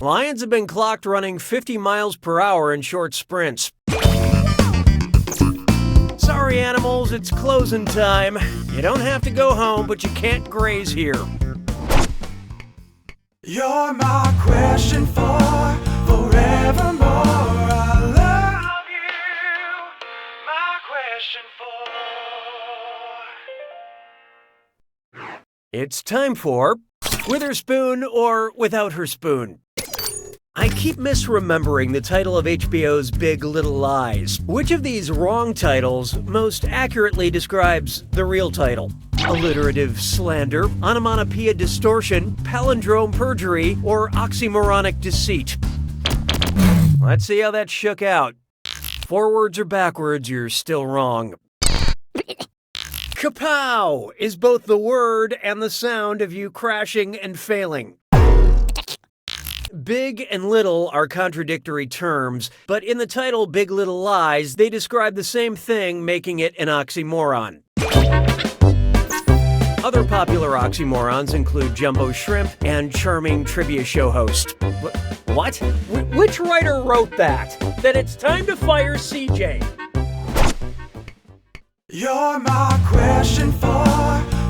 Lions have been clocked running 50 miles per hour in short sprints. Sorry, animals, it's closing time. You don't have to go home, but you can't graze here. You're my question for forevermore. I love you. My question for. It's time for Witherspoon or Without Her Spoon. I keep misremembering the title of HBO's Big Little Lies. Which of these wrong titles most accurately describes the real title? Alliterative slander, onomatopoeia distortion, palindrome perjury, or oxymoronic deceit? Let's see how that shook out. Forwards or backwards, you're still wrong. Kapow is both the word and the sound of you crashing and failing. Big and little are contradictory terms, but in the title Big Little Lies, they describe the same thing, making it an oxymoron. Other popular oxymorons include jumbo shrimp and charming trivia show host. What? Which writer wrote that? That it's time to fire CJ. You're my question for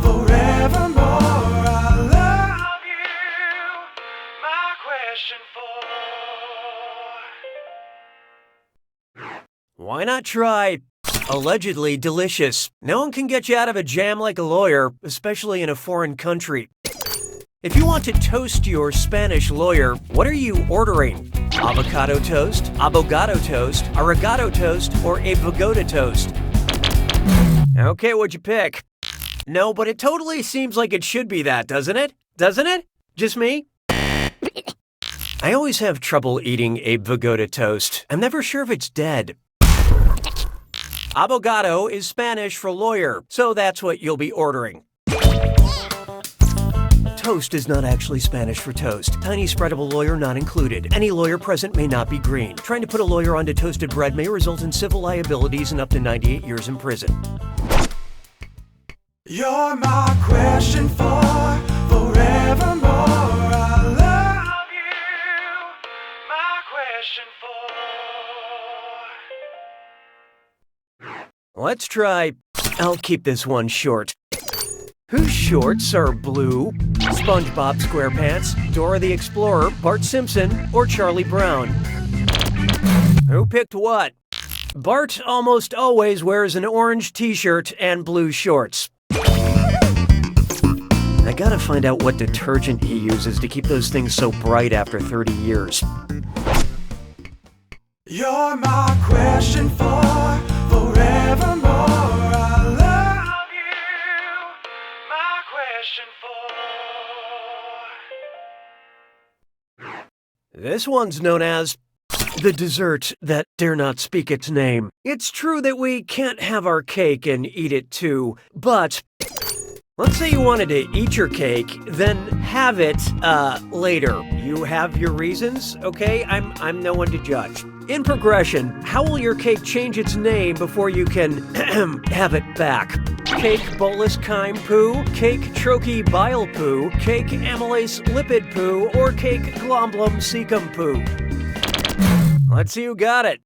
forevermore. I love you. My question for. Why not try allegedly delicious? No one can get you out of a jam like a lawyer, especially in a foreign country. If you want to toast your Spanish lawyer, what are you ordering? Avocado toast, abogado toast, arigato toast, or a pagoda toast? Okay, what'd you pick? No, but it totally seems like it should be that, doesn't it? Doesn't it? Just me? I always have trouble eating a pagoda toast. I'm never sure if it's dead. Abogado is Spanish for lawyer, so that's what you'll be ordering. Toast is not actually Spanish for toast. Tiny spreadable lawyer not included. Any lawyer present may not be green. Trying to put a lawyer onto toasted bread may result in civil liabilities and up to 98 years in prison. You're my question for forevermore. I love you. My question for. Let's try. I'll keep this one short. Whose shorts are blue? SpongeBob SquarePants, Dora the Explorer, Bart Simpson, or Charlie Brown? Who picked what? Bart almost always wears an orange t-shirt and blue shorts. I gotta find out what detergent he uses to keep those things so bright after 30 years. You're my question for forevermore. I love you. My question for. This one's known as the dessert that dare not speak its name. It's true that we can't have our cake and eat it too, but let's say you wanted to eat your cake, then have it later. You have your reasons, okay? I'm no one to judge. In progression, how will your cake change its name before you can have it back? Cake bolus chyme poo, cake troche bile poo, cake amylase lipid poo, or cake glomblum cecum poo? Let's see who got it.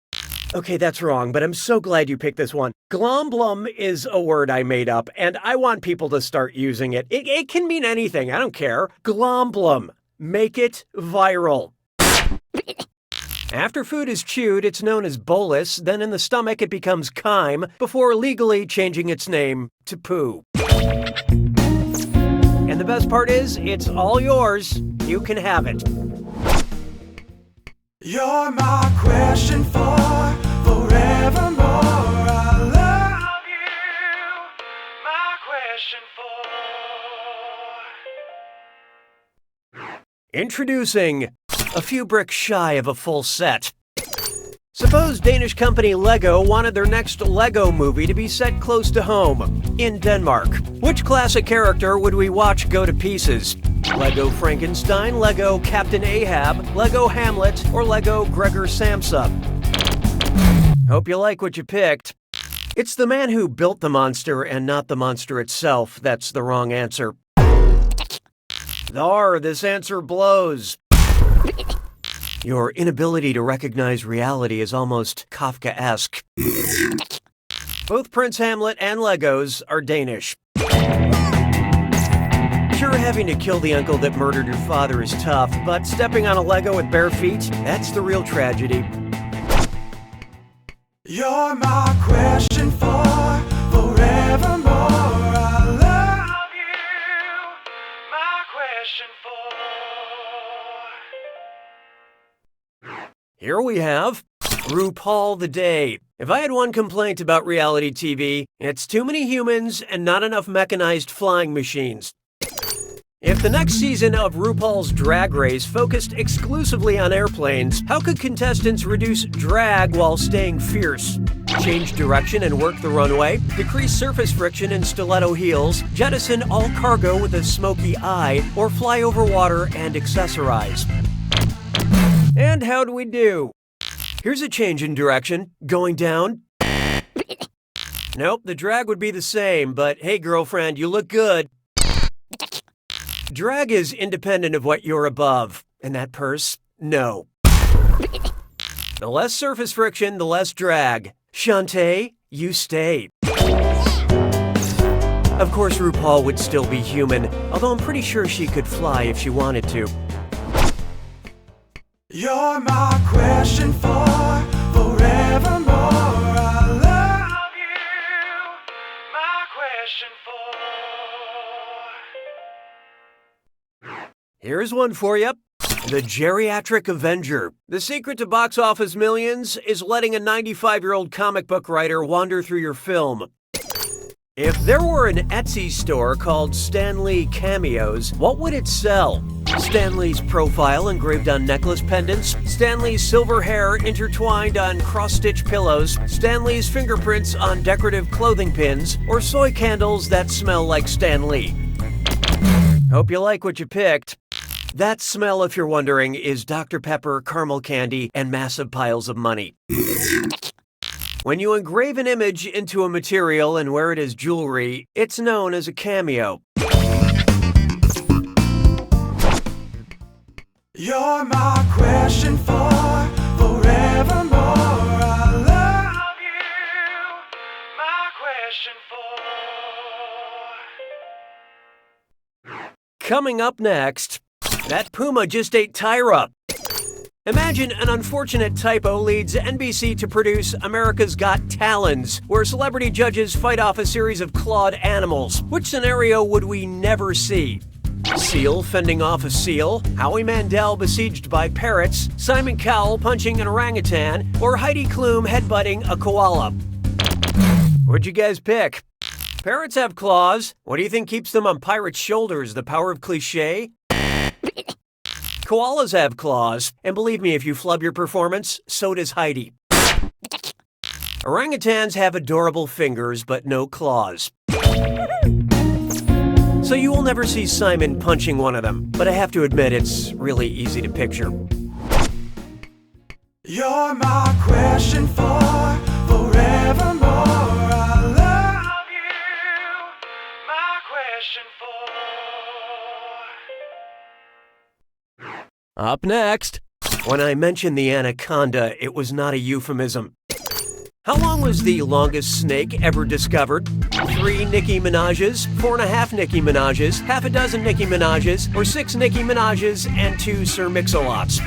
Okay, that's wrong, but I'm so glad you picked this one. Glomblum is a word I made up, and I want people to start using it. It can mean anything, I don't care. Glomblum. Make it viral. After food is chewed, it's known as bolus, then in the stomach it becomes chyme, before legally changing its name to poo. And the best part is, it's all yours. You can have it. You're my question for forevermore. I love you. My question for. Introducing a few bricks shy of a full set. Suppose Danish company Lego wanted their next Lego movie to be set close to home, in Denmark. Which classic character would we watch go to pieces? Lego Frankenstein, Lego Captain Ahab, Lego Hamlet, or Lego Gregor Samsa? Hope you like what you picked. It's the man who built the monster and not the monster itself that's the wrong answer. Thar, this answer blows. Your inability to recognize reality is almost Kafkaesque. Both Prince Hamlet and Legos are Danish. Sure, having to kill the uncle that murdered your father is tough, but stepping on a Lego with bare feet, that's the real tragedy. You're my question for forevermore. I love you. My question for. Here we have RuPaul the Day. If I had one complaint about reality TV, it's too many humans and not enough mechanized flying machines. If the next season of RuPaul's Drag Race focused exclusively on airplanes, how could contestants reduce drag while staying fierce? Change direction and work the runway, decrease surface friction in stiletto heels, jettison all cargo with a smoky eye, or fly over water and accessorize? And how'd we do? Here's a change in direction, going down. Nope, the drag would be the same, but hey girlfriend, you look good. Drag is independent of what you're above. And that purse? No. The less surface friction, the less drag. Shantae, you stay. Of course, RuPaul would still be human, although I'm pretty sure she could fly if she wanted to. You're my question for forevermore. I love you. My question for. Here's one for you. The Geriatric Avenger. The secret to box office millions is letting a 95-year-old comic book writer wander through your film. If there were an Etsy store called Stan Lee Cameos, what would it sell? Stan Lee's profile engraved on necklace pendants, Stan Lee's silver hair intertwined on cross-stitch pillows, Stan Lee's fingerprints on decorative clothing pins, or soy candles that smell like Stan Lee? Hope you like what you picked. That smell, if you're wondering, is Dr. Pepper, caramel candy, and massive piles of money. When you engrave an image into a material and wear it as jewelry, it's known as a cameo. You're my question for forevermore. I love you. My question for. Coming up next, that puma just ate Tyra. Imagine an unfortunate typo leads NBC to produce America's Got Talons, where celebrity judges fight off a series of clawed animals. Which scenario would we never see? Seal fending off a seal, Howie Mandel besieged by parrots, Simon Cowell punching an orangutan, or Heidi Klum headbutting a koala? What'd you guys pick? Parrots have claws. What do you think keeps them on pirates' shoulders? The power of cliché? Koalas have claws, and believe me, if you flub your performance, so does Heidi. Orangutans have adorable fingers, but no claws. So you will never see Simon punching one of them, but I have to admit it's really easy to picture. You're my question for forevermore. I love you. My question for. Up next, when I mentioned the anaconda, it was not a euphemism. How long was the longest snake ever discovered? 3 Nicki Minaj's, 4.5 Nicki Minaj's, half a dozen Nicki Minaj's, or 6 Nicki Minaj's and 2 Sir Mix-a-Lots?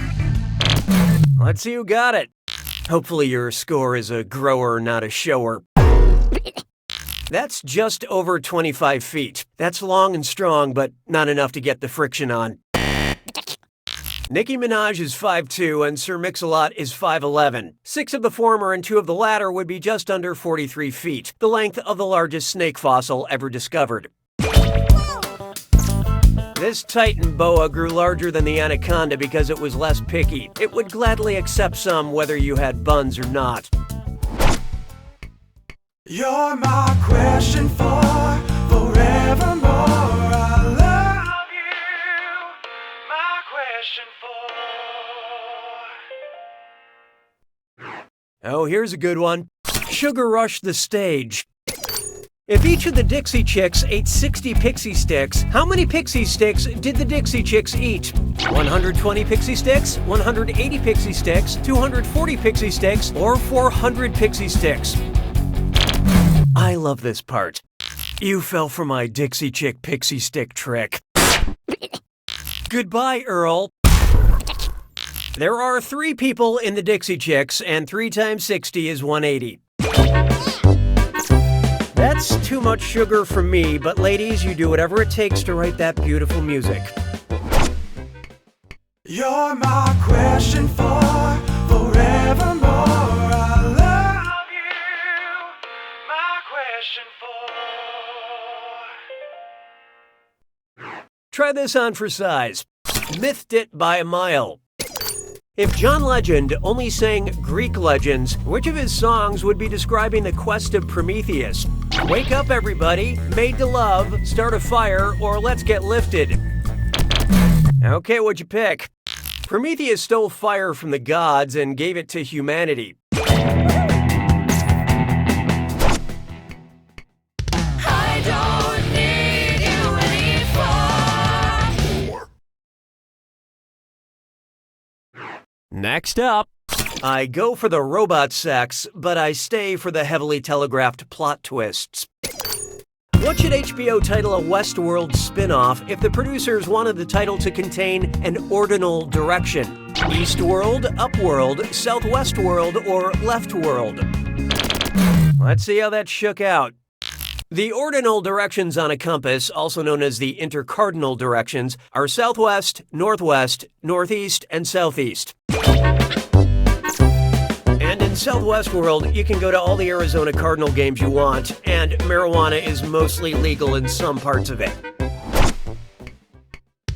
Let's see who got it. Hopefully your score is a grower, not a shower. That's just over 25 feet. That's long and strong, but not enough to get the friction on. Nicki Minaj is 5'2" and Sir Mix-a-Lot is 5'11". 6 of the former and 2 of the latter would be just under 43 feet, the length of the largest snake fossil ever discovered. This Titan boa grew larger than the anaconda because it was less picky. It would gladly accept some whether you had buns or not. You're my question for forevermore. I love you. My question for. Oh, here's a good one. Sugar Rush the Stage. If each of the Dixie Chicks ate 60 Pixie Sticks, how many Pixie Sticks did the Dixie Chicks eat? 120 Pixie Sticks, 180 Pixie Sticks, 240 Pixie Sticks, or 400 Pixie Sticks? I love this part. You fell for my Dixie Chick Pixie Stick trick. Goodbye, Earl. There are 3 people in the Dixie Chicks, and 3 times 60 is 180. That's too much sugar for me, but ladies, you do whatever it takes to write that beautiful music. You're my question for forevermore. I love you. My question for. Try this on for size. Mythed it by a mile. If John Legend only sang Greek legends, which of his songs would be describing the quest of Prometheus? Wake up, everybody, Made to Love, Start a Fire, or Let's Get Lifted? Okay, what'd you pick? Prometheus stole fire from the gods and gave it to humanity. I don't need you anymore. Next up, I go for the robot sex, but I stay for the heavily telegraphed plot twists. What should HBO title a Westworld spin-off if the producers wanted the title to contain an ordinal direction? Eastworld, Upworld, Southwestworld, or Leftworld? Let's see how that shook out. The ordinal directions on a compass, also known as the intercardinal directions, are southwest, northwest, northeast, and southeast. And in Southwest World, you can go to all the Arizona Cardinal games you want, and marijuana is mostly legal in some parts of it.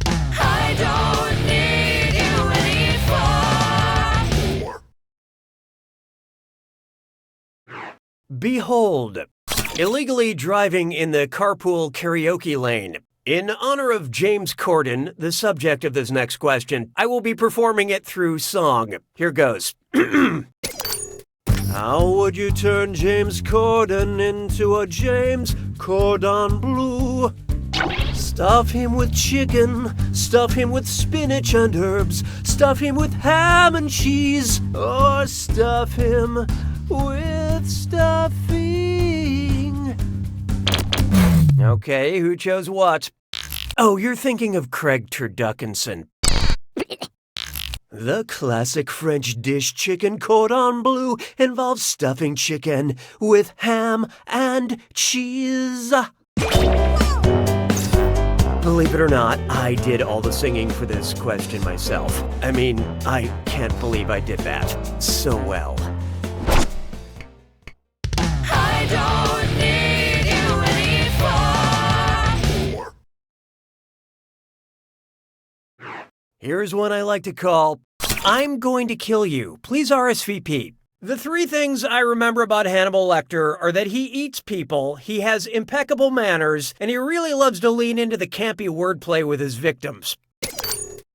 I don't need you anymore. Behold, illegally driving in the carpool karaoke lane. In honor of James Corden, the subject of this next question, I will be performing it through song. Here goes. How would you turn James Corden into a James Cordon Bleu? Stuff him with chicken, stuff him with spinach and herbs, stuff him with ham and cheese, or stuff him with stuffing. Okay, who chose what? Oh, you're thinking of Craig Turduckinson. The classic French dish chicken cordon bleu involves stuffing chicken with ham and cheese. Believe it or not, I did all the singing for this question myself. I mean, I can't believe I did that so well. I don't need you anymore. Here's one I like to call, I'm Going to Kill You. Please RSVP. The 3 things I remember about Hannibal Lecter are that he eats people, he has impeccable manners, and he really loves to lean into the campy wordplay with his victims.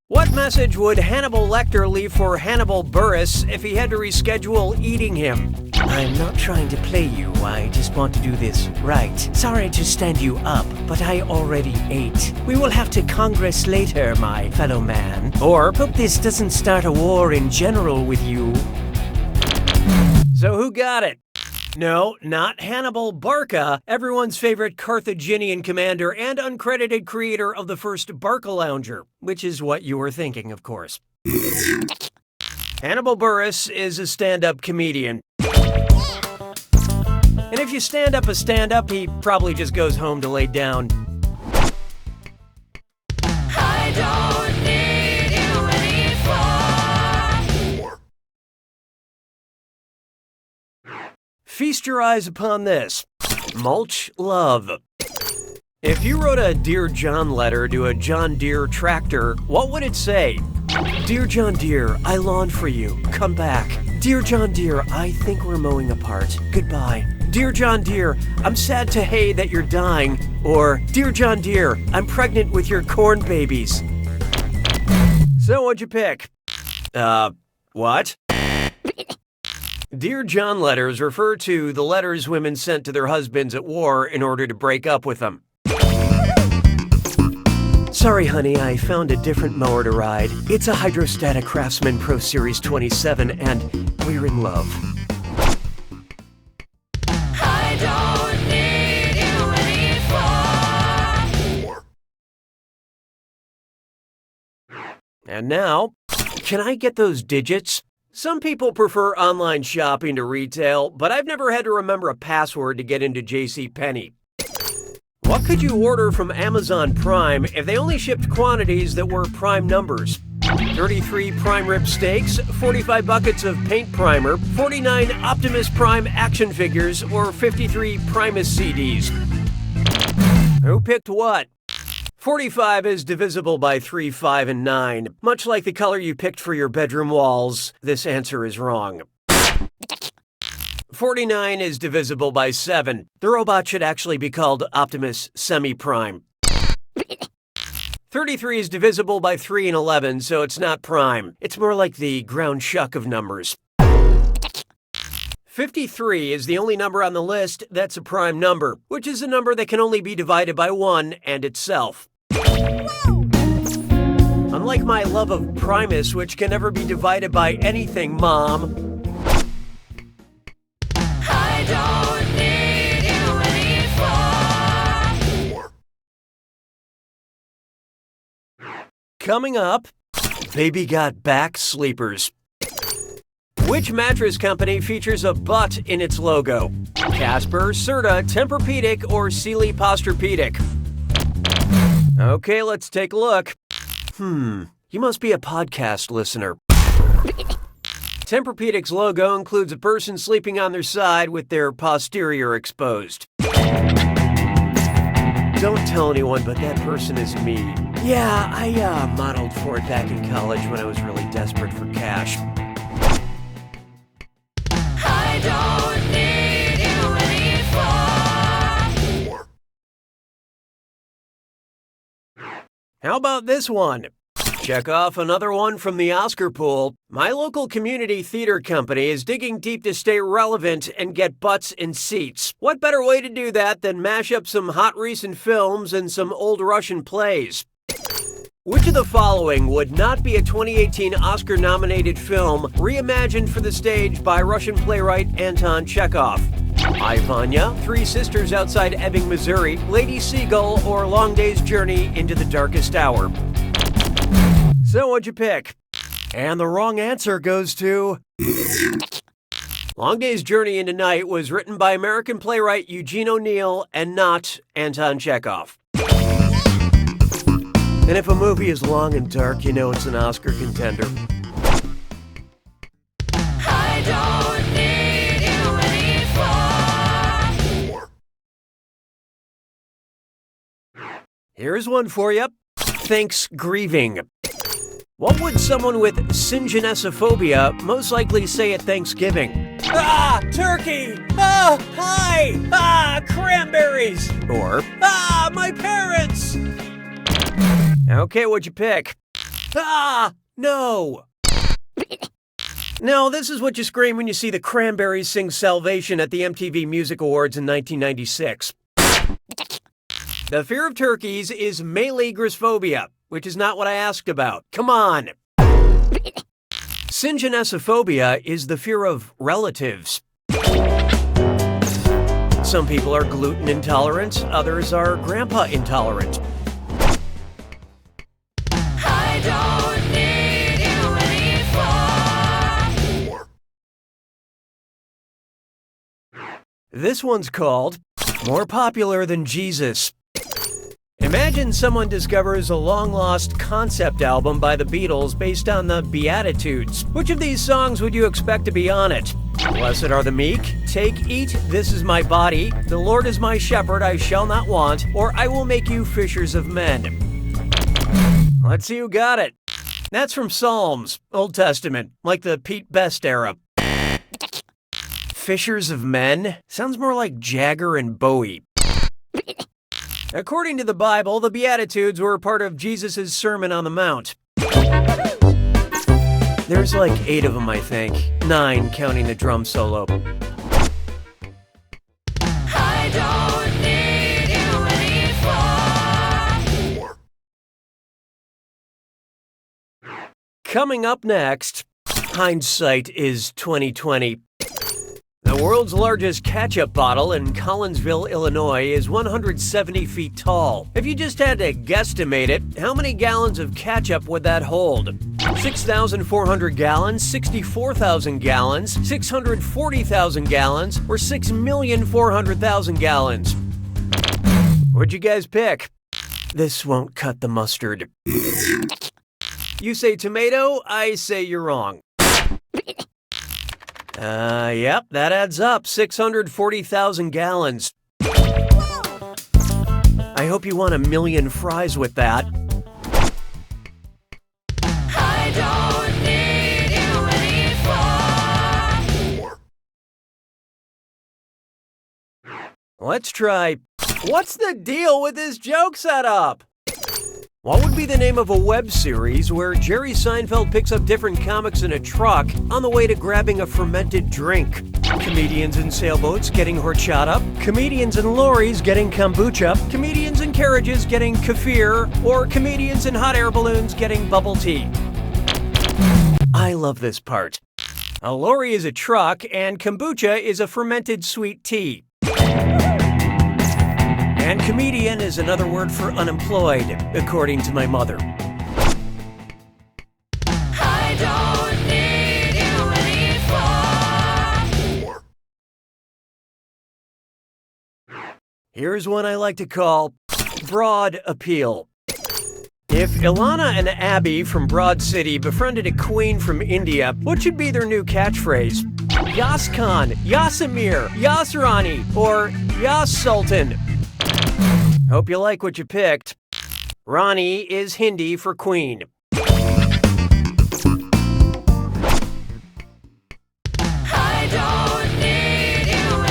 What message would Hannibal Lecter leave for Hannibal Buress if he had to reschedule eating him? I'm not trying to play you, I just want to do this right. Sorry to stand you up, but I already ate. We will have to Congress later, my fellow man. Or, hope this doesn't start a war in general with you. So who got it? No, not Hannibal Barca, everyone's favorite Carthaginian commander and uncredited creator of the first Barca Lounger, which is what you were thinking, of course. Hannibal Buress is a stand-up comedian. And if you stand up a stand-up, he probably just goes home to lay down. I don't need you anymore. Feast your eyes upon this. Mulch Love. If you wrote a Dear John letter to a John Deere tractor, what would it say? Dear John Deere, I lawn for you. Come back. Dear John Deere, I think we're mowing apart. Goodbye. Dear John Deere, I'm sad to hay that you're dying. Or, Dear John Deere, I'm pregnant with your corn babies. So what'd you pick? What? Dear John letters refer to the letters women sent to their husbands at war in order to break up with them. Sorry, honey, I found a different mower to ride. It's a Hydrostatic Craftsman Pro Series 27, and we're in love. I don't need you anymore. And now, can I get those digits? Some people prefer online shopping to retail, but I've never had to remember a password to get into JCPenney. What could you order from Amazon Prime if they only shipped quantities that were prime numbers? 33 prime rib steaks, 45 buckets of paint primer, 49 Optimus Prime action figures, or 53 Primus CDs? Who picked what? 45 is divisible by 3, 5, and 9. Much like the color you picked for your bedroom walls, this answer is wrong. 49 is divisible by 7. The robot should actually be called Optimus Semi-Prime. 33 is divisible by 3 and 11, so it's not prime. It's more like the ground shuck of numbers. 53 is the only number on the list that's a prime number, which is a number that can only be divided by 1 and itself. Unlike my love of Primus, which can never be divided by anything, Mom. I don't need you anymore. Coming up, Baby Got Back Sleepers. Which mattress company features a butt in its logo? Casper, Serta, Tempur-Pedic, or Sealy Posturepedic? Okay, let's take a look. You must be a podcast listener. Tempur-Pedic's logo includes a person sleeping on their side with their posterior exposed. Don't tell anyone, but that person is me. Yeah, I modeled for it back in college when I was really desperate for cash. I don't need you anymore. How about this one? Check off another one from the Oscar pool. My local community theater company is digging deep to stay relevant and get butts in seats. What better way to do that than mash up some hot recent films and some old Russian plays? Which of the following would not be a 2018 Oscar-nominated film reimagined for the stage by Russian playwright Anton Chekhov? I, Vanya, Three Sisters Outside Ebbing, Missouri, Lady Seagull, or Long Day's Journey into the Darkest Hour? So what'd you pick? And the wrong answer goes to... Long Day's Journey into Night was written by American playwright Eugene O'Neill and not Anton Chekhov. And if a movie is long and dark, you know it's an Oscar contender. I don't need you anymore. Here's one for you. Thanksgrieving. What would someone with syngenesiphobia most likely say at Thanksgiving? Ah, turkey! Ah, hi! Ah, cranberries! Or, ah, my parents! Okay, what'd you pick? Ah, no! No, this is what you scream when you see the Cranberries sing Salvation at the MTV Music Awards in 1996. The fear of turkeys is meleagrisphobia, which is not what I asked about. Come on! Syngenesiphobia is the fear of relatives. Some people are gluten intolerant, others are grandpa intolerant. I don't need you anymore. This one's called More Popular Than Jesus. Imagine someone discovers a long-lost concept album by the Beatles based on the Beatitudes. Which of these songs would you expect to be on it? Blessed are the meek. Take, eat, this is my body. The Lord is my shepherd, I shall not want, or I will make you fishers of men. Let's see who got it. That's from Psalms, Old Testament, like the Pete Best era. Fishers of men? Sounds more like Jagger and Bowie. According to the Bible, the Beatitudes were part of Jesus' Sermon on the Mount. There's like 8 of them, I think. 9, counting the drum solo. I don't need you anymore. Coming up next, hindsight is 2020. The world's largest ketchup bottle in Collinsville, Illinois is 170 feet tall. If you just had to guesstimate it, how many gallons of ketchup would that hold? 6,400 gallons, 64,000 gallons, 640,000 gallons, or 6,400,000 gallons? What'd you guys pick? This won't cut the mustard. You say tomato, I say you're wrong. Yep, that adds up. 640,000 gallons. I hope you want 1,000,000 fries with that. I don't need you anymore. Let's try. What's the deal with this joke setup? What would be the name of a web series where Jerry Seinfeld picks up different comics in a truck on the way to grabbing a fermented drink? Comedians in sailboats getting horchata, comedians in lorries getting kombucha, comedians in carriages getting kefir, or comedians in hot air balloons getting bubble tea. I love this part. A lorry is a truck and kombucha is a fermented sweet tea. And comedian is another word for unemployed, according to my mother. I don't need you anymore. Here's one I like to call broad appeal. If Ilana and Abby from Broad City befriended a queen from India, what should be their new catchphrase? Yas Khan, Yasamir, Yasrani, or Yas Sultan? Hope you like what you picked. Rani is Hindi for queen. I don't need you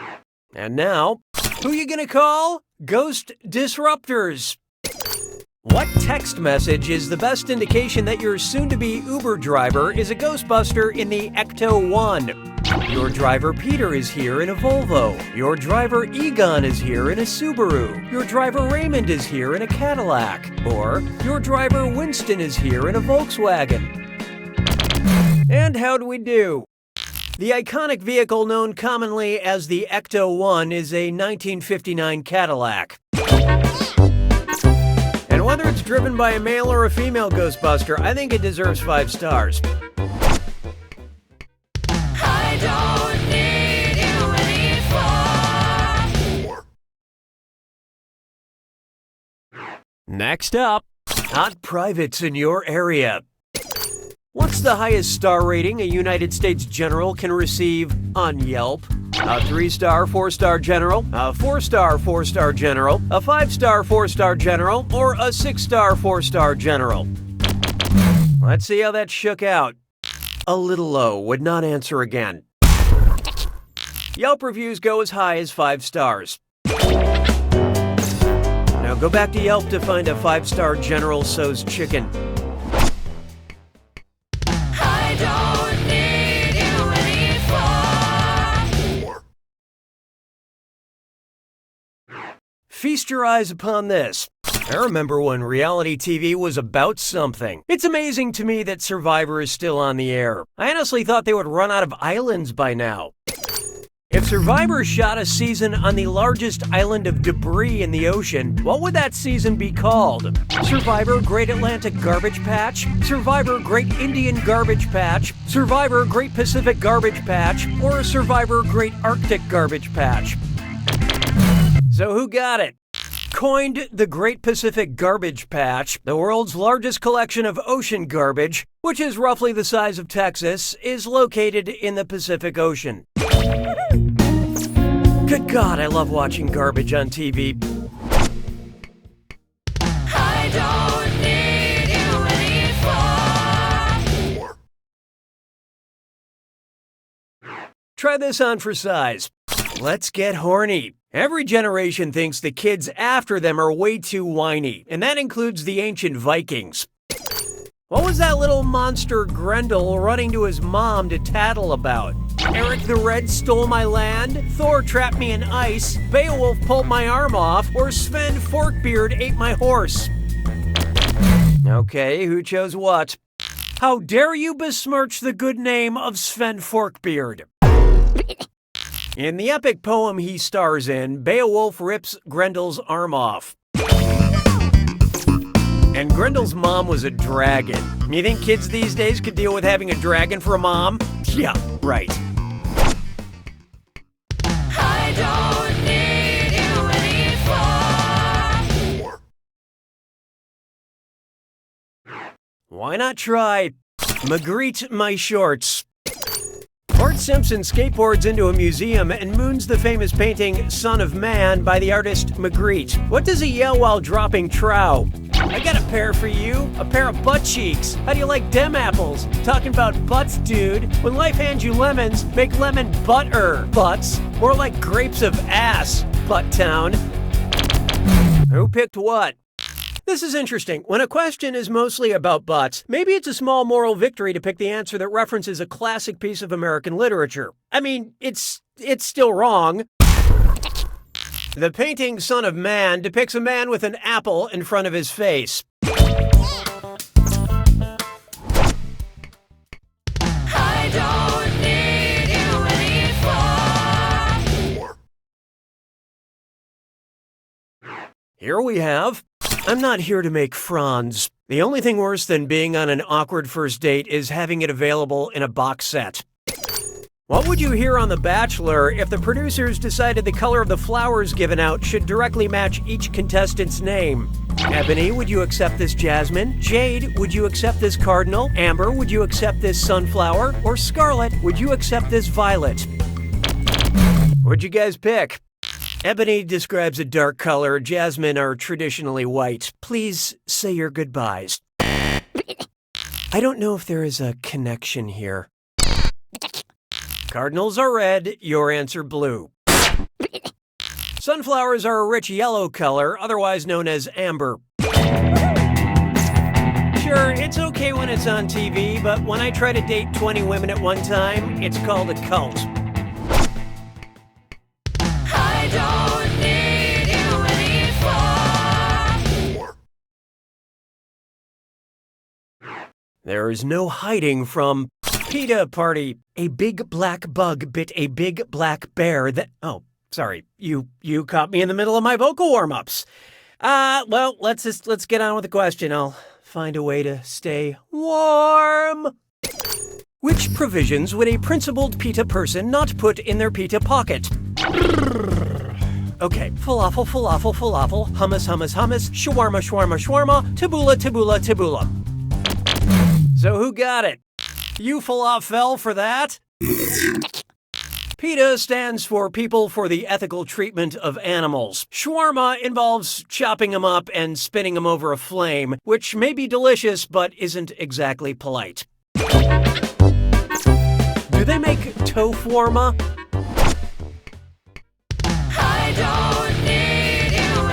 anymore. And now, who you gonna call? Ghost disruptors. What text message is the best indication that your soon-to-be Uber driver is a Ghostbuster in the Ecto One? Your driver Peter is here in a Volvo. Your driver Egon is here in a Subaru. Your driver Raymond is here in a Cadillac. Or your driver Winston is here in a Volkswagen. And how do we do? The iconic vehicle known commonly as the Ecto One is a 1959 Cadillac. And whether it's driven by a male or a female Ghostbuster, I think it deserves 5 stars. I don't need you anymore. Next up, hot privates in your area. What's the highest star rating a United States general can receive on Yelp? A 3-star, 4-star general, a 4-star, 4-star general, a 5-star, 4-star general, or a 6-star, 4-star general? Let's see how that shook out. A little low, would not answer again. Yelp reviews go as high as 5 stars. Now go back to Yelp to find a 5-star General Tso's chicken. I don't need you anymore. Feast your eyes upon this. I remember when reality TV was about something. It's amazing to me that Survivor is still on the air. I honestly thought they would run out of islands by now. If Survivor shot a season on the largest island of debris in the ocean, what would that season be called? Survivor Great Atlantic Garbage Patch? Survivor Great Indian Garbage Patch? Survivor Great Pacific Garbage Patch? Or Survivor Great Arctic Garbage Patch? So who got it? coined the Great Pacific Garbage Patch, the world's largest collection of ocean garbage, which is roughly the size of Texas, is located in the Pacific Ocean. Good God, I love watching garbage on TV. I don't need you anymore. Try this on for size. Let's get horny. Every generation thinks the kids after them are way too whiny, and that includes the ancient Vikings. What was that little monster Grendel running to his mom to tattle about? Eric the Red stole my land, Thor trapped me in ice, Beowulf pulled my arm off, or Sven Forkbeard ate my horse. Okay, who chose what? How dare you besmirch the good name of Sven Forkbeard? In the epic poem he stars in, Beowulf rips Grendel's arm off. And Grendel's mom was a dragon. You think kids these days could deal with having a dragon for a mom? Yeah, right. I don't need you anymore. Why not try Magritte my shorts? Bart Simpson skateboards into a museum and moons the famous painting Son of Man by the artist Magritte. What does he yell while dropping trow? I got a pair for you, a pair of butt cheeks. How do you like dem apples? Talking about butts, dude. When life hands you lemons, make lemon butter. Butts. More like grapes of ass, Butt Town. Who picked what? This is interesting. When a question is mostly about butts, maybe it's a small moral victory to pick the answer that references a classic piece of American literature. I mean, it's still wrong. The painting Son of Man depicts a man with an apple in front of his face. I don't need you anymore. Here we have, I'm not here to make Franz. The only thing worse than being on an awkward first date is having it available in a box set. What would you hear on The Bachelor if the producers decided the color of the flowers given out should directly match each contestant's name? Ebony, would you accept this jasmine? Jade, would you accept this cardinal? Amber, would you accept this sunflower? Or Scarlet, would you accept this violet? What'd you guys pick? Ebony describes a dark color, jasmine are traditionally white. Please say your goodbyes. I don't know if there is a connection here. Cardinals are red, your answer blue. Sunflowers are a rich yellow color, otherwise known as amber. Sure, it's okay when it's on TV, but when I try to date 20 women at one time, it's called a cult. I don't need you anymore. There is no hiding from PETA Party. A big black bug bit a big black bear that... Oh, sorry. You caught me in the middle of my vocal warm-ups. Well, let's get on with the question. I'll find a way to stay warm. Which provisions would a principled PETA person not put in their PETA pocket? Okay, falafel, falafel, falafel, hummus, hummus, hummus, shawarma, shawarma, shawarma, tabbouleh, tabbouleh, tabbouleh. So who got it? You falafel for that? PETA stands for People for the Ethical Treatment of Animals. Shawarma involves chopping them up and spinning them over a flame, which may be delicious but isn't exactly polite. Do they make tofuarma? I don't need you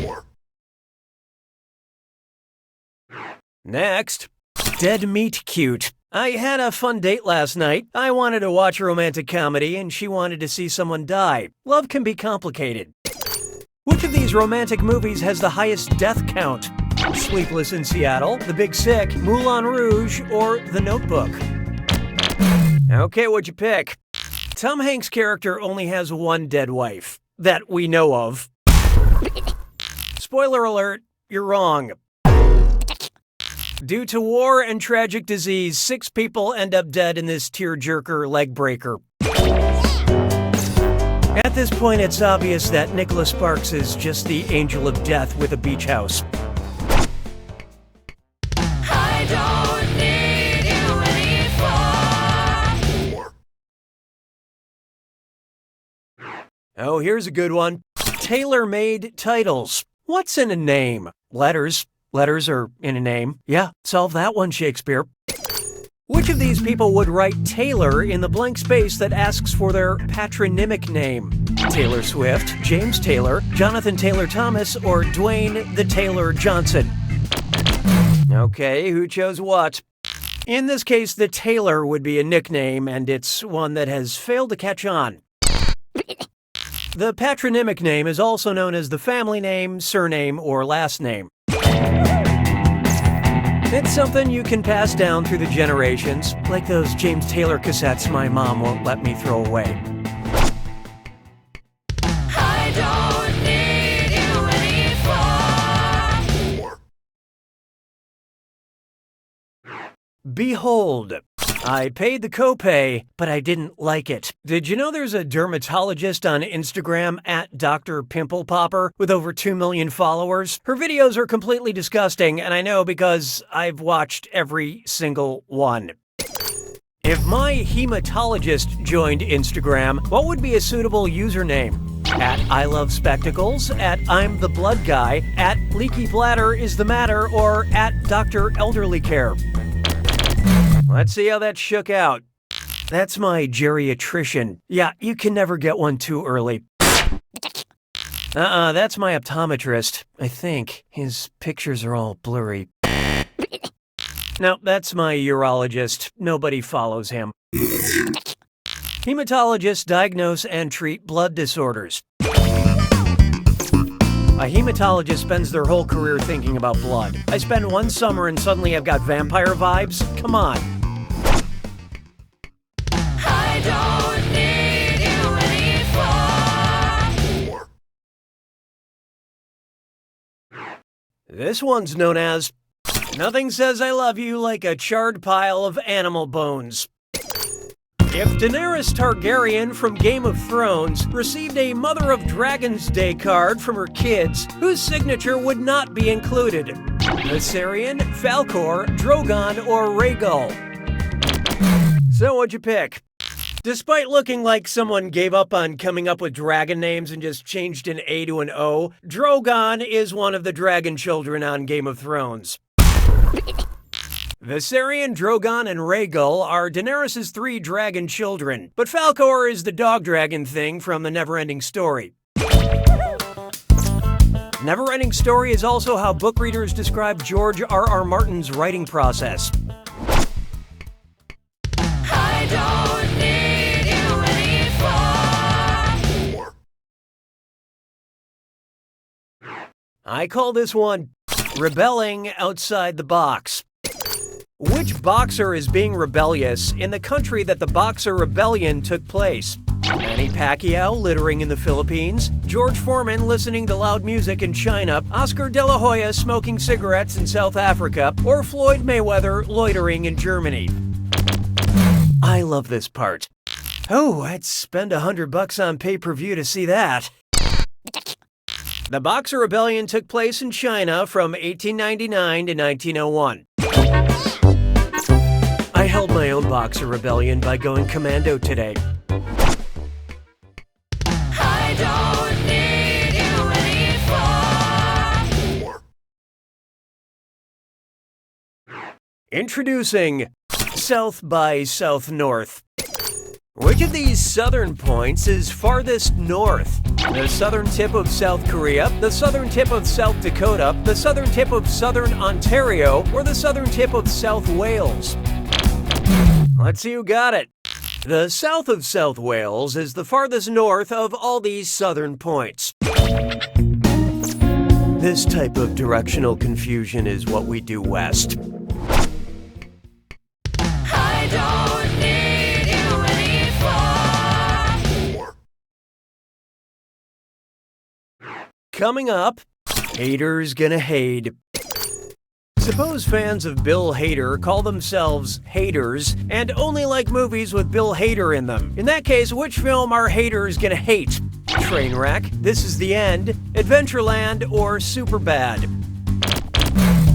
anymore. Next, dead meat cute. I had a fun date last night. I wanted to watch a romantic comedy and she wanted to see someone die. Love can be complicated. Which of these romantic movies has the highest death count? Sleepless in Seattle, The Big Sick, Moulin Rouge, or The Notebook? Okay, what'd you pick? Tom Hanks' character only has one dead wife. That we know of. Spoiler alert, you're wrong. Due to war and tragic disease, 6 people end up dead in this tearjerker leg breaker. At this point, it's obvious that Nicholas Sparks is just the angel of death with a beach house. I don't need you anymore. Oh, here's a good one. Tailor-made titles. What's in a name? Letters. Letters are in a name. Yeah, solve that one, Shakespeare. Which of these people would write Taylor in the blank space that asks for their patronymic name? Taylor Swift, James Taylor, Jonathan Taylor Thomas, or Dwayne the Taylor Johnson? Okay, who chose what? In this case, the Taylor would be a nickname, and it's one that has failed to catch on. The patronymic name is also known as the family name, surname, or last name. It's something you can pass down through the generations, like those James Taylor cassettes my mom won't let me throw away. I don't need you anymore. Behold, I paid the copay, but I didn't like it. Did you know there's a dermatologist on Instagram at Dr. Pimple Popper with over 2 million followers? Her videos are completely disgusting, and I know because I've watched every single one. If my hematologist joined Instagram, what would be a suitable username? At I Love Spectacles, at I'm the Blood Guy, at Leaky Bladder is the Matter, or at Dr. Elderly Care. Let's see how that shook out. That's my geriatrician. Yeah, you can never get one too early. That's my optometrist, I think. His pictures are all blurry. No, that's my urologist. Nobody follows him. Hematologists diagnose and treat blood disorders. A hematologist spends their whole career thinking about blood. I spend one summer and suddenly I've got vampire vibes? Come on. I don't need you anymore. This one's known as Nothing Says I Love You Like a Charred Pile of Animal Bones. If Daenerys Targaryen from Game of Thrones received a Mother of Dragons Day card from her kids, whose signature would not be included? Viserion, Falcor, Drogon, or Rhaegal? So what'd you pick? Despite looking like someone gave up on coming up with dragon names and just changed an A to an O, Drogon is one of the dragon children on Game of Thrones. Viserion, Drogon, and Rhaegal are Daenerys' 3 dragon children, but Falcor is the dog dragon thing from the Neverending Story. Neverending Story is also how book readers describe George R.R. Martin's writing process. I don't need you anymore. I call this one Rebelling Outside the Box. Which boxer is being rebellious in the country that the Boxer Rebellion took place? Manny Pacquiao littering in the Philippines, George Foreman listening to loud music in China, Oscar De La Hoya smoking cigarettes in South Africa, or Floyd Mayweather loitering in Germany? I love this part. Oh, I'd spend $100 on pay-per-view to see that. The Boxer Rebellion took place in China from 1899 to 1901. I held my own Boxer Rebellion by going commando today. I don't need you anymore. Introducing South by South-North. Which of these southern points is farthest north? The southern tip of South Korea, the southern tip of South Dakota, the southern tip of southern Ontario, or the southern tip of South Wales? Let's see who got it. The south of South Wales is the farthest north of all these southern points. This type of directional confusion is what we do west. I don't need you anymore. Coming up, haters gonna hate. Suppose fans of Bill Hader call themselves haters and only like movies with Bill Hader in them. In that case, which film are haters gonna hate? Trainwreck, This Is the End, Adventureland, or Superbad?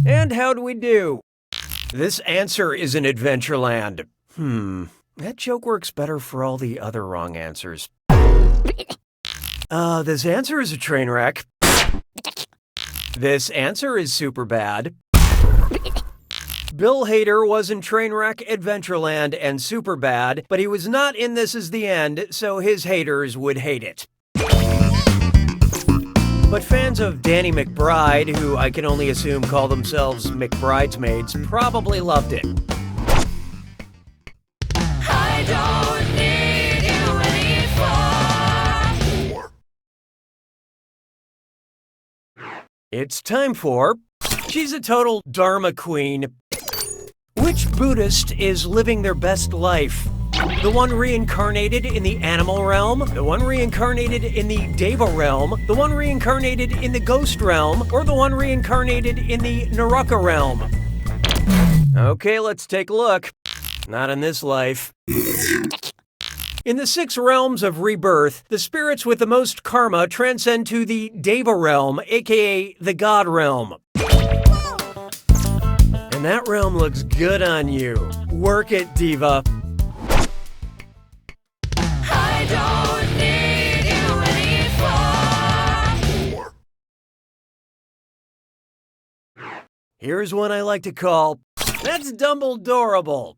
And how'd we do? This answer is in Adventureland. That joke works better for all the other wrong answers. This answer is a train wreck. This answer is Superbad. Bill Hader was in Trainwreck, Adventureland, and Superbad, but he was not in This Is the End, so his haters would hate it. But fans of Danny McBride, who I can only assume call themselves McBridesmaids, probably loved it. I don't need you anymore. It's time for She's a Total Dharma Queen. Which Buddhist is living their best life? The one reincarnated in the animal realm? The one reincarnated in the Deva realm? The one reincarnated in the ghost realm? Or the one reincarnated in the Naraka realm? Okay, let's take a look. Not in this life. In the 6 realms of rebirth, the spirits with the most karma transcend to the Deva realm, aka the God realm. And that realm looks good on you. Work it, Diva. I don't need you anymore. Here's one I like to call, That's Dumbledorable.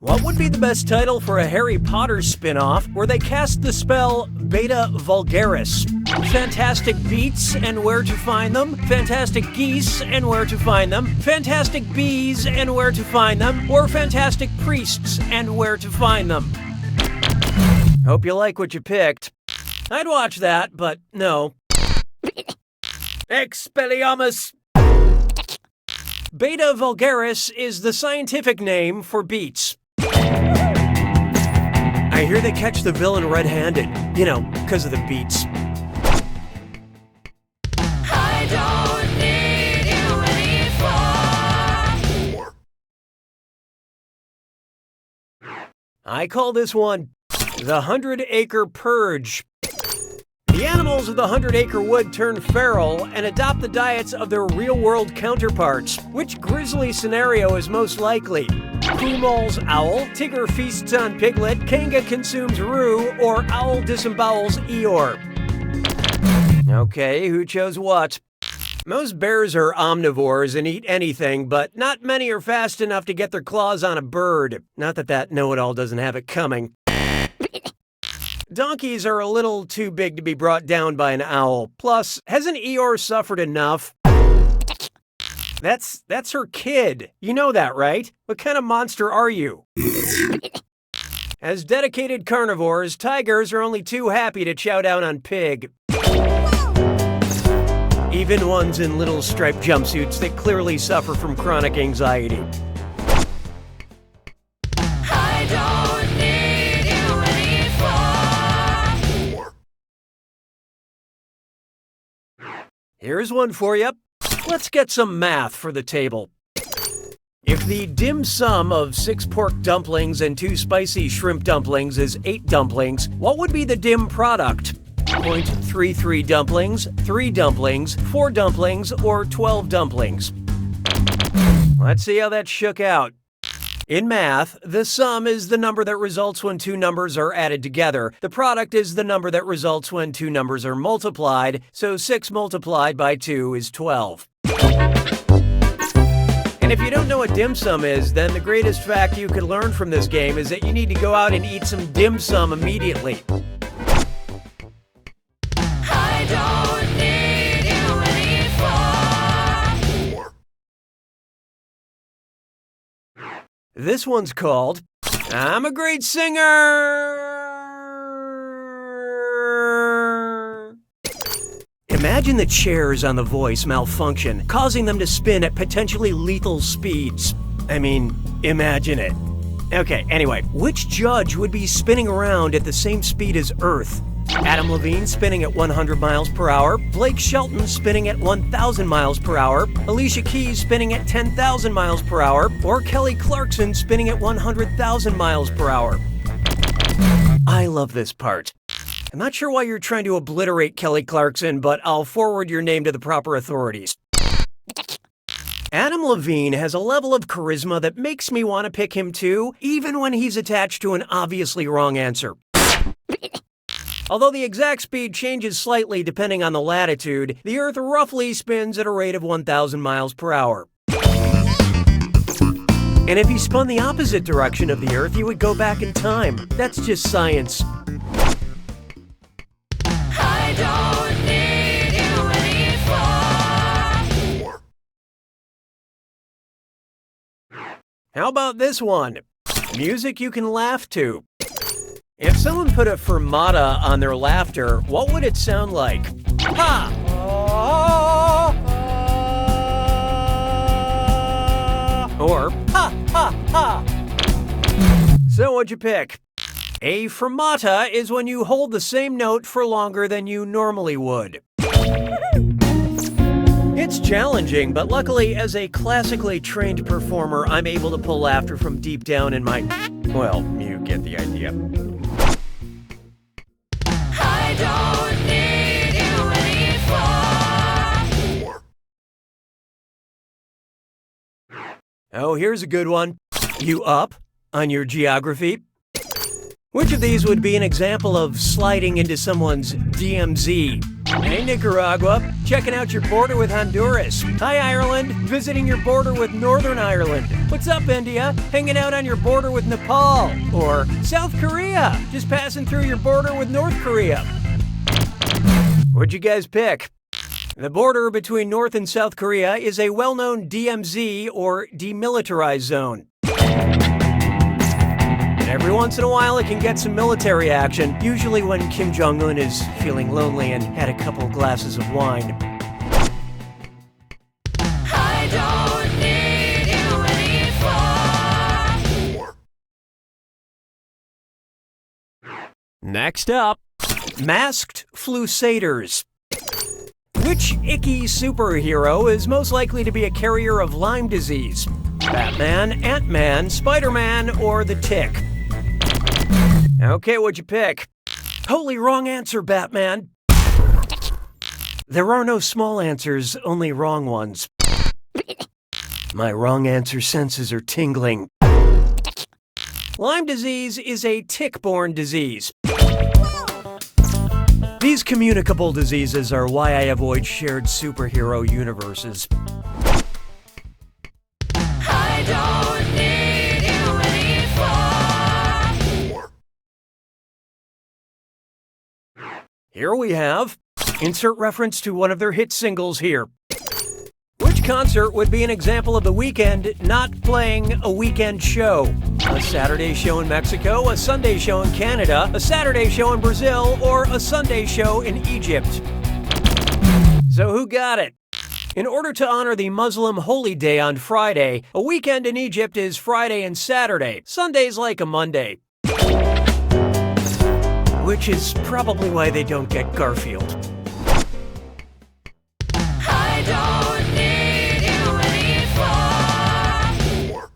What would be the best title for a Harry Potter spin-off where they cast the spell Beta Vulgaris? Fantastic Beats and Where to Find Them, Fantastic Geese and Where to Find Them, Fantastic Bees and Where to Find Them, or Fantastic Priests and Where to Find Them? Hope you like what you picked. I'd watch that, but no. Expelliarmus! Beta Vulgaris is the scientific name for beets. I hear they catch the villain red-handed, because of the beets. I don't need you anymore. I call this one the 100-Acre Purge. The animals of the 100-acre wood turn feral and adopt the diets of their real-world counterparts. Which grisly scenario is most likely? Pooh mauls owl, Tigger feasts on piglet, Kanga consumes Roo, or owl disembowels Eeyore? Okay, who chose what? Most bears are omnivores and eat anything, but not many are fast enough to get their claws on a bird. Not that that know-it-all doesn't have it coming. Donkeys are a little too big to be brought down by an owl. Plus, hasn't Eeyore suffered enough? That's her kid. You know that, right? What kind of monster are you? As dedicated carnivores, tigers are only too happy to chow down on pig. Even ones in little striped jumpsuits that clearly suffer from chronic anxiety. I don't need you anymore. Here's one for you. Let's get some math for the table. If the dim sum of 6 pork dumplings and 2 spicy shrimp dumplings is 8 dumplings, what would be the dim product? 0.33 dumplings, 3 dumplings, 4 dumplings, or 12 dumplings? Let's see how that shook out. In math, the sum is the number that results when 2 numbers are added together. The product is the number that results when 2 numbers are multiplied, so 6 multiplied by 2 is 12. And if you don't know what dim sum is, then the greatest fact you could learn from this game is that you need to go out and eat some dim sum immediately. I don't need you anymore. This one's called, I'm a Great Singer! Imagine the chairs on The Voice malfunction, causing them to spin at potentially lethal speeds. I mean, imagine it. Okay, anyway, which judge would be spinning around at the same speed as Earth? Adam Levine spinning at 100 miles per hour, Blake Shelton spinning at 1,000 miles per hour, Alicia Keys spinning at 10,000 miles per hour, or Kelly Clarkson spinning at 100,000 miles per hour? I love this part. I'm not sure why you're trying to obliterate Kelly Clarkson, but I'll forward your name to the proper authorities. Adam Levine has a level of charisma that makes me want to pick him too, even when he's attached to an obviously wrong answer. Although the exact speed changes slightly depending on the latitude, the Earth roughly spins at a rate of 1,000 miles per hour. And if he spun the opposite direction of the Earth, he would go back in time. That's just science. I don't need you anymore. How about this one? Music you can laugh to. If someone put a fermata on their laughter, what would it sound like? Ha! Or ha ha ha! So what'd you pick? A fermata is when you hold the same note for longer than you normally would. It's challenging, but luckily, as a classically trained performer, I'm able to pull laughter from deep down in my... Well, you get the idea. I don't need you anymore. Oh, here's a good one. You up on your geography? Which of these would be an example of sliding into someone's DMZ? Hey, Nicaragua, checking out your border with Honduras. Hi, Ireland, visiting your border with Northern Ireland. What's up, India? Hanging out on your border with Nepal. Or South Korea, just passing through your border with North Korea. What'd you guys pick? The border between North and South Korea is a well-known DMZ, or demilitarized zone. Every once in a while, it can get some military action, usually when Kim Jong-un is feeling lonely and had a couple glasses of wine. I don't need you anymore. Next up, masked flusators. Which icky superhero is most likely to be a carrier of Lyme disease? Batman, Ant-Man, Spider-Man, or the Tick? Okay, what'd you pick? Totally wrong answer, Batman. There are no small answers, only wrong ones. My wrong answer senses are tingling. Lyme disease is a tick-borne disease. These communicable diseases are why I avoid shared superhero universes. I don't need you anymore. Here we have, insert reference to one of their hit singles here. Which concert would be an example of The Weeknd not playing a weekend show? A Saturday show in Mexico, a Sunday show in Canada, a Saturday show in Brazil, or a Sunday show in Egypt? So who got it? In order to honor the Muslim holy day on Friday, a weekend in Egypt is Friday and Saturday. Sunday's like a Monday. Which is probably why they don't get Garfield. I don't need you anymore.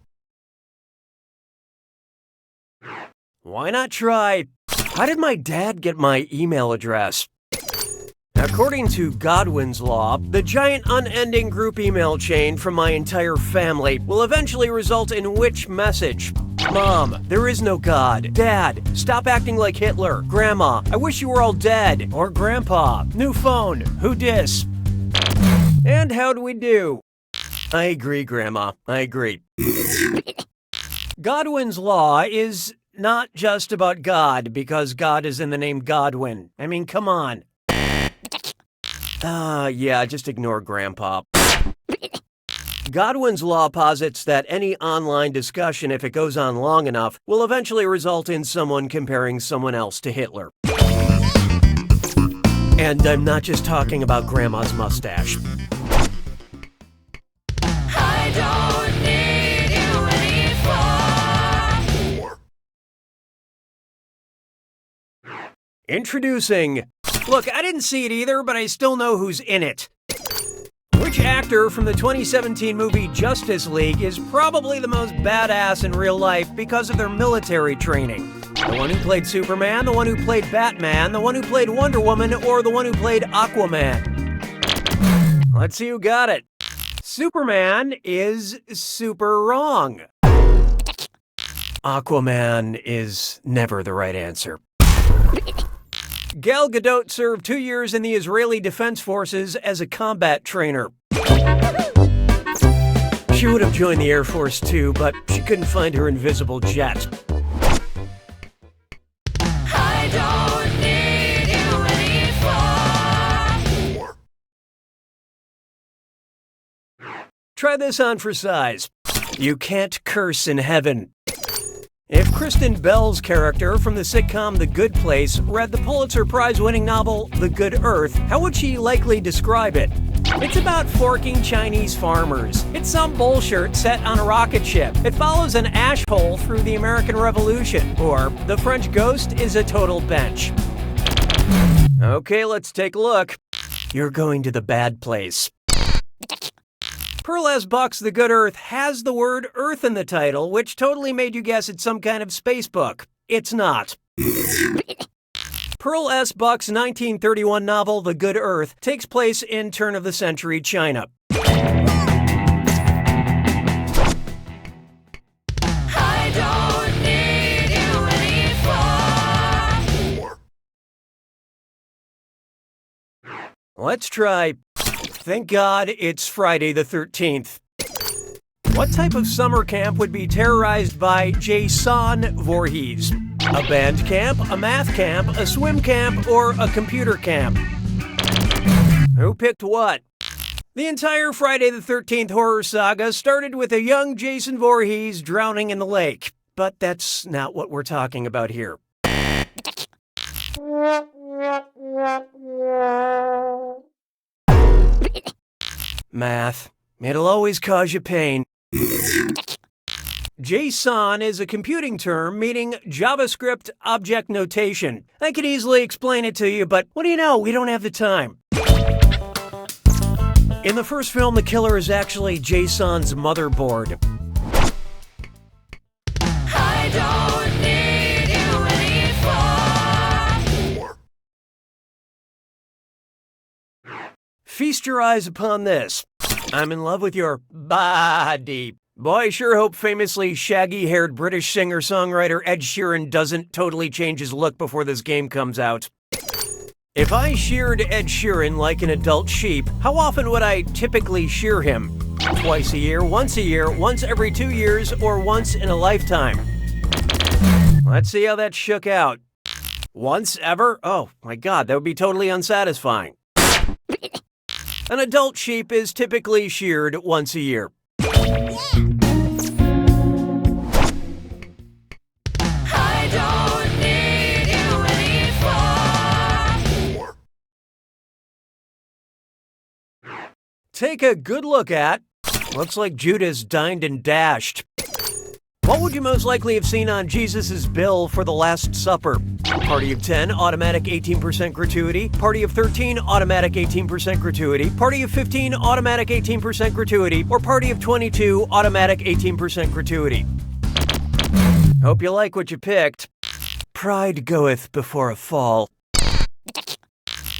Why not try, how did my dad get my email address? According to Godwin's law, the giant unending group email chain from my entire family will eventually result in which message? Mom, there is no God. Dad, stop acting like Hitler. Grandma, I wish you were all dead. Or Grandpa, new phone, who dis? And how do we do? I agree, Grandma, I agree. Godwin's law is not just about God, because God is in the name Godwin. I mean, come on. Yeah, just ignore Grandpa. Godwin's law posits that any online discussion, if it goes on long enough, will eventually result in someone comparing someone else to Hitler. And I'm not just talking about Grandma's mustache. I don't need you anymore. Introducing... Look, I didn't see it either, but I still know who's in it. Which actor from the 2017 movie Justice League is probably the most badass in real life because of their military training? The one who played Superman, the one who played Batman, the one who played Wonder Woman, or the one who played Aquaman? Let's see who got it. Superman is super wrong. Aquaman is never the right answer. Gal Gadot served 2 years in the Israeli Defense Forces as a combat trainer. She would have joined the Air Force too, but she couldn't find her invisible jet. I don't need you anymore. Try this on for size. You can't curse in heaven. If Kristen Bell's character from the sitcom The Good Place read the Pulitzer Prize-winning novel The Good Earth, how would she likely describe it? It's about forking Chinese farmers. It's some bullshit set on a rocket ship. It follows an ash hole through the American Revolution. Or the French Ghost is a total bench. Okay, let's take a look. You're going to the bad place. Pearl S. Buck's The Good Earth has the word Earth in the title, which totally made you guess it's some kind of space book. It's not. Pearl S. Buck's 1931 novel, The Good Earth, takes place in turn-of-the-century China. I don't need you anymore. Let's try Thank God It's Friday the 13th. What type of summer camp would be terrorized by Jason Voorhees? A band camp, a math camp, a swim camp, or a computer camp? Who picked what? The entire Friday the 13th horror saga started with a young Jason Voorhees drowning in the lake. But that's not what we're talking about here. Math. It'll always cause you pain. JSON is a computing term meaning JavaScript object notation. I could easily explain it to you, but what do you know? We don't have the time. In the first film, the killer is actually JSON's motherboard. I don't need you anymore. Feast your eyes upon this. I'm in love with your body. Boy, I sure hope famously shaggy-haired British singer-songwriter Ed Sheeran doesn't totally change his look before this game comes out. If I sheared Ed Sheeran like an adult sheep, how often would I typically shear him? Twice a year, once every 2 years, or once in a lifetime? Let's see how that shook out. Once ever? Oh my God, that would be totally unsatisfying. An adult sheep is typically sheared once a year. I don't need you anymore. Take a good look at. Looks like Judas dined and dashed. What would you most likely have seen on Jesus' bill for the Last Supper? Party of 10, automatic 18% gratuity. Party of 13, automatic 18% gratuity. Party of 15, automatic 18% gratuity. Or Party of 22, automatic 18% gratuity. Hope you like what you picked. Pride goeth before a fall.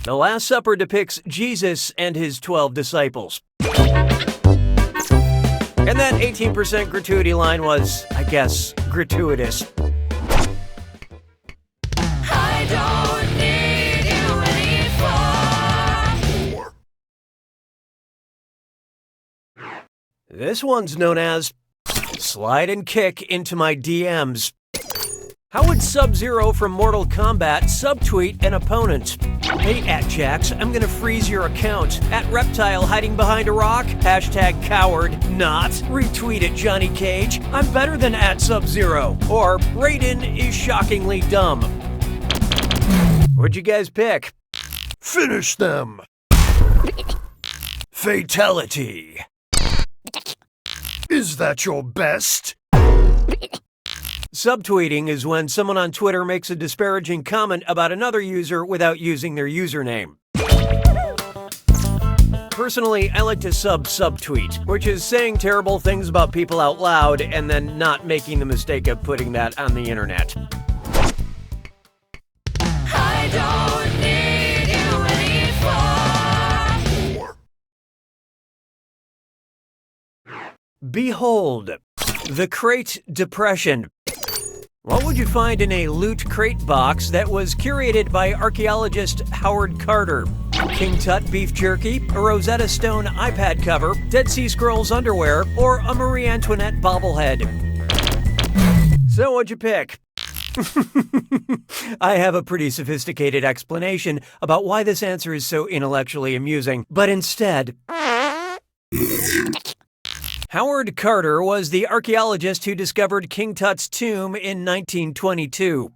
The Last Supper depicts Jesus and his 12 disciples. And that 18% gratuity line was, I guess, gratuitous. I don't need you anymore. This one's known as Slide and Kick into My DMs. How would Sub-Zero from Mortal Kombat subtweet an opponent? Hey, @Jax, I'm gonna freeze your account. @Reptile hiding behind a rock. #coward not. Retweet it, Johnny Cage. I'm better than @Sub-Zero. Or Raiden is shockingly dumb. What'd you guys pick? Finish them. Fatality. Is that your best? Subtweeting is when someone on Twitter makes a disparaging comment about another user without using their username. Personally, I like to subtweet, which is saying terrible things about people out loud and then not making the mistake of putting that on the internet. Behold, the Crate Depression. What would you find in a loot crate box that was curated by archaeologist Howard Carter? King Tut beef jerky, a Rosetta Stone iPad cover, Dead Sea Scrolls underwear, or a Marie Antoinette bobblehead? So what'd you pick? I have a pretty sophisticated explanation about why this answer is so intellectually amusing, but instead... Howard Carter was the archaeologist who discovered King Tut's tomb in 1922.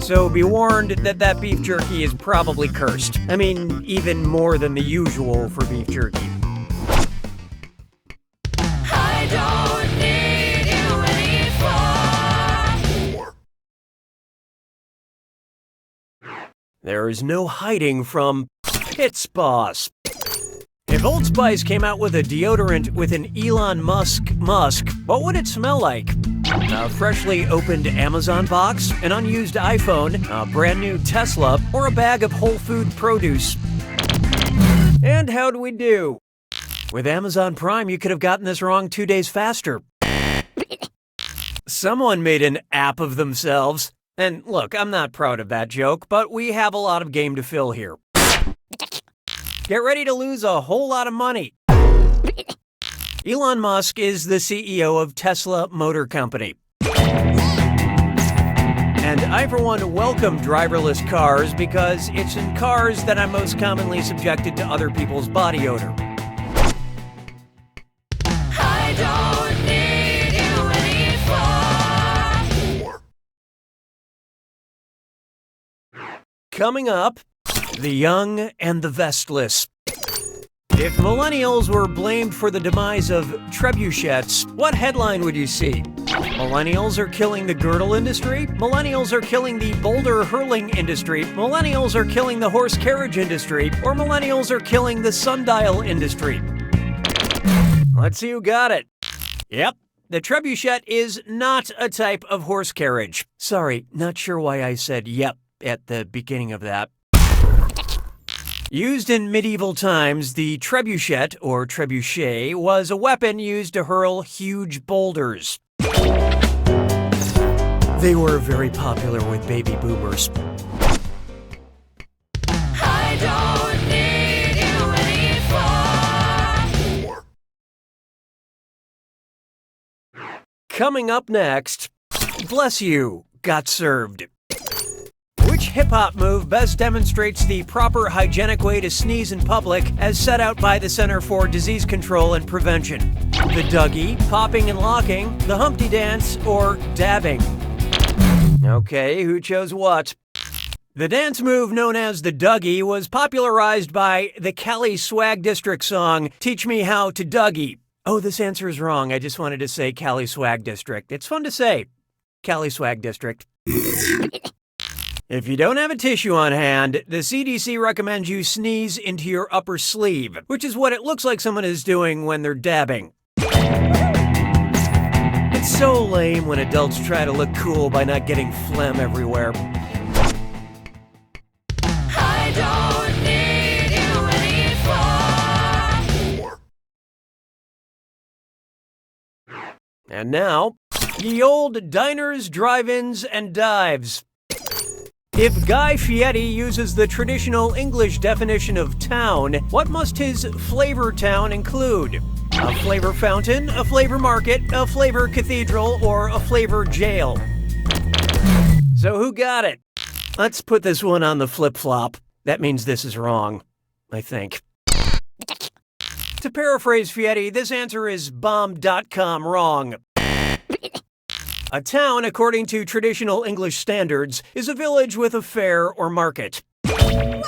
So be warned that beef jerky is probably cursed. I mean, even more than the usual for beef jerky. I don't need you anymore. There is no hiding from Pit's Boss. If Old Spice came out with a deodorant with an Elon Musk, what would it smell like? A freshly opened Amazon box, an unused iPhone, a brand new Tesla, or a bag of whole food produce? And how'd we do? With Amazon Prime, you could have gotten this wrong 2 days faster. Someone made an app of themselves. And look, I'm not proud of that joke, but we have a lot of game to fill here. Get ready to lose a whole lot of money. Elon Musk is the CEO of Tesla Motor Company. And I, for one, welcome driverless cars because it's in cars that I'm most commonly subjected to other people's body odor. I don't need you anymore. Coming up, the young and the vestless. If millennials were blamed for the demise of trebuchets, what headline would you see? Millennials are killing the girdle industry? Millennials are killing the boulder hurling industry? Millennials are killing the horse carriage industry? Or millennials are killing the sundial industry? Let's see who got it. Yep, the trebuchet is not a type of horse carriage. Sorry, not sure why I said yep at the beginning of that. Used in medieval times, the trebuchet, or trebuchet, was a weapon used to hurl huge boulders. They were very popular with baby boomers. I don't need you anymore. Coming up next, bless you, got served. Which hip-hop move best demonstrates the proper hygienic way to sneeze in public as set out by the Center for Disease Control and Prevention? The Dougie, popping and locking, the Humpty Dance, or dabbing? Okay, who chose what? The dance move known as the Dougie was popularized by the Cali Swag District song, Teach Me How to Dougie. Oh, this answer is wrong. I just wanted to say Cali Swag District. It's fun to say. Cali Swag District. If you don't have a tissue on hand, the CDC recommends you sneeze into your upper sleeve, which is what it looks like someone is doing when they're dabbing. It's so lame when adults try to look cool by not getting phlegm everywhere. I don't need you anymore. And now, ye old diners, drive-ins, and dives. If Guy Fieri uses the traditional English definition of town, what must his flavor town include? A flavor fountain, a flavor market, a flavor cathedral, or a flavor jail? So who got it? Let's put this one on the flip-flop. That means this is wrong, I think. To paraphrase Fieri, this answer is bomb.com wrong. A town, according to traditional English standards, is a village with a fair or market. I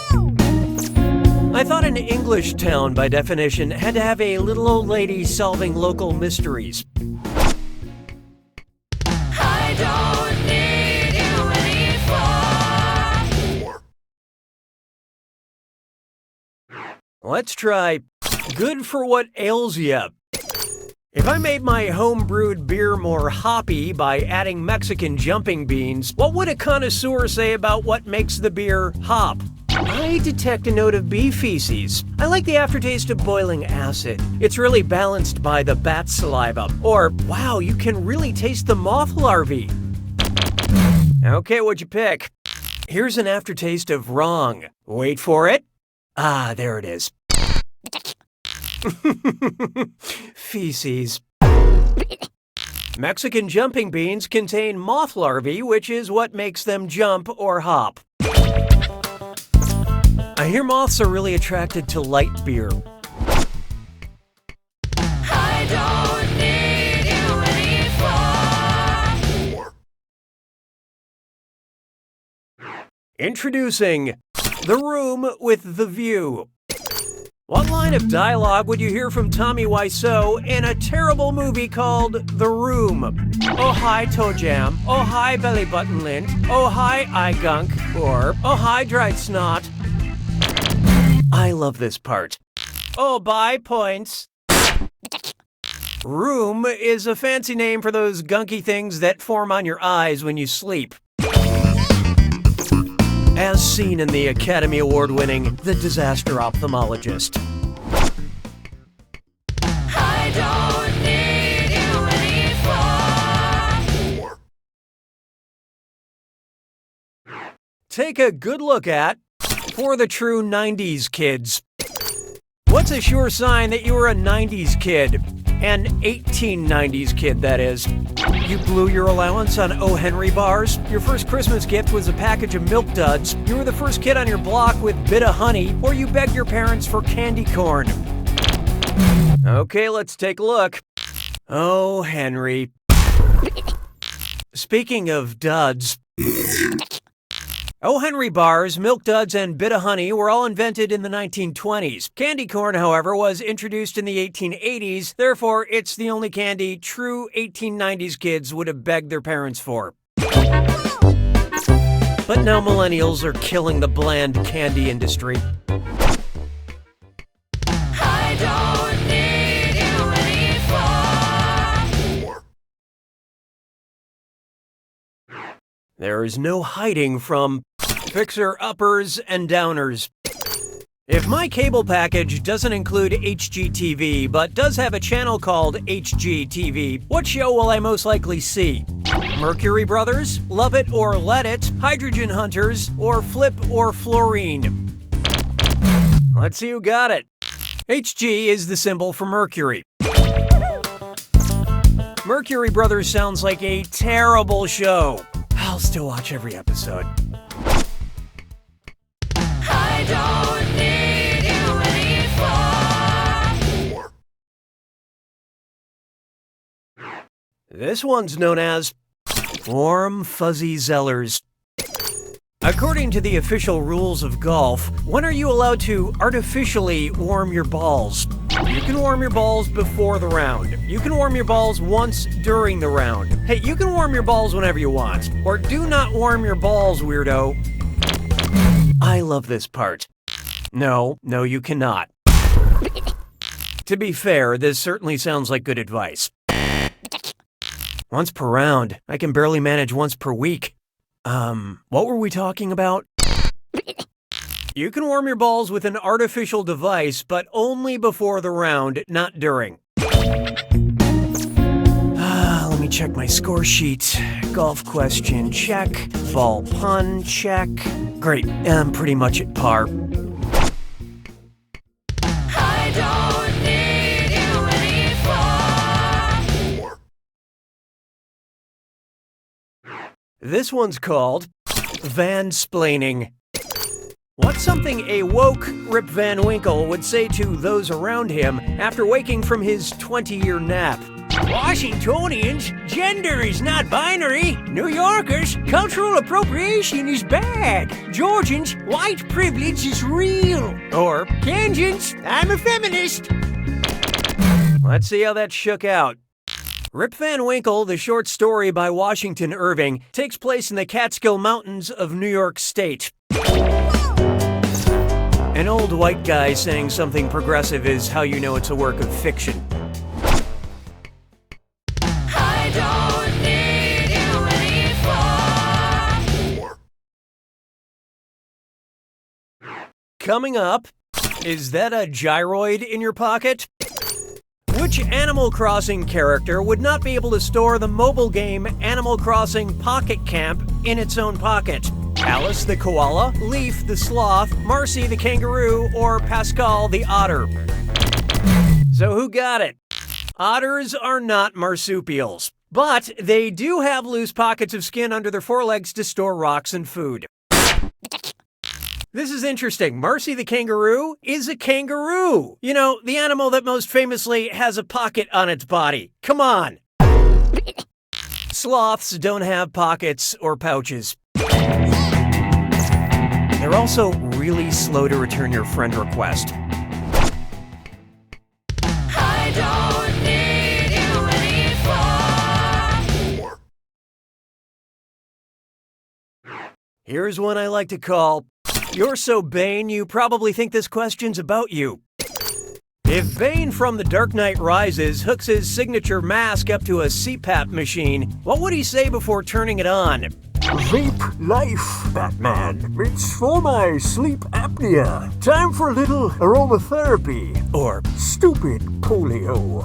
thought an English town, by definition, had to have a little old lady solving local mysteries. I don't need you anymore. Let's try good for what ails ya. If I made my home-brewed beer more hoppy by adding Mexican jumping beans, what would a connoisseur say about what makes the beer hop? I detect a note of bee feces. I like the aftertaste of boiling acid. It's really balanced by the bat saliva. Or, wow, you can really taste the moth larvae. Okay, what'd you pick? Here's an aftertaste of wrong. Wait for it. Ah, there it is. Feces. Mexican jumping beans contain moth larvae, which is what makes them jump or hop. I hear moths are really attracted to light beer. I don't need you anymore. Introducing The Room with the View. What line of dialogue would you hear from Tommy Wiseau in a terrible movie called The Room? Oh hi toe jam, oh hi belly button lint, oh hi eye gunk, or oh hi dried snot. I love this part. Oh, bye points. Room is a fancy name for those gunky things that form on your eyes when you sleep. As seen in the Academy Award-winning The Disaster Ophthalmologist. I don't need you anymore. Take a good look at For the True 90s Kids. What's a sure sign that you were a 90s kid? An 1890s kid, that is. You blew your allowance on O. Henry bars. Your first Christmas gift was a package of Milk Duds. You were the first kid on your block with Bit of Honey, or you begged your parents for candy corn. Okay, let's take a look. O. Henry. Speaking of duds, O. Henry bars, Milk Duds, and Bit of Honey were all invented in the 1920s. Candy corn, however, was introduced in the 1880s, therefore it's the only candy true 1890s kids would have begged their parents for. But now millennials are killing the bland candy industry. I don't need you anymore. There is no hiding from fixer-uppers and downers. If my cable package doesn't include HGTV, but does have a channel called HGTV, what show will I most likely see? Mercury Brothers, Love It or Let It, Hydrogen Hunters, or Flip or Fluorine? Let's see who got it. HG is the symbol for Mercury. Mercury Brothers sounds like a terrible show. I'll still watch every episode. I don't need you anymore. This one's known as Warm Fuzzy Zellers. According to the official rules of golf, when are you allowed to artificially warm your balls? You can warm your balls before the round. You can warm your balls once during the round. Hey, you can warm your balls whenever you want. Or do not warm your balls, weirdo. I love this part. No, you cannot. To be fair, this certainly sounds like good advice. Once per round. I can barely manage once per week. What were we talking about? You can warm your balls with an artificial device, but only before the round, not during. Let me check my score sheet. Golf question, check. Ball pun, check. Great, I'm pretty much at par. I don't need you anymore. This one's called Vansplaining. What's something a woke Rip Van Winkle would say to those around him after waking from his 20-year nap? Washingtonians, gender is not binary. New Yorkers, cultural appropriation is bad. Georgians, white privilege is real. Or, Kansans, I'm a feminist. Let's see how that shook out. Rip Van Winkle, the short story by Washington Irving, takes place in the Catskill Mountains of New York State. An old white guy saying something progressive is how you know it's a work of fiction. I don't need you anymore. Coming up, is that a gyroid in your pocket? Which Animal Crossing character would not be able to store the mobile game Animal Crossing Pocket Camp in its own pocket? Alice the koala, Leaf the sloth, Marcy the kangaroo, or Pascal the otter? So who got it? Otters are not marsupials, but they do have loose pockets of skin under their forelegs to store rocks and food. This is interesting. Marcy the kangaroo is a kangaroo. You know, the animal that most famously has a pocket on its body. Come on. Sloths don't have pockets or pouches. They're also really slow to return your friend request. I don't need you anymore. Here's one I like to call, "You're so Bane, you probably think this question's about you." If Bane from The Dark Knight Rises hooks his signature mask up to a CPAP machine, what would he say before turning it on? Vape life, Batman. It's for my sleep apnea. Time for a little aromatherapy. Or, Stupid polio.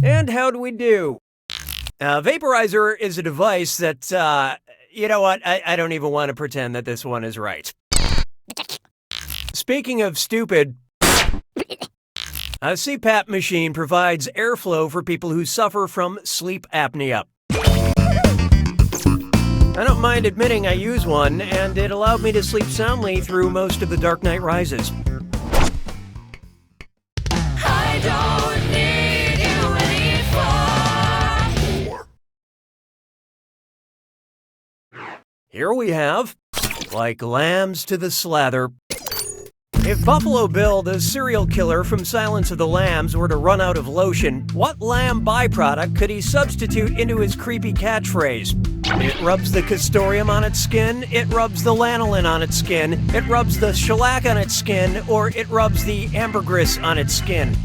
and how do we do? A vaporizer is a device that, you know what, I don't even want to pretend that this one is right. Speaking of stupid, a CPAP machine provides airflow for people who suffer from sleep apnea. I don't mind admitting I use one, and it allowed me to sleep soundly through most of The Dark Knight Rises. I don't need you anymore. Here we have, like lambs to the slather. If Buffalo Bill, the serial killer from Silence of the Lambs, were to run out of lotion, what lamb byproduct could he substitute into his creepy catchphrase? It rubs the castoreum on its skin, it rubs the lanolin on its skin, it rubs the shellac on its skin, or it rubs the ambergris on its skin.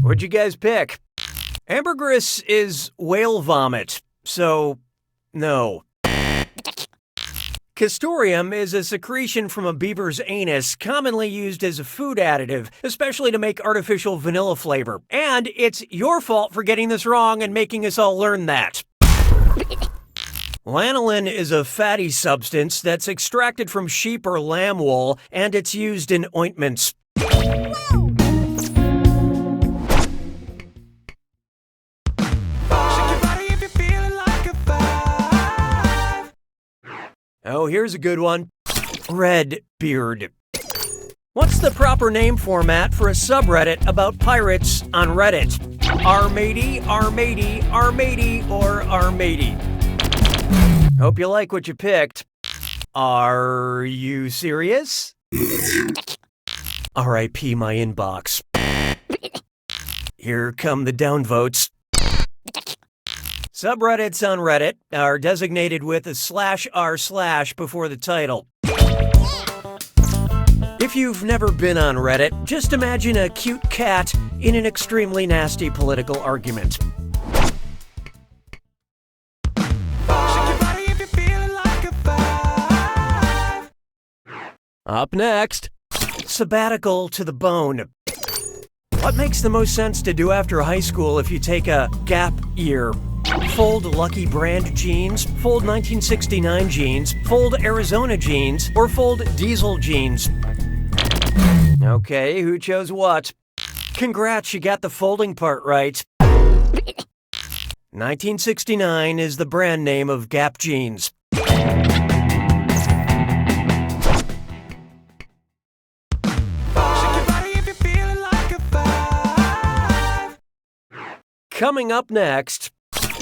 What'd you guys pick? Ambergris is whale vomit, so no. Castoreum is a secretion from a beaver's anus, commonly used as a food additive, especially to make artificial vanilla flavor. And it's your fault for getting this wrong and making us all learn that. Lanolin is a fatty substance that's extracted from sheep or lamb wool, and it's used in ointments. Oh, here's a good one. Red beard. What's the proper name format for a subreddit about pirates on Reddit? R-matey, R-matey, R-matey, or R-matey? Hope you like what you picked. Are you serious? R.I.P. my inbox. Here come the downvotes. Subreddits on Reddit are designated with a /r/ before the title. If you've never been on Reddit, just imagine a cute cat in an extremely nasty political argument. Up next, sabbatical to the bone. What makes the most sense to do after high school if you take a gap year? Fold Lucky Brand jeans, fold 1969 jeans, fold Arizona jeans, or fold Diesel jeans? Okay, who chose what? Congrats, you got the folding part right. 1969 is the brand name of Gap jeans. Coming up next,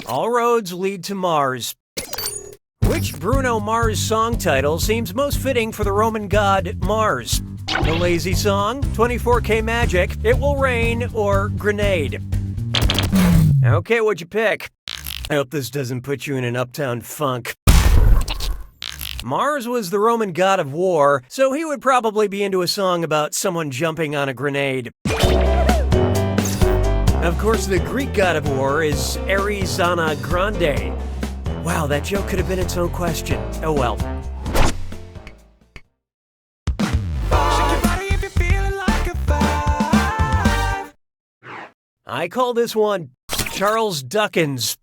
all roads lead to Mars. Which Bruno Mars song title seems most fitting for the Roman god Mars? The Lazy Song, 24K Magic, It Will Rain, or Grenade? Okay, what'd you pick? I hope this doesn't put you in an uptown funk. Mars was the Roman god of war, so he would probably be into a song about someone jumping on a grenade. Of course, the Greek god of war is Arizona Grande. Wow, that joke could have been its own question. Oh well. I call this one Charles Duckins.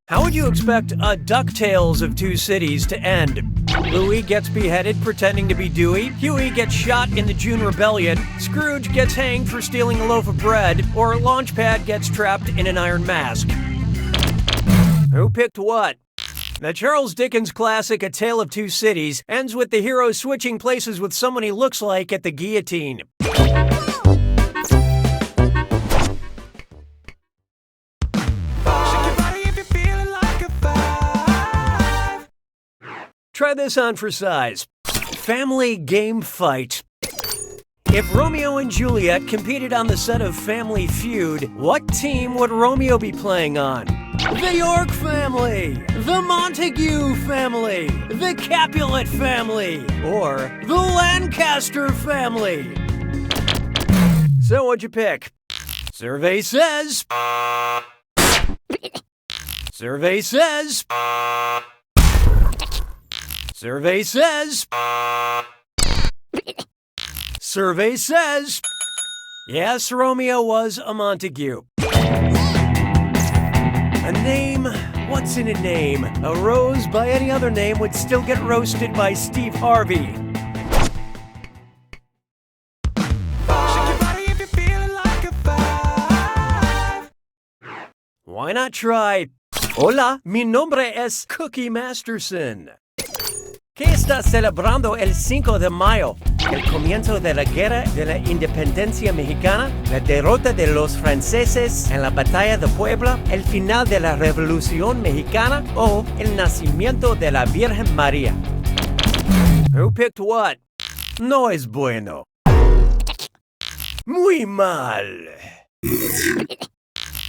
How would you expect a DuckTales of two cities to end? Louie gets beheaded pretending to be Dewey, Huey gets shot in the June Rebellion, Scrooge gets hanged for stealing a loaf of bread, or Launchpad gets trapped in an iron mask. Who picked what? The Charles Dickens classic A Tale of Two Cities ends with the hero switching places with someone he looks like at the guillotine. Try this on for size. Family game fight. If Romeo and Juliet competed on the set of Family Feud, what team would Romeo be playing on? The York family, the Montague family, the Capulet family, or the Lancaster family? So what'd you pick? Survey says... Survey says... Survey says... Survey says... Yes, Romeo was a Montague. A name? What's in a name? A rose by any other name would still get roasted by Steve Harvey. Why not try... Hola, mi nombre es Cookie Masterson. ¿Qué está celebrando el 5 de mayo? El comienzo de la Guerra de la Independencia Mexicana, la derrota de los franceses en la Batalla de Puebla, el final de la Revolución Mexicana o el nacimiento de la Virgen María. Who picked what? No es bueno. Muy mal.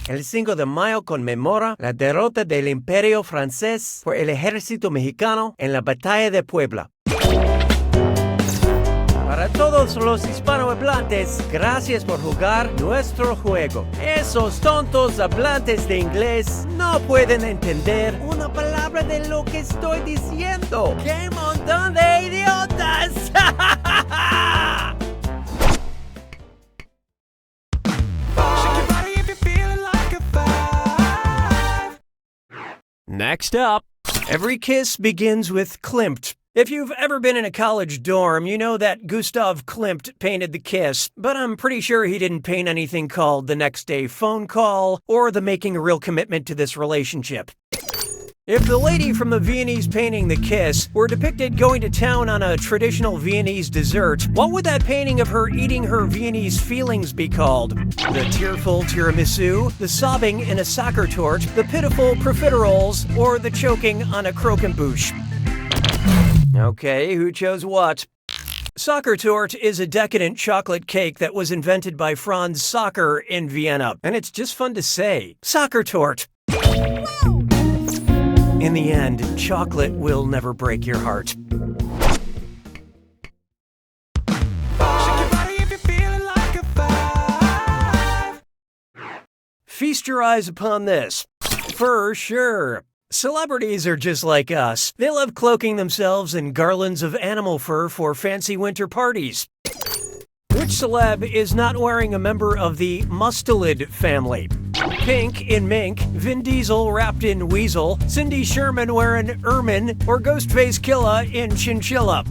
El 5 de mayo conmemora la derrota del Imperio francés por el ejército mexicano en la Batalla de Puebla. Para todos los hispanohablantes, gracias por jugar nuestro juego. Esos tontos hablantes de inglés no pueden entender una palabra de lo que estoy diciendo. ¡Qué montón de idiotas! Next up, every kiss begins with Klimt. If you've ever been in a college dorm, you know that Gustav Klimt painted the kiss, but I'm pretty sure he didn't paint anything called The Next Day Phone Call or The Making a Real Commitment to This Relationship. If the lady from the Viennese painting The Kiss were depicted going to town on a traditional Viennese dessert, what would that painting of her eating her Viennese feelings be called? The tearful tiramisu, the sobbing in a soccer tort, the pitiful profiteroles, or the choking on a croquembouche? Okay, who chose what? Soccer tort is a decadent chocolate cake that was invented by Franz Soccer in Vienna, and it's just fun to say. Soccer tort. In the end, chocolate will never break your heart. Feast your eyes upon this. For sure. Celebrities are just like us. They love cloaking themselves in garlands of animal fur for fancy winter parties. Which celeb is not wearing a member of the Mustelid family? Pink in mink, Vin Diesel wrapped in weasel, Cindy Sherman wearing ermine, or Ghostface Killah in chinchilla?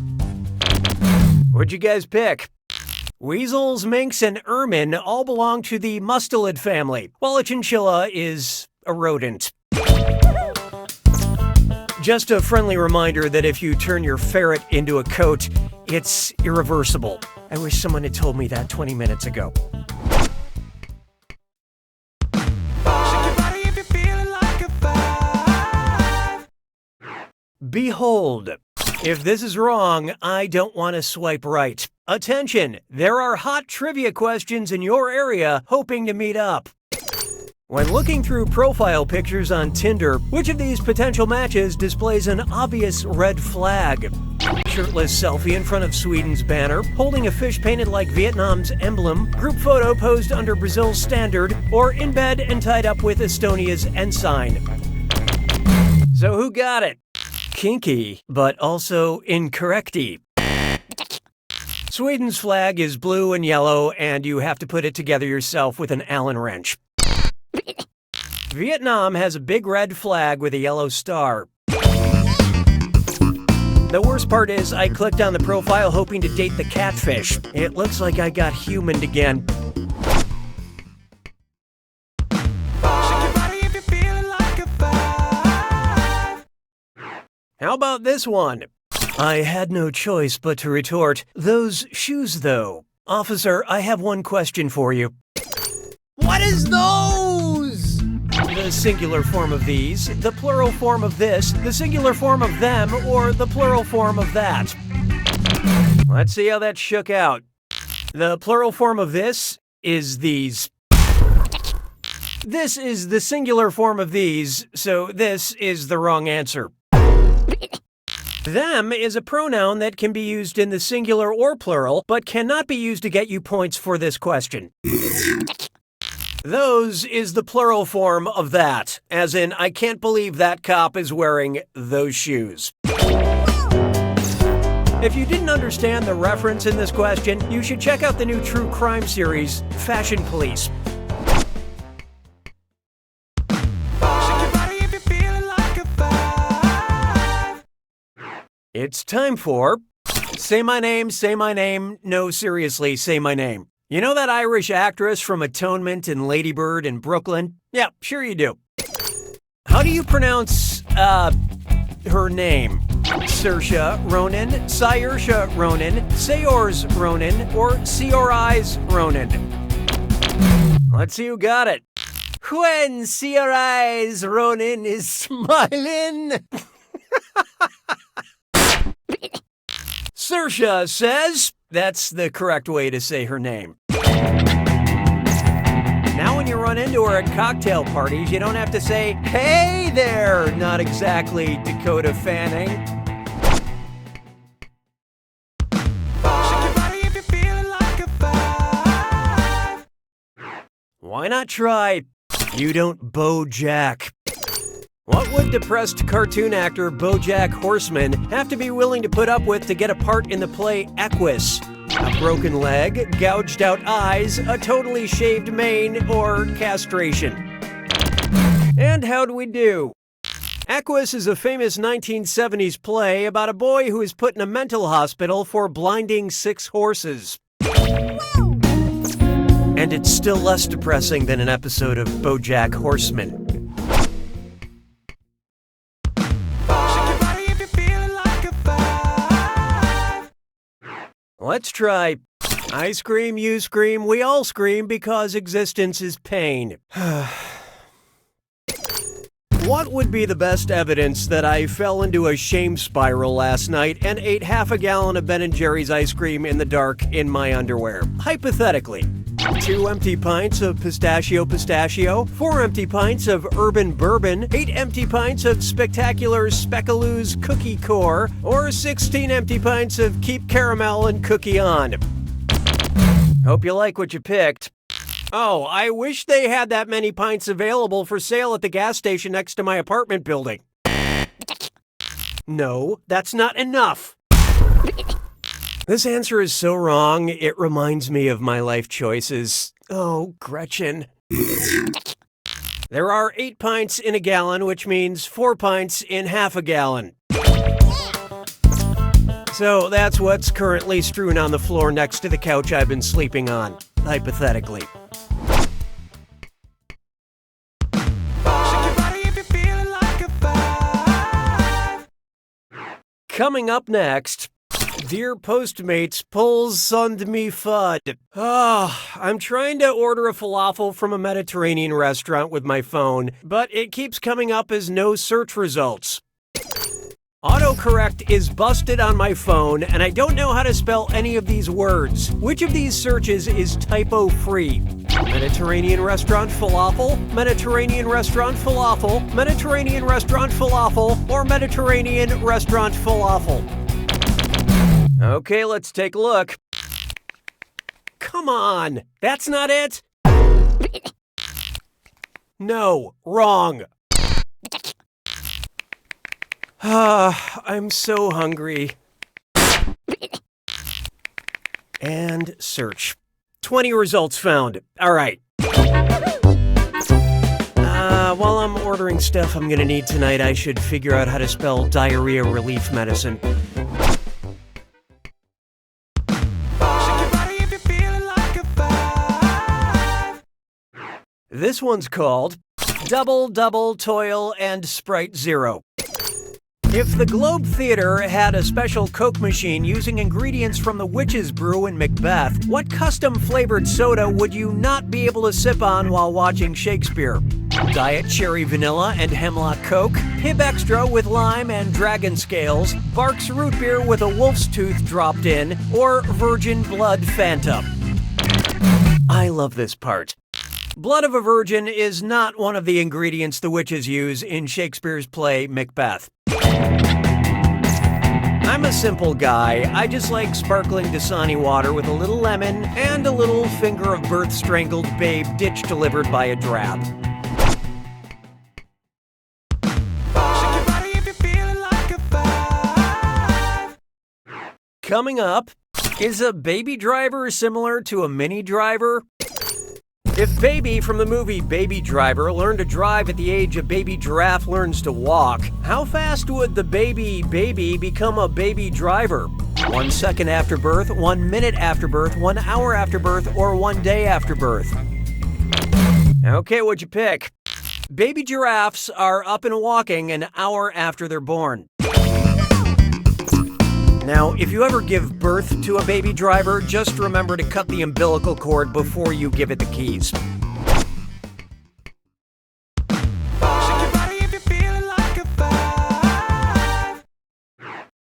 What'd you guys pick? Weasels, minks, and ermine all belong to the Mustelid family, while a chinchilla is a rodent. Just a friendly reminder that if you turn your ferret into a coat, it's irreversible. I wish someone had told me that 20 minutes ago. Behold. If this is wrong, I don't want to swipe right. Attention! There are hot trivia questions in your area hoping to meet up. When looking through profile pictures on Tinder, which of these potential matches displays an obvious red flag? Shirtless selfie in front of Sweden's banner, holding a fish painted like Vietnam's emblem, group photo posed under Brazil's standard, or in bed and tied up with Estonia's ensign. So who got it? Kinky, but also incorrecty. Sweden's flag is blue and yellow, and you have to put it together yourself with an Allen wrench. Vietnam has a big red flag with a yellow star. The worst part is I clicked on the profile hoping to date the catfish. It looks like I got humaned again. How about this one? I had no choice but to retort, those shoes though. Officer, I have one question for you. What is those? The singular form of these, the plural form of this, the singular form of them, or the plural form of that. Let's see how that shook out. The plural form of this is these. This is the singular form of these, so this is the wrong answer. Them is a pronoun that can be used in the singular or plural, but cannot be used to get you points for this question. Those is the plural form of that, as in, I can't believe that cop is wearing those shoes. If you didn't understand the reference in this question, you should check out the new true crime series, Fashion Police. It's time for Say My Name, Say My Name, no seriously, say my name. You know that Irish actress from Atonement and Lady Bird in Brooklyn? Yeah, sure you do. How do you pronounce, her name? Saoirse Ronan, Saoirse Ronan, Saors Ronan, or Saoirse Ronan? Let's see who got it. When Saoirse Ronan is smiling. Saoirse says that's the correct way to say her name. Now when you run into her at cocktail parties, you don't have to say, "Hey there," not exactly Dakota Fanning. Why not try, "You don't BoJack"? What would depressed cartoon actor BoJack Horseman have to be willing to put up with to get a part in the play Equus? A broken leg, gouged out eyes, a totally shaved mane, or castration? And how'd we do? Equus is a famous 1970s play about a boy who is put in a mental hospital for blinding 6 horses. And it's still less depressing than an episode of BoJack Horseman. Let's try, I scream, you scream, we all scream because existence is pain. What would be the best evidence that I fell into a shame spiral last night and ate half a gallon of Ben & Jerry's ice cream in the dark in my underwear? Hypothetically. 2 empty pints of pistachio, 4 empty pints of urban bourbon, 8 empty pints of spectacular Speckaloo's cookie core, or 16 empty pints of Keep Caramel and Cookie On. Hope you like what you picked. Oh, I wish they had that many pints available for sale at the gas station next to my apartment building. No, that's not enough. This answer is so wrong, it reminds me of my life choices. Oh, Gretchen. There are 8 pints in a gallon, which means 4 pints in half a gallon. So that's what's currently strewn on the floor next to the couch I've been sleeping on, hypothetically. Coming up next, Dear Postmates, pulls sund me fud. I'm trying to order a falafel from a Mediterranean restaurant with my phone, but it keeps coming up as no search results. Autocorrect is busted on my phone, and I don't know how to spell any of these words. Which of these searches is typo-free? Mediterranean restaurant falafel, Mediterranean restaurant falafel, Mediterranean restaurant falafel, or Mediterranean restaurant falafel? Okay, let's take a look. Come on, that's not it? No, wrong. I'm so hungry. And search. 20 results found. All right. while I'm ordering stuff I'm gonna need tonight, I should figure out how to spell diarrhea relief medicine. This one's called Double Double Toil and Sprite Zero. If the Globe Theatre had a special Coke machine using ingredients from the Witch's Brew in Macbeth, what custom-flavored soda would you not be able to sip on while watching Shakespeare? Diet Cherry Vanilla and Hemlock Coke, Hib Extra with lime and dragon scales, Barks Root Beer with a wolf's tooth dropped in, or Virgin Blood Fanta? I love this part. Blood of a virgin is not one of the ingredients the witches use in Shakespeare's play Macbeth. I'm a simple guy. I just like sparkling Dasani water with a little lemon and a little finger of birth strangled babe ditch delivered by a drab. Coming up, is a baby driver similar to a mini driver? If Baby from the movie Baby Driver learned to drive at the age a baby giraffe learns to walk, how fast would the baby become a baby driver? 1 second after birth, 1 minute after birth, 1 hour after birth, or 1 day after birth? Okay, what'd you pick? Baby giraffes are up and walking an hour after they're born. Now, if you ever give birth to a baby driver, just remember to cut the umbilical cord before you give it the keys.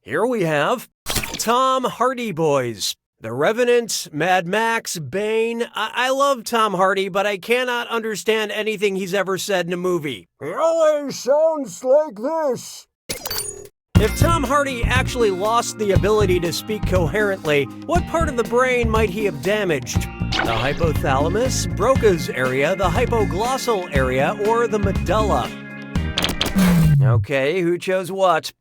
Here we have Tom Hardy Boys. The Revenant, Mad Max, Bane. I love Tom Hardy, but I cannot understand anything he's ever said in a movie. It always sounds like this. If Tom Hardy actually lost the ability to speak coherently, what part of the brain might he have damaged? The hypothalamus, Broca's area, the hypoglossal area, or the medulla? Okay, who chose what?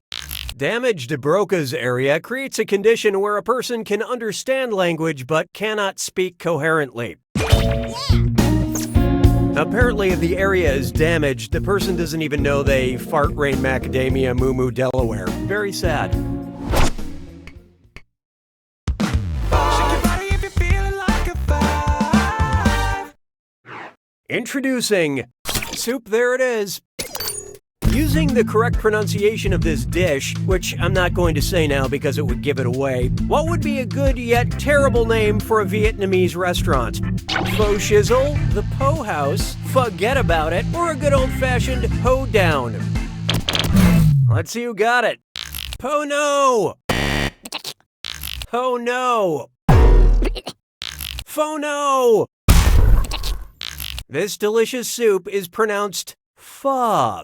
Damage to Broca's area creates a condition where a person can understand language but cannot speak coherently. Apparently, if the area is damaged, the person doesn't even know they fart rain macadamia moo moo Delaware. Very sad. Introducing Soup There It Is. Using the correct pronunciation of this dish, which I'm not going to say now because it would give it away, what would be a good yet terrible name for a Vietnamese restaurant? Pho Shizzle, the Po House, Forget About It, or a good old-fashioned Ho Down? Let's see who got it. Po No! Ho No! Pho No! This delicious soup is pronounced pho.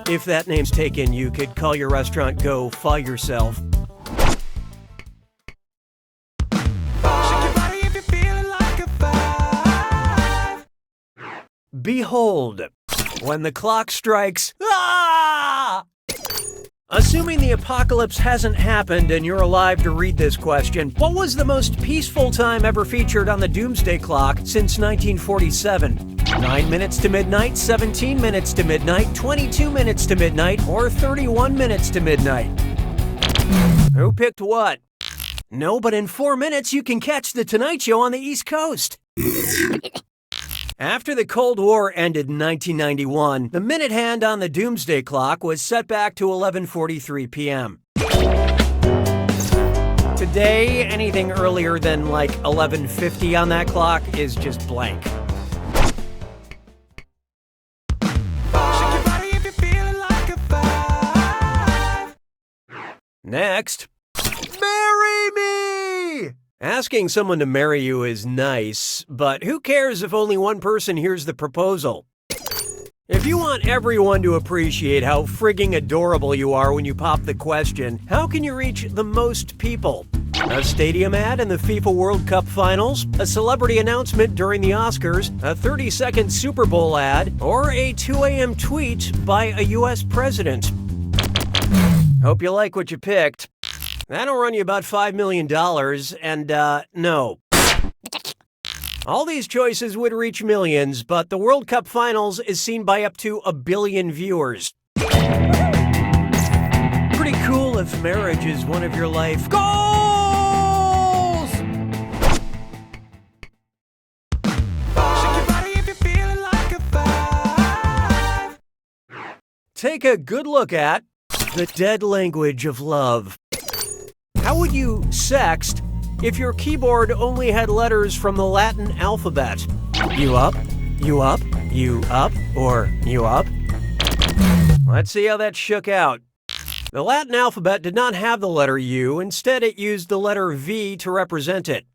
If that name's taken, you could call your restaurant Go Pho Yourself. Behold, when the clock strikes, ah! Assuming the apocalypse hasn't happened and you're alive to read this question, what was the most peaceful time ever featured on the Doomsday Clock since 1947? 9 minutes to midnight, 17 minutes to midnight, 22 minutes to midnight, or 31 minutes to midnight? Who picked what? No, but in 4 minutes you can catch The Tonight Show on the East Coast. After the Cold War ended in 1991, the minute hand on the Doomsday Clock was set back to 11:43 p.m. Today, anything earlier than like 11:50 on that clock is just blank. Next, marry me! Asking someone to marry you is nice, but who cares if only one person hears the proposal? If you want everyone to appreciate how frigging adorable you are when you pop the question, how can you reach the most people? A stadium ad in the FIFA World Cup Finals, a celebrity announcement during the Oscars, a 30-second Super Bowl ad, or a 2 a.m. tweet by a U.S. president? Hope you like what you picked. That'll run you about $5 million, and, no. All these choices would reach millions, but the World Cup Finals is seen by up to 1 billion viewers. Pretty cool if marriage is one of your life goals! Take a good look at the dead language of love. How would you sext if your keyboard only had letters from the Latin alphabet? You up, you up, you up, or you up? Let's see how that shook out. The Latin alphabet did not have the letter U. Instead, it used the letter V to represent it.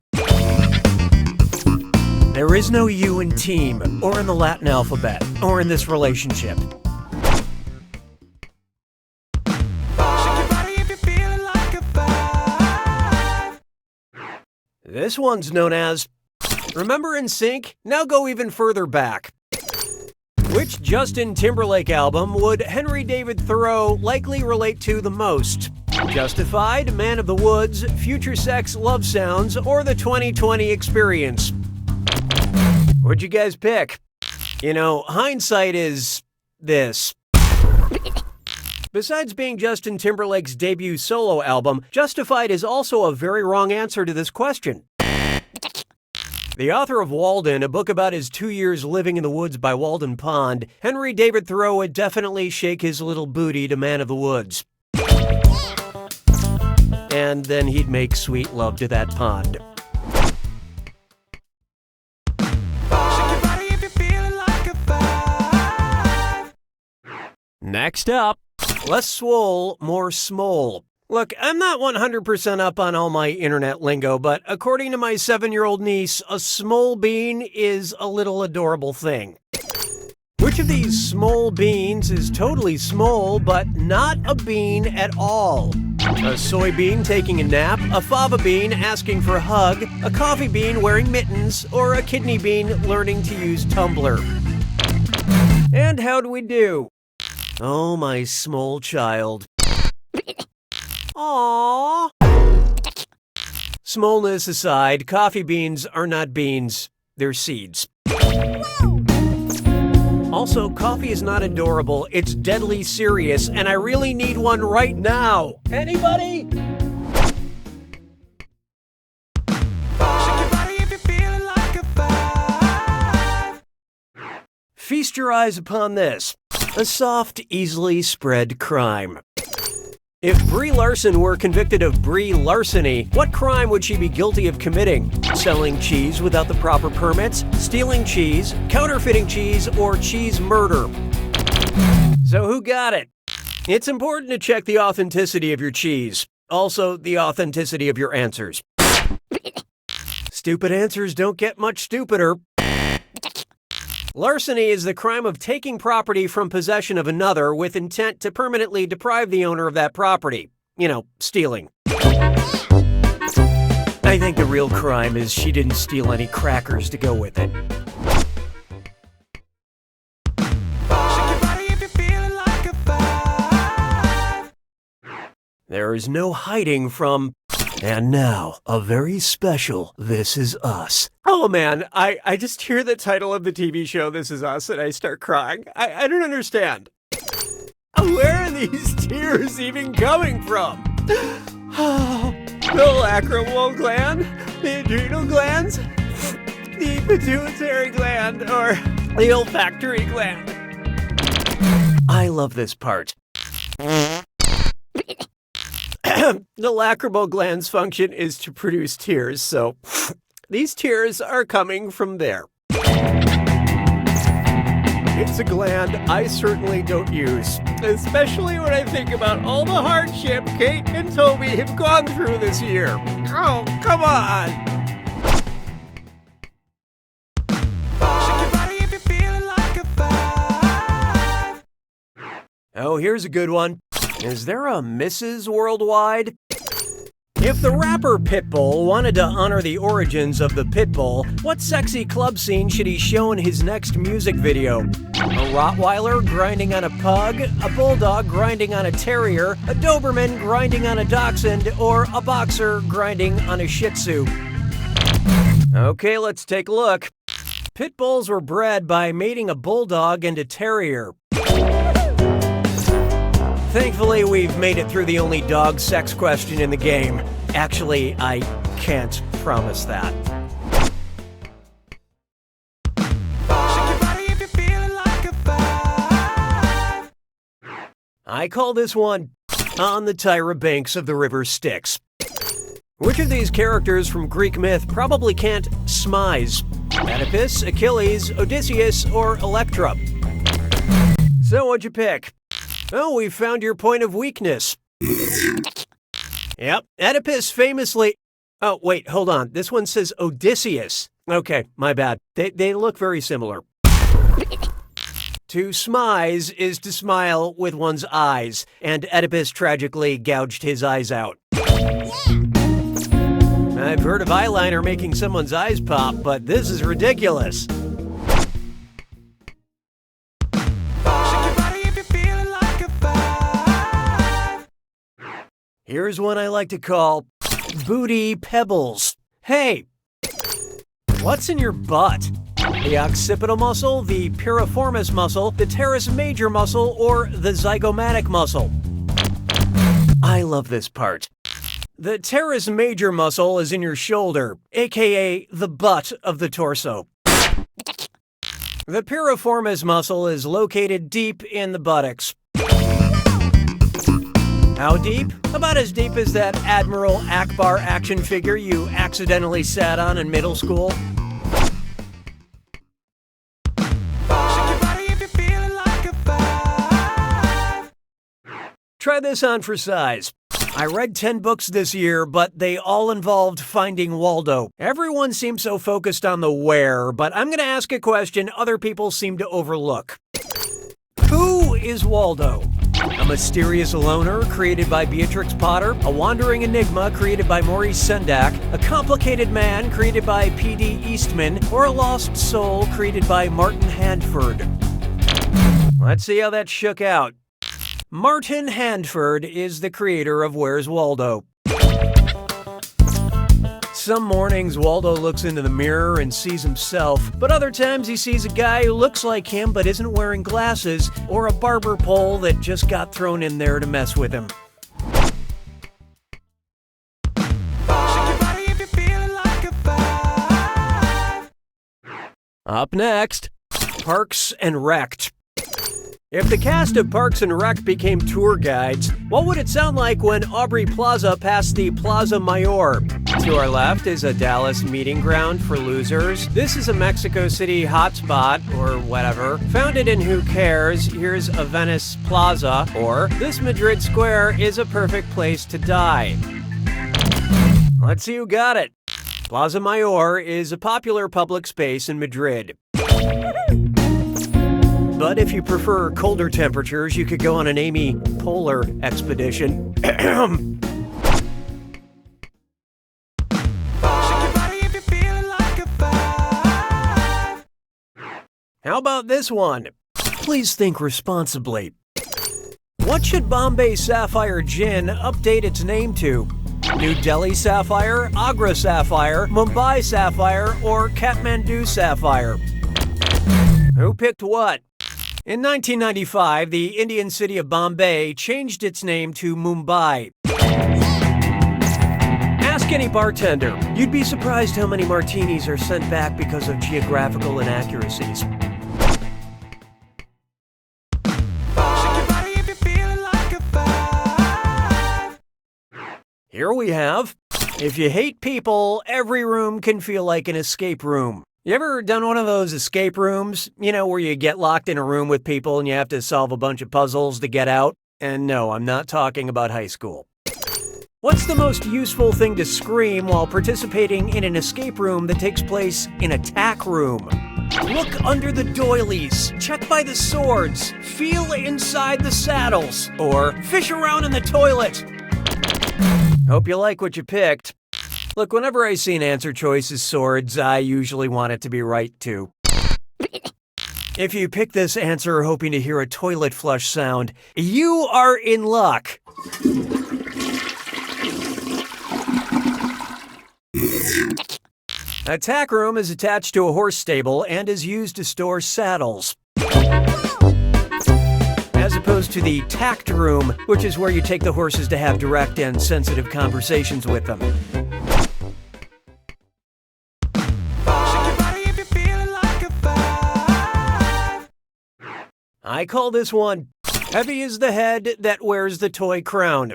There is no U in team, or in the Latin alphabet, or in this relationship. This one's known as Remember NSYNC? Now go even further back. Which Justin Timberlake album would Henry David Thoreau likely relate to the most? Justified, Man of the Woods, Future Sex, Love Sounds, or the 2020 Experience? What'd you guys pick? You know, hindsight is this. Besides being Justin Timberlake's debut solo album, Justified is also a very wrong answer to this question. The author of Walden, a book about his 2 years living in the woods by Walden Pond, Henry David Thoreau would definitely shake his little booty to Man of the Woods. And then he'd make sweet love to that pond. Next up, less swole, more smole. Look, I'm not 100% up on all my internet lingo, but according to my 7-year-old niece, a smole bean is a little adorable thing. Which of these smole beans is totally smole, but not a bean at all? A soybean taking a nap, a fava bean asking for a hug, a coffee bean wearing mittens, or a kidney bean learning to use Tumblr? And how'd we do? Oh, my small child. Aww. Smoleness aside, coffee beans are not beans, they're seeds. Also, coffee is not adorable, it's deadly serious, and I really need one right now. Anybody? Feast your eyes upon this. A soft, easily spread crime. If Brie Larson were convicted of Brie larceny, what crime would she be guilty of committing? Selling cheese without the proper permits, stealing cheese, counterfeiting cheese, or cheese murder? So who got it? It's important to check the authenticity of your cheese. Also, the authenticity of your answers. Stupid answers don't get much stupider. Larceny is the crime of taking property from possession of another with intent to permanently deprive the owner of that property. You know, stealing. I think the real crime is she didn't steal any crackers to go with it. There is no hiding from... And now, a very special This Is Us. Oh man, I just hear the title of the TV show This Is Us and I start crying. I don't understand. Where are these tears even coming from? The lacrimal gland, the adrenal glands, the pituitary gland, or the olfactory gland. I love this part. The lacrimal gland's function is to produce tears, so these tears are coming from there. It's a gland I certainly don't use, especially when I think about all the hardship Kate and Toby have gone through this year. Oh, come on! Oh, here's a good one. Is there a Mrs. Worldwide? If the rapper Pitbull wanted to honor the origins of the Pitbull, what sexy club scene should he show in his next music video? A Rottweiler grinding on a pug, a bulldog grinding on a terrier, a Doberman grinding on a dachshund, or a boxer grinding on a Shih Tzu? Okay, let's take a look. Pit bulls were bred by mating a bulldog and a terrier. Thankfully, we've made it through the only dog sex question in the game. Actually, I can't promise that. I call this one On the Tyra Banks of the River Styx. Which of these characters from Greek myth probably can't smize? Oedipus, Achilles, Odysseus, or Electra? So what'd you pick? Oh, we found your point of weakness. Yep, Oedipus famously... Oh, wait, hold on. This one says Odysseus. Okay, my bad. They look very similar. To smize is to smile with one's eyes, and Oedipus tragically gouged his eyes out. I've heard of eyeliner making someone's eyes pop, but this is ridiculous. Here's one I like to call Booty Pebbles. Hey, what's in your butt? The occipital muscle, the piriformis muscle, the teres major muscle, or the zygomatic muscle? I love this part. The teres major muscle is in your shoulder, aka the butt of the torso. The piriformis muscle is located deep in the buttocks. How deep? About as deep as that Admiral Akbar action figure you accidentally sat on in middle school. Try this on for size. I read 10 books this year, but they all involved finding Waldo. Everyone seems so focused on the where, but I'm going to ask a question other people seem to overlook. Who is Waldo? A mysterious loner created by Beatrix Potter, a wandering enigma created by Maurice Sendak, a complicated man created by P.D. Eastman, or a lost soul created by Martin Handford? Let's see how that shook out. Martin Handford is the creator of Where's Waldo. Some mornings, Waldo looks into the mirror and sees himself, but other times he sees a guy who looks like him but isn't wearing glasses, or a barber pole that just got thrown in there to mess with him. Up next, Parks and Rec. If the cast of Parks and Rec became tour guides, what would it sound like when Aubrey Plaza passed the Plaza Mayor? To our left is a Dallas meeting ground for losers. This is a Mexico City hotspot, or whatever. Founded in Who Cares, here's a Venice Plaza, or this Madrid Square is a perfect place to die. Let's see who got it. Plaza Mayor is a popular public space in Madrid. But if you prefer colder temperatures, you could go on an Amy Polar expedition. How about this one? Please think responsibly. What should Bombay Sapphire Gin update its name to? New Delhi Sapphire, Agra Sapphire, Mumbai Sapphire, or Kathmandu Sapphire? Who picked what? In 1995, the Indian city of Bombay changed its name to Mumbai. Ask any bartender. You'd be surprised how many martinis are sent back because of geographical inaccuracies. Here we have, if you hate people, every room can feel like an escape room. You ever done one of those escape rooms? You know, where you get locked in a room with people and you have to solve a bunch of puzzles to get out? And no, I'm not talking about high school. What's the most useful thing to scream while participating in an escape room that takes place in a tack room? Look under the doilies, check by the swords, feel inside the saddles, or fish around in the toilet. Hope you like what you picked. Look, whenever I see an answer choice as swords, I usually want it to be right, too. If you pick this answer hoping to hear a toilet flush sound, you are in luck. A tack room is attached to a horse stable and is used to store saddles. As opposed to the tact room, which is where you take the horses to have direct and sensitive conversations with them. I call this one, Heavy is the Head That Wears the Toy Crown.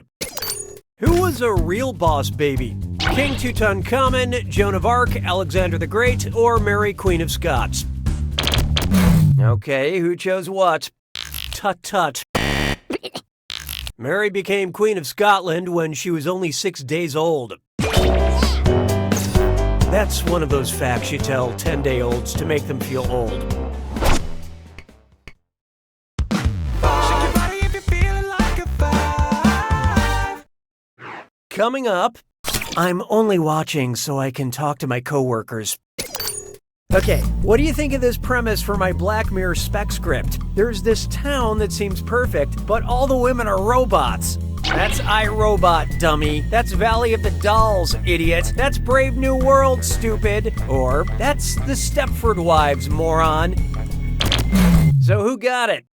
Who was a real boss baby? King Tutankhamun, Joan of Arc, Alexander the Great, or Mary Queen of Scots? Okay, who chose what? Tut tut. Mary became Queen of Scotland when she was only 6 days old. That's one of those facts you tell 10-day-olds to make them feel old. Coming up, I'm only watching so I can talk to my coworkers. Okay, what do you think of this premise for my Black Mirror spec script? There's this town that seems perfect, but all the women are robots. That's iRobot, dummy. That's Valley of the Dolls, idiot. That's Brave New World, stupid. Or, that's the Stepford Wives, moron. So who got it?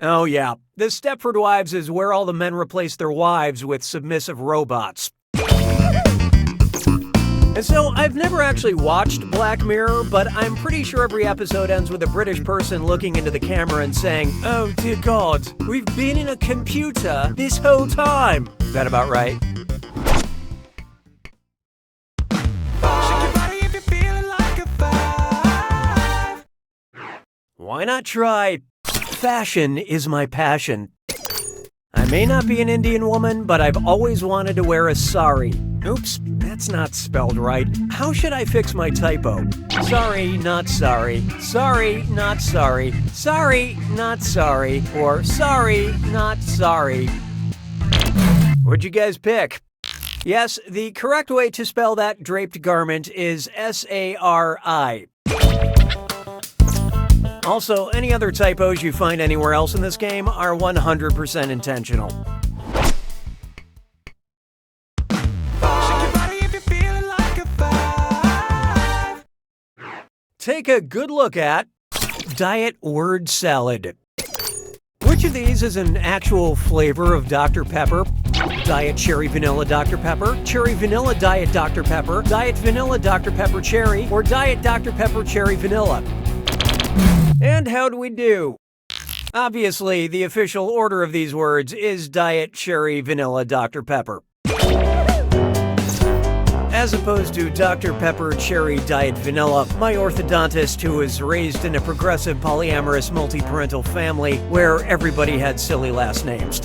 Oh yeah, the Stepford Wives is where all the men replace their wives with submissive robots. And so, I've never actually watched Black Mirror, but I'm pretty sure every episode ends with a British person looking into the camera and saying, "Oh dear God, we've been in a computer this whole time." Is that about right? Why not try Fashion is my passion? I may not be an Indian woman, but I've always wanted to wear a sari. Oops, that's not spelled right. How should I fix my typo? Sorry, not sorry. Sorry, not sorry. Sorry, not sorry. Or sorry, not sorry. What'd you guys pick? Yes, the correct way to spell that draped garment is S-A-R-I. Also, any other typos you find anywhere else in this game are 100% intentional. Take a good look at Diet Word Salad. Which of these is an actual flavor of Dr. Pepper? Diet Cherry Vanilla Dr. Pepper, Cherry Vanilla Diet Dr. Pepper, Diet Vanilla Dr. Pepper Cherry, or Diet Dr. Pepper Cherry Vanilla? And how'd we do? Obviously, the official order of these words is Diet Cherry Vanilla Dr. Pepper. As opposed to Dr. Pepper Cherry Diet Vanilla, my orthodontist, who was raised in a progressive polyamorous multi-parental family where everybody had silly last names.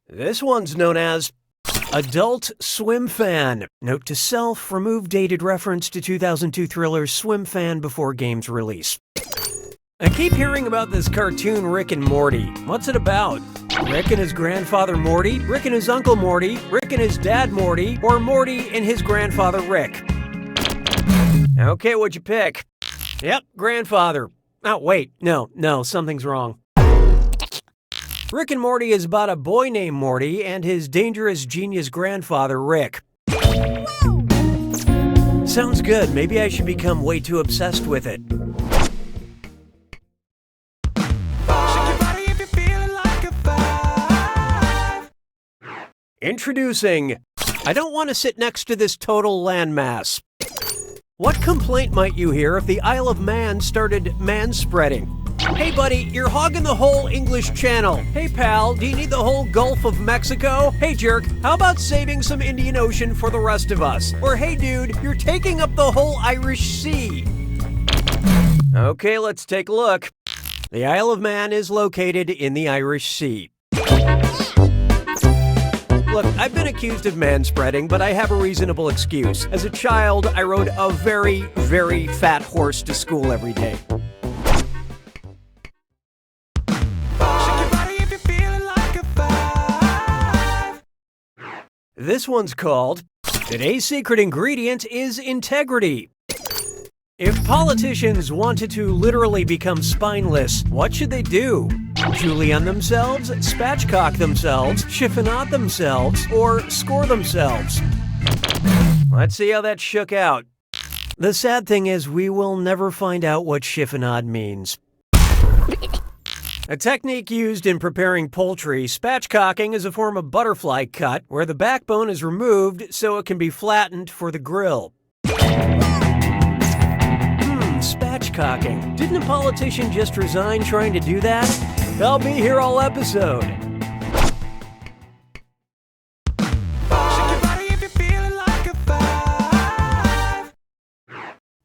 This one's known as Adult Swim Fan. Note to self, remove dated reference to 2002 thriller Swim Fan before game's release. I keep hearing about this cartoon Rick and Morty. What's it about? Rick and his grandfather Morty? Rick and his uncle Morty? Rick and his dad Morty? Or Morty and his grandfather Rick? Okay, what'd you pick? Yep, grandfather. Oh, wait, no, something's wrong. Rick and Morty is about a boy named Morty and his dangerous genius grandfather, Rick. Sounds good. Maybe I should become way too obsessed with it. Introducing, I don't want to sit next to this total landmass. What complaint might you hear if the Isle of Man started manspreading? Hey buddy, you're hogging the whole English Channel. Hey pal, do you need the whole Gulf of Mexico? Hey jerk, how about saving some Indian Ocean for the rest of us? Or hey dude, you're taking up the whole Irish Sea. Okay, let's take a look. The Isle of Man is located in the Irish Sea. Look, I've been accused of manspreading, but I have a reasonable excuse. As a child, I rode a very, very fat horse to school every day. This one's called, Today's Secret Ingredient is Integrity. If politicians wanted to literally become spineless, what should they do? julienne themselves, spatchcock themselves, chiffonade themselves, or score themselves? Let's see how that shook out. The sad thing is we will never find out what chiffonade means. A technique used in preparing poultry, spatchcocking is a form of butterfly cut where the backbone is removed so it can be flattened for the grill. Spatchcocking. Didn't a politician just resign trying to do that? I'll be here all episode.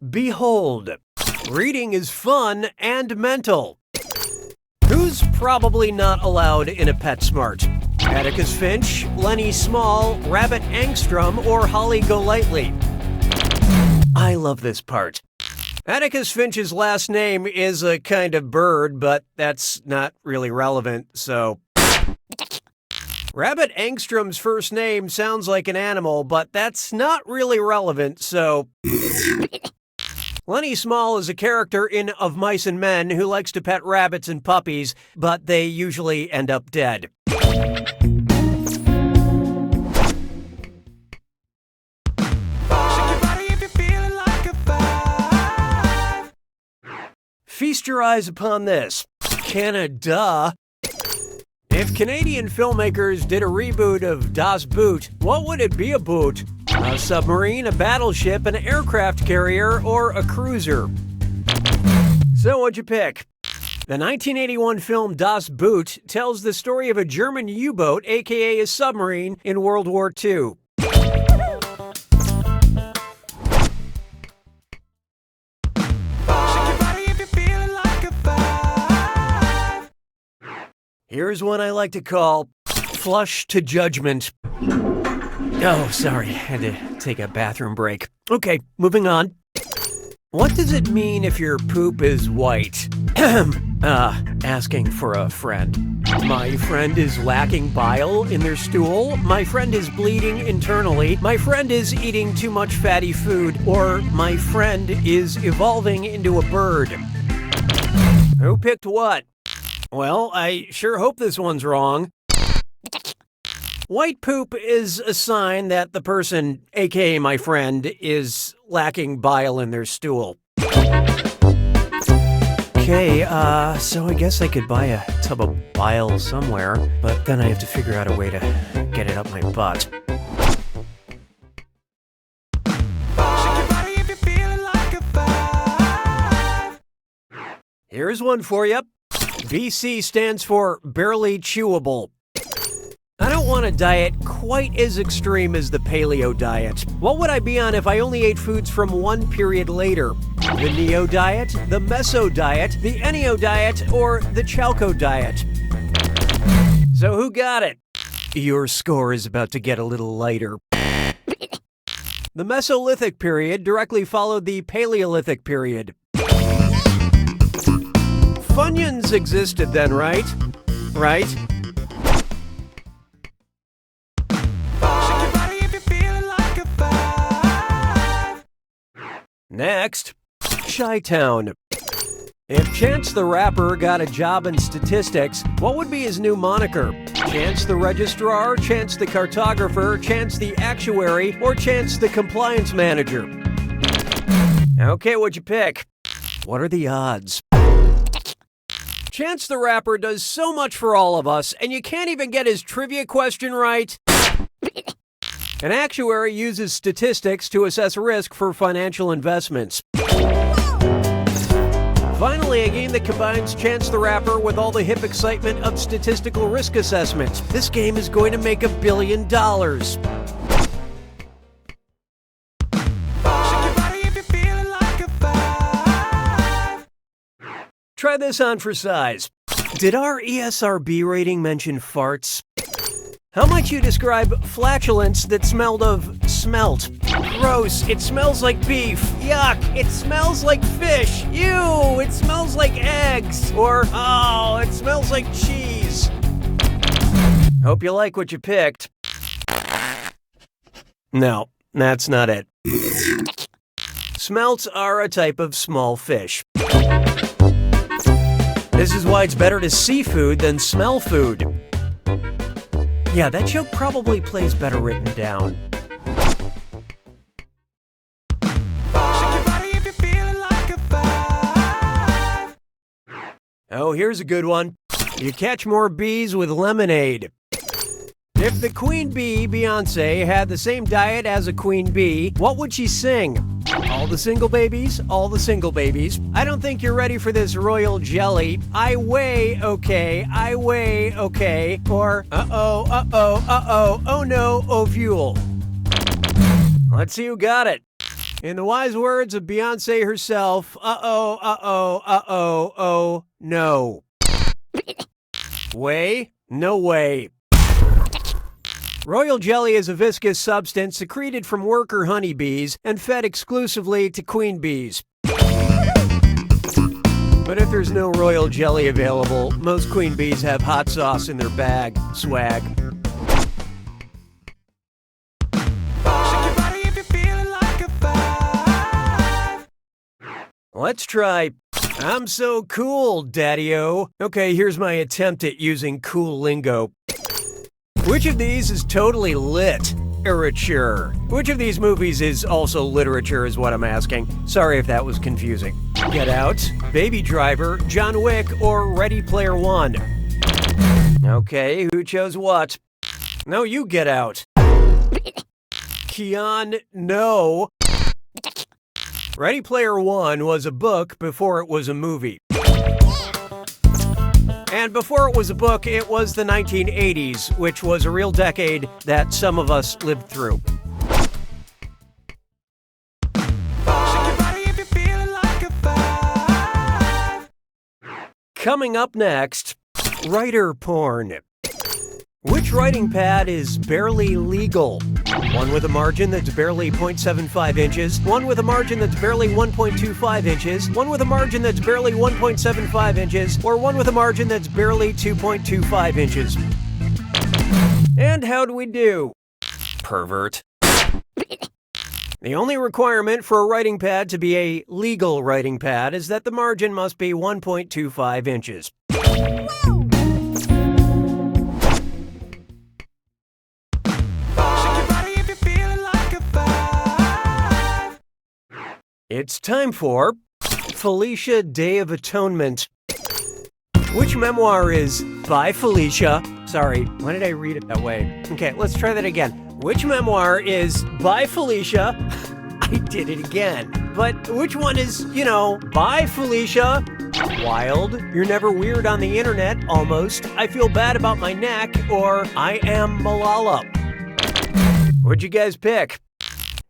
Behold, reading is fun and mental. Who's probably not allowed in a PetSmart? Atticus Finch, Lenny Small, Rabbit Angstrom, or Holly Golightly? I love this part. Atticus Finch's last name is a kind of bird, but that's not really relevant, so... Rabbit Angstrom's first name sounds like an animal, but that's not really relevant, so... Lenny Small is a character in Of Mice and Men who likes to pet rabbits and puppies, but they usually end up dead. Feast your eyes upon this. Canada. If Canadian filmmakers did a reboot of Das Boot, what would it be about? A submarine, a battleship, an aircraft carrier, or a cruiser? So what'd you pick? The 1981 film Das Boot tells the story of a German U-boat, aka a submarine, in World War II. Here's one I like to call Flush to Judgment. Oh, sorry, I had to take a bathroom break. Okay, moving on. What does it mean if your poop is white? Asking for a friend. My friend is lacking bile in their stool. My friend is bleeding internally. My friend is eating too much fatty food. Or my friend is evolving into a bird. Who picked what? Well, I sure hope this one's wrong. White poop is a sign that the person, aka my friend, is lacking bile in their stool. Okay, so I guess I could buy a tub of bile somewhere, but then I have to figure out a way to get it up my butt. Here's one for you. BC stands for barely chewable. I don't want a diet quite as extreme as the paleo diet. What would I be on if I only ate foods from one period later? The Neo diet, the Meso diet, the Ennio diet, or the Chalco diet? So who got it? Your score is about to get a little lighter. The Mesolithic period directly followed the Paleolithic period. Funyuns existed then, right? Right? Next, Chi-Town. If Chance the Rapper got a job in statistics, what would be his new moniker? Chance the Registrar, Chance the Cartographer, Chance the Actuary, or Chance the Compliance Manager? Okay, what'd you pick? What are the odds? Chance the Rapper does so much for all of us, and you can't even get his trivia question right. An actuary uses statistics to assess risk for financial investments. Finally, a game that combines Chance the Rapper with all the hip excitement of statistical risk assessment. This game is going to make $1 billion. Try this on for size. Did our ESRB rating mention farts? How might you describe flatulence that smelled of smelt? Gross, it smells like beef. Yuck, it smells like fish. Ew, it smells like eggs. Or, oh, it smells like cheese. Hope you like what you picked. No, that's not it. Smelts are a type of small fish. This is why it's better to see food than smell food. Yeah, that joke probably plays better written down. Oh, here's a good one. You catch more bees with lemonade. If the queen bee, Beyonce, had the same diet as a queen bee, what would she sing? All the single babies, all the single babies. I don't think you're ready for this royal jelly. I weigh okay, I weigh okay. Or oh no, ovule. Let's see who got it. In the wise words of Beyonce herself, oh no. Way? No way. Royal jelly is a viscous substance secreted from worker honeybees and fed exclusively to queen bees. But if there's no royal jelly available, most queen bees have hot sauce in their bag. Swag. Let's try, I'm so cool, daddy-o. Okay, here's my attempt at using cool lingo. Which of these is totally lit? Literature. Which of these movies is also literature is what I'm asking. Sorry if that was confusing. Get Out, Baby Driver, John Wick, or Ready Player One? Okay, who chose what? No, you Get Out. Keon, no. Ready Player One was a book before it was a movie. And before it was a book, it was the 1980s, which was a real decade that some of us lived through. Coming up next, writer porn. Which writing pad is barely legal? One with a margin that's barely 0.75 inches, one with a margin that's barely 1.25 inches, one with a margin that's barely 1.75 inches, or one with a margin that's barely 2.25 inches. And how do we do? Pervert. The only requirement for a writing pad to be a legal writing pad is that the margin must be 1.25 inches. It's time for Felicia Day of Atonement. Which memoir is by Felicia? Sorry, why did I read it that way? Okay, let's try that again. Which memoir is by Felicia? I did it again. But which one is, by Felicia? Wild, You're Never Weird on the Internet, almost, I Feel Bad About My Neck, or I Am Malala. What'd you guys pick?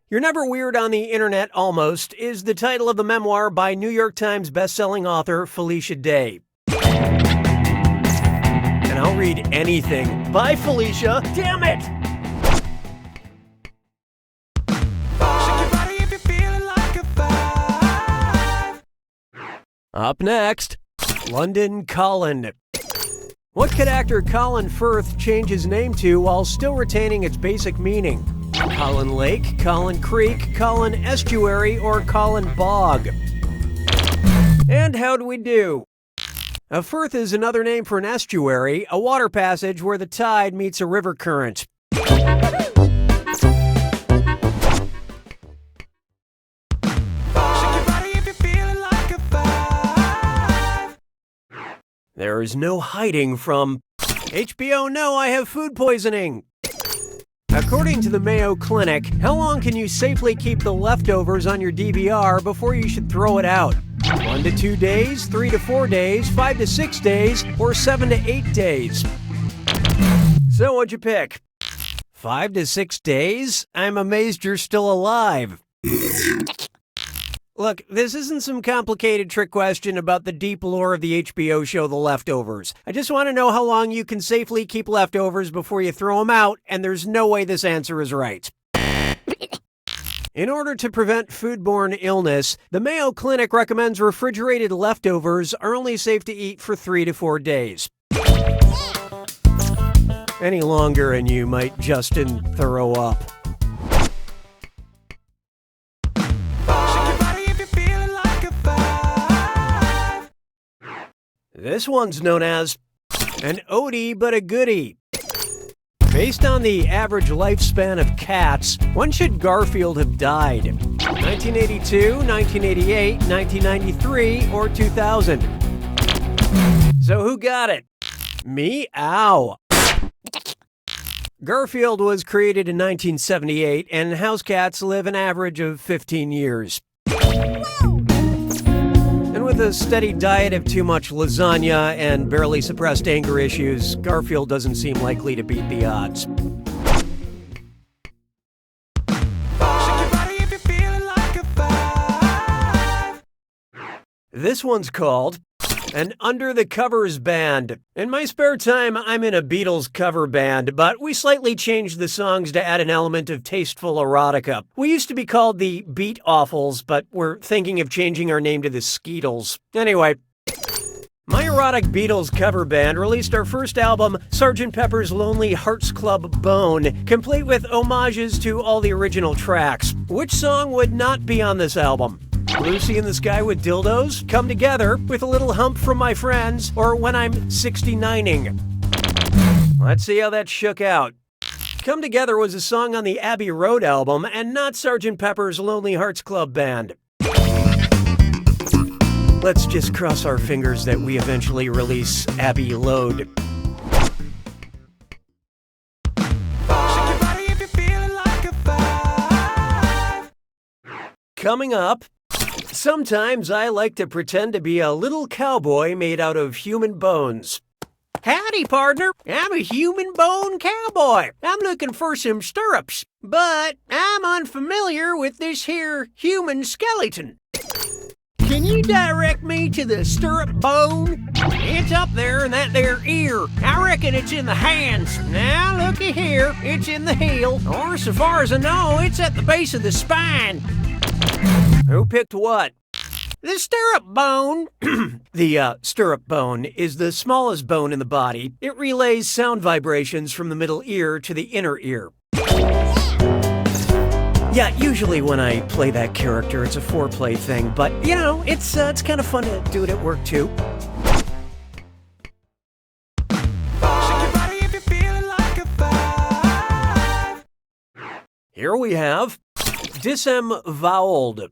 You're Never Weird on the Internet, almost, is the title of the memoir by New York Times bestselling author Felicia Day. And I'll read anything. Bye, Felicia. Damn it! Up next, London Colin. What could actor Colin Firth change his name to while still retaining its basic meaning? Colin Lake, Colin Creek, Colin Estuary, or Colin Bog? And how do we do? A firth is another name for an estuary, a water passage where the tide meets a river current. There is no hiding from HBO, no, I have food poisoning. According to the Mayo Clinic, how long can you safely keep the leftovers on your DVR before you should throw it out? 1 to 2 days, 3 to 4 days, 5 to 6 days, or 7 to 8 days? So what'd you pick? 5 to 6 days? I'm amazed you're still alive. Look, this isn't some complicated trick question about the deep lore of the HBO show The Leftovers. I just want to know how long you can safely keep leftovers before you throw them out, and there's no way this answer is right. In order to prevent foodborne illness, the Mayo Clinic recommends refrigerated leftovers are only safe to eat for 3 to 4 days. Any longer and you might Justin throw up. This one's known as an oldie but a goodie. Based on the average lifespan of cats, when should Garfield have died? 1982, 1988, 1993, or 2000? So who got it? Meow. Garfield was created in 1978, and house cats live an average of 15 years. And with a steady diet of too much lasagna and barely suppressed anger issues, Garfield doesn't seem likely to beat the odds. This one's called an Under the Covers Band. In my spare time, I'm in a Beatles cover band, but we slightly changed the songs to add an element of tasteful erotica. We used to be called the Beat Awfuls, but we're thinking of changing our name to the Skeetles. Anyway, my erotic Beatles cover band released our first album, Sgt. Pepper's Lonely Hearts Club Bone, complete with homages to all the original tracks. Which song would not be on this album? Lucy in the Sky with Dildos, Come Together, With a Little Hump from My Friends, or When I'm 69ing? Let's see how that shook out. Come Together was a song on the Abbey Road album and not Sgt. Pepper's Lonely Hearts Club Band. Let's just cross our fingers that we eventually release Abbey Load. Coming up, sometimes I like to pretend to be a little cowboy made out of human bones. Howdy, partner. I'm a human bone cowboy. I'm looking for some stirrups, but I'm unfamiliar with this here human skeleton. Can you direct me to the stirrup bone? It's up there in that there ear. I reckon it's in the hands. Now, looky here. It's in the heel, or so far as I know, it's at the base of the spine. Who picked what? The stirrup bone. The stirrup bone is the smallest bone in the body. It relays sound vibrations from the middle ear to the inner ear. Yeah, usually when I play that character, it's a foreplay thing, but you know, it's kind of fun to do it at work too. Here we have disemboweled.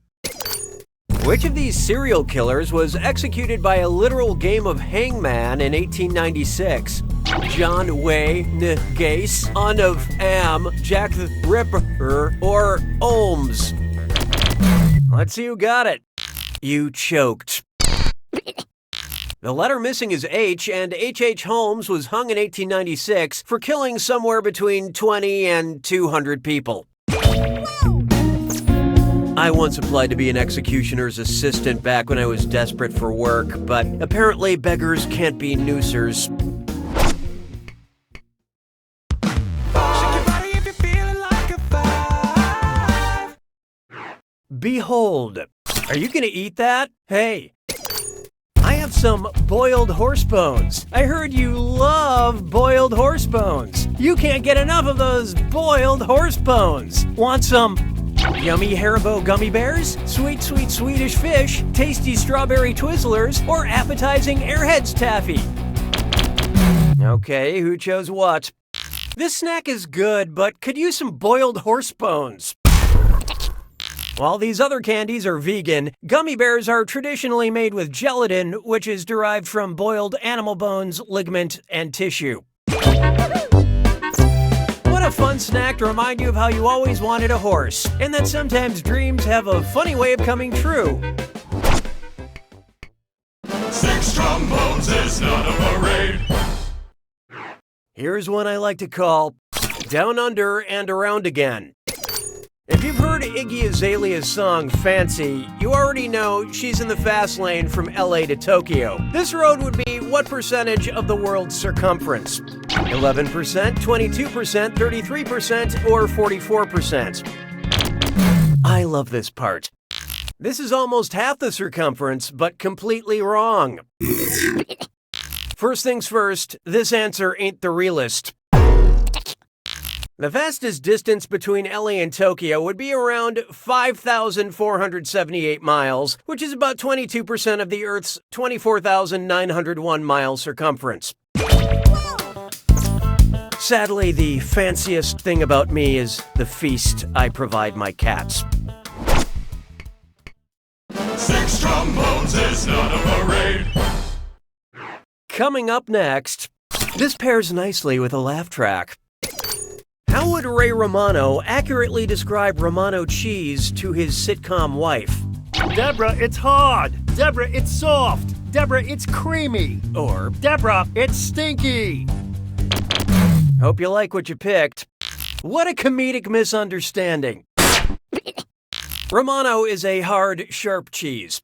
Which of these serial killers was executed by a literal game of hangman in 1896? John Wayne Gacy, son of Am, Jack the Ripper, or Holmes? Let's see who got it. You choked. The letter missing is H, and H.H. Holmes was hung in 1896 for killing somewhere between 20 and 200 people. I once applied to be an executioner's assistant back when I was desperate for work, but apparently beggars can't be noosers. Behold. Are you gonna eat that? Hey. I have some boiled horse bones. I heard you love boiled horse bones. You can't get enough of those boiled horse bones. Want some yummy Haribo gummy bears, sweet Swedish fish, tasty strawberry Twizzlers, or appetizing Airheads taffy? Okay, who chose what? This snack is good, but could use some boiled horse bones. While these other candies are vegan, gummy bears are traditionally made with gelatin, which is derived from boiled animal bones, ligament, and tissue. What a fun snack to remind you of how you always wanted a horse, and that sometimes dreams have a funny way of coming true. 6 trombones is not a parade. Here's one I like to call Down Under and Around Again. If you've heard Iggy Azalea's song Fancy, you already know she's in the fast lane from LA to Tokyo. This road would be what percentage of the world's circumference? 11%, 22%, 33%, or 44%? I love this part. This is almost half the circumference, but completely wrong. First things first, this answer ain't the realest. The fastest distance between LA and Tokyo would be around 5,478 miles, which is about 22% of the Earth's 24,901 mile circumference. Sadly, the fanciest thing about me is the feast I provide my cats. 6 trombones is not a parade. Coming up next, this pairs nicely with a laugh track. How would Ray Romano accurately describe Romano cheese to his sitcom wife? Deborah, it's hard. Deborah, it's soft. Deborah, it's creamy. Or, Deborah, it's stinky. hope you like what you picked. What a comedic misunderstanding. Romano is a hard, sharp cheese.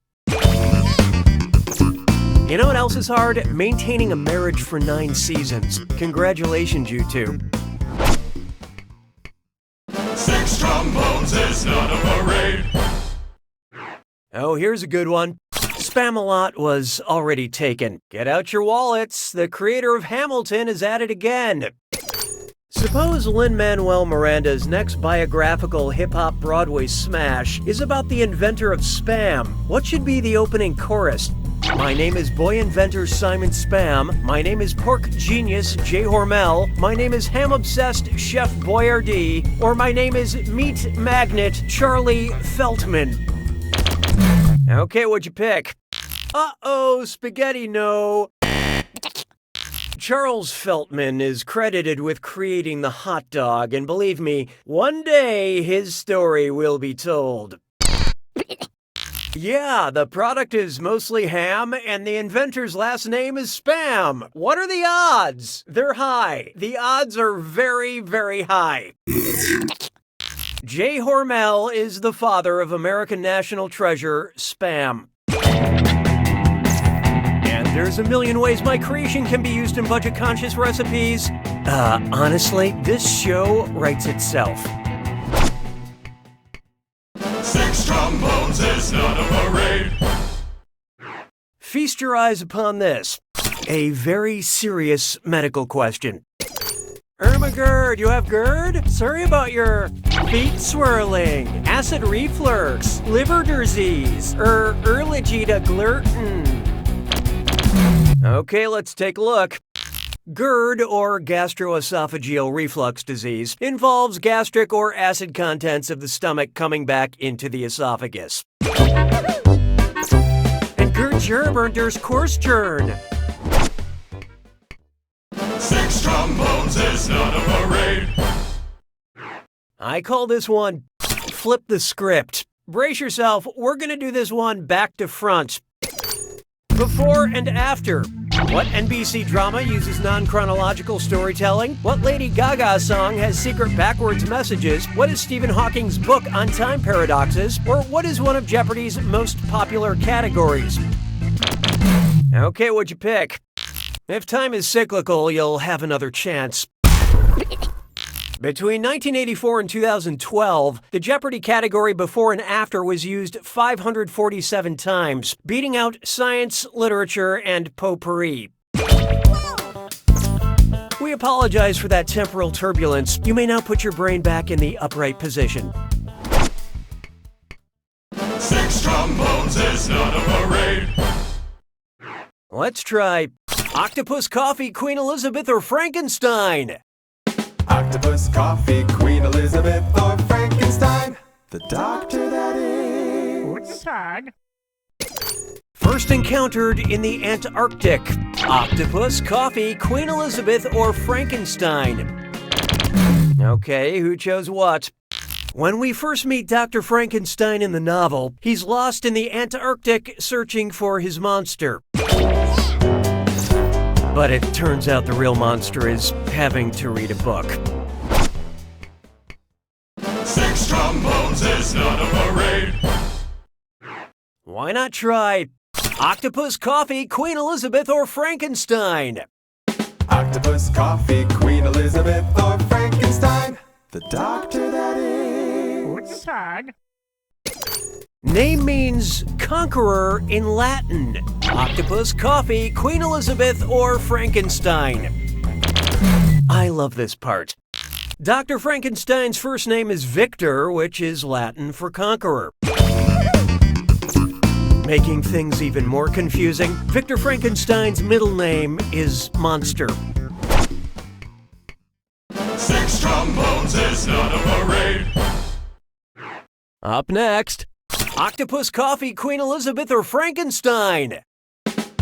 You know what else is hard? Maintaining a marriage for 9 seasons. Congratulations, you two. 6 trombones is not a parade. Oh, here's a good one. Spamalot was already taken. Get out your wallets. The creator of Hamilton is at it again. Suppose Lin-Manuel Miranda's next biographical hip-hop Broadway smash is about the inventor of Spam. What should be the opening chorus? My name is boy inventor Simon Spam. My name is pork genius Jay Hormel. My name is ham-obsessed Chef Boyardee. Or my name is meat magnet Charlie Feltman. Okay, what'd you pick? Uh-oh, spaghetti no. Charles Feltman is credited with creating the hot dog, and believe me, one day his story will be told. Yeah, the product is mostly ham, and the inventor's last name is Spam. What are the odds? They're high. The odds are very, very high. Jay Hormel is the father of American national treasure, Spam. And there's a million ways my creation can be used in budget-conscious recipes. Honestly, this show writes itself. 6 trombones is not a parade. Feast your eyes upon this. A very serious medical question. Irma Gerd, you have GERD? Sorry about your feet swirling, acid reflux, liver disease, allergy to gluten. Okay, let's take a look. GERD, or gastroesophageal reflux disease, involves gastric or acid contents of the stomach coming back into the esophagus. And GERD gerbernders Kursturn. 6 trombones is not a parade. I call this one flip the script. Brace yourself, we're gonna do this one back to front. Before and after. What NBC drama uses non-chronological storytelling? What Lady Gaga song has secret backwards messages? What is Stephen Hawking's book on time paradoxes? Or what is one of Jeopardy's most popular categories? Okay, what'd you pick? If time is cyclical, you'll have another chance. Between 1984 and 2012, the Jeopardy category before and after was used 547 times, beating out science, literature, and potpourri. We apologize for that temporal turbulence. You may now put your brain back in the upright position. 6 trombones is not a parade. Let's try Octopus Coffee, Queen Elizabeth, or Frankenstein. Octopus, coffee, Queen Elizabeth, or Frankenstein. The doctor, that is. First encountered in the Antarctic. Octopus, coffee, Queen Elizabeth, or Frankenstein. Okay, who chose what? When we first meet Dr. Frankenstein in the novel, he's lost in the Antarctic searching for his monster. But it turns out the real monster is having to read a book. 6 trombones is not a parade. Why not try Octopus, coffee, Queen Elizabeth, or Frankenstein? Octopus, coffee, Queen Elizabeth, or Frankenstein. The doctor, that is. Name means conqueror in Latin. Octopus, coffee, Queen Elizabeth, or Frankenstein. I love this part. Dr. Frankenstein's first name is Victor, which is Latin for conqueror. Making things even more confusing, Victor Frankenstein's middle name is Monster. 6 trombones is not a parade. Up next, Octopus, Coffee, Queen Elizabeth, or Frankenstein?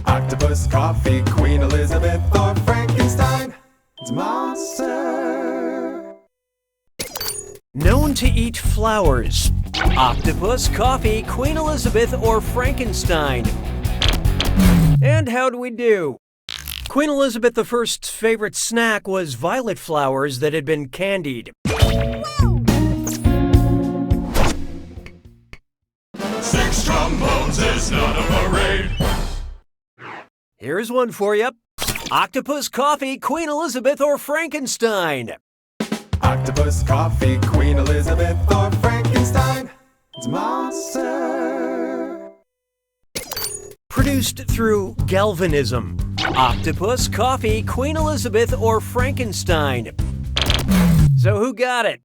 Octopus, coffee, Queen Elizabeth, or Frankenstein. It's monster. Known to eat flowers. Octopus, Coffee, Queen Elizabeth, or Frankenstein? And how do we do? Queen Elizabeth I's favorite snack was violet flowers that had been candied. 6 trombones is not a parade. Here's one for you. Octopus, Coffee, Queen Elizabeth, or Frankenstein? Octopus, coffee, Queen Elizabeth, or Frankenstein. It's monster. Produced through galvanism. Octopus, Coffee, Queen Elizabeth, or Frankenstein? So who got it?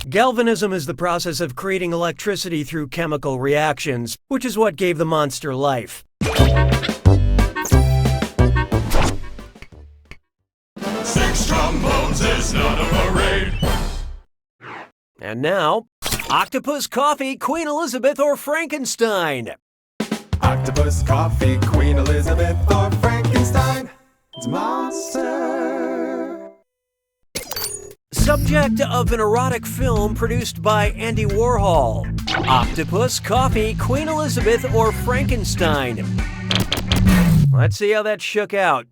Galvanism is the process of creating electricity through chemical reactions, which is what gave the monster life. 6 trombones is not a parade. And now, Octopus, Coffee, Queen Elizabeth, or Frankenstein? Octopus, coffee, Queen Elizabeth, or Frankenstein. It's monster. Subject of an erotic film produced by Andy Warhol. Octopus, Coffee, Queen Elizabeth, or Frankenstein? Let's see how that shook out.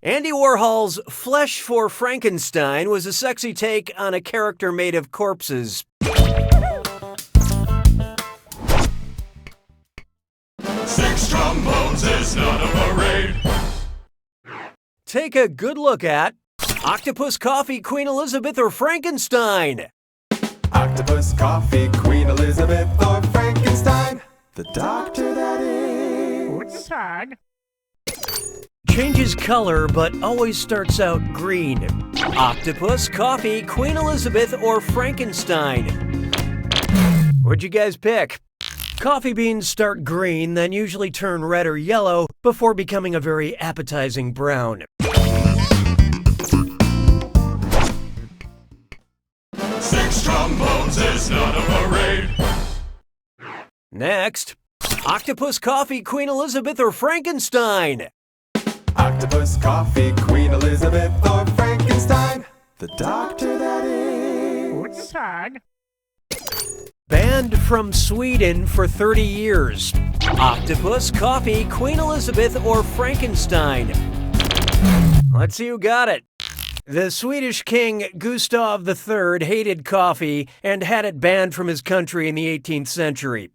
Andy Warhol's Flesh for Frankenstein was a sexy take on a character made of corpses. 6 trombones is not a parade. Take a good look at Octopus, Coffee, Queen Elizabeth, or Frankenstein? Octopus, coffee, Queen Elizabeth, or Frankenstein. The doctor, that is. Changes color but always starts out green. Octopus, Coffee, Queen Elizabeth, or Frankenstein? What'd you guys pick? Coffee beans start green, then usually turn red or yellow before becoming a very appetizing brown. 6 trombones is not a parade. Next, Octopus, Coffee, Queen Elizabeth, or Frankenstein? Octopus, coffee, Queen Elizabeth, or Frankenstein. The doctor, that is. Banned from Sweden for 30 years. Octopus, Coffee, Queen Elizabeth, or Frankenstein? Let's see who got it. The Swedish king Gustav III hated coffee and had it banned from his country in the 18th century.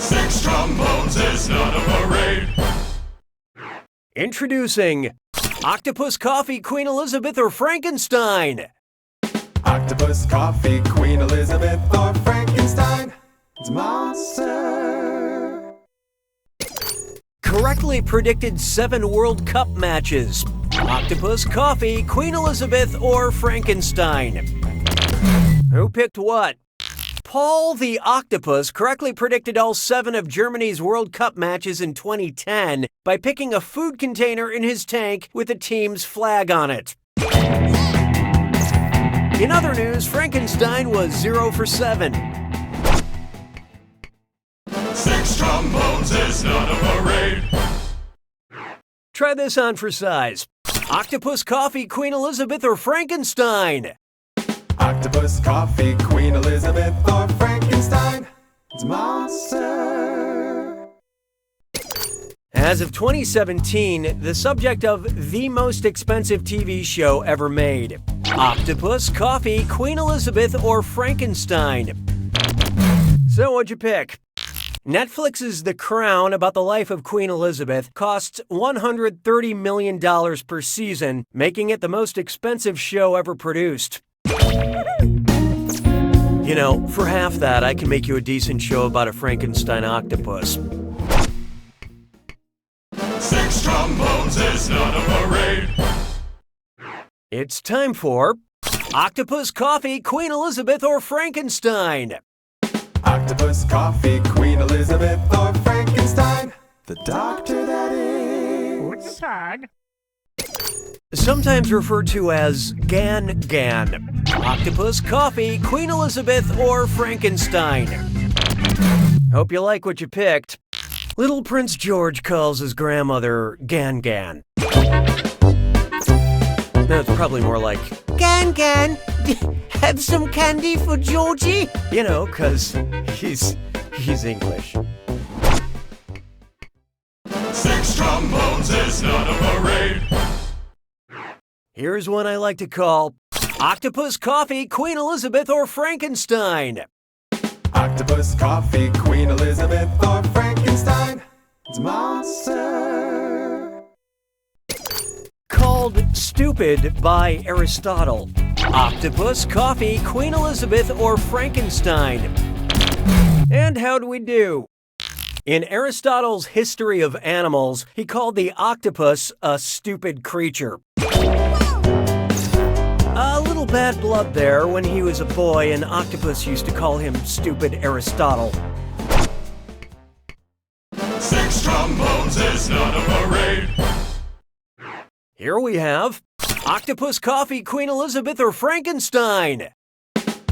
6 trombones is not a parade. Introducing Octopus, Coffee, Queen Elizabeth, or Frankenstein? Octopus, coffee, Queen Elizabeth, or Frankenstein. It's monster. Correctly predicted 7 World Cup matches. Octopus, Coffee, Queen Elizabeth, or Frankenstein? Who picked what? Paul the Octopus correctly predicted all 7 of Germany's World Cup matches in 2010 by picking a food container in his tank with the team's flag on it. In other news, Frankenstein was 0 for 7. 6 trombones is not a parade. Try this on for size. Octopus, Coffee, Queen Elizabeth, or Frankenstein? Octopus, coffee, Queen Elizabeth, or Frankenstein. It's monster. As of 2017, the subject of the most expensive TV show ever made. Octopus, Coffee, Queen Elizabeth, or Frankenstein? So what'd you pick? Netflix's The Crown, about the life of Queen Elizabeth, costs $130 million per season, making it the most expensive show ever produced. You know, for half that, I can make you a decent show about a Frankenstein octopus. 6 trombones is not a parade. It's time for Octopus, Coffee, Queen Elizabeth, or Frankenstein. Octopus, coffee, Queen Elizabeth, or Frankenstein. The doctor that is. Sometimes referred to as Gan Gan. Octopus, Coffee, Queen Elizabeth, or Frankenstein. Hope you like what you picked. Little Prince George calls his grandmother Gan Gan. No, it's probably more like, Gan Gan, have some candy for Georgie? you know, 'cause he's English. 6 trombones is not a parade. Here's one I like to call Octopus, Coffee, Queen Elizabeth, or Frankenstein. Octopus, coffee, Queen Elizabeth, or Frankenstein. It's a monster. Called stupid by Aristotle. Octopus, Coffee, Queen Elizabeth, or Frankenstein. And how'd we do? In Aristotle's History of Animals, he called the octopus a stupid creature. A little bad blood there. When he was a boy, an octopus used to call him stupid Aristotle. 6 trombones is not a parade. Here we have Octopus, Coffee, Queen Elizabeth, or Frankenstein.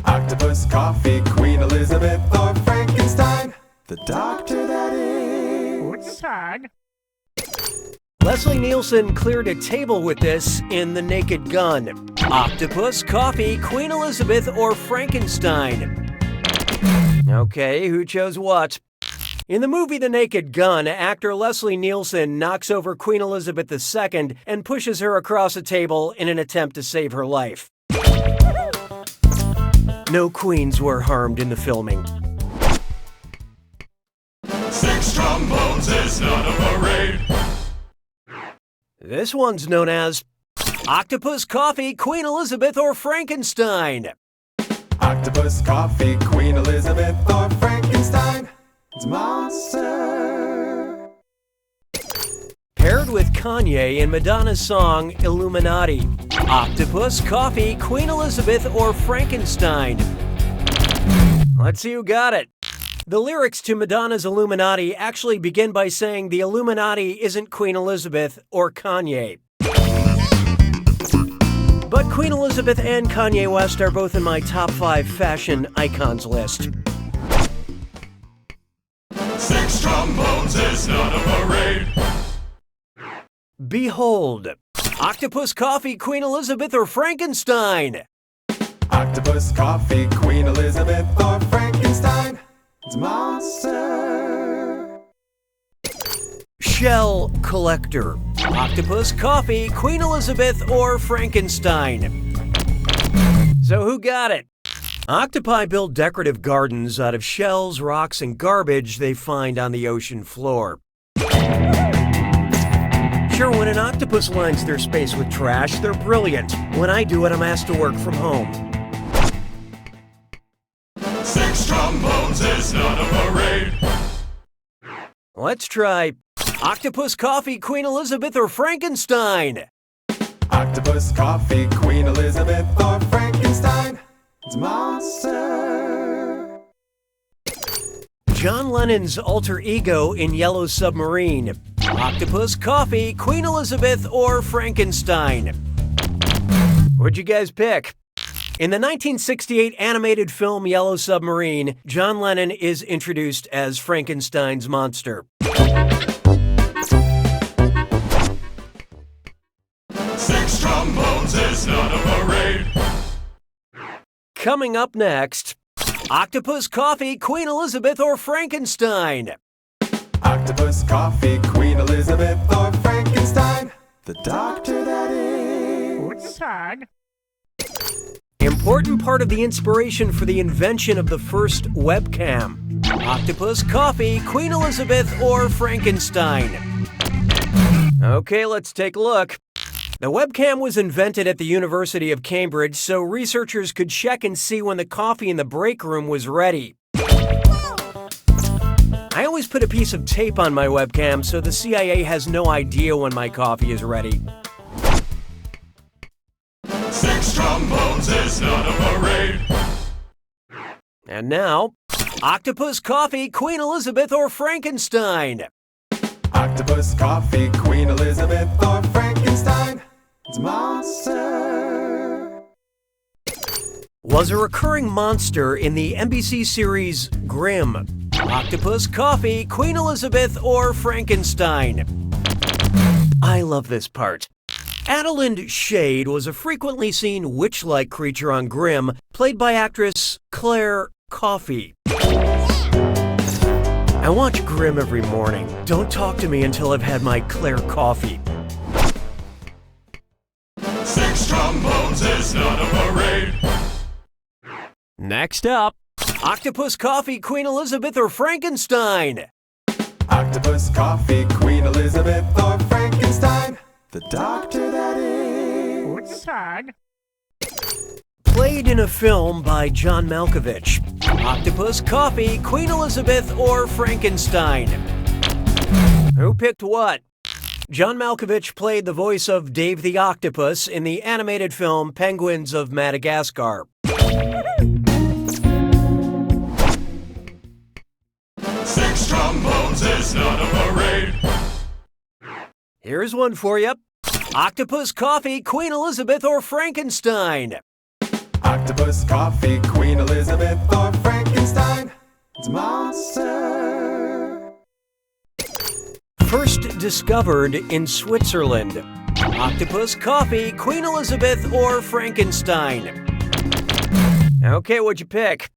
Octopus, coffee, Queen Elizabeth, or Frankenstein. The doctor that is. Leslie Nielsen cleared a table with this in The Naked Gun. Octopus, Coffee, Queen Elizabeth, or Frankenstein? Okay, who chose what? In the movie The Naked Gun, actor Leslie Nielsen knocks over Queen Elizabeth II and pushes her across a table in an attempt to save her life. No queens were harmed in the filming. 6 trombones is not a parade. This one's known as Octopus, Coffee, Queen Elizabeth, or Frankenstein. Octopus, coffee, Queen Elizabeth, or Frankenstein. It's a monster. Paired with Kanye in Madonna's song Illuminati. Octopus, Coffee, Queen Elizabeth, or Frankenstein? Let's see who got it. The lyrics to Madonna's Illuminati actually begin by saying the Illuminati isn't Queen Elizabeth or Kanye. But Queen Elizabeth and Kanye West are both in my top 5 fashion icons list. 6 trombones is not a parade. Behold, Octopus, Coffee, Queen Elizabeth, or Frankenstein? Octopus, coffee, Queen Elizabeth, or Frankenstein. It's a monster. Shell collector. Octopus, Coffee, Queen Elizabeth, or Frankenstein? So who got it? Octopi build decorative gardens out of shells, rocks, and garbage they find on the ocean floor. Sure, when an octopus lines their space with trash, they're brilliant. When I do it, I'm asked to work from home. 6 trombones is not a parade. Let's try Octopus, Coffee, Queen Elizabeth, or Frankenstein? Octopus, coffee, Queen Elizabeth, or Frankenstein. It's a monster. John Lennon's alter ego in Yellow Submarine. Octopus, Coffee, Queen Elizabeth, or Frankenstein? What'd you guys pick? In the 1968 animated film Yellow Submarine, John Lennon is introduced as Frankenstein's monster. 6 trombones is not a parade. Coming up next, Octopus, Coffee, Queen Elizabeth, or Frankenstein? Octopus, coffee, Queen Elizabeth, or Frankenstein. The doctor that is. Important part of the inspiration for the invention of the first webcam. Octopus, Coffee, Queen Elizabeth, or Frankenstein? Okay, let's take a look. The webcam was invented at the University of Cambridge so researchers could check and see when the coffee in the break room was ready. I always put a piece of tape on my webcam so the CIA has no idea when my coffee is ready. Six trombones is not a parade. And now, Octopus Coffee, Queen Elizabeth, or Frankenstein? Octopus, coffee, Queen Elizabeth, or Frankenstein. It's a monster. Was a recurring monster in the NBC series Grimm. Octopus, Coffee, Queen Elizabeth, or Frankenstein? I love this part. Adelind Shade was a frequently seen witch-like creature on Grimm, played by actress Claire Coffey. I watch Grimm every morning. Don't talk to me until I've had my Claire coffee. Six trombones is not a parade. Next up, Octopus Coffee, Queen Elizabeth, or Frankenstein? Octopus, coffee, Queen Elizabeth, or Frankenstein. The doctor, that is. Played in a film by John Malkovich. Octopus, Coffee, Queen Elizabeth, or Frankenstein? Who picked what? John Malkovich played the voice of Dave the Octopus in the animated film Penguins of Madagascar. Six trombones is not a parade. Here's one for you. Octopus, Coffee, Queen Elizabeth, or Frankenstein? Octopus, coffee, Queen Elizabeth, or Frankenstein. It's a monster. First discovered in Switzerland. Octopus, Coffee, Queen Elizabeth, or Frankenstein? Okay, what'd you pick?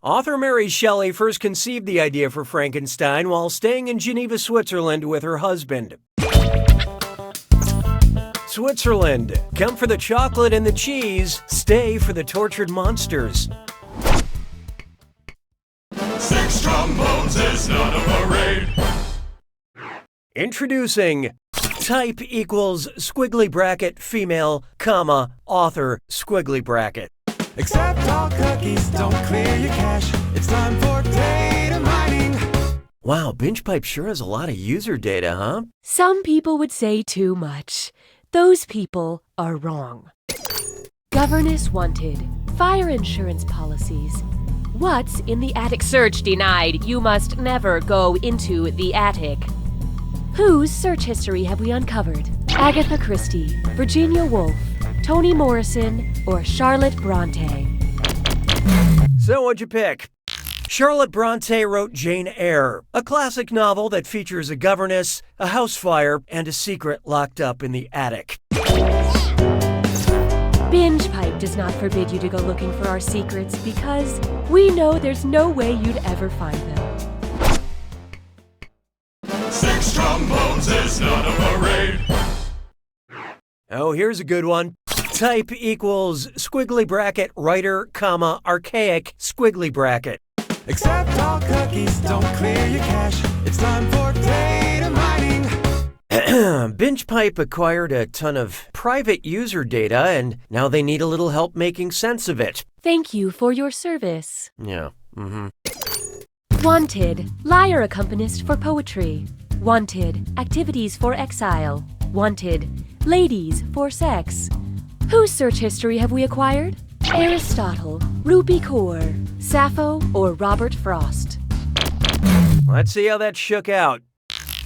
Author Mary Shelley first conceived the idea for Frankenstein while staying in Geneva, Switzerland with her husband. Switzerland, come for the chocolate and the cheese, stay for the tortured monsters. Six trombones is not a parade. Introducing type equals squiggly bracket female, comma, author, squiggly bracket. Accept all cookies, don't clear your cache. It's time for data mining. Wow, BingePipe sure has a lot of user data, huh? Some people would say too much. Those people are wrong. Governess wanted. Fire insurance policies. What's in the attic? Search denied. You must never go into the attic. Whose search history have we uncovered? Agatha Christie, Virginia Woolf, Toni Morrison, or Charlotte Bronte? So what'd you pick? Charlotte Bronte wrote Jane Eyre, a classic novel that features a governess, a house fire, and a secret locked up in the attic. BingePipe does not forbid you to go looking for our secrets because we know there's no way you'd ever find them. Six trombones is not a parade. Oh, here's a good one. Type equals squiggly bracket writer, comma, archaic, squiggly bracket. Accept all cookies, don't clear your cache. It's time for data mining. BingePipe acquired a ton of private user data, and now they need a little help making sense of it. Thank you for your service. Yeah, Wanted, lyre accompanist for poetry. Wanted, activities for exile. Wanted, ladies for sex. Whose search history have we acquired? Aristotle, Rupi Kaur, Sappho, or Robert Frost? Let's see how that shook out.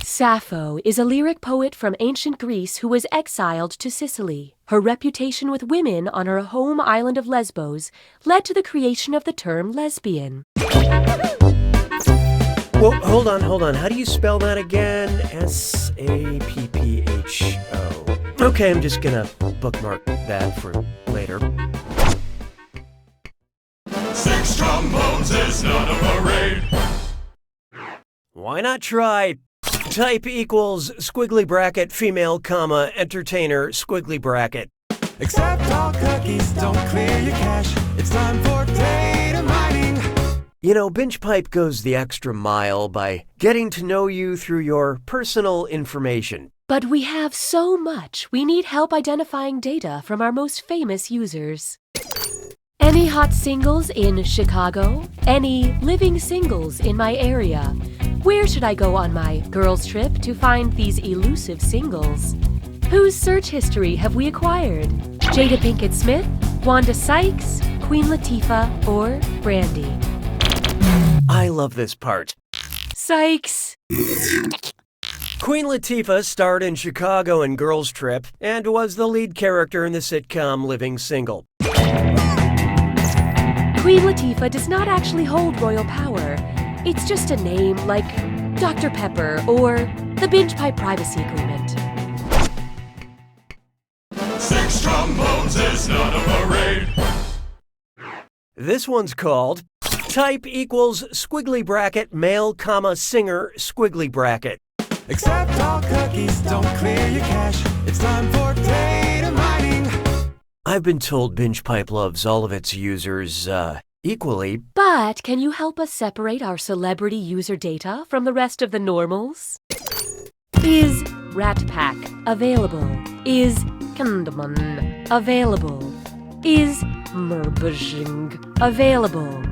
Sappho is a lyric poet from ancient Greece who was exiled to Sicily. Her reputation with women on her home island of Lesbos led to the creation of the term lesbian. Whoa, hold on. How do you spell that again? S-A-P-P-H-O. Okay, I'm just gonna bookmark that for later. Six trombones is not a parade. Why not try type equals squiggly bracket female, comma, entertainer, squiggly bracket. Accept all cookies, don't clear your cache. It's time for data mining. You know, BingePipe goes the extra mile by getting to know you through your personal information. But we have so much, we need help identifying data from our most famous users. Any hot singles in Chicago? Any living singles in my area? Where should I go on my girls' trip to find these elusive singles? Whose search history have we acquired? Jada Pinkett Smith, Wanda Sykes, Queen Latifah, or Brandy? I love this part. Sykes! Queen Latifah starred in Chicago and Girls Trip and was the lead character in the sitcom Living Single. Queen Latifah does not actually hold royal power. It's just a name like Dr. Pepper or the Binge Pipe Privacy Agreement. 6 trombones is not a parade. This one's called type equals squiggly bracket male comma singer squiggly bracket. Accept all cookies, don't clear your cache. It's time for data mining. I've been told BingePipe loves all of its users, equally. But can you help us separate our celebrity user data from the rest of the normals? Is Rat Pack available? Is Kandaman available? Is Merbajing available?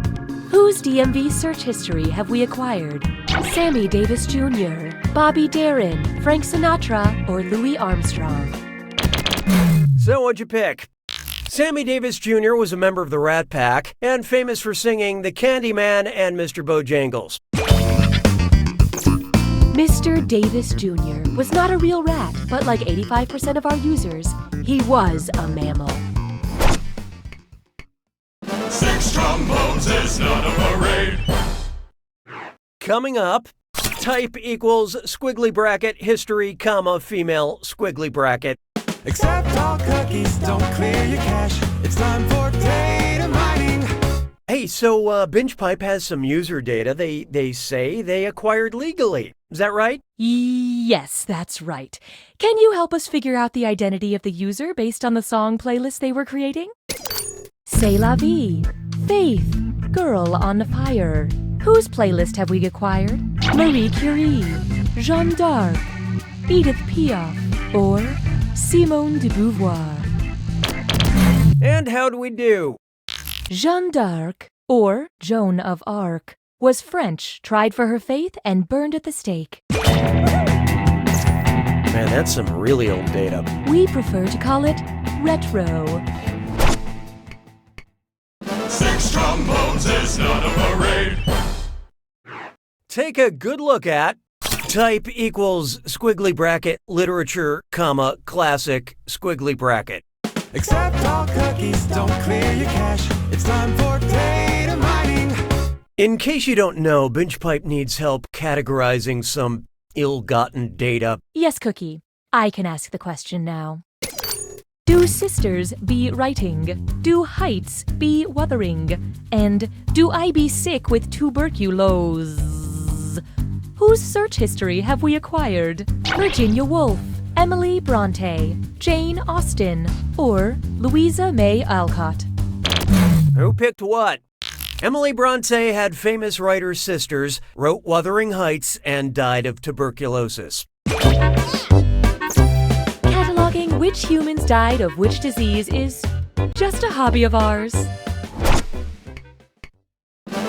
Whose DMV search history have we acquired? Sammy Davis Jr., Bobby Darin, Frank Sinatra, or Louis Armstrong? So what'd you pick? Sammy Davis Jr. was a member of the Rat Pack and famous for singing The Candyman and Mr. Bojangles. Mr. Davis Jr. was not a real rat, but like 85% of our users, he was a mammal. 6 trombones is not a parade. Coming up, type equals squiggly bracket history comma female squiggly bracket. Accept all cookies, don't clear your cache. It's time for data mining. Hey, so BingePipe has some user data they say they acquired legally. Is that right? Yes, that's right. Can you help us figure out the identity of the user based on the song playlist they were creating? C'est la vie, Faith, Girl on Fire. Whose playlist have we acquired? Marie Curie, Jeanne d'Arc, Edith Piaf, or Simone de Beauvoir? And how do we do? Jeanne d'Arc, or Joan of Arc, was French, tried for her faith, and burned at the stake. Man, that's some really old data. We prefer to call it retro. 6 trombones is not a parade. Take a good look at type equals squiggly bracket literature comma classic squiggly bracket. Accept all cookies, don't clear your cache. It's time for data mining. In case you don't know, BingePipe needs help categorizing some ill-gotten data. Yes, Cookie. I can ask the question now. Do sisters be writing? Do heights be wuthering? And do I be sick with tuberculosis? Whose search history have we acquired? Virginia Woolf, Emily Bronte, Jane Austen, or Louisa May Alcott? Who picked what? Emily Bronte had famous writer sisters, wrote Wuthering Heights, and died of tuberculosis. Cataloging which humans died of which disease is just a hobby of ours.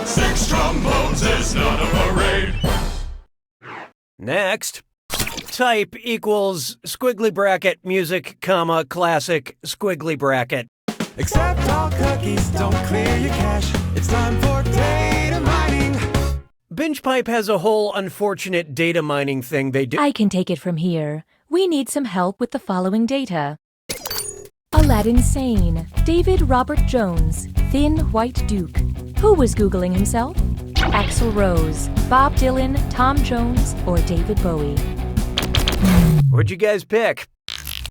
6 trombones is not a parade. Next, type equals squiggly bracket music comma classic squiggly bracket. Accept all cookies, don't clear your cache. It's time for data mining. BingePipe has a whole unfortunate data mining thing they do. I can take it from here. We need some help with the following data. Aladdin Sane, David Robert Jones, Thin White Duke. Who was Googling himself? Axl Rose, Bob Dylan, Tom Jones, or David Bowie? What'd you guys pick?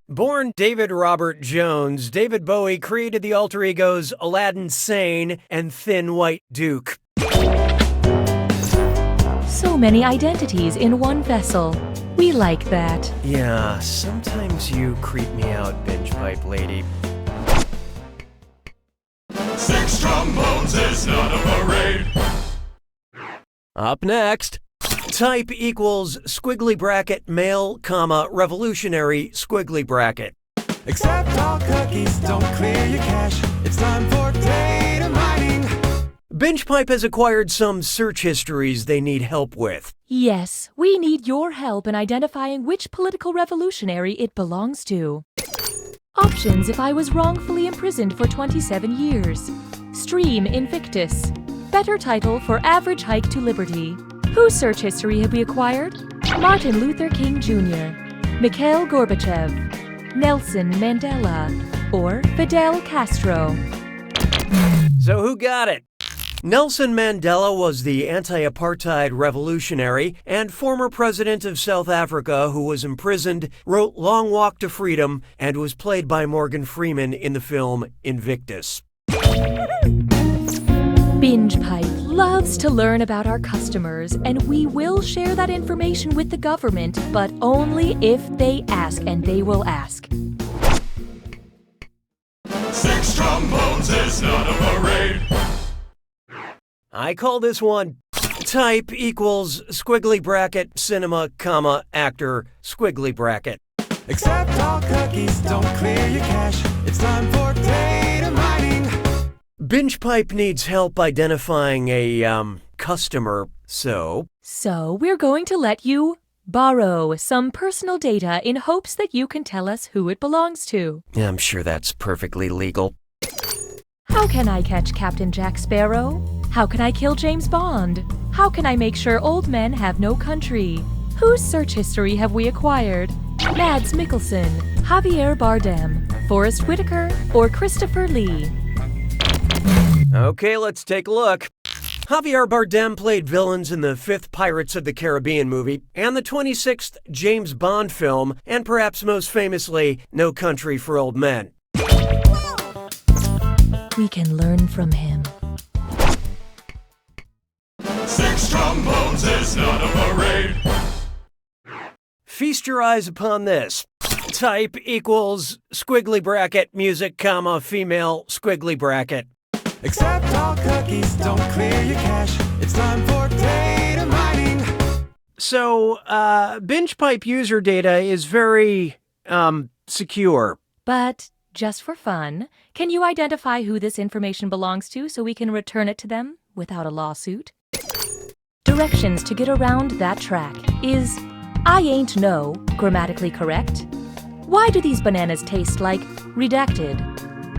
Born David Robert Jones, David Bowie created the alter egos Aladdin Sane and Thin White Duke. So many identities in one vessel. We like that. Yeah, sometimes you creep me out, BingePipe lady. 6 trombones is not a parade. Up next, type equals squiggly bracket male comma revolutionary squiggly bracket. Accept all cookies, don't clear your cache. It's time for data mining. BingePipe has acquired some search histories they need help with. Yes, we need your help in identifying which political revolutionary it belongs to. Options if I was wrongfully imprisoned for 27 years. Stream Invictus. Better title for Average Hike to Liberty. Whose search history have we acquired? Martin Luther King Jr., Mikhail Gorbachev, Nelson Mandela, or Fidel Castro. So who got it? Nelson Mandela was the anti-apartheid revolutionary and former president of South Africa who was imprisoned, wrote Long Walk to Freedom, and was played by Morgan Freeman in the film Invictus. BingePipe loves to learn about our customers, and we will share that information with the government, but only if they ask, and they will ask. 6 trombones is not a parade. I call this one type equals squiggly bracket cinema, comma, actor, squiggly bracket. Accept all cookies, don't clear your cache. It's time for data mining. BingePipe needs help identifying a, customer, so we're going to let you borrow some personal data in hopes that you can tell us who it belongs to. I'm sure that's perfectly legal. How can I catch Captain Jack Sparrow? How can I kill James Bond? How can I make sure old men have no country? Whose search history have we acquired? Mads Mikkelsen, Javier Bardem, Forrest Whitaker, or Christopher Lee? Okay, let's take a look. Javier Bardem played villains in the 5th Pirates of the Caribbean movie and the 26th James Bond film, and perhaps most famously, No Country for Old Men. We can learn from him. 6 trombones is not a parade. Feast your eyes upon this. Type equals squiggly bracket music, comma, female squiggly bracket. Accept all cookies, don't clear your cache. It's time for data mining. So, BingePipe user data is very, secure. But just for fun, can you identify who this information belongs to so we can return it to them without a lawsuit? Directions to get around that track is I ain't no grammatically correct? Why do these bananas taste like redacted?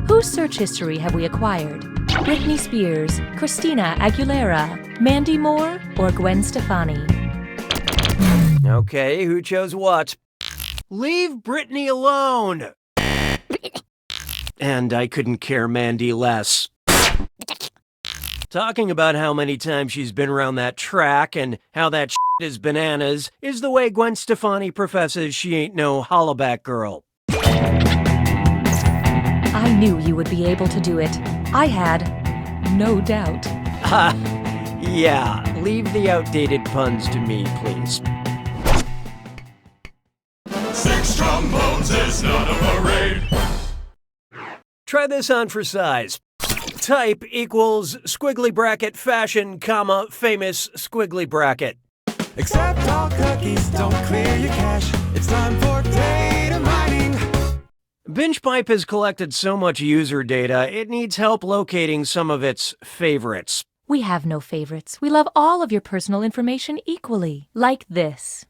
Whose search history have we acquired? Britney Spears, Christina Aguilera, Mandy Moore, or Gwen Stefani? Okay, who chose what? Leave Britney alone! And I couldn't care Mandy less. Talking about how many times she's been around that track and how that shit is bananas is the way Gwen Stefani professes she ain't no hollaback girl. I knew you would be able to do it. I had no doubt. Yeah, leave the outdated puns to me, please. 6 trombones is not a parade. Try this on for size. Type equals squiggly bracket fashion, comma, famous squiggly bracket. Accept all cookies, don't clear your cache. It's time for data mining. BingePipe has collected so much user data, it needs help locating some of its favorites. We have no favorites. We love all of your personal information equally. Like this.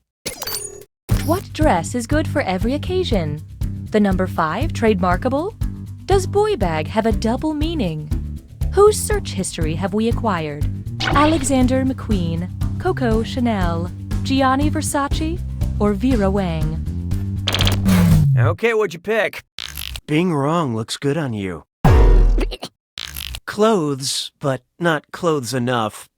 What dress is good for every occasion? The number 5 trademarkable? Does boy bag have a double meaning? Whose search history have we acquired? Alexander McQueen, Coco Chanel, Gianni Versace, or Vera Wang? Okay, what'd you pick? Being wrong looks good on you. Clothes, but not clothes enough.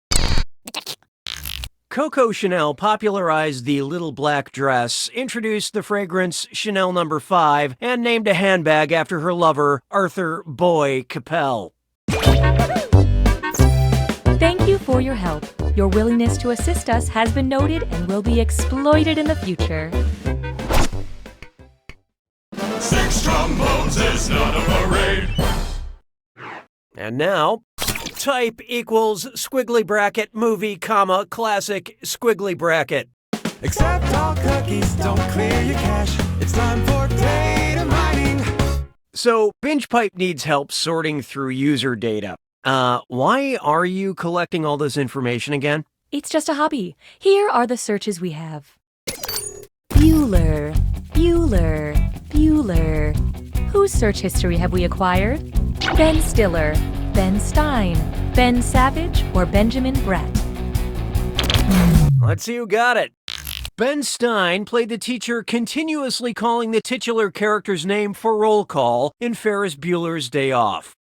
Coco Chanel popularized the little black dress, introduced the fragrance Chanel No. 5, and named a handbag after her lover, Arthur Boy Capel. Thank you for your help. Your willingness to assist us has been noted and will be exploited in the future. 6 trombones is not a parade. And now, type equals squiggly bracket movie, comma, classic squiggly bracket. Accept all cookies, don't clear your cache. It's time for data mining. So, BingePipe needs help sorting through user data. Why are you collecting all this information again? It's just a hobby. Here are the searches we have. Bueller, Bueller, Bueller. Whose search history have we acquired? Ben Stiller, Ben Stein, Ben Savage, or Benjamin Brett? Let's see who got it. Ben Stein played the teacher continuously calling the titular character's name for roll call in Ferris Bueller's Day Off.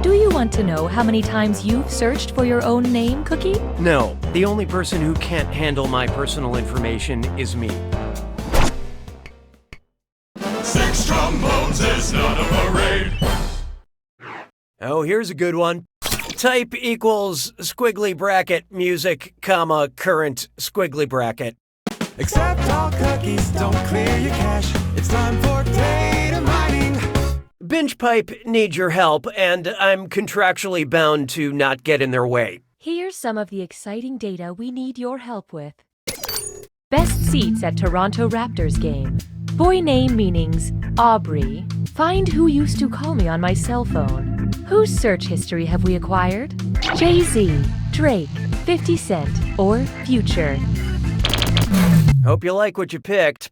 Do you want to know how many times you've searched for your own name, Cookie? No, the only person who can't handle my personal information is me. 6 trombones is not a parade. Oh, here's a good one. Type equals squiggly bracket music, comma, current squiggly bracket. Accept all cookies, don't clear your cache. It's time for data mining. BingePipe needs your help, and I'm contractually bound to not get in their way. Here's some of the exciting data we need your help with. Best seats at Toronto Raptors game. Boy name meanings, Aubrey. Find who used to call me on my cell phone. Whose search history have we acquired? Jay-Z, Drake, 50 Cent, or Future? Hope you like what you picked.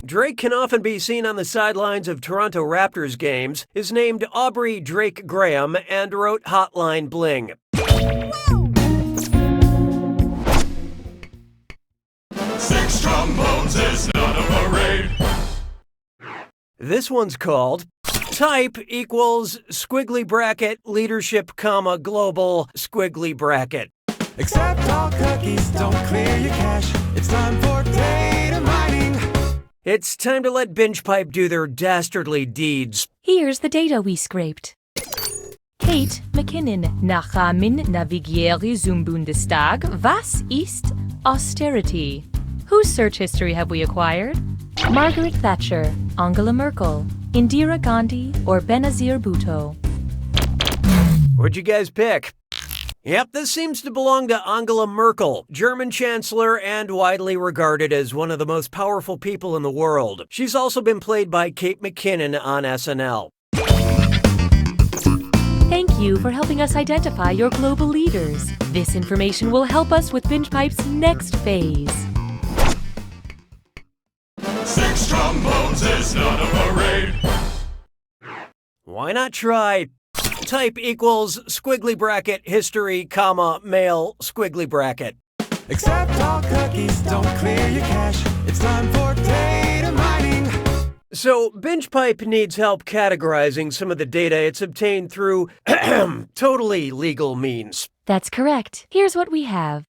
Drake can often be seen on the sidelines of Toronto Raptors games, is named Aubrey Drake Graham, and wrote Hotline Bling. 6 trombones is not a parade. This one's called Type equals squiggly bracket leadership, comma, global squiggly bracket. Accept all cookies, don't clear your cache. It's time for data mining. It's time to let BingePipe do their dastardly deeds. Here's the data we scraped. Kate McKinnon, nachher min navigiere zum Bundestag, was ist austerity? Whose search history have we acquired? Margaret Thatcher, Angela Merkel, Indira Gandhi, or Benazir Bhutto? What'd you guys pick? Yep, this seems to belong to Angela Merkel, German Chancellor and widely regarded as one of the most powerful people in the world. She's also been played by Kate McKinnon on SNL. Thank you for helping us identify your global leaders. This information will help us with BingePipe's next phase. 6 trombones is not a parade. Why not try type equals squiggly bracket history, comma, male squiggly bracket? Accept all cookies, don't clear your cache. It's time for data mining. So, BingePipe needs help categorizing some of the data it's obtained through totally legal means. That's correct. Here's what we have.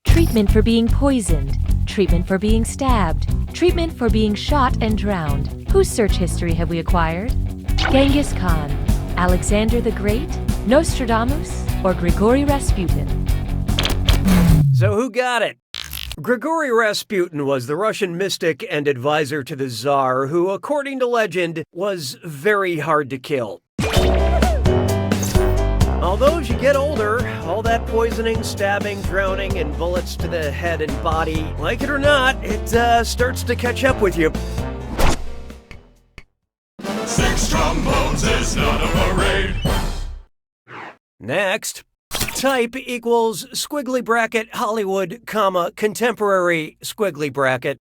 Treatment for being poisoned. Treatment for being stabbed. Treatment for being shot and drowned. Whose search history have we acquired? Genghis Khan, Alexander the Great, Nostradamus, or Grigory Rasputin? So who got it? Grigory Rasputin was the Russian mystic and advisor to the Tsar who, according to legend, was very hard to kill. Although as you get older, all that poisoning, stabbing, drowning, and bullets to the head and body, like it or not, it starts to catch up with you. 6 trombones is not a parade. Next, type equals squiggly bracket Hollywood, comma, contemporary squiggly bracket.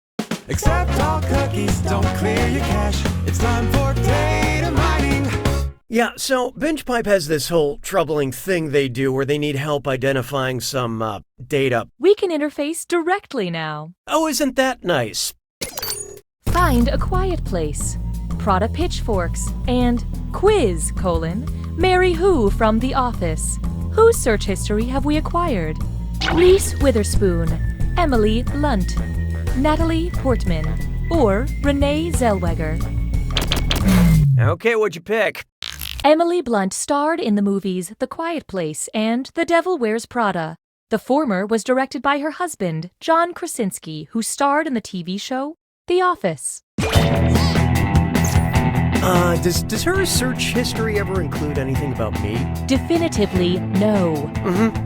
Accept all cookies, don't clear your cache. It's time for data mining. Yeah, so BingePipe has this whole troubling thing they do where they need help identifying some data. We can interface directly now. Oh, isn't that nice? Find a quiet place. Prada pitchforks. And quiz, Mary Who from The Office. Whose search history have we acquired? Reese Witherspoon, Emily Lunt, Natalie Portman, or Renee Zellweger? Okay, what'd you pick? Emily Blunt starred in the movies The Quiet Place and The Devil Wears Prada. The former was directed by her husband, John Krasinski, who starred in the TV show The Office. Does her search history ever include anything about me? Definitively no.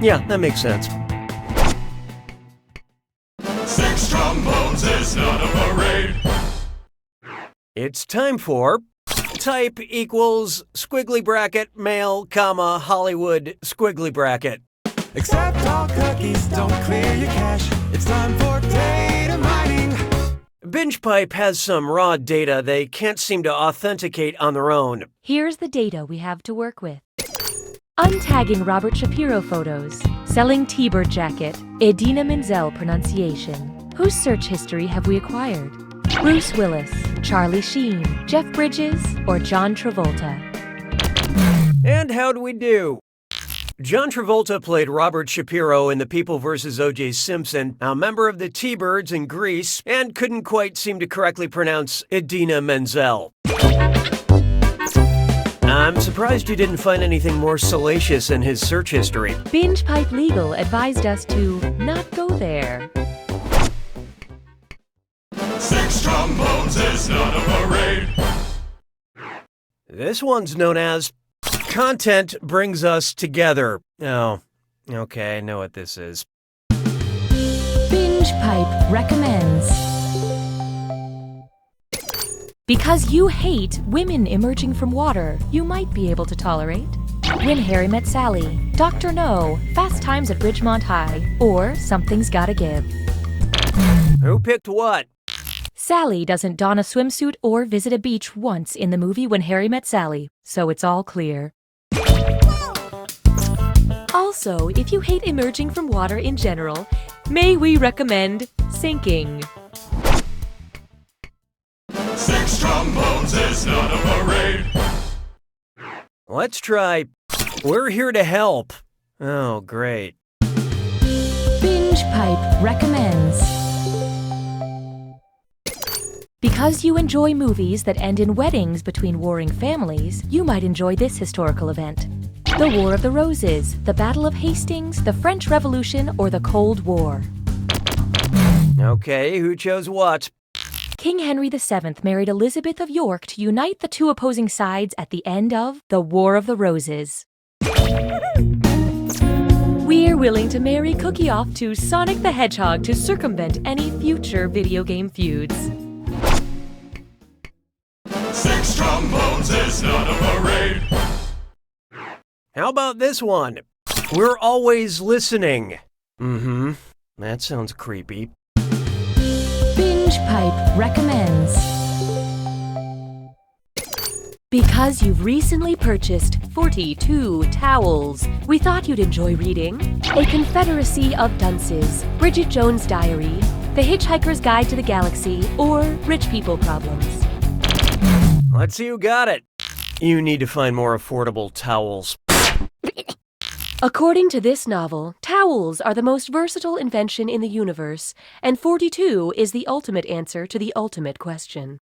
Yeah, that makes sense. 6 trombones is not a parade. It's time for type equals squiggly bracket male, comma, Hollywood squiggly bracket. Accept all cookies, don't clear your cache. It's time for data mining. BingePipe has some raw data they can't seem to authenticate on their own. Here's the data we have to work with. Untagging Robert Shapiro photos. Selling T-Bird jacket. Idina Menzel pronunciation. Whose search history have we acquired? Bruce Willis, Charlie Sheen, Jeff Bridges, or John Travolta? And how do we do? John Travolta played Robert Shapiro in The People vs. O.J. Simpson, a member of the T-Birds in Greece, and couldn't quite seem to correctly pronounce Idina Menzel. I'm surprised you didn't find anything more salacious in his search history. BingePipe Legal advised us to not go there. 6 trombones is not a parade. This one's known as Content Brings Us Together. Oh, okay, I know what this is. BingePipe recommends. Because you hate women emerging from water, you might be able to tolerate When Harry Met Sally, Dr. No, Fast Times at Ridgemont High, or Something's Gotta Give. Who picked what? Sally doesn't don a swimsuit or visit a beach once in the movie When Harry Met Sally, so it's all clear. Also, if you hate emerging from water in general, may we recommend sinking. 6 trombones is not a parade. Let's try We're Here to Help. Oh, great. BingePipe recommends. Because you enjoy movies that end in weddings between warring families, you might enjoy this historical event. The War of the Roses, the Battle of Hastings, the French Revolution, or the Cold War. Okay, who chose what? King Henry VII married Elizabeth of York to unite the two opposing sides at the end of the War of the Roses. We're willing to marry Cookie off to Sonic the Hedgehog to circumvent any future video game feuds. 6 trombones is not a parade. How about this one? We're always listening. That sounds creepy. BingePipe recommends. Because you've recently purchased 42 towels, we thought you'd enjoy reading A Confederacy of Dunces, Bridget Jones' Diary, The Hitchhiker's Guide to the Galaxy, or Rich People Problems. Let's see who got it. You need to find more affordable towels. According to this novel, towels are the most versatile invention in the universe, and 42 is the ultimate answer to the ultimate question.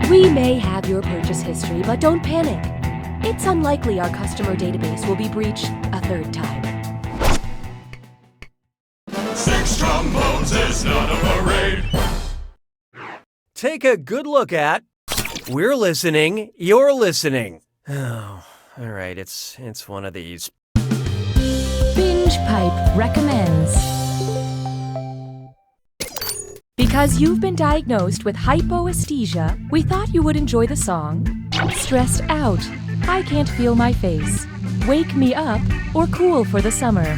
We may have your purchase history, but don't panic. It's unlikely our customer database will be breached a third time. 6 trombones is not a parade. Take a good look at We're Listening, You're Listening. Oh, all right, it's one of these. BingePipe recommends. Because you've been diagnosed with hypoesthesia, we thought you would enjoy the song Stressed Out, I Can't Feel My Face, Wake Me Up, or Cool for the Summer.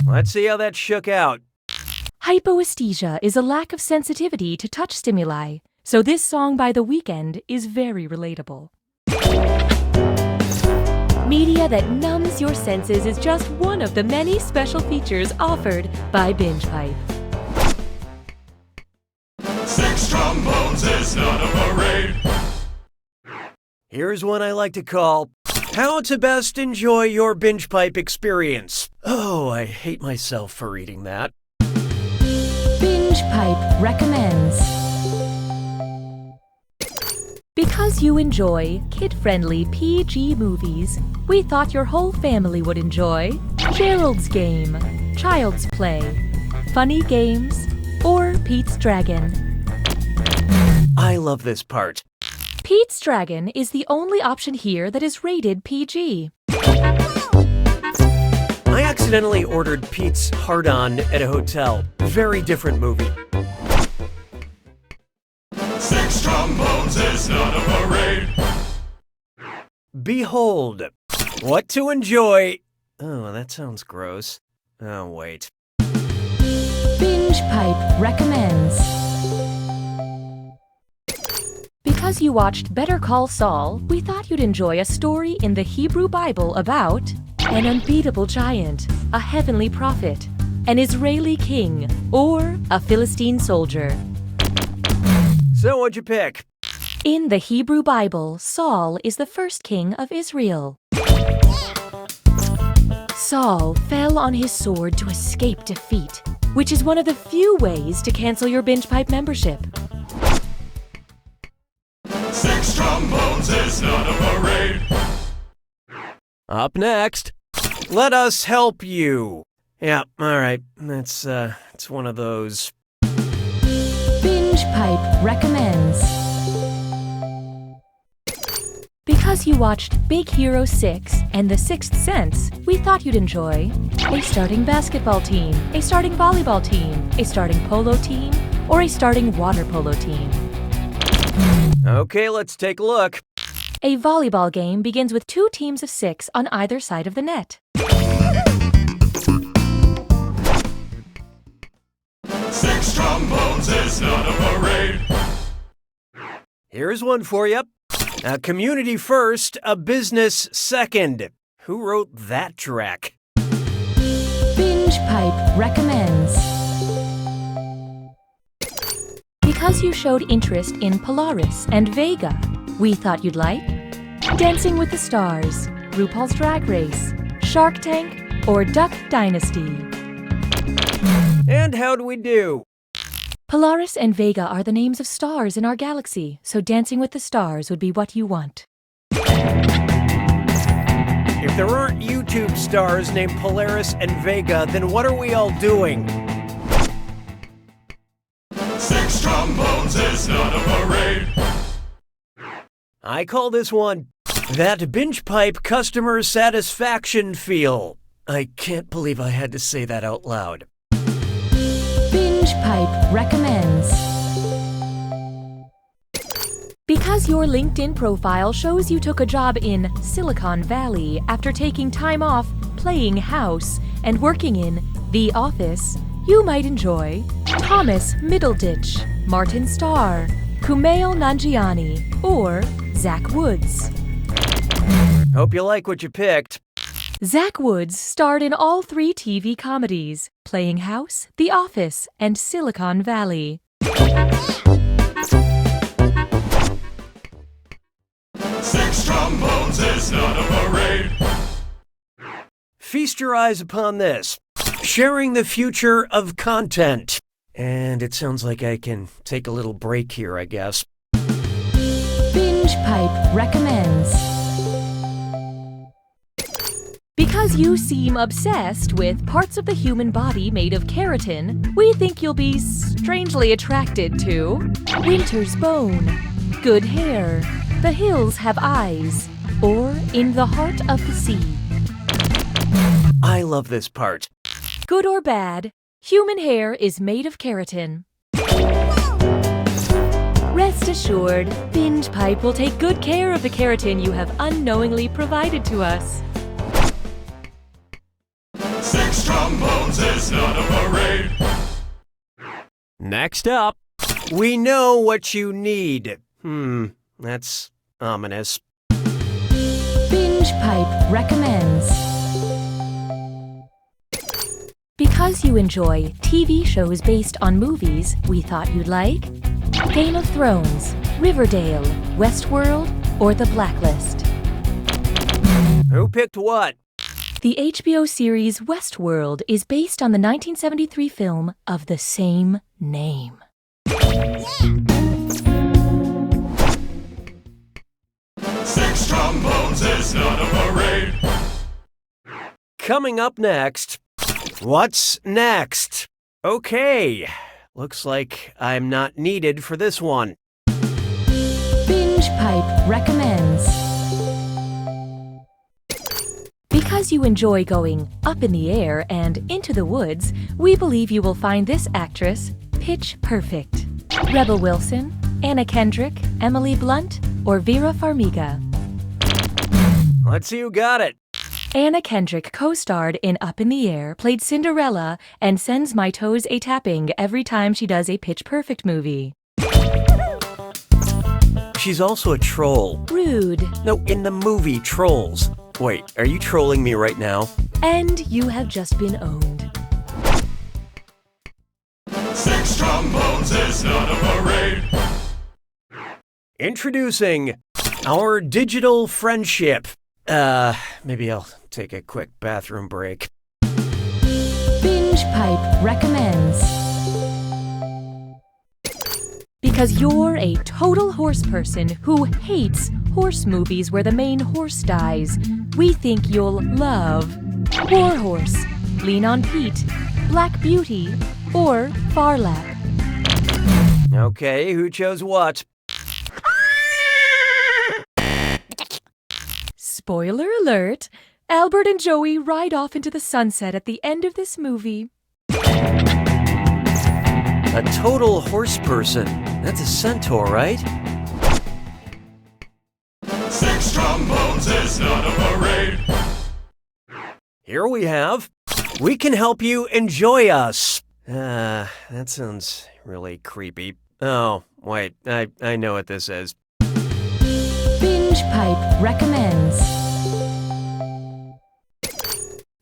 Let's see how that shook out. Hypoesthesia is a lack of sensitivity to touch stimuli, so this song by The Weeknd is very relatable. Media that numbs your senses is just one of the many special features offered by BingePipe. 6 trombones is not a parade. Here's one I like to call How to Best Enjoy Your BingePipe Experience. Oh, I hate myself for reading that. BingePipe recommends. Because you enjoy kid-friendly PG movies, we thought your whole family would enjoy Gerald's Game, Child's Play, Funny Games, or Pete's Dragon. I love this part. Pete's Dragon is the only option here that is rated PG. I accidentally ordered Pete's Hard-On at a hotel. Very different movie. 6 trombones is not a parade. Behold, what to enjoy. Oh, that sounds gross. Oh, wait. Binge Binge Pipe recommends. Because you watched Better Call Saul, we thought you'd enjoy a story in the Hebrew Bible about an unbeatable giant, a heavenly prophet, an Israeli king, or a Philistine soldier. So what'd you pick? In the Hebrew Bible, Saul is the first king of Israel. Saul fell on his sword to escape defeat, which is one of the few ways to cancel your Binge Pipe membership. 6 trombones is not a parade. Up next, let us help you. Yeah, all right. It's one of those. Binge Pipe recommends. Because you watched Big Hero 6 and The Sixth Sense, we thought you'd enjoy a starting basketball team, a starting volleyball team, a starting polo team, or a starting water polo team. Okay, let's take a look. A volleyball game begins with 2 teams of 6 on either side of the net. 6 trombones is not a parade. Here's one for you. A community first, a business second. Who wrote that track? Binge Pipe recommends. Because you showed interest in Polaris and Vega, we thought you'd like Dancing with the Stars, RuPaul's Drag Race, Shark Tank, or Duck Dynasty. And how'd we do? Polaris and Vega are the names of stars in our galaxy, so Dancing with the Stars would be what you want. If there aren't YouTube stars named Polaris and Vega, then what are we all doing? 6 trombones is not a parade. I call this one that Binge Pipe customer satisfaction feel. I can't believe I had to say that out loud. Binge Pipe recommends. Because your LinkedIn profile shows you took a job in Silicon Valley after taking time off playing house and working in The Office, you might enjoy Thomas Middleditch, Martin Starr, Kumail Nanjiani, or Zach Woods. Hope you like what you picked. Zach Woods starred in all 3 TV comedies, Playing House, The Office, and Silicon Valley. 6 trombones is not a parade. Feast your eyes upon this. Sharing the future of content. And it sounds like I can take a little break here, I guess. Binge Pipe recommends. Because you seem obsessed with parts of the human body made of keratin, we think you'll be strangely attracted to Winter's Bone, Good Hair, The Hills Have Eyes, or In the Heart of the Sea. I love this part. Good or bad, human hair is made of keratin. Rest assured, Binge Pipe will take good care of the keratin you have unknowingly provided to us. 6 trombones is not a parade. Next up, we know what you need. That's ominous. Binge Pipe recommends. Because you enjoy TV shows based on movies, we thought you'd like Game of Thrones, Riverdale, Westworld, or The Blacklist. Who picked what? The HBO series Westworld is based on the 1973 film of the same name. 6 trombones is not a parade. Coming up next, what's next? Okay, looks like I'm not needed for this one. Binge Pipe recommends. Because you enjoy going up in the air and into the woods, we believe you will find this actress pitch perfect. Rebel Wilson, Anna Kendrick, Emily Blunt, or Vera Farmiga. Let's see who got it. Anna Kendrick co-starred in Up in the Air, played Cinderella, and sends my toes a-tapping every time she does a Pitch Perfect movie. She's also a troll. Rude. No, in the movie Trolls. Wait, are you trolling me right now? And you have just been owned. 6 trombones is not a parade. Introducing our digital friendship. Maybe I'll take a quick bathroom break. Binge Pipe recommends. Because you're a total horse person who hates horse movies where the main horse dies, we think you'll love War Horse, Lean on Pete, Black Beauty, or Farlap. Okay, who chose what? Spoiler alert, Albert and Joey ride off into the sunset at the end of this movie. A total horse person. That's a centaur, right? 6 trombones is not a parade. Here we have, we can help you enjoy us. That sounds really creepy. Oh, wait, I know what this is. Binge Pipe recommends.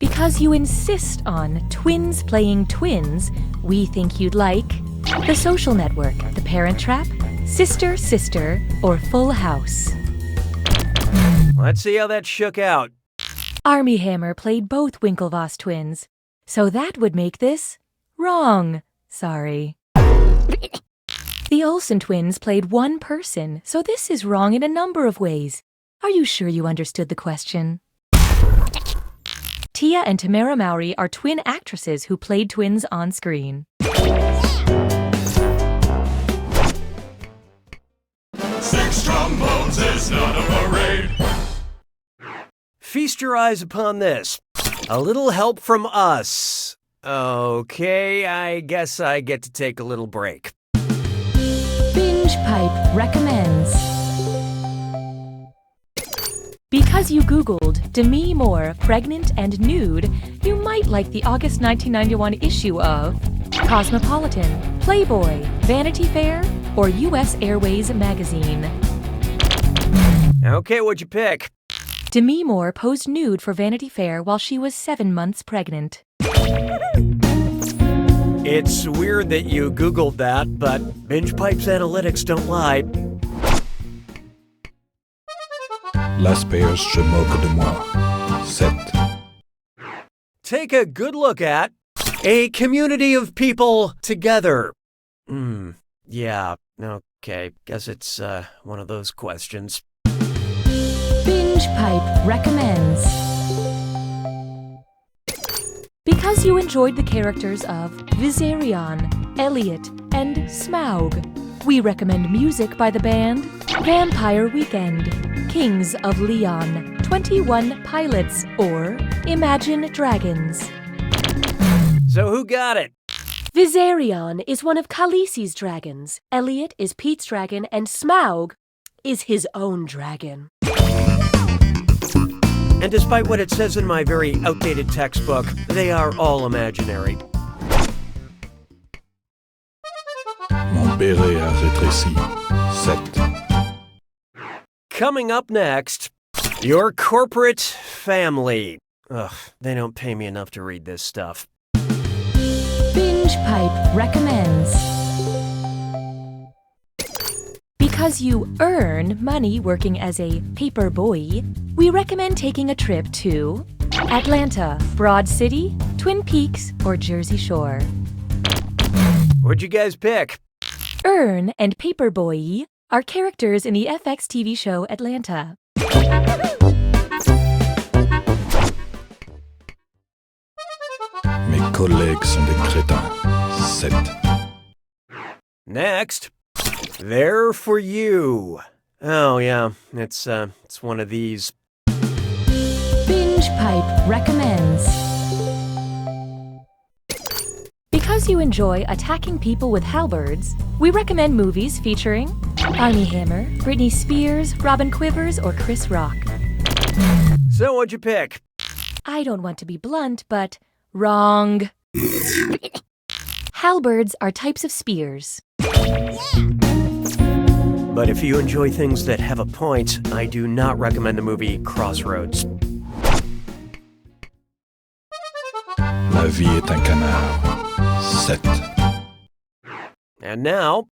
Because you insist on twins playing twins, we think you'd like The Social Network, The Parent Trap, Sister, Sister, or Full House. Let's see how that shook out. Armie Hammer played both Winklevoss twins, so that would make this wrong. Sorry. The Olsen twins played one person, so this is wrong in a number of ways. Are you sure you understood the question? Tia and Tamara Mowry are twin actresses who played twins on screen. 6 trombones is not a parade. Feast your eyes upon this. A little help from us. Okay, I guess I get to take a little break. Binge Pipe recommends. Because you Googled Demi Moore pregnant and nude, you might like the August 1991 issue of Cosmopolitan, Playboy, Vanity Fair, or U.S. Airways magazine. Okay, what'd you pick? Demi Moore posed nude for Vanity Fair while she was 7 months pregnant. It's weird that you Googled that, but Binge Pipe's analytics don't lie. Las payeurs se moquent de moi. 7. Take a good look at a community of people together. Yeah, okay. Guess it's one of those questions. Binge Pipe recommends. Because you enjoyed the characters of Viserion, Elliot, and Smaug, we recommend music by the band Vampire Weekend, Kings of Leon, 21 Pilots, or Imagine Dragons. So who got it? Viserion is one of Khaleesi's dragons, Elliot is Pete's dragon, and Smaug is his own dragon. And despite what it says in my very outdated textbook, they are all imaginary. Mon béret a rétréci. 7. Coming up next, your corporate family. Ugh, they don't pay me enough to read this stuff. Binge Pipe recommends. Because you earn money working as a paper boy, we recommend taking a trip to Atlanta, Broad City, Twin Peaks, or Jersey Shore. What'd you guys pick? Earn and Paperboy are characters in the FX TV show Atlanta. Mes collègues sont des crétins. 7. Next, they're for you. Oh yeah, it's one of these. Binge Pipe recommends. Because you enjoy attacking people with halberds, we recommend movies featuring Armie Hammer, Britney Spears, Robin Quivers, or Chris Rock. So what'd you pick? I don't want to be blunt, but wrong. Halberds are types of spears. But if you enjoy things that have a point, I do not recommend the movie Crossroads. La vie est un canard. 7. And now,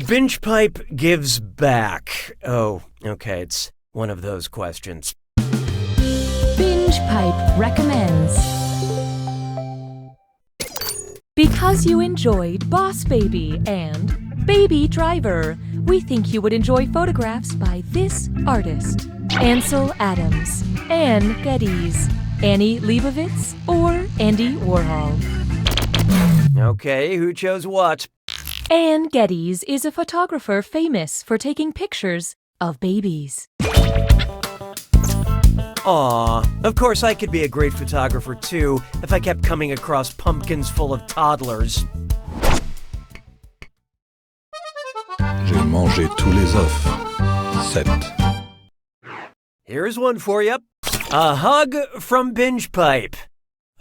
Binge Pipe gives back. Oh, okay, it's one of those questions. Binge Pipe recommends. Because you enjoyed Boss Baby and Baby Driver, we think you would enjoy photographs by this artist: Ansel Adams, Anne Geddes, Annie Leibovitz, or Andy Warhol. Okay, who chose what? Anne Geddes is a photographer famous for taking pictures of babies. Aw, of course I could be a great photographer too if I kept coming across pumpkins full of toddlers. J'ai mangé tous les œufs. 7. Here's one for you. A hug from Binge Pipe.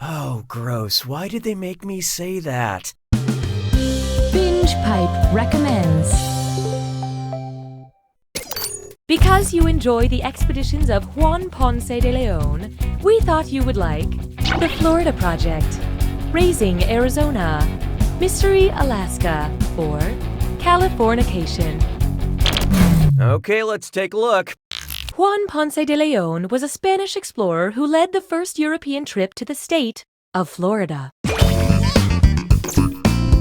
Oh, gross. Why did they make me say that? Binge Pipe recommends. Because you enjoy the expeditions of Juan Ponce de Leon, we thought you would like The Florida Project, Raising Arizona, Mystery Alaska, or Californication. Okay, let's take a look. Juan Ponce de Leon was a Spanish explorer who led the first European trip to the state of Florida.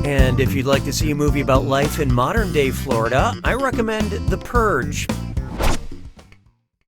And if you'd like to see a movie about life in modern-day Florida, I recommend The Purge.